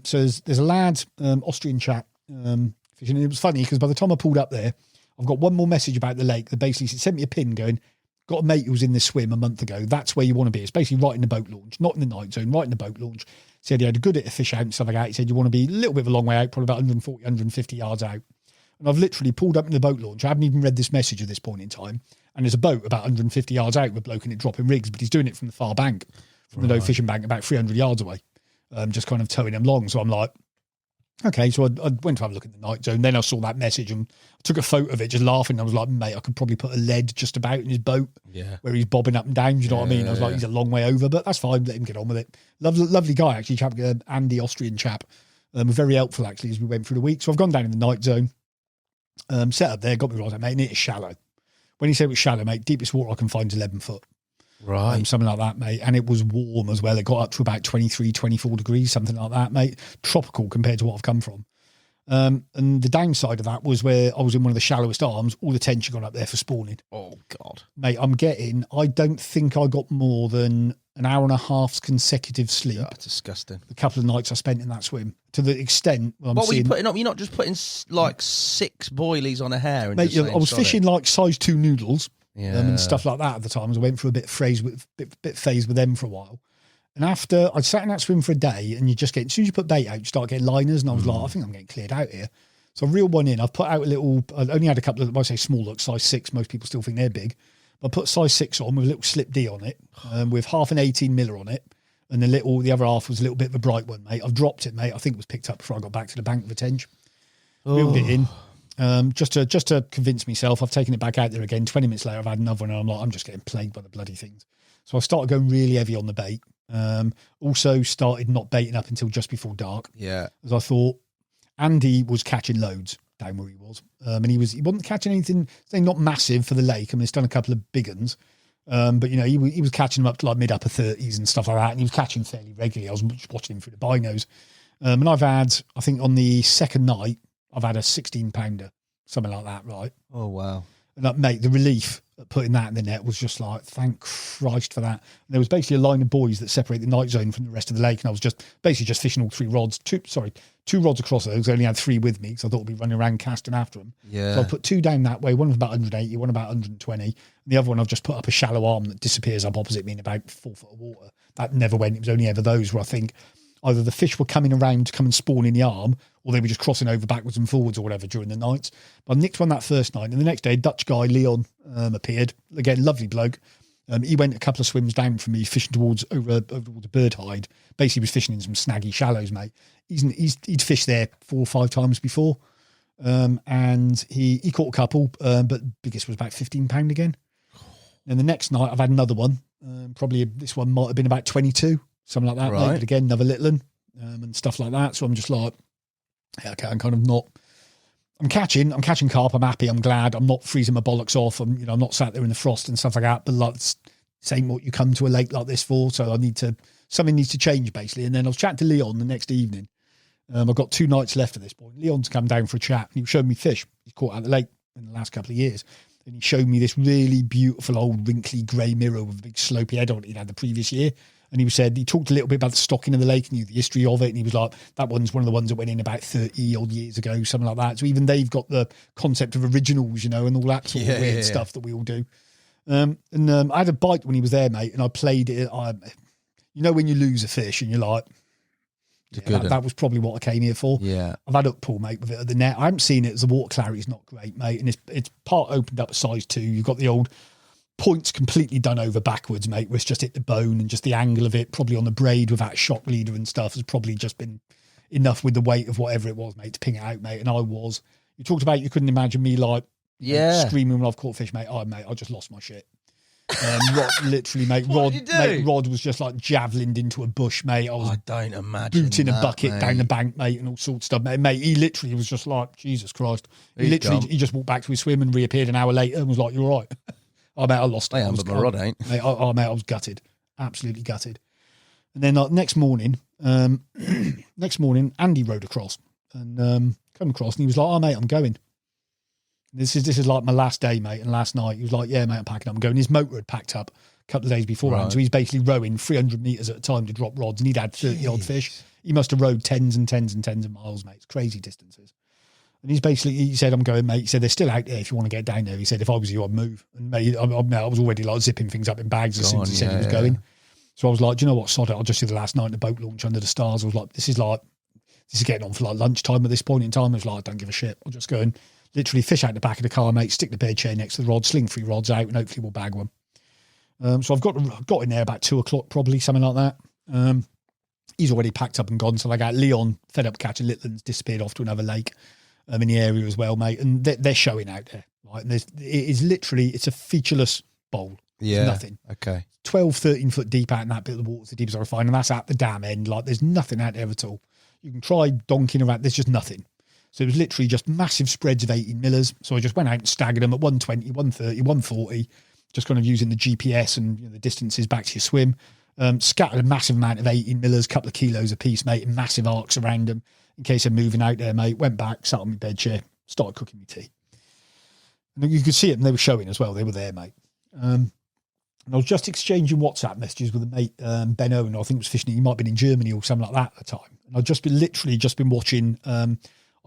So there's a lad, Austrian chap, fishing. And it was funny because by the time I pulled up there, I've got one more message about the lake that basically sent me a pin going, got a mate who was in this swim a month ago. That's where you want to be. It's basically right in the boat launch, not in the night zone, right in the boat launch. Said he had a good at a fish out and stuff like that. He said you want to be a little bit of a long way out, probably about 140, 150 yards out. And I've literally pulled up in the boat launch. I haven't even read this message at this point in time. And there's a boat about 150 yards out with a bloke in it dropping rigs, but he's doing it from the far bank, from the no fishing bank, about 300 yards away, just kind of towing them along. So I'm like, okay. So I went to have a look at the night zone. Then I saw that message and I took a photo of it, just laughing. I was like, mate, I could probably put a lead just about in his boat where he's bobbing up and down. Do you know what I mean? I was like, he's a long way over, but that's fine. Let him get on with it. Lovely guy, actually, chap, Andy, Austrian chap. Very helpful, actually, as we went through the week. So I've gone down in the night zone, set up there, got me right, mate, and it is shallow. When he said it was shallow, mate, deepest water I can find is 11 foot. Right. Something like that, mate. And it was warm as well. It got up to about 23, 24 degrees, something like that, mate. Tropical compared to what I've come from. And the downside of that was where I was in one of the shallowest arms, all the tension gone up there for spawning. Oh, God. Mate, I don't think I got more than an hour and a half's consecutive sleep. That's disgusting. The couple of nights I spent in that swim. To the extent... What were you putting up? You're not just putting like 6 boilies on a hair? And mate, I was fishing like size 2 noodles and stuff like that at the time. I went through a bit phase with them for a while. And after I'd sat in that swim for a day and you just get, as soon as you put bait out, you start getting liners. And I was like, I think I'm getting cleared out here. So I reeled one in. I've put out I only had a couple of, I say small, look, size 6. Most people still think they're big. But I put size 6 on with a little slip D on it, with half an 18 miller on it. And the other half was a little bit of a bright one, mate. I've dropped it, mate. I think it was picked up before I got back to the bank with a tench. Reeled it in. Just to convince myself, I've taken it back out there again. 20 minutes later, I've had another one and I'm like, I'm just getting plagued by the bloody things. So I started going really heavy on the bait. Also started not baiting up until just before dark. Yeah. As I thought, Andy was catching loads down where he was. And he wasn't catching anything, say not massive for the lake. I mean, it's done a couple of big uns. But you know, he was catching them up to like mid upper 30s and stuff like that. And he was catching fairly regularly. I was just watching him through the binos. And I've had, I think on the second night, I've had a 16 pounder, something like that. Right. Oh, wow. And mate, the relief at putting that in the net was just like, thank Christ for that. And there was basically a line of buoys that separate the night zone from the rest of the lake, and I was just fishing all 3 rods. Two rods across those. I only had 3 with me because I thought I'd be running around casting after them. Yeah. So I put 2 down that way. One was about 180, one about 120. And the other one I've just put up a shallow arm that disappears up opposite me in about 4 foot of water. That never went. It was only ever those where I think either the fish were coming around to come and spawn in the arm, or they were just crossing over backwards and forwards or whatever during the nights. But I nicked one that first night, and the next day, a Dutch guy, Leon, appeared. Again, lovely bloke. He went a couple of swims down from me, fishing towards over towards Bird Hide. Basically, he was fishing in some snaggy shallows, mate. He'd fished there 4 or 5 times before, and he caught a couple, but biggest was about £15 again. And the next night, I've had another one. Probably this one might have been about 22, something like that. Right. Mate. But again, another little one, and stuff like that. So I'm just like, yeah, okay, I'm kind of not. I'm catching carp. I'm happy. I'm glad. I'm not freezing my bollocks off. I'm not sat there in the frost and stuff like that. But like, this ain't what you come to a lake like this for. So something needs to change basically. And then I was chatting to Leon the next evening. I've got 2 nights left at this point. Leon's come down for a chat, and he was showing me fish he's caught out the lake in the last couple of years. And he showed me this really beautiful old wrinkly grey mirror with a big slopey head on it he'd had the previous year. And he talked a little bit about the stocking of the lake and knew the history of it. And he was like, that one's one of the ones that went in about 30 odd years ago, something like that. So even they've got the concept of originals, and all that sort of weird stuff that we all do. I had a bite when he was there, mate, and I played it. When you lose a fish and you're like, that was probably what I came here for. Yeah. I've had up pull, mate, with it at the net. I haven't seen it as the water clarity's not great, mate. And it's part opened up size 2. You've got the old points completely done over backwards, mate, where it's just hit the bone, and just the angle of it, probably on the braid without shock leader and stuff, has probably just been enough with the weight of whatever it was, mate, to ping it out, mate. And you talked about you couldn't imagine me like screaming when I've caught fish, mate. I just lost my shit. Rod, literally, mate. Rod was just like javelined into a bush, mate. I don't imagine booting that, a bucket mate. Down the bank, mate, and all sorts of stuff, mate. He literally was just like, Jesus Christ. He just walked back to his swim and reappeared an hour later and was like, "You're all right." Oh, mate, I lost it. But my rod ain't. Mate, I was gutted, absolutely gutted. And then next morning, Andy rode across and come across, and he was like, "Oh, mate, I'm going." This is like my last day, mate. And last night he was like, "Yeah, mate, I'm packing up. I'm going." His motor had packed up a couple of days beforehand, so he's basically rowing 300 metres at a time to drop rods, and he'd had 30 odd fish. He must have rowed tens and tens and tens of miles, mate. It's crazy distances. And he said, "I'm going, mate." He said, "They're still out there if you want to get down there." He said, "If I was you, I'd move." And mate, I was already like zipping things up in bags as soon as he said he was going. So I was like, "Do you know what? Sod it. I'll just do the last night in the boat launch under the stars." I was like, this is getting on for like lunchtime at this point in time. I was like, I don't give a shit. I'll just go and literally fish out the back of the car, mate, stick the bed chair next to the rod, sling 3 rods out, and hopefully we'll bag one. So I've got in there about 2 o'clock, probably, something like that. He's already packed up and gone. So I got Leon, fed up catching little ones, disappeared off to another lake in the area as well, mate. And they're showing out there. Right? And it's a featureless bowl. Yeah. There's nothing. Okay. 12, 13 foot deep out in that bit of the water, the deepest I find, and that's at the dam end. Like, there's nothing out there at all. You can try donking around, there's just nothing. So it was literally just massive spreads of 18 millers. So I just went out and staggered them at 120, 130, 140, just kind of using the GPS and the distances back to your swim. Scattered a massive amount of 18 millers, couple of kilos a piece, mate, in massive arcs around them in case they're moving out there, mate. Went back, sat on my bed chair, started cooking me tea. And you could see it, and they were showing as well. They were there, mate. And I was just exchanging WhatsApp messages with a mate, Ben Owen, I think was fishing. He might have been in Germany or something like that at the time. And I'd just been watching.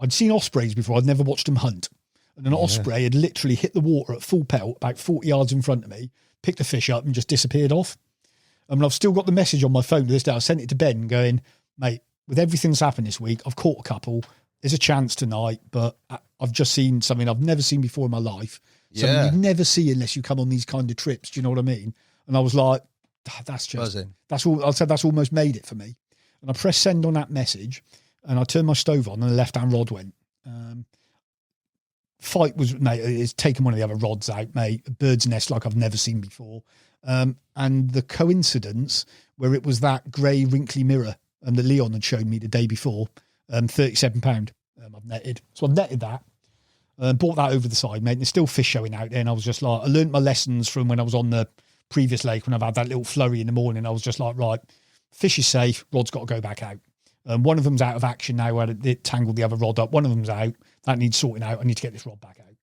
I'd seen ospreys before. I'd never watched them hunt. And an osprey had literally hit the water at full pelt, about 40 yards in front of me, picked the fish up and just disappeared off. And I've still got the message on my phone to this day. I sent it to Ben going, "Mate, with everything that's happened this week, I've caught a couple. There's a chance tonight, but I've just seen something I've never seen before in my life. Something you'd never see unless you come on these kind of trips. Do you know what I mean?" And I was like, that's just, buzzing. That's all. I said, that's almost made it for me. And I pressed send on that message and I turned my stove on and the left-hand rod went. Fight was, mate, it's taken one of the other rods out, mate. A bird's nest like I've never seen before. And the coincidence where it was that grey wrinkly mirror that Leon had shown me the day before, £37 I've netted. So I've netted that. Bought that over the side, mate. And there's still fish showing out there. And I was just like, I learned my lessons from when I was on the previous lake when I've had that little flurry in the morning. I was just like, right, fish is safe. Rod's got to go back out. One of them's out of action now where it tangled the other rod up. One of them's out. That needs sorting out. I need to get this rod back out.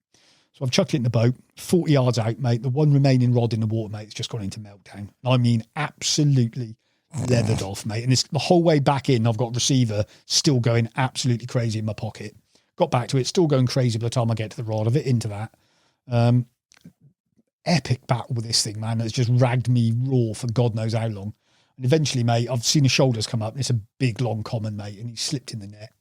So I've chucked it in the boat, 40 yards out, mate. The one remaining rod in the water, mate, it's just gone into meltdown. I mean, absolutely leathered off, mate. And it's the whole way back in, I've got receiver still going absolutely crazy in my pocket. Got back to it, still going crazy by the time I get to the rod of it, into that. Epic battle with this thing, man. It's just ragged me raw for God knows how long. And eventually, mate, I've seen his shoulders come up, and it's a big, long common, mate, and he slipped in the net.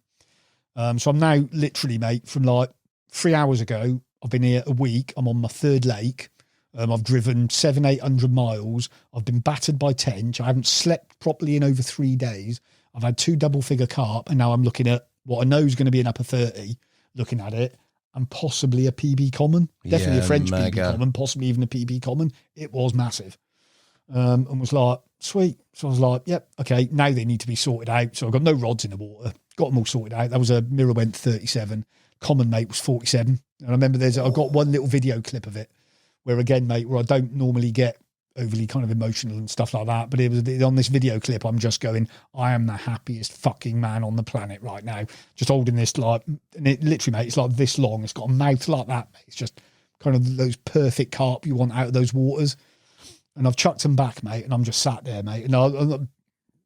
So I'm now literally, mate, from like 3 hours ago, I've been here a week. I'm on my third lake. I've driven 700-800 miles. I've been battered by tench. I haven't slept properly in over 3 days. I've had 2 double-figure carp, and now I'm looking at what I know is going to be an upper 30, looking at it, and possibly a PB common. Definitely a French mega. PB common, possibly even a PB common. It was massive. And was like, sweet. So I was like, yep, okay, now they need to be sorted out. So I've got no rods in the water. Got them all sorted out. That was a mirror went 37. Common, mate, was 47. And I remember I've got one little video clip of it where, again, mate, where I don't normally get overly kind of emotional and stuff like that. But it was on this video clip, I'm just going, I am the happiest fucking man on the planet right now. Just holding this, like, and it literally, mate, it's like this long. It's got a mouth like that, mate. It's just kind of those perfect carp you want out of those waters. And I've chucked them back, mate, and I'm just sat there, mate. And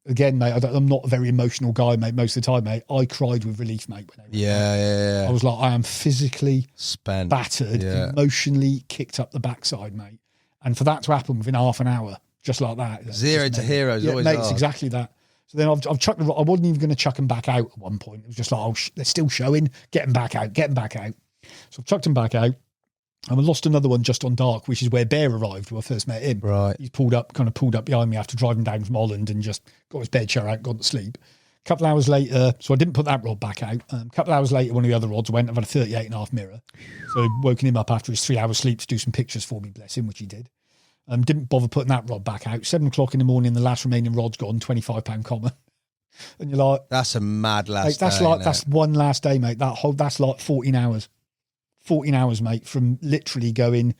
again, mate, I'm not a very emotional guy, mate, most of the time, mate. I cried with relief, mate. Yeah. I was like, I am physically spent, battered, emotionally kicked up the backside, mate. And for that to happen within half an hour, just like that. Zero to heroes, always mate, hard. It's exactly that. So then I've chucked I wasn't even going to chuck them back out at one point. It was just like, oh, they're still showing. Get them back out. So I've chucked them back out. And I lost another one just on dark, which is where Bear arrived when I first met him. Right. He's pulled up behind me after driving down from Holland and just got his bed chair out, gone to sleep. A couple of hours later, so I didn't put that rod back out. A couple of hours later, one of the other rods went. I've had a 38.5 mirror. So woken him up after his 3 hours sleep to do some pictures for me, bless him, which he did. Didn't bother putting that rod back out. 7 o'clock in the morning, the last remaining rod's gone, £25 common. And you're like, that's a mad last mate, day. That's one last day, mate. That's like 14 hours. 14 hours, mate, from literally going,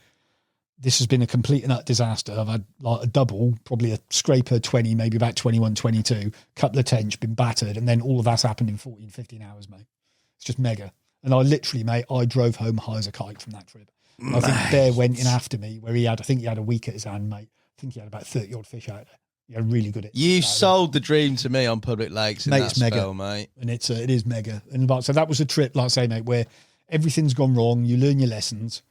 this has been a complete and utter disaster. I've had like a double, probably a scraper 20, maybe about 21, 22, couple of tench, been battered, and then all of that's happened in 14, 15 hours, mate. It's just mega. And I literally, mate, I drove home high as a kite from that trip. I think Bear went in after me, where I think he had a week at his hand, mate. I think he had about 30 odd fish out there. Yeah, really good at it. You sold the dream to me on public lakes in that spell, mate. And it is mega. And so that was a trip, like I say, mate, where everything's gone wrong. You learn your lessons.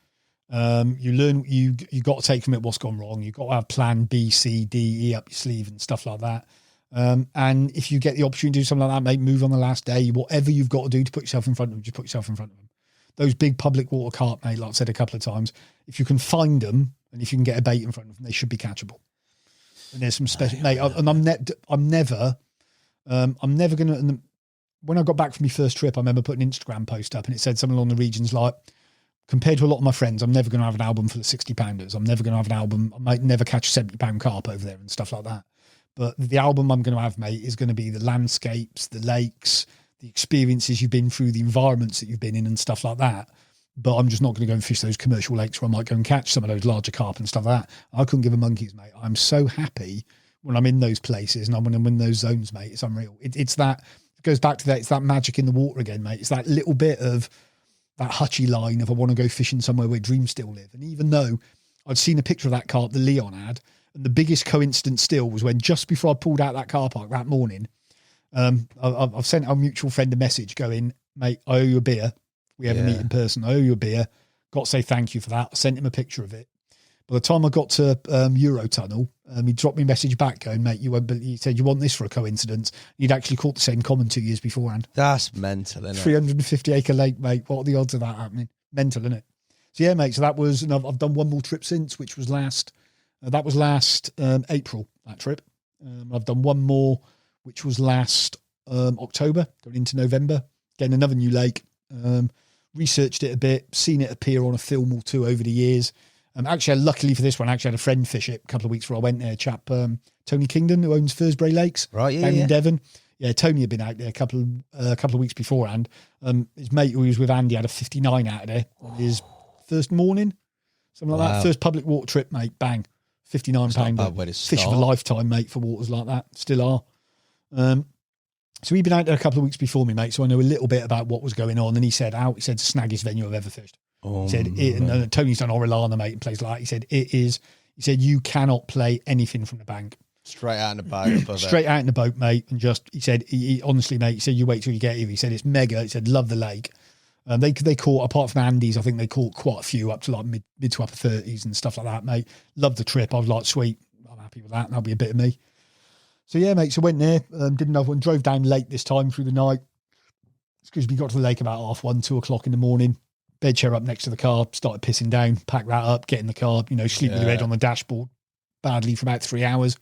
You learn you got to take from it what's gone wrong. You've got to have plan B, C, D, E up your sleeve and stuff like that. And if you get the opportunity to do something like that, mate, move on the last day. Whatever you've got to do to put yourself in front of them, just put yourself in front of them. Those big public water carp, mate, like I said a couple of times, if you can find them and if you can get a bait in front of them, they should be catchable. And there's some special, mate. And I'm never going to. When I got back from my first trip, I remember putting an Instagram post up and it said something along the regions like, compared to a lot of my friends, I'm never going to have an album full of 60-pounders. I'm never going to have an album. I might never catch a 70-pound carp over there and stuff like that. But the album I'm going to have, mate, is going to be the landscapes, the lakes, the experiences you've been through, the environments that you've been in and stuff like that. But I'm just not going to go and fish those commercial lakes where I might go and catch some of those larger carp and stuff like that. I couldn't give a monkey's, mate. I'm so happy when I'm in those places and I'm when I'm in those zones, mate. It's unreal. It's that. It goes back to that. It's that magic in the water again, mate. It's that little bit of that hutchy line of I want to go fishing somewhere where dreams still live. And even though I'd seen a picture of that carp that Leon had, and the biggest coincidence still was when just before I pulled out that car park that morning, I've sent our mutual friend a message going, mate, I owe you a beer. We have a meet in person. I owe you a beer. Got to say thank you for that. I sent him a picture of it. By the time I got to Eurotunnel, he dropped me a message back going, mate, he said, you want this for a coincidence? He'd actually caught the same common 2 years beforehand. That's mental, isn't it? 350 acre lake, mate. What are the odds of that happening? Mental, isn't it? So yeah, mate. So that was, and I've done one more trip since, which was last April, that trip. I've done one more, which was last October, going into November. Getting another new lake. Researched it a bit, seen it appear on a film or two over the years. Actually, luckily for this one, I actually had a friend fish it a couple of weeks before I went there, chap Tony Kingdon, who owns Fursbury Lakes, down in Devon. Yeah, Tony had been out there a couple of weeks beforehand. His mate who he was with, Andy, had a 59 out of there on his first morning, something like that. First public water trip, mate, bang, £59. Fish of a lifetime, mate, for waters like that. Still are. So he'd been out there a couple of weeks before me, mate, so I know a little bit about what was going on. And he said, snaggiest venue I've ever fished. He said, and Tony's done Orellana, mate, and plays like that. He said, he said, you cannot play anything from the bank. Straight out in the boat. Straight out in the boat, mate. And he said, honestly, mate, he said, you wait till you get here. He said, it's mega. He said, love the lake. They caught, apart from Andy's, I think they caught quite a few up to like mid to upper 30s and stuff like that, mate. Loved the trip. I was like, sweet, I'm happy with that. That'll be a bit of me. So yeah, mate. So went there, did another one, drove down late this time through the night. Excuse me, got to the lake about 1:30, 2 o'clock in the morning. Bed chair up next to the car, started pissing down, pack that up, get in the car, sleep with your head on the dashboard badly for about 3 hours.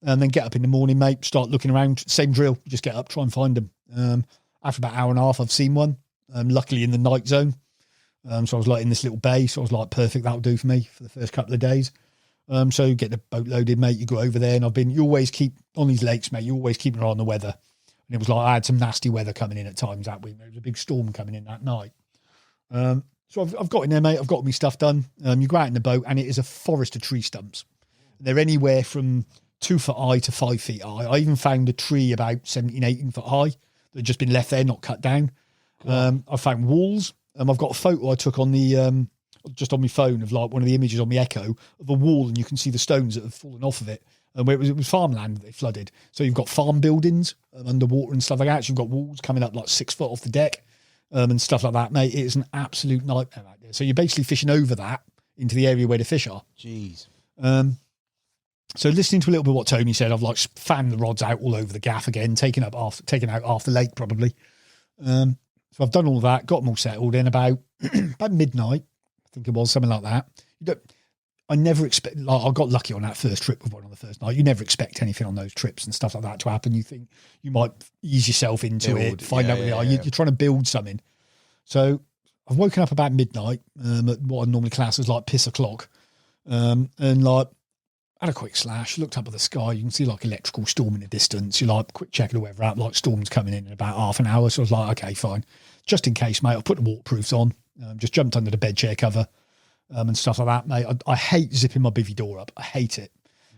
And then get up in the morning, mate, start looking around. Same drill, just get up, try and find them. After about an hour and a half, I've seen one. Luckily in the night zone. So I was like in this little bay. So I was like, perfect, that'll do for me for the first couple of days. So get the boat loaded, mate. You go over there and you always keep on these lakes, mate. You always keep an eye on the weather. And it was like, I had some nasty weather coming in at times that week. There was a big storm coming in that night. So I've got in there, mate. I've got my stuff done. You go out in the boat and it is a forest of tree stumps. They're anywhere from 2 foot high to 5 feet high. I even found a tree about 17, 18 foot high that had just been left there, not cut down. I found walls. I've got a photo I took on the just on my phone of like one of the images on my Echo of a wall, and you can see the stones that have fallen off of it. And where it was farmland that they flooded. So you've got farm buildings underwater and stuff like that. So you've got walls coming up like 6 foot off the deck and stuff like that, mate. It is an absolute nightmare out there. So you're basically fishing over that into the area where the fish are. Jeez. So listening to a little bit of what Tony said, I've like fanned the rods out all over the gaff again, taken out half the lake probably. So I've done all of that, got them all settled in about midnight, I think it was, something like that. I never expect, like, I got lucky on that first trip with one on the first night. You never expect anything on those trips and stuff like that to happen. You think you might ease yourself into it, find out where they are. You're trying to build something. So I've woken up about midnight at what I normally class as like piss o'clock, and like had a quick slash, looked up at the sky. You can see like electrical storm in the distance. You're like, quick check of the weather app, like storm's coming in about half an hour. So I was like, okay, fine. Just in case, mate, I'll put the waterproofs on. Just jumped under the bed chair cover and stuff like that, mate. I hate zipping my bivvy door up. I hate it.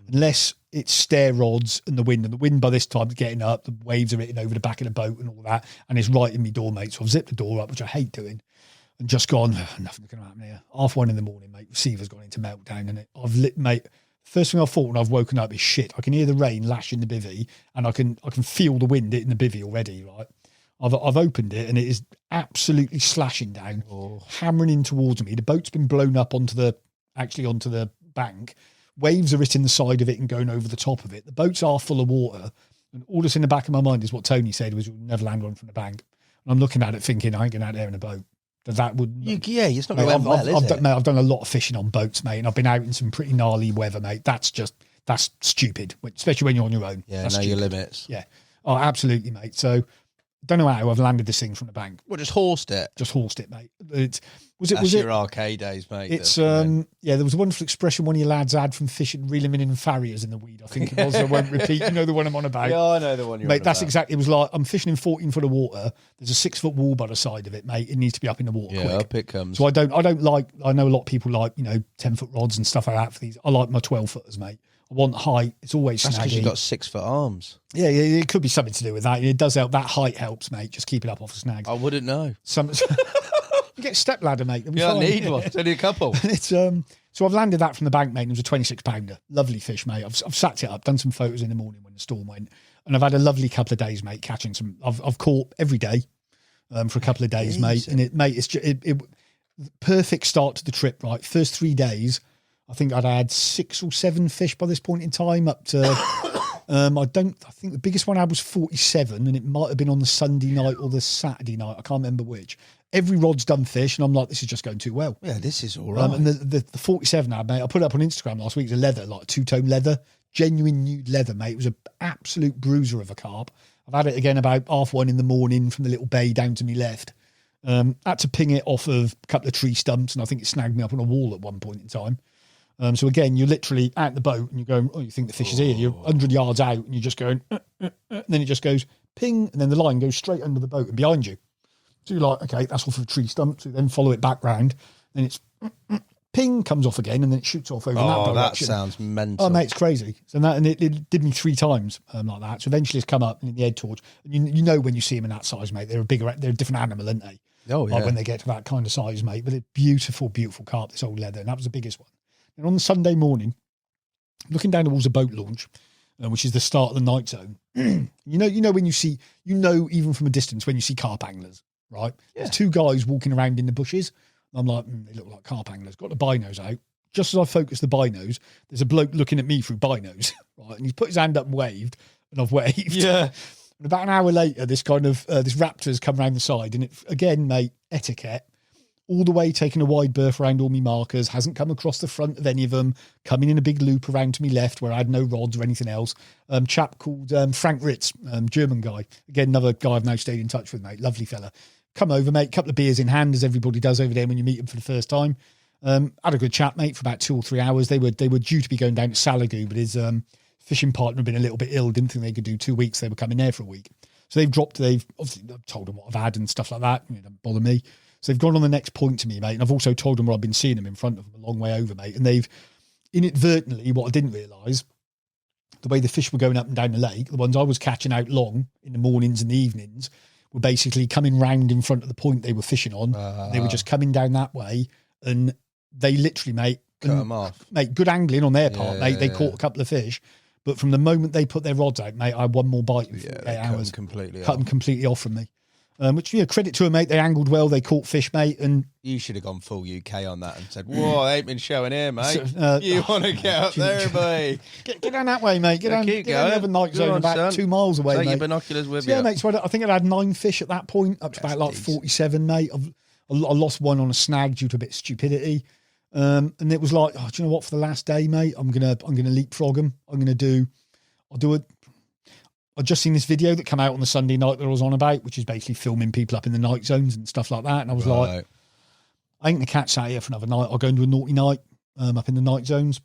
Unless it's stair rods and the wind. And the wind by this time is getting up. The waves are hitting over the back of the boat and all that. And it's right in my door, mate. So I've zipped the door up, which I hate doing. And just gone, nothing's going to happen here. 1:30 in the morning, mate. Receiver's gone into meltdown. And I've lit, mate. First thing I thought when I've woken up is shit. I can hear the rain lashing the bivvy, and I can feel the wind hitting the bivvy already. Right, I've opened it, and it is absolutely slashing down, hammering in towards me. The boat's been blown up onto the bank. Waves are hitting the side of it and going over the top of it. The boats are full of water, and all that's in the back of my mind is what Tony said was, "We'll never land one from the bank." And I'm looking at it, thinking, "I ain't going out there in a boat." That would, it's not going well, is it? Mate, I've done a lot of fishing on boats, mate, and I've been out in some pretty gnarly weather, mate. That's stupid, especially when you're on your own. Yeah, know your limits. Yeah, oh, absolutely, mate. So, don't know how I've landed this thing from the bank. Well, just horsed it. Just horsed it, mate. Was your arcade days, mate. It's there was a wonderful expression one of your lads had from fishing, reeling them in farriers in the weed. I think it was. I won't repeat. You know the one I'm on about. Yeah, I know the one you're mate. On that's about. exactly. It was like I'm fishing in 14 foot of water. There's a 6 foot wall by the side of it, mate. It needs to be up in the water. Yeah, quick. up it comes. So I don't like. I know a lot of people like 10 foot rods and stuff like that for these. I like my 12 footers, mate. I want height. It's always That's snaggy. because you've got 6 foot arms. Yeah, it could be something to do with that. It does help. That height helps, mate. Just keep it up off the snags. I wouldn't know. You get a step ladder, mate. Yeah, I need one. Only a couple. It's so I've landed that from the bank, mate. It was a 26 pounder. Lovely fish, mate. I've sacked it up, done some photos in the morning when the storm went, and I've had a lovely couple of days, mate, catching some. I've caught every day for a couple of days, mate. And it's perfect start to the trip. Right, first 3 days, I think I'd had 6 or 7 fish by this point in time. Up to I think the biggest one I had was 47, and it might have been on the Sunday night or the Saturday night. I can't remember which. Every rod's done fish, and I'm like, this is just going too well. Yeah, this is all right. And the 47 I had, mate, I put it up on Instagram last week. It's a leather, like a 2-tone leather, genuine nude leather, mate. It was an absolute bruiser of a carp. I've had it again about 1:30 in the morning from the little bay down to me left. Had to ping it off of a couple of tree stumps, and I think it snagged me up on a wall at one point in time. So again, you're literally out the boat, and you're going, you think the fish is here. You're 100 yards out, and you're just going, and then it just goes ping, and then the line goes straight under the boat and behind you. So you're like, okay, that's off of a tree stump. So you then follow it back round. Then it's ping, comes off again, and then it shoots off over in that direction. That sounds mental. Oh, mate, it's crazy. So it did me 3 times like that. So eventually it's come up in the head torch. And you know when you see them in that size, mate, they're a different animal, aren't they? Oh, yeah. Like when they get to that kind of size, mate. But a beautiful, beautiful carp, this old leather. And that was the biggest one. And on Sunday morning, looking down towards a boat launch, which is the start of the night zone, you know when you see, even from a distance, when you see carp anglers, right? Yeah. There's two guys walking around in the bushes. I'm like, they look like carp anglers. Got the binos out. Just as I focus the binos, there's a bloke looking at me through binos, right? And he's put his hand up and waved, and I've waved. Yeah. And about an hour later, this kind of this raptor's come around the side, and it again, mate, etiquette. All the way taking a wide berth around all my markers, hasn't come across the front of any of them, coming in a big loop around to me left where I had no rods or anything else. Chap called Frank Ritz, German guy. Again, another guy I've now stayed in touch with, mate. Lovely fella. Come over, mate. Couple of beers in hand, as everybody does over there when you meet them for the first time. Had a good chat, mate, for about 2 or 3 hours. They were due to be going down to Salagoo, but his fishing partner had been a little bit ill. Didn't think they could do 2 weeks. They were coming there for a week. So they've obviously told them what I've had and stuff like that. Don't bother me. So they've gone on the next point to me, mate. And I've also told them where I've been seeing them in front of them a long way over, mate. And they've inadvertently, what I didn't realise, the way the fish were going up and down the lake, the ones I was catching out long in the mornings and the evenings, were basically coming round in front of the point they were fishing on. They were just coming down that way, and they literally, mate, cut them off. Mate, good angling on their part, mate. They caught a couple of fish, but from the moment they put their rods out, mate, I had one more bite in 8 hours. Cut them completely off from me. Which, credit to them, mate. They angled well. They caught fish, mate. And you should have gone full UK on that and said, "Whoa, I ain't been showing here, mate. You want to get up there, boy? Get down that way, mate. Get down the other night zone, about 2 miles away, Take mate. your binoculars with So, you. mate. So I think I'd had 9 fish at that point, up to about like 47, mate. I lost one on a snag due to a bit of stupidity. And it was like, do you know what? For the last day, mate, I'm gonna leapfrog them. I've just seen this video that came out on the Sunday night that I was on about, which is basically filming people up in the night zones and stuff like that. And I was like, I ain't going to catch that here for another night. I'll go and do a naughty night up in the night zones.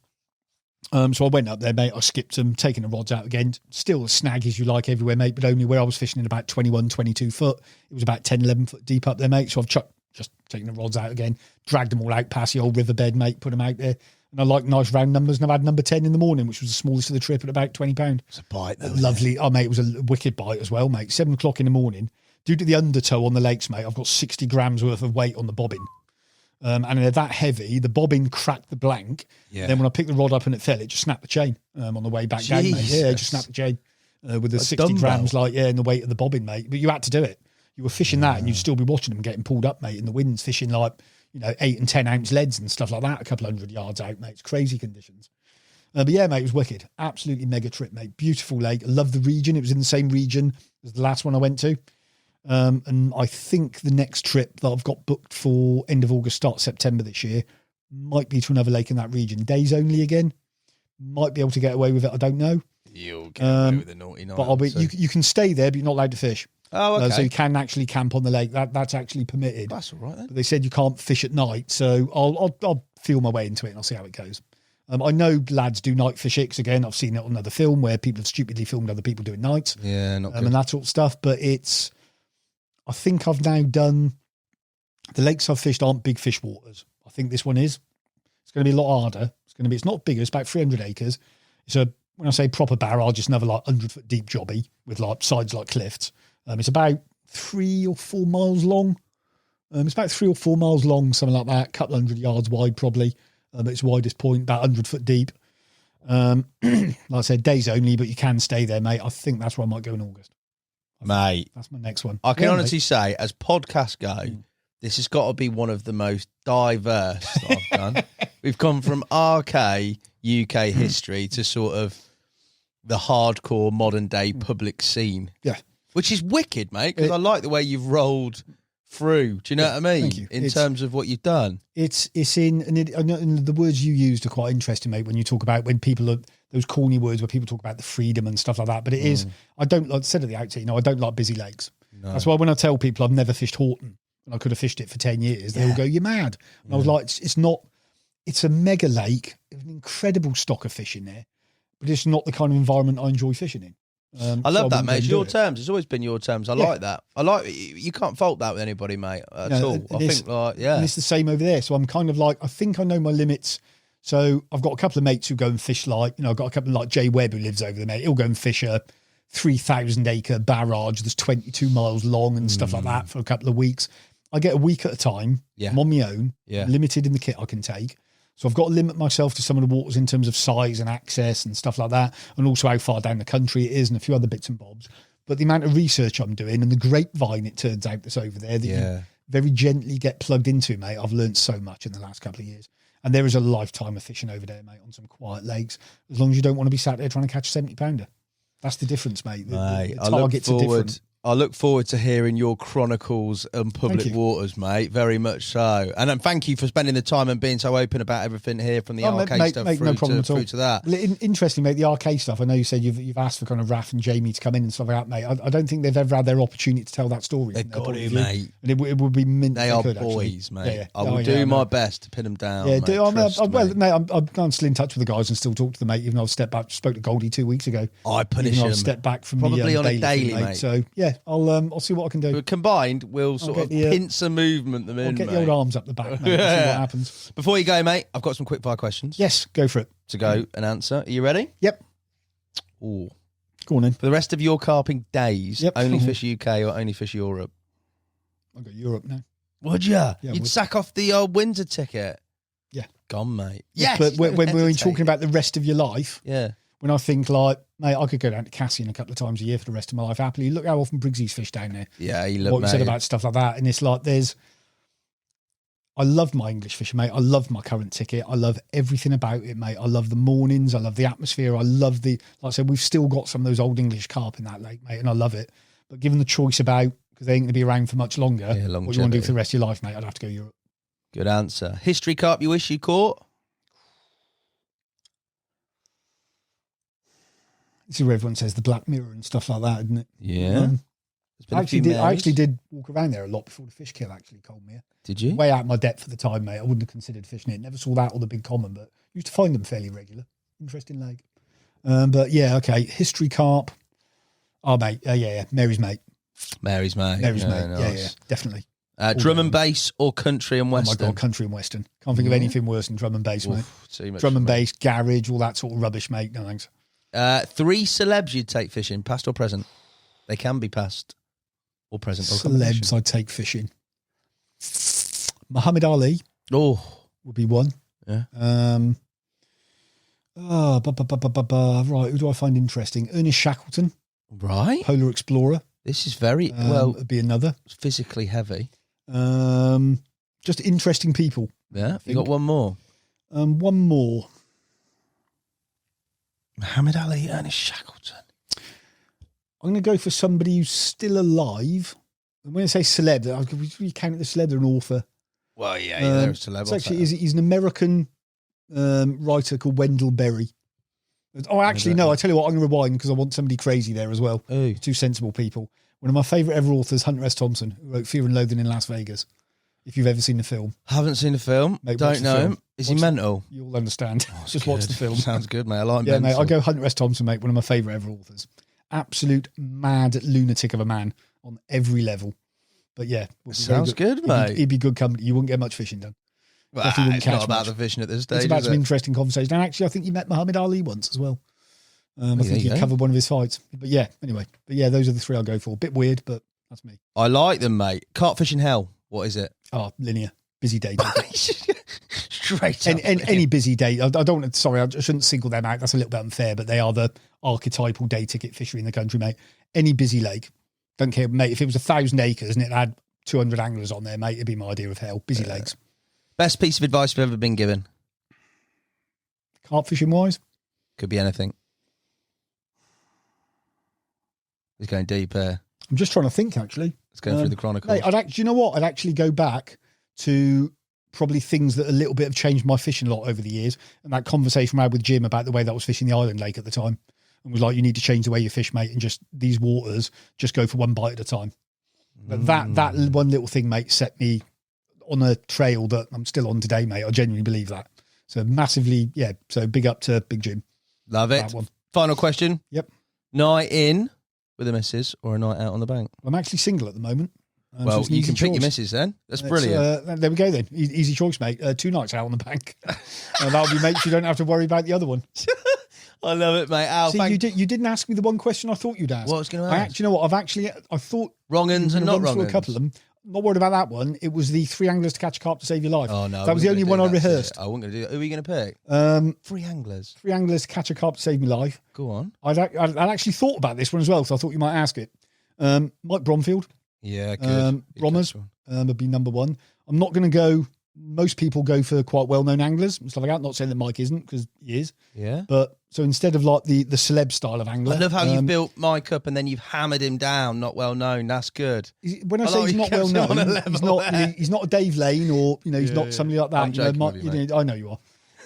So I went up there, mate. I skipped them, taking the rods out again. Still as snag as you like everywhere, mate, but only where I was fishing in about 21, 22 foot. It was about 10, 11 foot deep up there, mate. So I've just taken the rods out again, dragged them all out past the old riverbed, mate, put them out there. And I like nice round numbers. And I've had number 10 in the morning, which was the smallest of the trip at about £20. It's a bite, though. Lovely. Oh, mate, it was a wicked bite as well, mate. 7 o'clock in the morning. Due to the undertow on the lakes, mate, I've got 60 grams worth of weight on the bobbin. And they're that heavy. The bobbin cracked the blank. Yeah. Then when I picked the rod up and it fell, it just snapped the chain on the way back down, mate. Yeah, it just snapped the chain with the 60 grams, and the weight of the bobbin, mate. But you had to do it. You were fishing that and you'd still be watching them getting pulled up, mate, in the winds, fishing 8 and 10 ounce leads and stuff like that, a couple 100 yards out, mate. It's crazy conditions. But yeah, mate, it was wicked. Absolutely mega trip, mate. Beautiful lake. I love the region. It was in the same region as the last one I went to. And I think the next trip that I've got booked for end of August, start September this year, might be to another lake in that region. Days only again. Might be able to get away with it. I don't know. You'll get away with the naughty night. But you can stay there, but you're not allowed to fish. Oh, okay. So you can actually camp on the lake. That's actually permitted. That's all right then. But they said you can't fish at night, so I'll feel my way into it and I'll see how it goes. I know lads do night fish it, 'cause again, I've seen it on another film where people have stupidly filmed other people doing nights. Yeah, not good. And that sort of stuff. But I think I've now done, the lakes I've fished aren't big fish waters. I think this one is. It's going to be a lot harder. It's not bigger. It's about 300 acres. When I say proper barrage, it's another 100 foot deep jobby with sides like cliffs. It's about 3 or 4 miles long. It's about 3 or 4 miles long, something like that. A couple 100 yards wide, probably. At its widest point, about 100 foot deep. Like I said, days only, but you can stay there, mate. I think that's where I might go in August. Mate. That's my next one. I can honestly say, as podcasts go, this has got to be one of the most diverse that I've done. We've gone from RK UK history to sort of the hardcore modern day public scene. Yeah. Which is wicked, mate, because I like the way you've rolled through. Do you know what I mean? Thank you. In terms of what you've done. And the words you used are quite interesting, mate, when you talk about when people are, those corny words where people talk about the freedom and stuff like that. But it is, I don't, like I said at the outset, I don't like busy lakes. No. That's why when I tell people I've never fished Horton, and I could have fished it for 10 years, they all go, you're mad. And I was like, it's a mega lake, an incredible stock of fish in there, but it's not the kind of environment I enjoy fishing in. I love that, mate. It's your terms. It's always been your terms. I like that. You can't fault that with anybody, mate, at all. I think, and it's the same over there. So I'm kind of like, I think I know my limits. So I've got a couple of mates who go and fish I've got a couple like Jay Webb who lives over there, mate. He'll go and fish a 3,000 acre barrage that's 22 miles long and stuff like that for a couple of weeks. I get a week at a time. Yeah. I'm on my own. Yeah. Limited in the kit I can take. So I've got to limit myself to some of the waters in terms of size and access and stuff like that, and also how far down the country it is and a few other bits and bobs. But the amount of research I'm doing and the grapevine it turns out that's over there that you very gently get plugged into, mate, I've learned so much in the last couple of years. And there is a lifetime of fishing over there, mate, on some quiet lakes, as long as you don't want to be sat there trying to catch a 70-pounder. That's the difference, mate. The targets are different. I look forward to hearing your chronicles on public waters, mate. Very much so. And thank you for spending the time and being so open about everything here, from the arcade stuff through to that. Interesting, mate, the arcade stuff. I know you said you've asked for kind of Raph and Jamie to come in and stuff like that, mate. I don't think they've ever had their opportunity to tell that story. They've got to, mate. And it would be mint. They are boys, mate. Yeah. I will do my best to pin them down. Yeah, mate, I'm still in touch with the guys and still talk to them, mate, even though I've stepped back. Spoke to Goldie 2 weeks ago. I punish them. I've stepped back from probably the on a daily, mate. So, yeah, I'll see what I can do. Combined, we'll sort of pincer movement them in. I'll get mate. the old arms up the back, mate. See what happens. Before you go, mate, I've got some quick fire questions. Yes, go for it. To go and answer. Are you ready? Yep. Ooh. Go on in. For the rest of your carping days, only fish UK or only fish Europe? I'll go Europe now. Would you? Yeah, You'd sack off the old Windsor ticket? Yeah. Gone, mate. Yes. But when we're talking about the rest of your life, yeah. When I think like, mate, I could go down to Cassian a couple of times a year for the rest of my life happily. Look how often Briggsy's fish down there. Yeah, he looked, what you said about stuff like that. And it's like I love my English fishing, mate. I love my current ticket. I love everything about it, mate. I love the mornings. I love the atmosphere. I love like I said, we've still got some of those old English carp in that lake, mate, and I love it. But given the choice about, because they ain't going to be around for much longer, what you want to do for the rest of your life, mate, I'd have to go Europe. Good answer. History carp you wish you caught? This is where everyone says the Black Mirror and stuff like that, isn't it? Yeah. I actually did walk around there a lot before the fish kill actually called me. Did you? Way out my depth at the time, mate. I wouldn't have considered fishing it. Never saw that or the Big Common, but used to find them fairly regular. Interesting lake. But yeah, okay. History carp. Oh, mate. Yeah. Mary's mate. Mary's mate. Nice. Yeah, definitely. Drum and bass or country and western? Oh my God, country and western. Can't think of anything worse than drum and bass, mate. Drum and bass, garage, all that sort of rubbish, mate. No thanks. 3 celebs you'd take fishing, past or present? They can be past or present. Celebs I'd take fishing. Muhammad Ali. Would be one. Yeah. Right, who do I find interesting? Ernest Shackleton. Right. Polar Explorer. This is very, it'd be another. Physically heavy. Just interesting people. Yeah. You got one more? One more. Muhammad Ali, Ernest Shackleton. I'm going to go for somebody who's still alive. And when I say celeb, we count the celeb, they're an author. Well, yeah, they're a celeb. Actually, he's an American writer called Wendell Berry. Oh, actually, no, I tell you what, I'm going to rewind because I want somebody crazy there as well. Ooh. 2 sensible people. One of my favourite ever authors, Hunter S. Thompson, who wrote Fear and Loathing in Las Vegas. If you've ever seen the film. Haven't seen the film. Mate, don't know him. Is he mental? You'll understand. Just watch the film. Sounds good, mate. I like mental. Mental. Mate, I'll go Hunter S. Thompson, mate, one of my favourite ever authors. Absolute mad lunatic of a man on every level. But yeah. Sounds good, mate. He'd be good company. You wouldn't get much fishing done. Well, it's not about the fishing at this stage. It's about some interesting conversation. And actually, I think you met Muhammad Ali once as well. I think you covered one of his fights. But yeah, anyway. But yeah, those are the 3 I'll go for. Bit weird, but that's me. I like them, mate. Carp fishing hell. What is it? Oh, linear. Busy day. Straight up. Any busy day. I don't want to, sorry, I shouldn't single them out. That's a little bit unfair, but they are the archetypal day ticket fishery in the country, mate. Any busy lake. Don't care, mate. If it was 1,000 acres and it had 200 anglers on there, mate, it'd be my idea of hell. Busy lakes. Best piece of advice you've ever been given? Carp fishing wise? Could be anything. He's going deep here. I'm just trying to think, actually. It's going through the chronicles. Mate, you know what? I'd actually go back to probably things that a little bit have changed my fishing a lot over the years. And that conversation I had with Jim about the way that I was fishing the island lake at the time. And was like, you need to change the way you fish, mate, and just these waters, just go for one bite at a time. But that one little thing, mate, set me on a trail that I'm still on today, mate. I genuinely believe that. So massively, yeah. So big up to Big Jim. Love it. Final question. Yep. Night in with a missus or a night out on the bank? I'm actually single at the moment. Well, you can pick your missus then. That's brilliant. There we go then. Easy choice, mate. 2 nights out on the bank. That'll be, mate, so you don't have to worry about the other one. I love it, mate. Al, see, you didn't ask me the one question I thought you'd ask. What was going to ask? You know what? I thought wrong uns and not wrong uns. A couple of them. not worried about that one. It was the 3 anglers to catch a carp to save your life. Oh no, that was the only one I rehearsed. I wasn't going to do that. Who are you going to pick? 3 anglers. 3 anglers to catch a carp to save my life. Go on. I'd actually thought about this one as well, so I thought you might ask it. Mike Bromfield. Yeah, good. Brommers would be number 1. I'm not going to go. Most people go for quite well-known anglers and stuff like that. Not saying that Mike isn't, because he is. Yeah. But so instead of like the celeb style of angler, I love how you built Mike up and then you've hammered him down. Not well known. That's good. When I say he's not well known, he's not a Dave Lane or he's not somebody like that. I'm joking with you, mate. I know you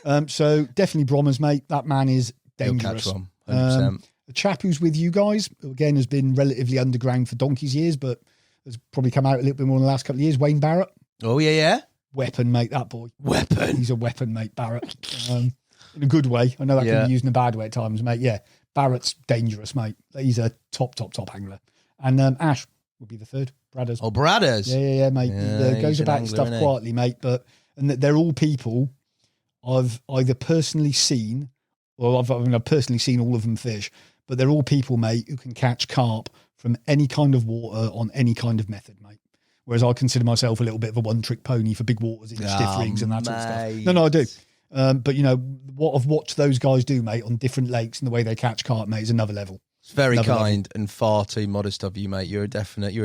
are. So definitely Brommers, mate. That man is dangerous. He'll catch one, 100%. A chap who's with you guys, who again has been relatively underground for donkey's years, but has probably come out a little bit more in the last couple of years. Wayne Barrett. Oh yeah. Weapon, mate, that boy. Weapon. He's a weapon, mate, Barrett. In a good way. I know that can be used in a bad way at times, mate. Yeah, Barrett's dangerous, mate. He's a top angler. And Ash would be the 3rd. Bradders. Oh, Bradders. Yeah, mate. He goes about his stuff quietly, mate. And they're all people I've either personally seen, or I've personally seen all of them fish, but they're all people, mate, who can catch carp from any kind of water on any kind of method, mate. Whereas I consider myself a little bit of a one-trick pony for big waters in stiff rigs and that sort of stuff. No, I do. But, what I've watched those guys do, mate, on different lakes and the way they catch carp, mate, is another level. It's very kind and far too modest of you, mate. You're a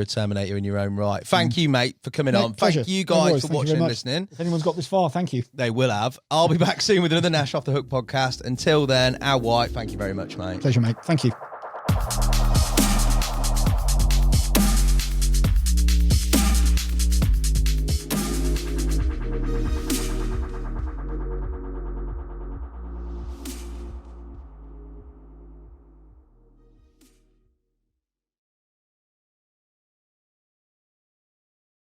Terminator in your own right. Thank you, mate, for coming on. Pleasure. Thank you guys for watching and listening. If anyone's got this far, thank you. They will have. I'll be back soon with another Nash Off the Hook podcast. Until then, Al White, thank you very much, mate. Pleasure, mate. Thank you.